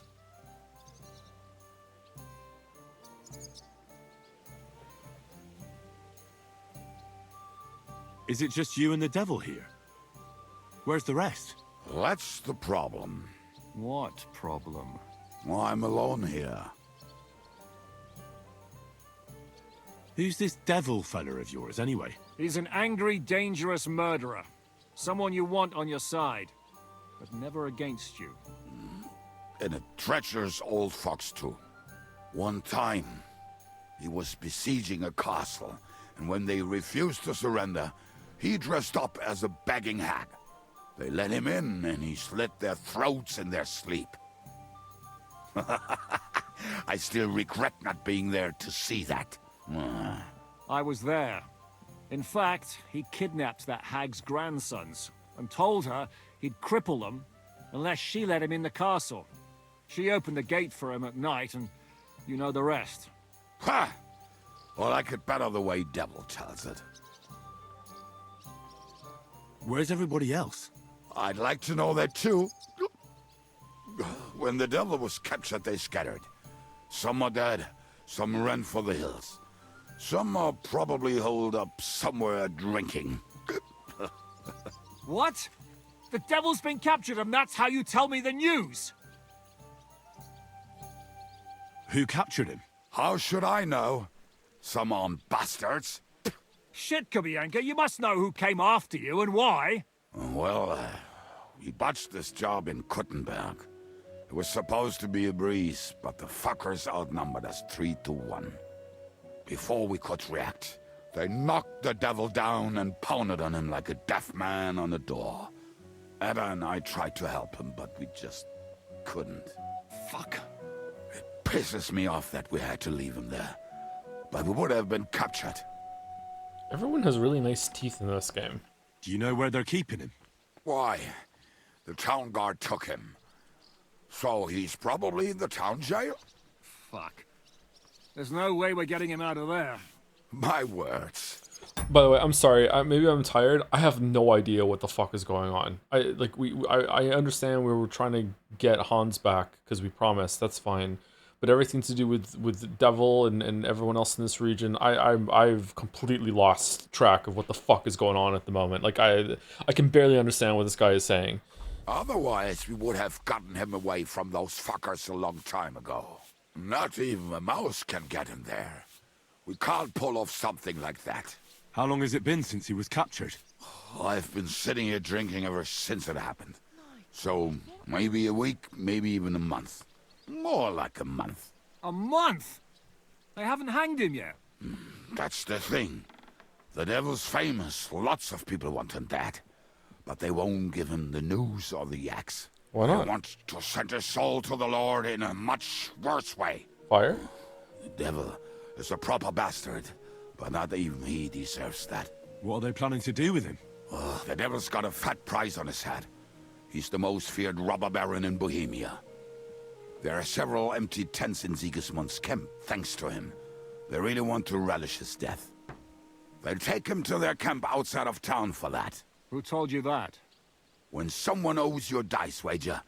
Is it just you and the devil here? Where's the rest? That's the problem. What problem? Well, I'm alone here. Who's this devil fella of yours, anyway? He's an angry, dangerous murderer. Someone you want on your side, but never against you. And a treacherous old fox, too. One time, he was besieging a castle, and when they refused to surrender, he dressed up as a begging hag. They let him in, and he slit their throats in their sleep. I still regret not being there to see that. I was there. In fact, he kidnapped that hag's grandsons and told her he'd cripple them unless she let him in the castle. She opened the gate for him at night, and you know the rest. Ha! Well, I could better the way Devil tells it. Where's everybody else? I'd like to know that too. When the Devil was captured, they scattered. Some are dead, some ran for the hills. Some are probably holed up somewhere drinking. What? The Devil's been captured and that's how you tell me the news? Who captured him? How should I know? Some armed bastards. Shit, Kabianka, you must know who came after you and why. Well, we botched this job in Kuttenberg. It was supposed to be a breeze, but the fuckers outnumbered us 3-1. Before we could react, they knocked the Devil down and pounded on him like a deaf man on a door. Ada and I tried to help him, but we just couldn't. Fuck. It pisses me off that we had to leave him there. But we would have been captured. Everyone has really nice teeth in this game. Do you know where they're keeping him? Why? The town guard took him. So he's probably in the town jail? Fuck. There's no way we're getting him out of there. My words. By the way, I'm sorry. Maybe I'm tired. I have no idea what the fuck is going on. I understand we were trying to get Hans back because we promised. That's fine. But everything to do with the Devil and everyone else in this region, I've completely lost track of what the fuck is going on at the moment. Like I can barely understand what this guy is saying. Otherwise, we would have gotten him away from those fuckers a long time ago. Not even a mouse can get him there. We can't pull off something like that. How long has it been since he was captured? I've been sitting here drinking ever since it happened. So, maybe a week, maybe even a month. More like a month. A month? They haven't hanged him yet. That's the thing. The Devil's famous. Lots of people want him dead. But they won't give him the news or the axe. Why not? They want to send his soul to the Lord in a much worse way. Fire? The Devil is a proper bastard, but not even he deserves that. What are they planning to do with him? The Devil's got a fat price on his head. He's the most feared robber baron in Bohemia. There are several empty tents in Sigismund's camp, thanks to him. They really want to relish his death. They'll take him to their camp outside of town for that. Who told you that? When someone owes you a dice wager,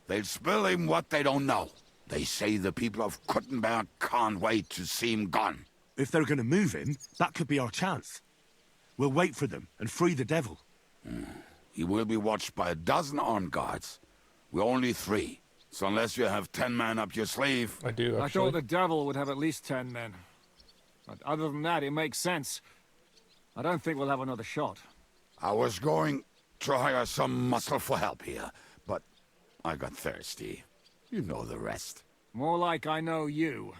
they'll spill him what they don't know. They say the people of Kuttenberg can't wait to see him gone. If they're going to move him, that could be our chance. We'll wait for them and free the Devil. He will be watched by a dozen armed guards. We're only 3. So unless you have 10 men up your sleeve... I do, actually. I thought the Devil would have at least 10 men. But other than that, it makes sense. I don't think we'll have another shot. I was going to hire some muscle for help here, but I got thirsty. You know the rest. More like I know you.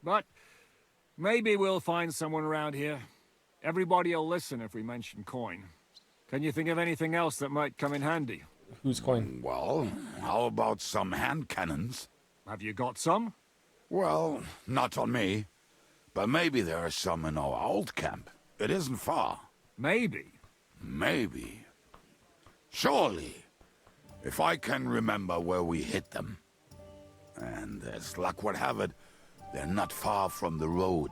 But maybe we'll find someone around here. Everybody'll listen if we mention coin. Can you think of anything else that might come in handy? Who's coin? Well, how about some hand cannons? Have you got some? Well, not on me. But maybe there are some in our old camp. It isn't far. Maybe. Maybe. Surely. If I can remember where we hid them. And as luck would have it, they're not far from the road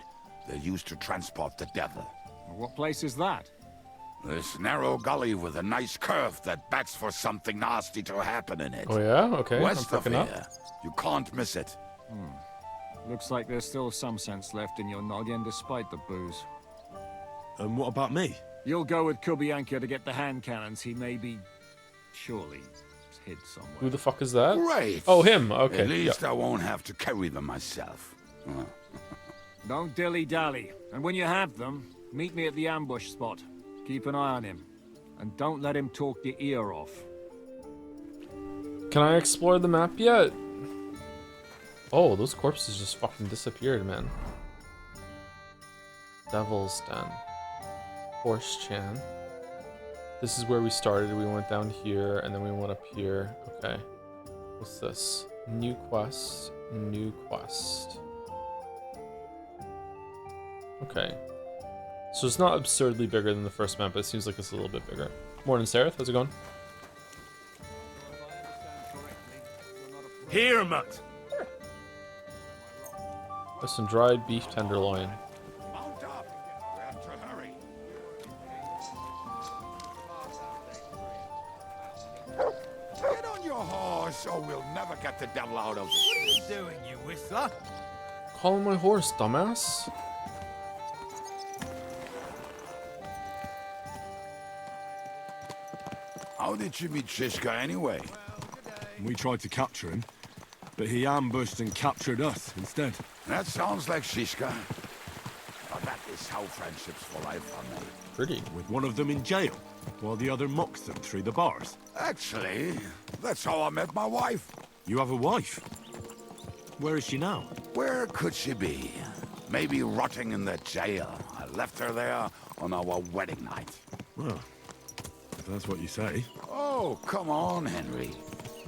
they used to transport the devil. What place is that? This narrow gully with a nice curve that backs for something nasty to happen in it. Oh yeah? Okay, West I'm of picking up. here. You can't miss it. Looks like there's still some sense left in your noggin despite the booze. And what about me? You'll go with Kubianka to get the hand cannons. He may be... surely hid somewhere. Who the fuck is that? Great. Oh, him. Okay. At least yep. I won't have to carry them myself. Don't dilly-dally. And when you have them, meet me at the ambush spot. Keep an eye on him. And don't let him talk your ear off. Can I explore the map yet? Oh, those corpses just fucking disappeared, man. Devil's Den. Horse Chan. This is where we started. We went down here, and then we went up here. Okay. What's this? New quest. New quest. Okay. So it's not absurdly bigger than the first map, but it seems like it's a little bit bigger. Morning, Sarah. How's it going? Here, Matt. There's some dried beef tenderloin. Mount up. We have to hurry. Get on your horse, or we'll never get the devil out of this. What are you doing, you whistler? Call him my horse, dumbass. How did you meet Shishka anyway? We tried to capture him, but he ambushed and captured us instead. That sounds like Shishka. But that is how friendships for life are made. Pretty. With one of them in jail, while the other mocks them through the bars. Actually, that's how I met my wife. You have a wife? Where is she now? Where could she be? Maybe rotting in the jail. I left her there on our wedding night. Well, if that's what you say. Oh, come on, Henry.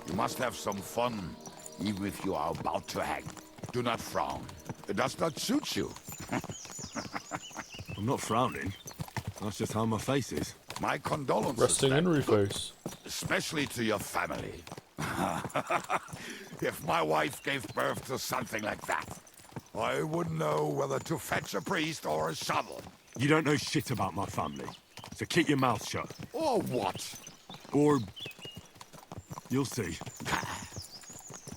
You must have some fun, even if you are about to hang. Do not frown. It does not suit you. I'm not frowning. That's just how my face is. My condolences. Resting then. Henry face. Especially to your family. If my wife gave birth to something like that, I wouldn't know whether to fetch a priest or a shovel. You don't know shit about my family, so keep your mouth shut. Or what? Or... you'll see.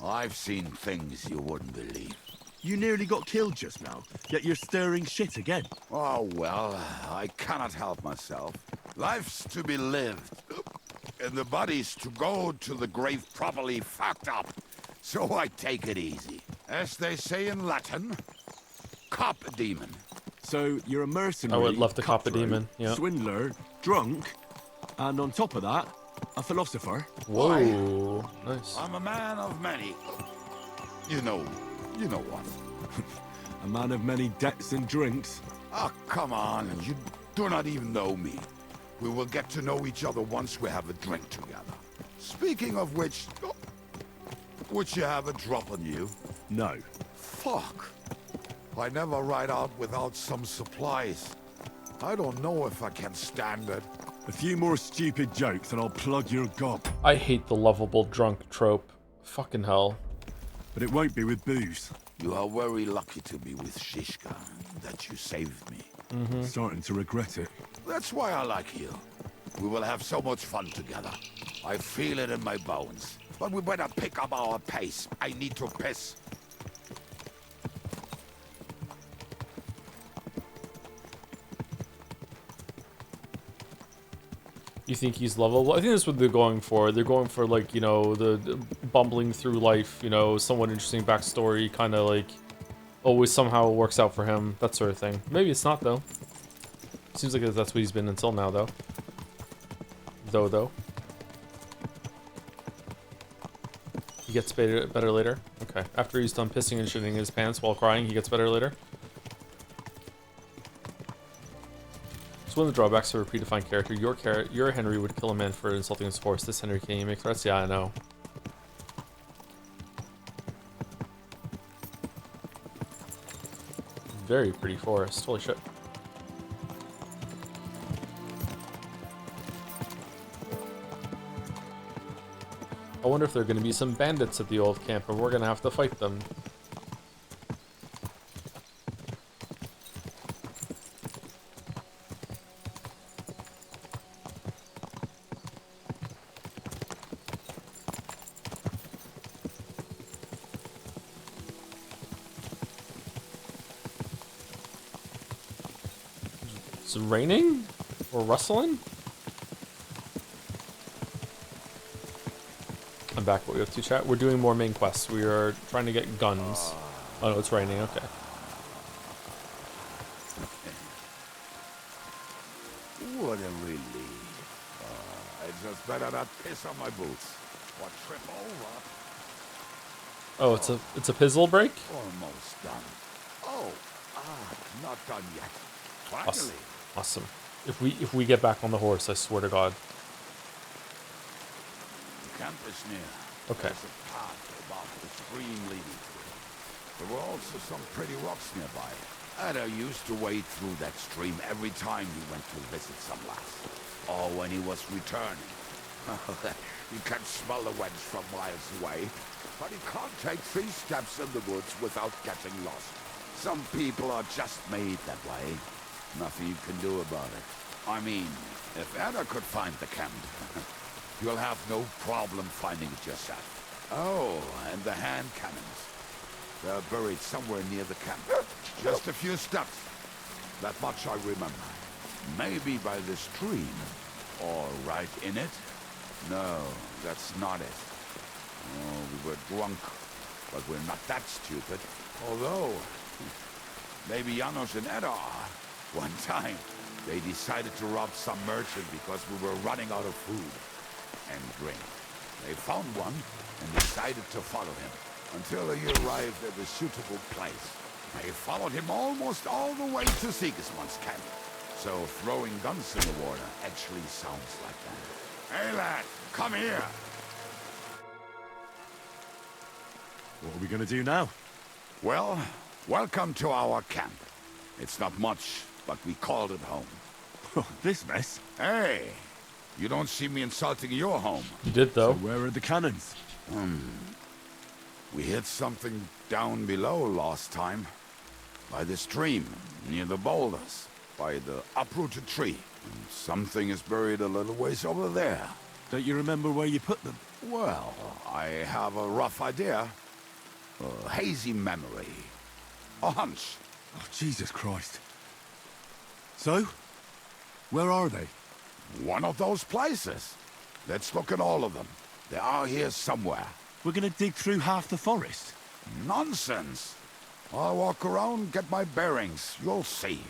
I've seen things you wouldn't believe. You nearly got killed just now, yet you're stirring shit again. Oh, well, I cannot help myself. Life's to be lived, and the body's to go to the grave properly fucked up. So I take it easy. As they say in Latin, cop a demon. So you're a mercenary, I would love to cop a cutthroat, demon, yeah. swindler, drunk, and on top of that, a philosopher. Whoa, nice. I'm a man of many. You know what? A man of many debts and drinks. Oh, come on, you do not even know me. We will get to know each other once we have a drink together. Speaking of which, would you have a drop on you? No. Fuck. I never ride out without some supplies. I don't know if I can stand it. A few more stupid jokes and I'll plug your gob. I hate the lovable drunk trope. Fucking hell. But it won't be with booze. You are very lucky to be with Shishka, that you saved me. Starting to regret it. That's why I like you. We will have so much fun together. I feel it in my bones. But we better pick up our pace. I need to piss. You think he's lovable? I think that's what they're going for. They're going for, like, you know, the bumbling through life, you know, somewhat interesting backstory, kind of like always somehow works out for him, that sort of thing. Maybe it's not, though. Seems like that's what he's been until now, though. Though. He gets better later? Okay. After he's done pissing and shitting his pants while crying, he gets better later? So one of the drawbacks of a predefined character, your Henry would kill a man for insulting his horse. This Henry, can you make threats? Yeah, I know. Very pretty forest. Holy shit. I wonder if there are going to be some bandits at the old camp and we're going to have to fight them. Is it raining? Or rustling? I'm back. What we have to chat? We're doing more main quests. We are trying to get guns. Oh no, it's raining. Okay. What a relief. I just better not piss on my boots. Or trip over. Oh, it's a pizzle break? Almost done. Oh, not done yet. Finally. Awesome. Awesome. If we get back on the horse, I swear to God. The camp is near. Okay. There's a path above the stream leading to it. There were also some pretty rocks nearby. Ada used to wade through that stream every time he went to visit some lass. Or when he was returning. You can smell the wench from miles away, but he can't take 3 steps in the woods without getting lost. Some people are just made that way. Nothing you can do about it. I mean, if Ada could find the camp, you'll have no problem finding it yourself. Oh, and the hand cannons. They're buried somewhere near the camp. Just a few steps. That much I remember. Maybe by the stream. Or right in it. No, that's not it. Oh, we were drunk. But we're not that stupid. Although, maybe Janos and Edda are. One time, they decided to rob some merchant because we were running out of food and drink. They found one and decided to follow him until he arrived at a suitable place. They followed him almost all the way to Sigismund's camp. So throwing guns in the water actually sounds like that. Hey lad, come here! What are we gonna do now? Well, welcome to our camp. It's not much, but we called it home. This mess? Hey, you don't see me insulting your home. You did, though. So where are the cannons? We hit something down below last time. By the stream, near the boulders. By the uprooted tree. And something is buried a little ways over there. Don't you remember where you put them? Well, I have a rough idea. A hazy memory. A hunch. Oh, Jesus Christ. So? Where are they? One of those places. Let's look at all of them. They are here somewhere. We're gonna dig through half the forest. Nonsense. I'll walk around, get my bearings. You'll see.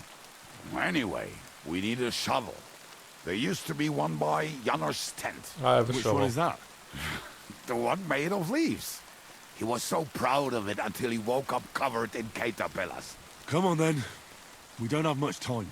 Anyway, we need a shovel. There used to be one by Janos' tent. I have a Which shovel. one is that? The one made of leaves. He was so proud of it until he woke up covered in caterpillars. Come on then. We don't have much time.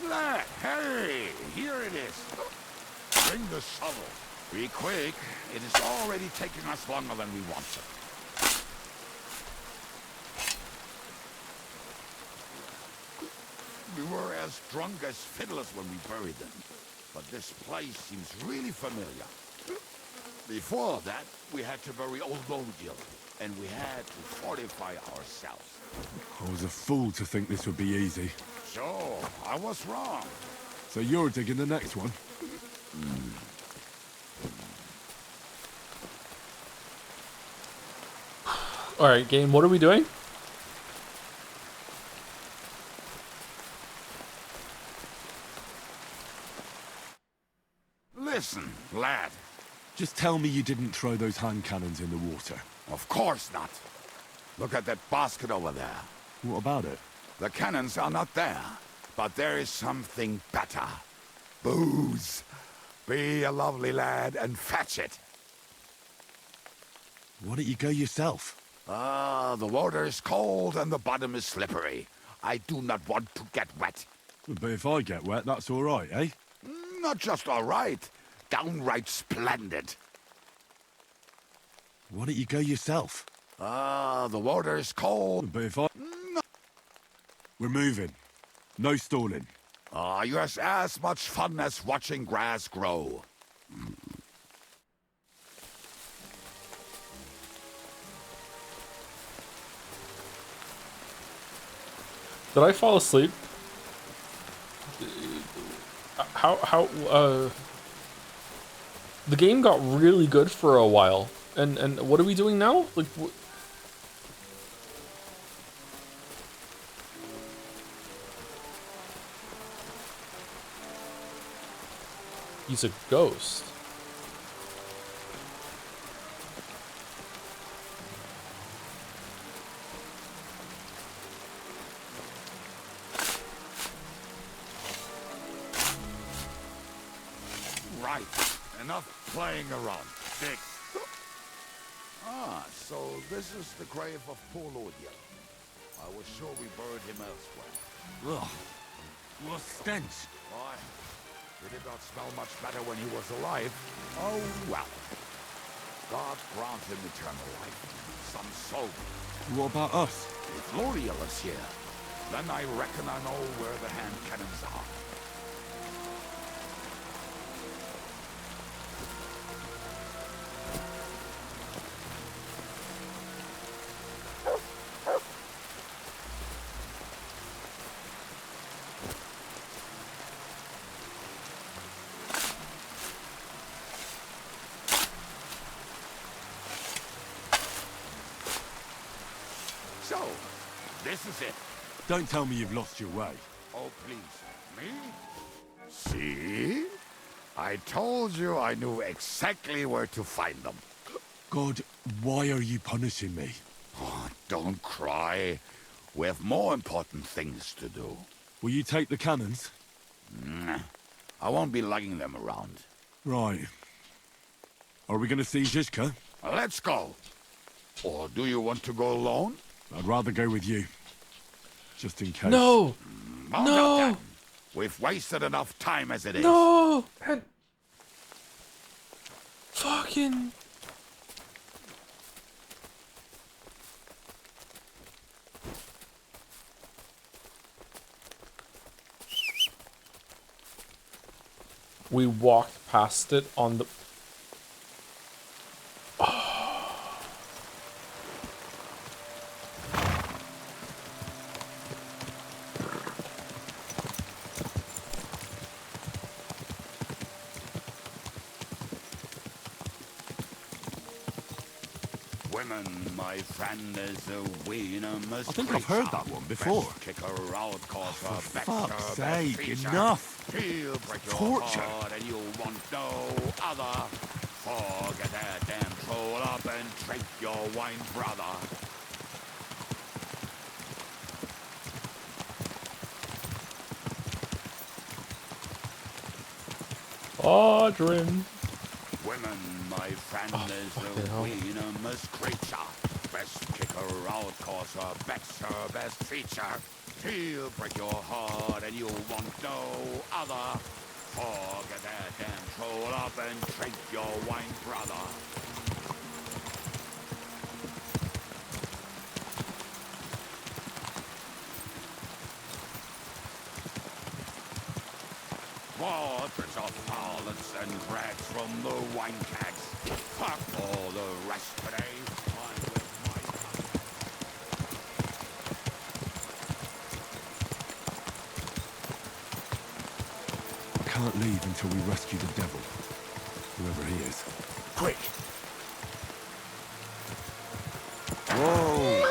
Lad, hey, here it is. Bring the shovel. Be quick. It is already taking us longer than we wanted. We were as drunk as fiddlers when we buried them. But this place seems really familiar. Before that, we had to bury old Bodil, and we had to fortify ourselves. I was a fool to think this would be easy. So, I was wrong. So you're digging the next one? Alright, game, what are we doing? Listen, lad. Just tell me you didn't throw those hand cannons in the water. Of course not. Look at that basket over there. What about it? The cannons are not there, but there is something better. Booze. Be a lovely lad and fetch it. Why don't you go yourself? The water is cold and the bottom is slippery. I do not want to get wet. But if I get wet, that's all right, eh? Not just all right, downright splendid. Why don't you go yourself? The water is cold. But if I... We're moving. No stalling. You're as much fun as watching grass grow. Did I fall asleep? The game got really good for a while. And what are we doing now? Like, he's a ghost. Right. Enough playing around. Dig. So this is the grave of poor Lord Yellow. I was sure we buried him elsewhere. Ugh. What stench. Why? He did not smell much better when he was alive. Oh, well. God grant him eternal life. Some soul. What about us? If Lord Yellow's here, then I reckon I know where the hand cannons are. So, this is it. Don't tell me you've lost your way. Oh, please. Me? See? I told you I knew exactly where to find them. God, why are you punishing me? Oh, don't cry. We have more important things to do. Will you take the cannons? Nah, I won't be lugging them around. Right. Are we going to see Zizka? Let's go. Or do you want to go alone? I'd rather go with you. Just in case. No! Oh, No! then. We've wasted enough time as it is. No! And... Fucking... We walked past it on the... Women, my friend, is a venomous I think I've heard that one before. Best kick her out, cause her For back fuck's her best sake, feature. enough. She'll break your Torture. heart and you'll want no other. Forget that damn troll up and drink your wine, brother. Audrin. Women, my friend, is a venomous creature. Best kick her out, cause her back's her best feature. She'll break your heart and you'll want no other. Forget that damn troll up and drink your wine, brother. Waters of violence and rags from the wine kegs. Fuck all the rest today. I'm with my... I can't leave until we rescue the devil. Whoever he is. Quick! Whoa!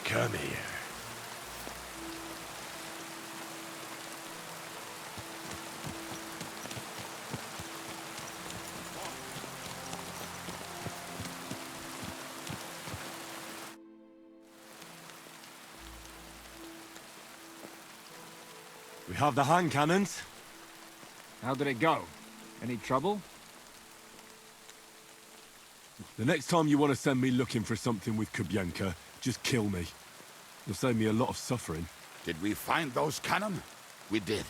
Come here. We have the hand cannons. How did it go? Any trouble? The next time you want to send me looking for something with Kubienka, Just kill me. You'll save me a lot of suffering. Did we find those cannon? We did.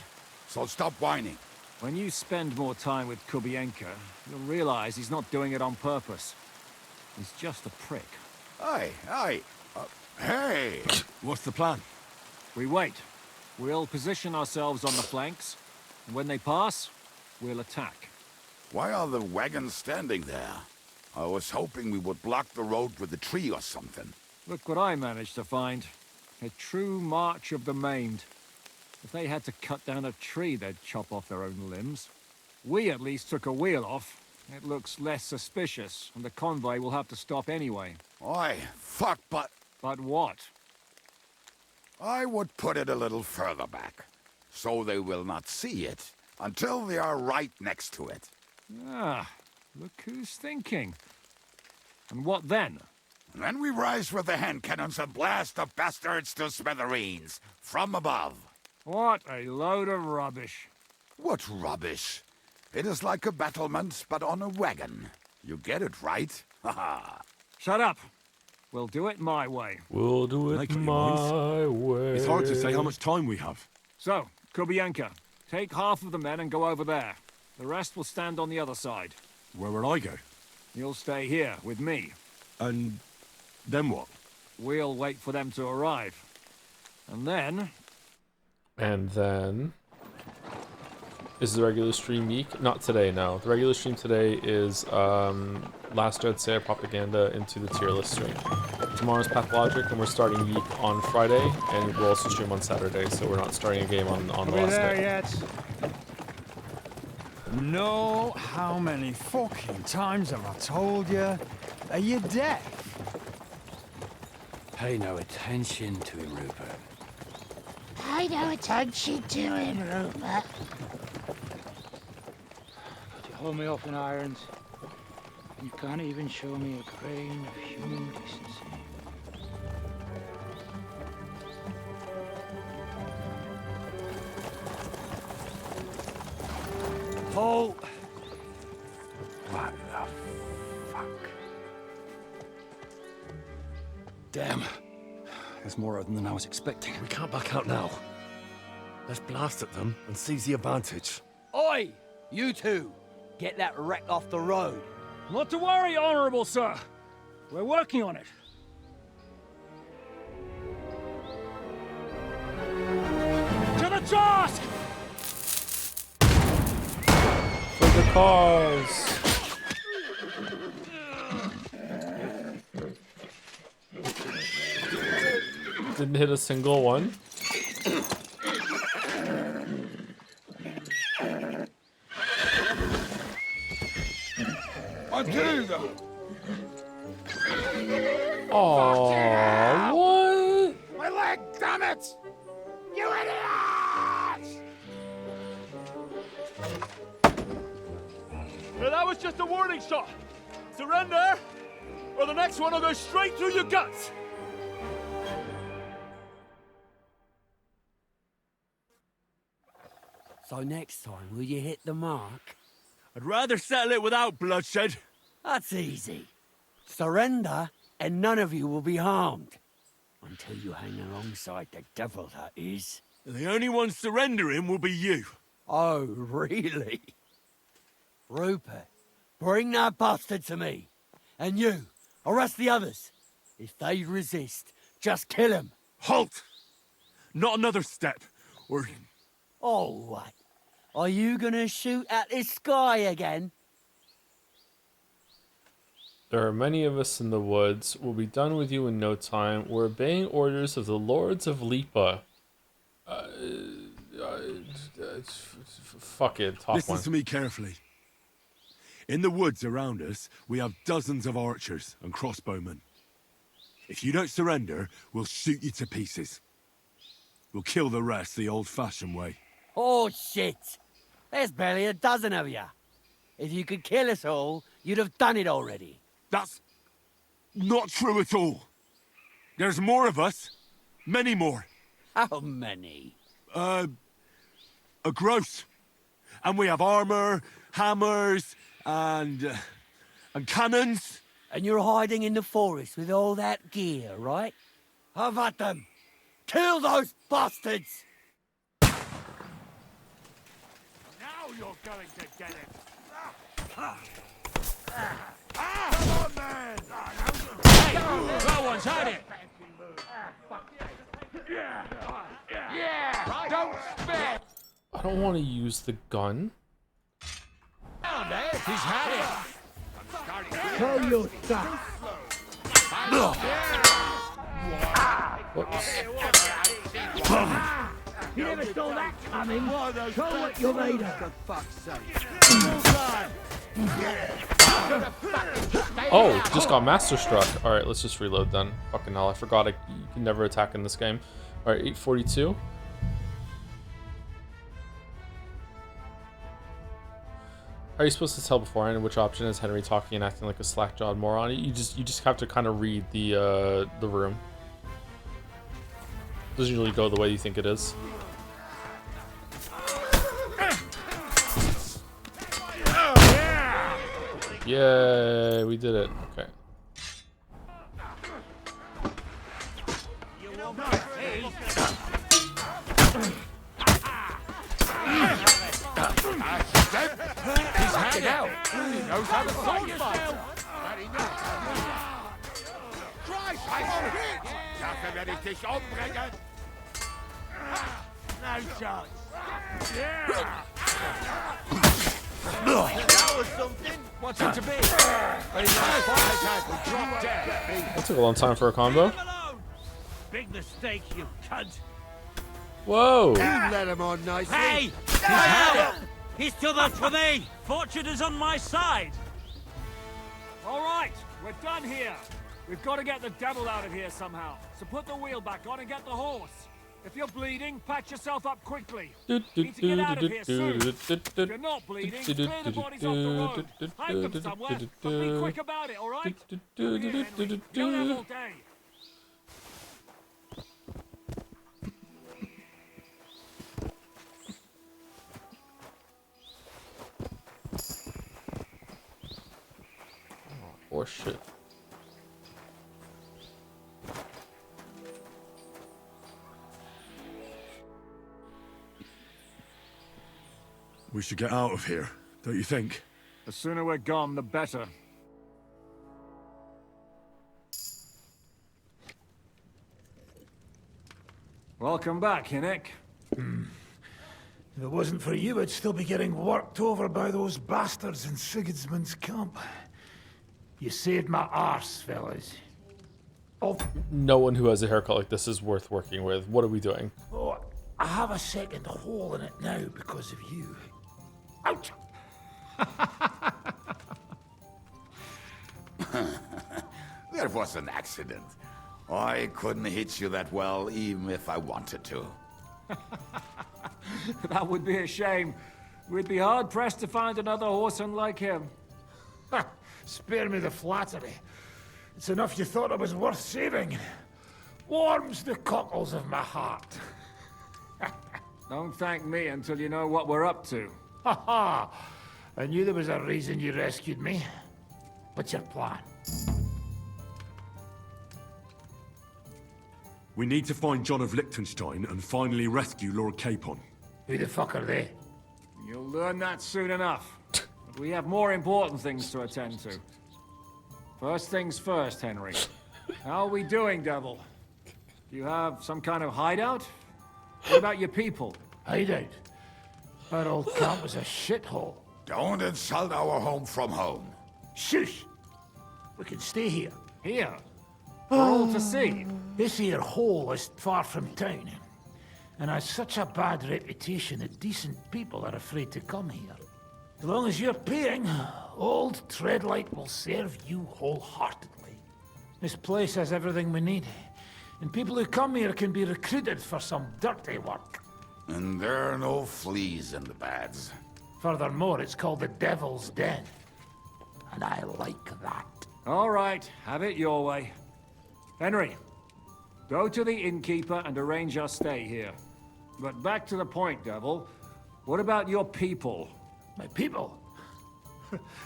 So stop whining. When you spend more time with Kubienka, you'll realize he's not doing it on purpose. He's just a prick. Hey! What's the plan? We wait. We'll position ourselves on the flanks. And when they pass, we'll attack. Why are the wagons standing there? I was hoping we would block the road with a tree or something. Look what I managed to find. A true march of the maimed. If they had to cut down a tree, they'd chop off their own limbs. We at least took a wheel off. It looks less suspicious, and the convoy will have to stop anyway. Oi, fuck, but... But what? I would put it a little further back, so they will not see it until they are right next to it. Ah, look who's thinking. And what then? Then we rise with the hand cannons and blast the bastards to smithereens, from above. What a load of rubbish. What rubbish? It is like a battlement, but on a wagon. You get it, right? Haha. Shut up. We'll do it my way. We'll do it my way. It's hard to say how much time we have. So, Kubienka, take half of the men and go over there. The rest will stand on the other side. Where will I go? You'll stay here with me. And then what? We'll wait for them to arrive. And then... Is the regular stream week? Not today, no. The regular stream today is Last Dread Sayer propaganda into the tier list stream. Tomorrow's Pathologic, and we're starting week on Friday, and we'll also stream on Saturday, so we're not starting a game on the last day. Yet? No, how many fucking times have I told you? Are you deaf? Pay no attention to him, Rupert. Pay no attention to him, Rupert. Could you hold me up in irons? You can't even show me a grain of human decency. Halt! What the fuck? Damn. There's more of them than I was expecting. We can't back out now. Let's blast at them and seize the advantage. Oi! You two! Get that wreck off the road. Not to worry, Honorable Sir. We're working on it. To the task! For the cause! Didn't hit a single one. Matilda! Aww, what? My leg, damn it! You idiots! Well, that was just a warning shot. Surrender, or the next one will go straight through your guts. So next time, will you hit the mark? I'd rather settle it without bloodshed. That's easy. Surrender, and none of you will be harmed. Until you hang alongside the devil, that is. The only one surrendering will be you. Oh, really? Rupert, bring that bastard to me. And you, arrest the others. If they resist, just kill them. Halt! Not another step, or... Oh, what? Are you gonna shoot at the sky again? There are many of us in the woods. We'll be done with you in no time. We're obeying orders of the Lords of Lipa. Fuck it, top Listen one. to me carefully. In the woods around us, we have dozens of archers and crossbowmen. If you don't surrender, we'll shoot you to pieces. We'll kill the rest the old-fashioned way. Oh, shit! There's barely a dozen of you. If you could kill us all, you'd have done it already. That's not true at all. There's more of us. Many more. How many? A gross. And we have armor, hammers, and cannons. And you're hiding in the forest with all that gear, right? Have at them! Kill those bastards! Now you're going to get it. Come on, man! Hey, no one's had it! Yeah! Don't spare! I don't want to use the gun. He's had it! Tell your stuff! Whoops. You never saw that coming! Show what you're made of! For fuck's sake! Oh, just got master struck. Alright, let's just reload then. Fucking hell, I forgot you can never attack in this game. Alright, 842. Are you supposed to tell beforehand which option is Henry talking and acting like a slack-jawed moron? You just have to kind of read the room. Doesn't usually go the way you think it is. Yay, we did it. Okay. He's had it out. He knows how to fight yourself. Christ, dafür werde ich dich umbringen. No chance. That was something. What's it to be? That took a long time for a combo. Big mistake, you cunt. Whoa. You let him on nicely! Hey! He's had it! He's too much for me! Fortune is on my side! All right, we're done here. We've got to get the devil out of here somehow. So put the wheel back on and get the horse. If you're bleeding, patch yourself up quickly. Need to get out of here soon. If you're not bleeding, clear the bodies off the road. Hide them somewhere, but be quick about it, all right? Come here, Henry. You don't have all day. Or shit. We should get out of here, don't you think? The sooner we're gone, the better. Welcome back, Hinnick. If it wasn't for you, I'd still be getting worked over by those bastards in Sigismund's camp. You saved my arse, fellas. Oh, No one who has a haircut like this is worth working with. What are we doing? oh, I have a second hole in it now because of you. Ouch! There was an accident. I couldn't hit you that well, even if I wanted to. That would be a shame. We'd be hard-pressed to find another horseman like him. Spare me the flattery. It's enough you thought I was worth saving. Warms the cockles of my heart. Don't thank me until you know what we're up to. Ha ha! I knew there was a reason you rescued me. What's your plan? We need to find John of Liechtenstein and finally rescue Lord Capon. Who the fuck are they? You'll learn that soon enough. But we have more important things to attend to. First things first, Henry. How are we doing, Devil? Do you have some kind of hideout? What about your people? Hideout? That old camp was a shithole. Don't insult our home from home. Shush! We can stay here. Here? For all to see? This here hole is far from town. And has such a bad reputation that decent people are afraid to come here. As long as you're paying, old Treadlight will serve you wholeheartedly. This place has everything we need. And people who come here can be recruited for some dirty work. And there are no fleas in the beds. Furthermore, it's called the Devil's Den. And I like that. All right, have it your way. Henry, go to the innkeeper and arrange our stay here. But back to the point, Devil. What about your people? My people?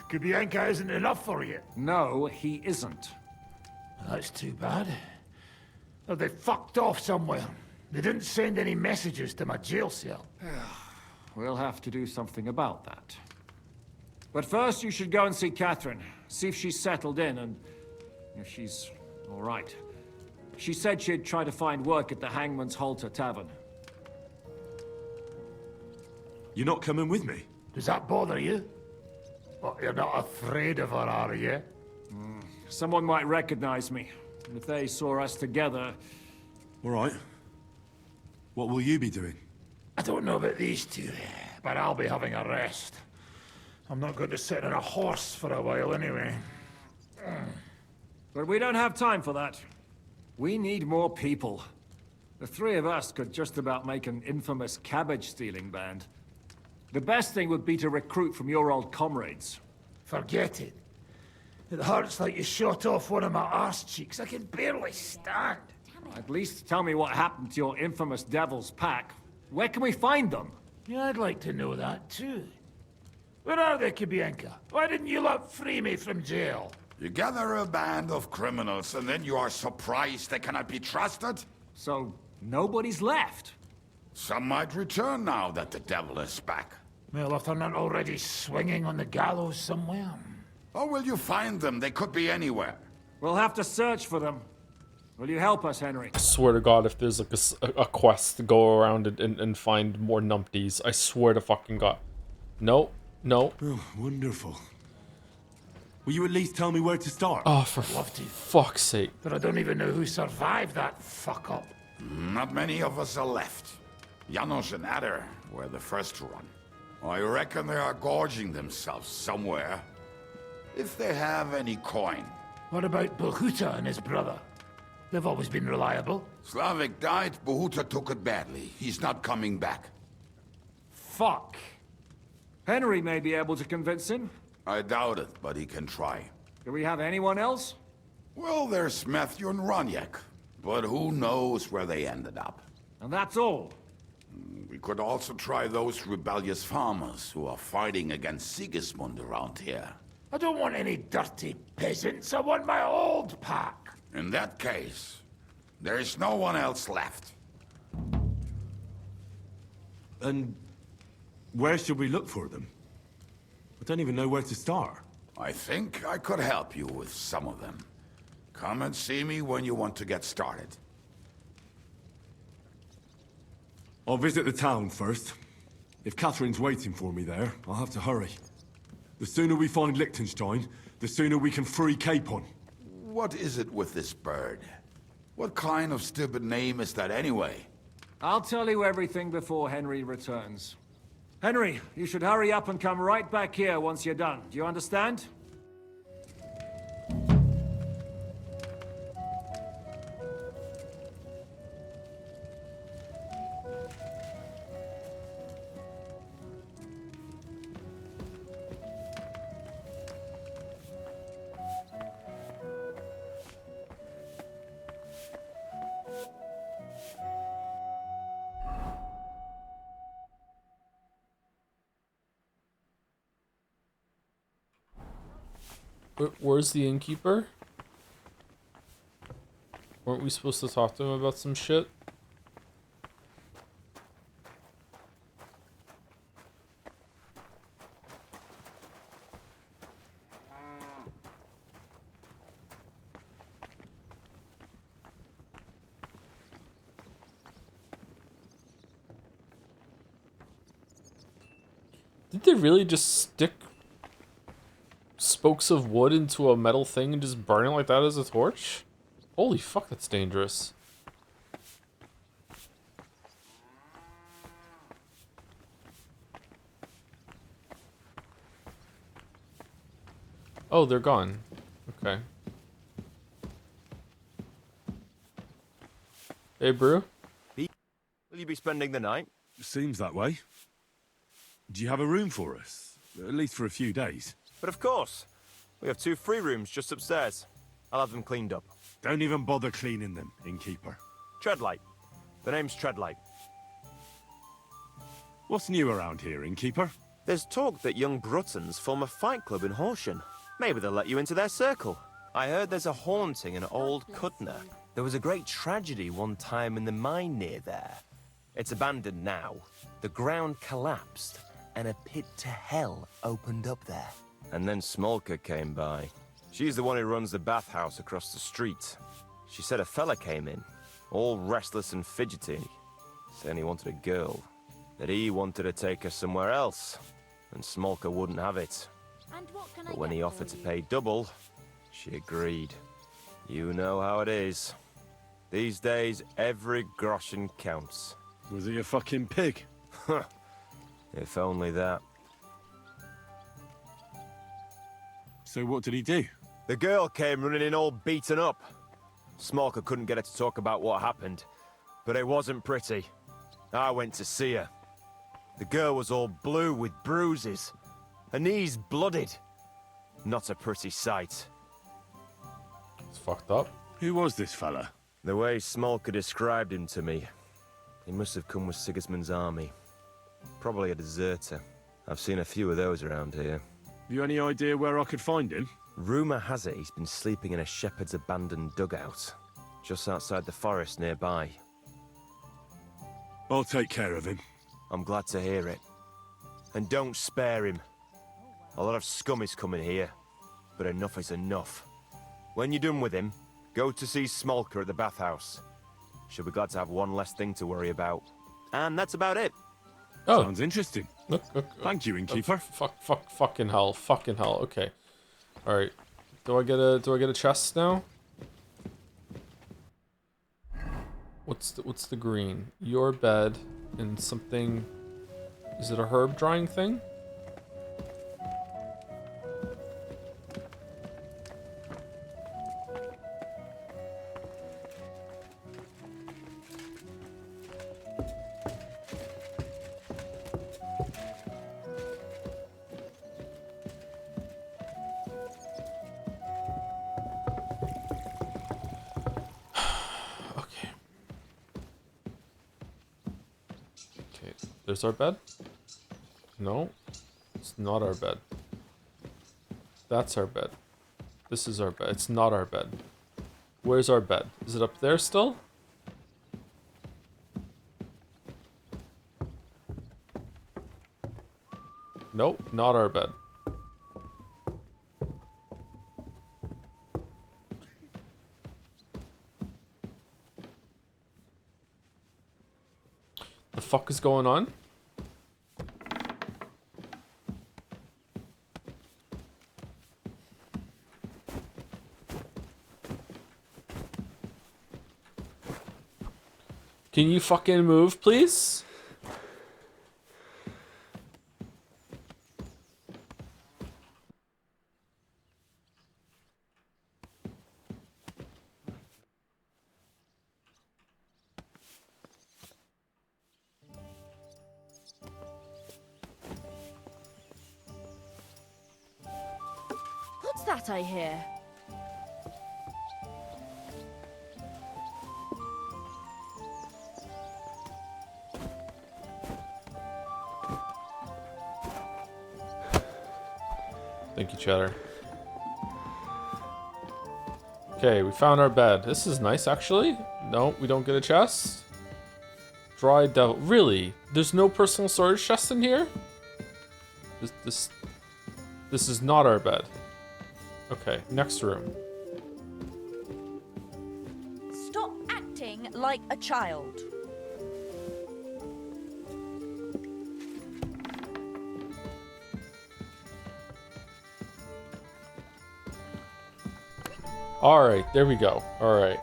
Kubianka isn't enough for you. No, he isn't. That's too bad. Oh, they fucked off somewhere. They didn't send any messages to my jail cell. We'll have to do something about that. But first, you should go and see Catherine. See if she's settled in and if she's all right. She said she'd try to find work at the Hangman's Halter Tavern. You're not coming with me? Does that bother you? But you're not afraid of her, are you? Someone might recognize me. And if they saw us together... All right. What will you be doing? I don't know about these two, but I'll be having a rest. I'm not going to sit on a horse for a while anyway. But we don't have time for that. We need more people. The three of us could just about make an infamous cabbage-stealing band. The best thing would be to recruit from your old comrades. Forget it. It hurts like you shot off one of my arse cheeks. I can barely stand. At least tell me what happened to your infamous Devil's Pack. Where can we find them? Yeah, I'd like to know that too. Where are they, Kibienka? Why didn't you lot free me from jail? You gather a band of criminals and then you are surprised they cannot be trusted? So, nobody's left? Some might return now that the devil is back. Well, if they're not already swinging on the gallows somewhere. How will you find them? They could be anywhere. We'll have to search for them. Will you help us, Henry? I swear to God, if there's like a quest to go around and find more numpties, I swear to fucking God. No, no. Oh, wonderful. Will you at least tell me where to start? Oh, for fuck's sake. But I don't even know who survived that fuck up. Not many of us are left. Janos and Adder were the first to run. I reckon they are gorging themselves somewhere. If they have any coin. What about Bohuta and his brother? They've always been reliable. Slavik died, Bohuta took it badly. He's not coming back. Fuck. Henry may be able to convince him. I doubt it, but he can try. Do we have anyone else? Well, there's Matthew and Roniak, but who knows where they ended up. And that's all. We could also try those rebellious farmers who are fighting against Sigismund around here. I don't want any dirty peasants. I want my old pack. In that case, there is no one else left. And where should we look for them? I don't even know where to start. I think I could help you with some of them. Come and see me when you want to get started. I'll visit the town first. If Catherine's waiting for me there, I'll have to hurry. The sooner we find Liechtenstein, the sooner we can free Capon. What is it with this bird? What kind of stupid name is that anyway? I'll tell you everything before Henry returns. Henry, you should hurry up and come right back here once you're done. Do you understand? Where's the innkeeper? Weren't we supposed to talk to him about some shit? Did they really just stick spokes of wood into a metal thing and just burn it like that as a torch? Holy fuck, that's dangerous. Oh, they're gone. Okay. Hey, Brew? Will you be spending the night? Seems that way. Do you have a room for us? At least for a few days. But of course. We have 2 free rooms just upstairs. I'll have them cleaned up. Don't even bother cleaning them, innkeeper. Treadlight. The name's Treadlight. What's new around here, innkeeper? There's talk that young Bruttons form a fight club in Horsham. Maybe they'll let you into their circle. I heard there's a haunting in Old Cutner. There was a great tragedy one time in the mine near there. It's abandoned now. The ground collapsed, and a pit to hell opened up there. And then Smolka came by. She's the one who runs the bathhouse across the street. She said a fella came in, all restless and fidgety, saying he wanted a girl. That he wanted to take her somewhere else, and Smolka wouldn't have it. But when he offered to pay double, she agreed. You know how it is. These days, every groschen counts. Was he a fucking pig? If only that. So what did he do? The girl came running in all beaten up. Smolka couldn't get her to talk about what happened, but it wasn't pretty. I went to see her. The girl was all blue with bruises. Her knees blooded. Not a pretty sight. It's fucked up. Who was this fella? The way Smolka described him to me, he must have come with Sigismund's army. Probably a deserter. I've seen a few of those around here. Have you any idea where I could find him? Rumour has it he's been sleeping in a shepherd's abandoned dugout, just outside the forest nearby. I'll take care of him. I'm glad to hear it. And don't spare him. A lot of scum is coming here, but enough is enough. When you're done with him, go to see Smolka at the bathhouse. She'll be glad to have one less thing to worry about. And that's about it. Oh. Sounds interesting. Look. Thank you, innkeeper. Fucking hell. Okay. Alright. Do I get a chest now? What's the green? Your bed and something. Is it a herb drying thing? There's our bed? No, it's not our bed. That's our bed. This is our bed. It's not our bed. Where's our bed? Is it up there still? Nope, not our bed. The fuck is going on? Can you fucking move, please? What's that I hear? Thank you, Cheddar. Okay, we found our bed. This is nice, actually. No, we don't get a chest. Dry devil. Really? There's no personal storage chest in here? This is not our bed. Okay, next room. Stop acting like a child. Alright, there we go. Alright.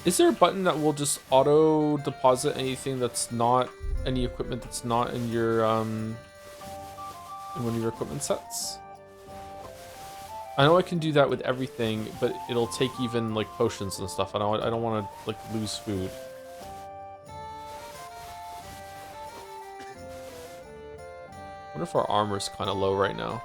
Is there a button that will just auto deposit anything that's not any equipment that's not in your in one of your equipment sets? I know I can do that with everything, but it'll take even like potions and stuff. I don't want to like lose food. I wonder if our armor's kind of low right now.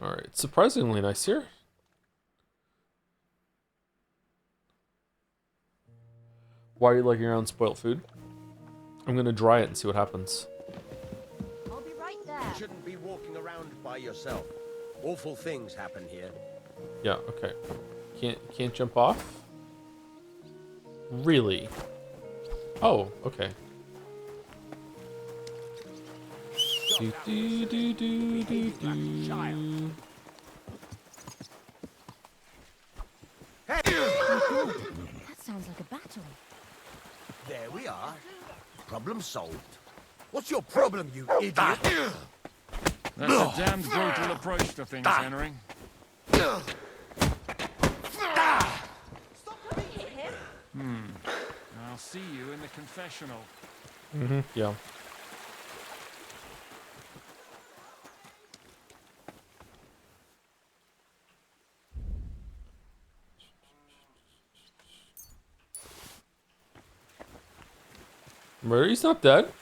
Alright, surprisingly nice here. Why are you liking your own spoiled food? I'm gonna dry it and see what happens. I'll be right there. You shouldn't be walking around by yourself. Awful things happen here. Yeah, okay. Can't jump off? Really? Oh, okay. Do, do, do, do, do, do. That sounds like a battle. There we are. Problem solved. What's your problem, you idiot? That's a damned brutal approach to things, Henry. Stop trying to hit him. I'll see you in the confessional. Yeah. Murray's not dead.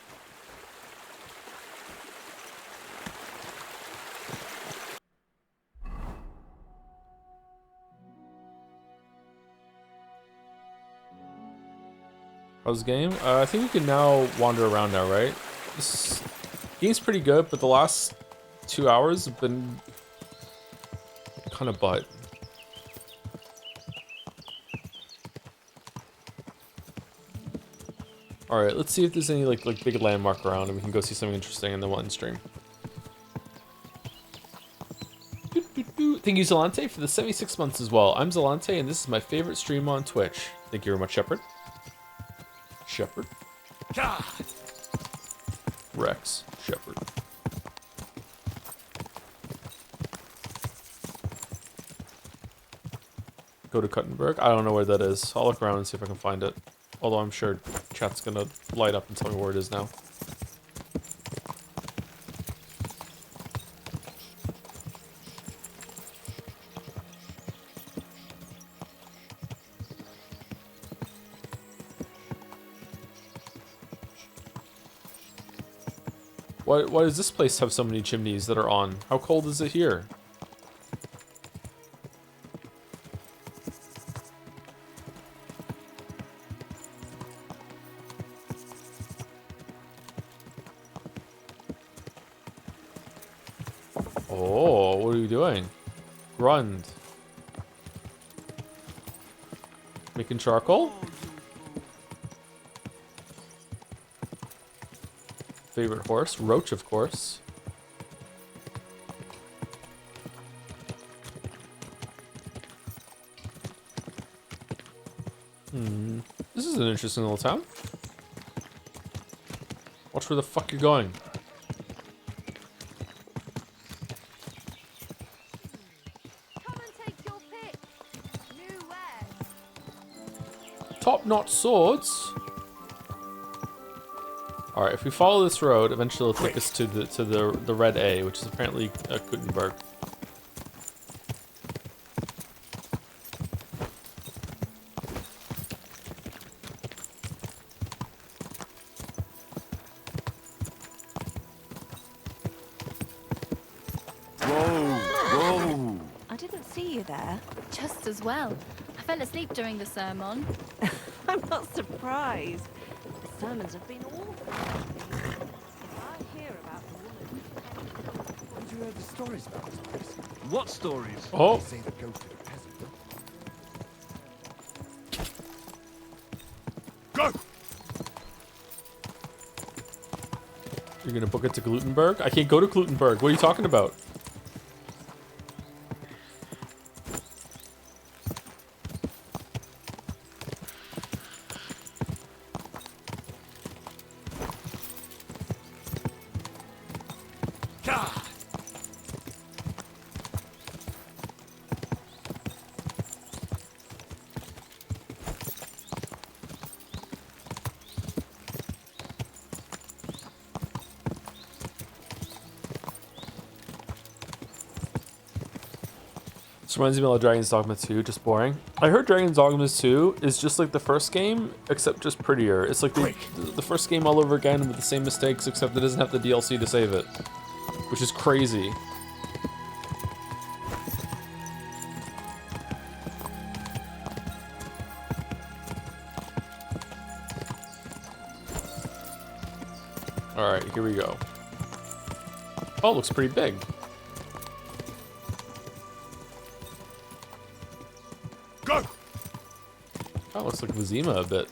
How's the game? I think we can now wander around now, right? This game's pretty good, but the last 2 hours have been kind of butt. All right, let's see if there's any like big landmark around, and we can go see something interesting in the one stream. Thank you, Zalante, for the 76 months as well. I'm Zalante, and this is my favorite stream on Twitch. Thank you very much, Shepard. Shepard. Rex. Shepard. Go to Kuttenberg. I don't know where that is. I'll look around and see if I can find it. Although I'm sure chat's gonna light up and tell me where it is now. Why does this place have so many chimneys that are on? How cold is it here? Oh, what are you doing? Grund. Making charcoal? Favorite horse? Roach, of course. This is an interesting little town. Watch where the fuck you're going. Top-notch swords. All right, if we follow this road, eventually it'll take us to the red A, which is apparently Kuttenberg. Whoa! I didn't see you there. Just as well. I fell asleep during the sermon. I'm not surprised. The sermons have been awful. If I hear about the woman... Have you heard the stories about this place? What stories? Oh. They say the ghost of a peasant. Go! You're gonna book it to Glutenberg? I can't go to Glutenberg. What are you talking about? This reminds me of Dragon's Dogma 2, just boring. I heard Dragon's Dogma 2 is just like the first game, except just prettier. It's like the first game all over again with the same mistakes, except it doesn't have the DLC to save it. Which is crazy. Alright, here we go. Oh, it looks pretty big. Go! Oh, looks like Vizima a bit.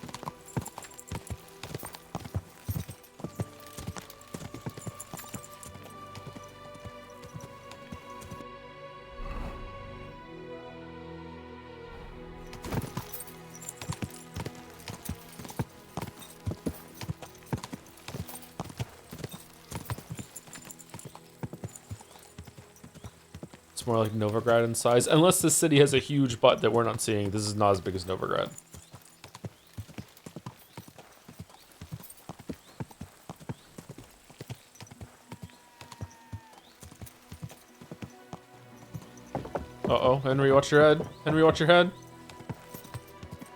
It's more like Novigrad in size. Unless this city has a huge butt that we're not seeing. This is not as big as Novigrad. Uh-oh, Henry, watch your head. Henry, watch your head.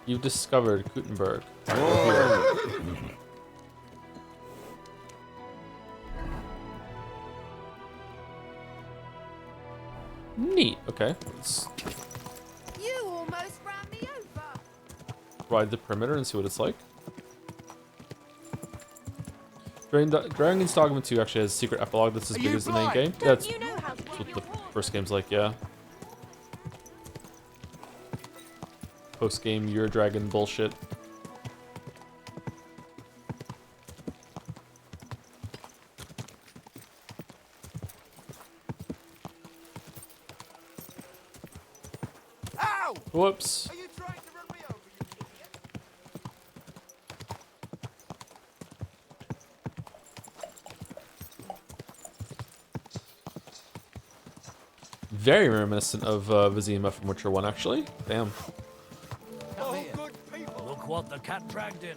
You've discovered Gutenberg. Neat. Okay, let's You almost ran me over. ride the perimeter and see what it's like. Dragon's Dogma 2 actually has a secret epilogue that's as big as the main game. That's what the first game's like, yeah. Post-game Your Dragon bullshit. Ow! Whoops. Are you trying to run me over, you idiot? Very reminiscent of Vizima from Witcher 1, actually. Damn. Oh, good people. Look what the cat dragged in.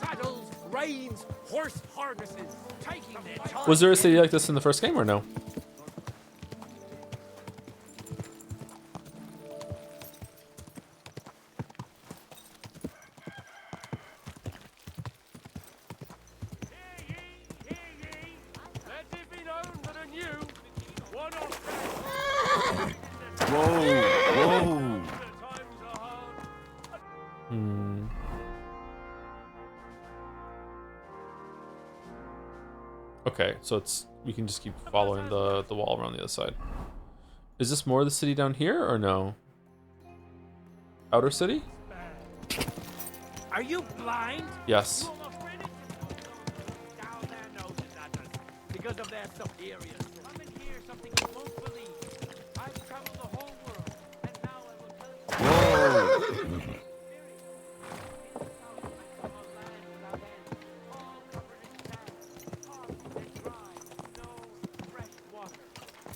Saddles, reins, horse harnesses, taking their time. Was there a city like this in the first game or no? Whoa! Hmm. Okay, so it's we can just keep following the wall around the other side. Is this more of the city down here or no? Outer city? Are you blind? Yes. Down their noses at us because of their superiors. Come and hear something you won't believe. I've traveled the whole world, and now I will tell you. Whoa!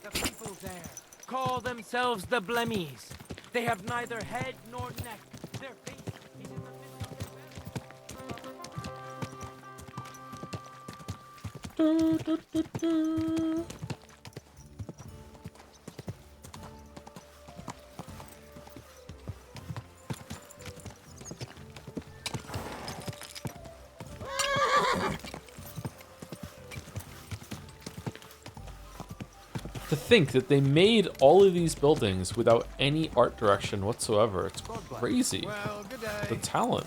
The people there call themselves the Blemmies. They have neither head nor neck. Their face is in the midst of To think that they made all of these buildings without any art direction whatsoever. It's crazy. Well, good day. The talent.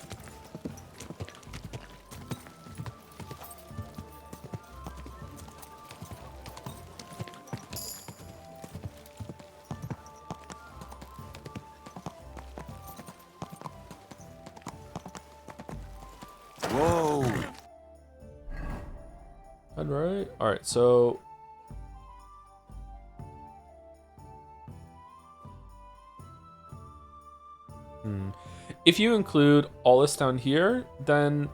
Whoa! All right, so if you include all this down here, then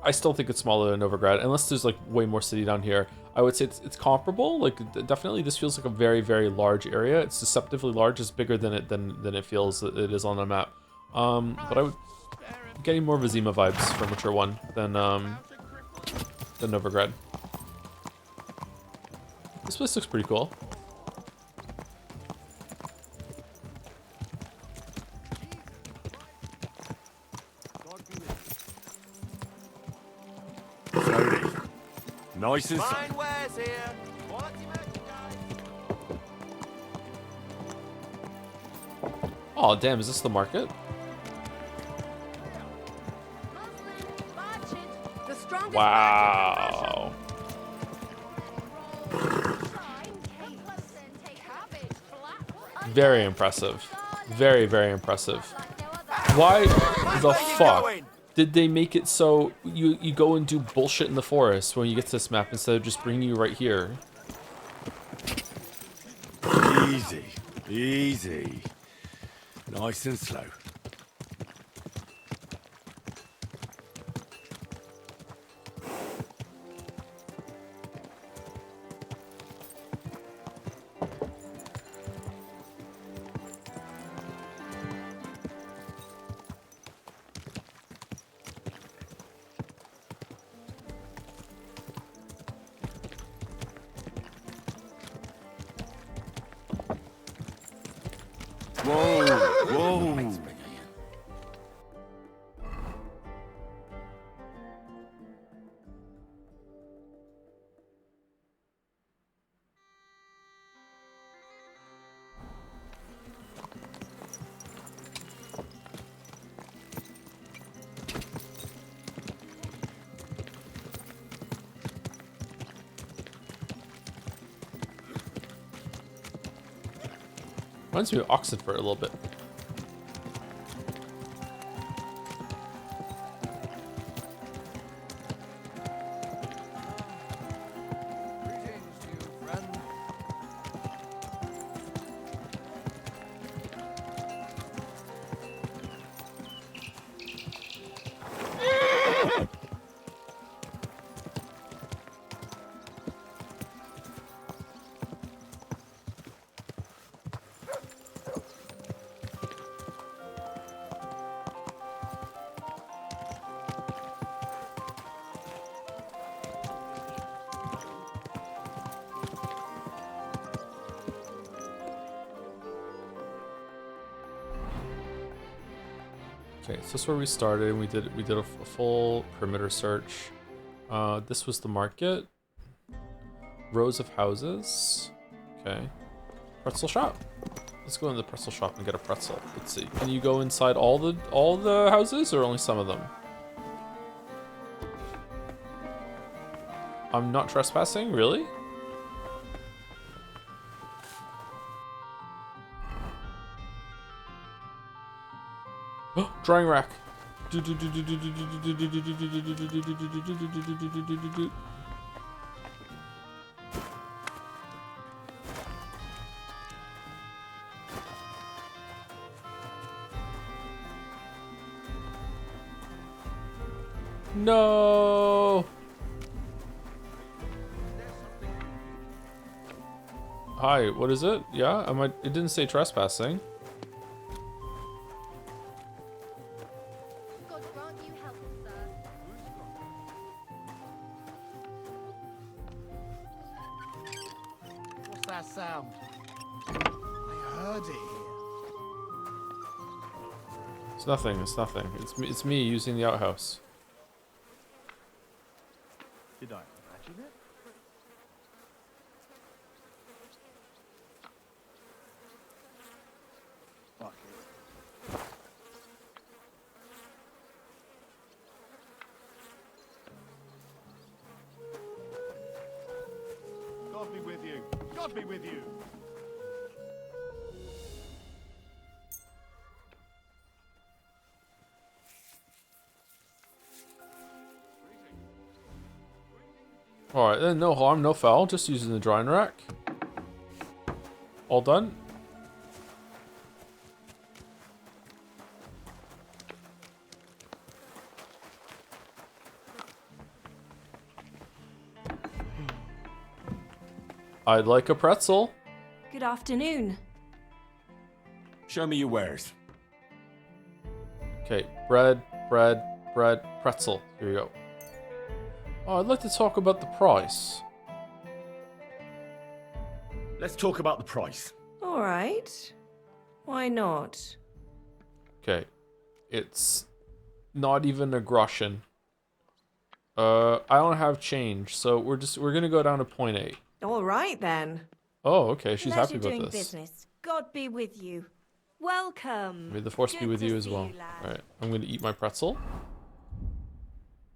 I still think it's smaller than Novigrad, unless there's like way more city down here. I would say it's comparable. Like definitely, this feels like a very, very large area. It's deceptively large. It's bigger than it feels it is on the map. But I would getting more Vizima vibes from Witcher 1 than Novigrad. This place looks pretty cool. Nice and Fine wares here. Quality merchandise. Oh, damn, is this the market? Wow. Very impressive. Very, very impressive. Why the fuck did they make it so you go and do bullshit in the forest when you get to this map instead of just bringing you right here? Easy, easy. Nice and slow. Whoa, whoa. Reminds me of Oxford a little bit. Okay, so this is where we started. We did a full perimeter search. This was the market. Rows of houses. Okay. Pretzel shop. Let's go in the pretzel shop and get a pretzel. Let's see. Can you go inside all the houses or only some of them? I'm not trespassing, really? Drying rack. No. Hi, what is it? Yeah, it didn't say trespassing. What's that sound? I heard it here. It's nothing, it's nothing. It's me using the outhouse. Did I imagine it? Fuck it. God be with you. God be with you. Alright, then no harm, no foul. Just using the drying rack. All done. I'd like a pretzel. Good afternoon. Show me your wares. Okay, bread, pretzel. Here you go. Oh, I'd like to talk about the price. Let's talk about the price. All right. Why not? Okay, it's not even a groschen. I don't have change, so we're gonna go down to 0.8. All right then. Oh, okay, she's Pleasure happy about doing this. business. God be with you. Welcome. May the force be Good with to you as see well. you, lad. Alright, I'm gonna eat my pretzel.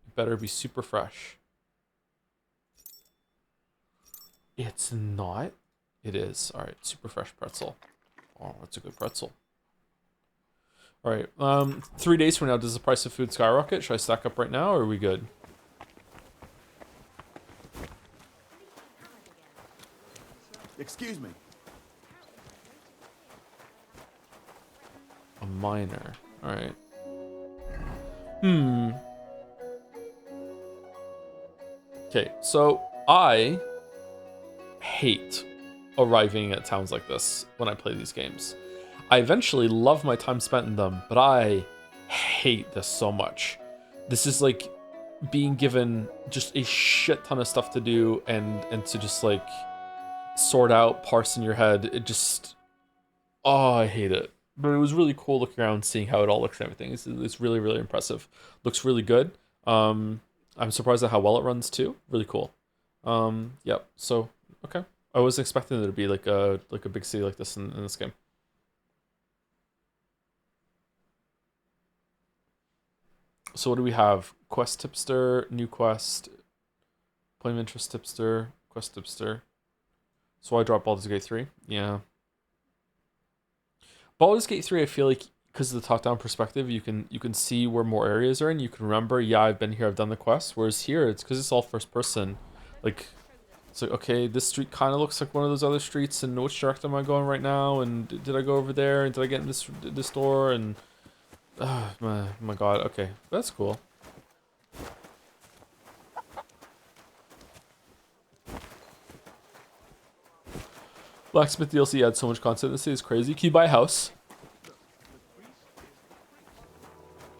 It better be super fresh. It's not. It is. Alright, super fresh pretzel. Oh, that's a good pretzel. Alright, 3 days from now, does the price of food skyrocket? Should I stack up right now, or are we good? Excuse me. A miner. Alright. Okay, so I hate arriving at towns like this when I play these games. I eventually love my time spent in them, but I hate this so much. This is like being given just a shit ton of stuff to do and to just like sort out, parse in your head. It just, oh, I hate it. But it was really cool looking around, seeing how it all looks and everything. It's really, really impressive. Looks really good. I'm surprised at how well it runs too. Really cool. Yep. So okay. I was expecting there to be like a big city like this in this game. So what do we have? Quest tipster, new quest, point of interest tipster, quest tipster. So I drop Baldur's Gate 3. Yeah. Baldur's Gate 3, I feel like because of the top-down perspective, you can see where more areas are and you can remember, yeah, I've been here, I've done the quest. Whereas here, it's because it's all first person. Like, it's like, okay, this street kind of looks like one of those other streets, and which direction am I going right now? And did I go over there? And did I get in this door? And my god, okay, that's cool. Blacksmith DLC adds so much content. This is crazy. Can you buy a house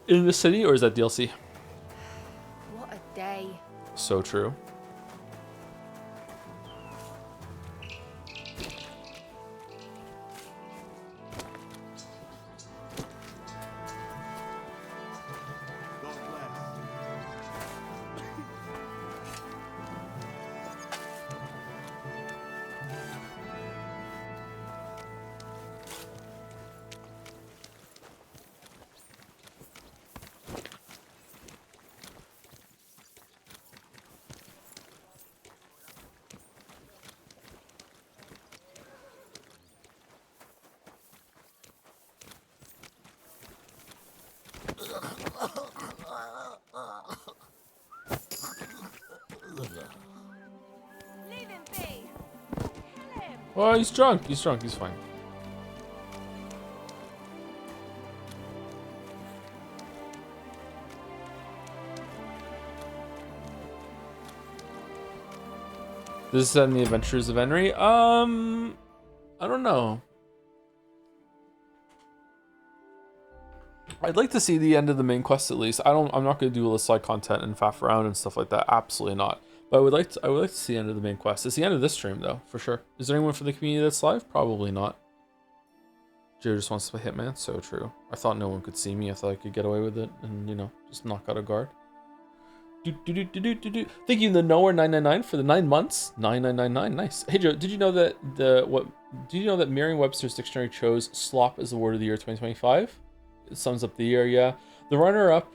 in the city, or is that DLC? What a day. So true. Oh, he's drunk. He's drunk. He's fine. This is in the Adventures of Henry. I don't know. I'd like to see the end of the main quest at least. I'm not gonna do all the side content and faff around and stuff like that. Absolutely not. But I would like to see the end of the main quest. It's the end of this stream though, for sure. Is there anyone from the community that's live? Probably not. Joe just wants to play Hitman. So true. I thought no one could see me. I thought I could get away with it and, you know, just knock out a guard. Thank you, the Knower 999 for the 9 months. 9999. Nice. Hey Joe, did you know that Merriam-Webster's dictionary chose slop as the word of the year 2025? It sums up the year, yeah. The runner-ups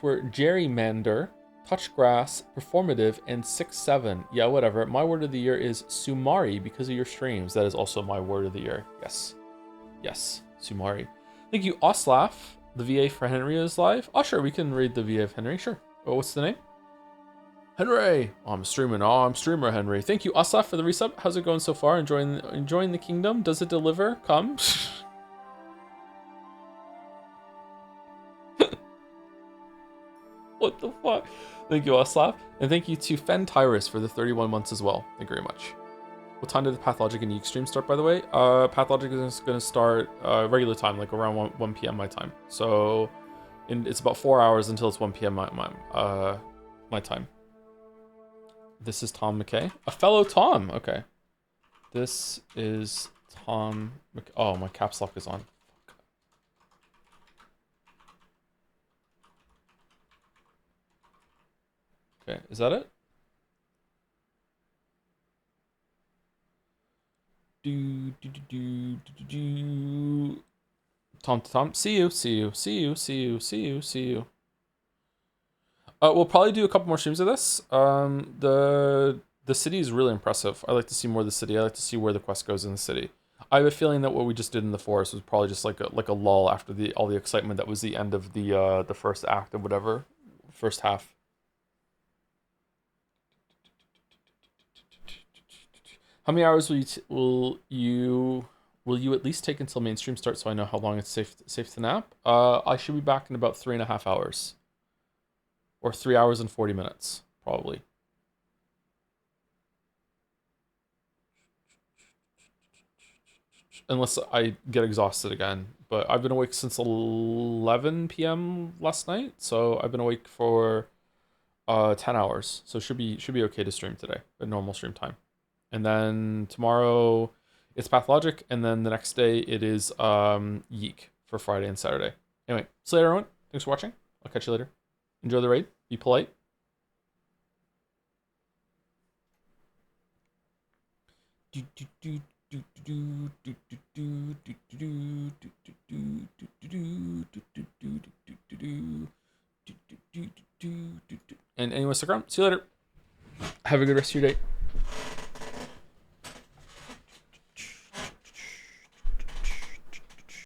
were gerrymander, touchgrass, performative, and 6-7. Yeah, whatever. My word of the year is Sumari because of your streams. That is also my word of the year. Yes. Yes, Sumari. Thank you, Oslaf. The VA for Henry is live. Oh, sure, we can read the VA of Henry. Sure. Oh, what's the name? Henry. Oh, I'm streaming. Oh, I'm streamer Henry. Thank you, Oslaf, for the resub. How's it going so far? Enjoying the kingdom? Does it deliver? Come. What the fuck? Thank you, Oslaf. And thank you to Fen Tyrus for the 31 months as well. Thank you very much. What time did the Pathologic and Yeek stream start, by the way? Pathologic is going to start regular time, like around 1 p.m. my time. So it's about 4 hours until it's 1 p.m. my time. This is Tom McKay. A fellow Tom. Okay. This is Tom McKay. Oh, my caps lock is on. Fuck. Okay, is that it? Tom. See you. We'll probably do a couple more streams of this. The city is really impressive. I like to see more of the city. I like to see where the quest goes in the city. I have a feeling that what we just did in the forest was probably just like a lull after all the excitement that was the end of the first act of whatever, first half. How many hours will you at least take until mainstream starts so I know how long it's safe to nap? I should be back in about 3.5 hours. Or 3 hours and 40 minutes, probably. Unless I get exhausted again. But I've been awake since 11 p.m. last night, so I've been awake for 10 hours. So should be okay to stream today, at normal stream time. And then tomorrow it's Pathologic, and then the next day it is Yeek for Friday and Saturday. Anyway, see you later, everyone. Thanks for watching. I'll catch you later. Enjoy the raid. Be polite. And anyone stick around. See you later. Have a good rest of your day.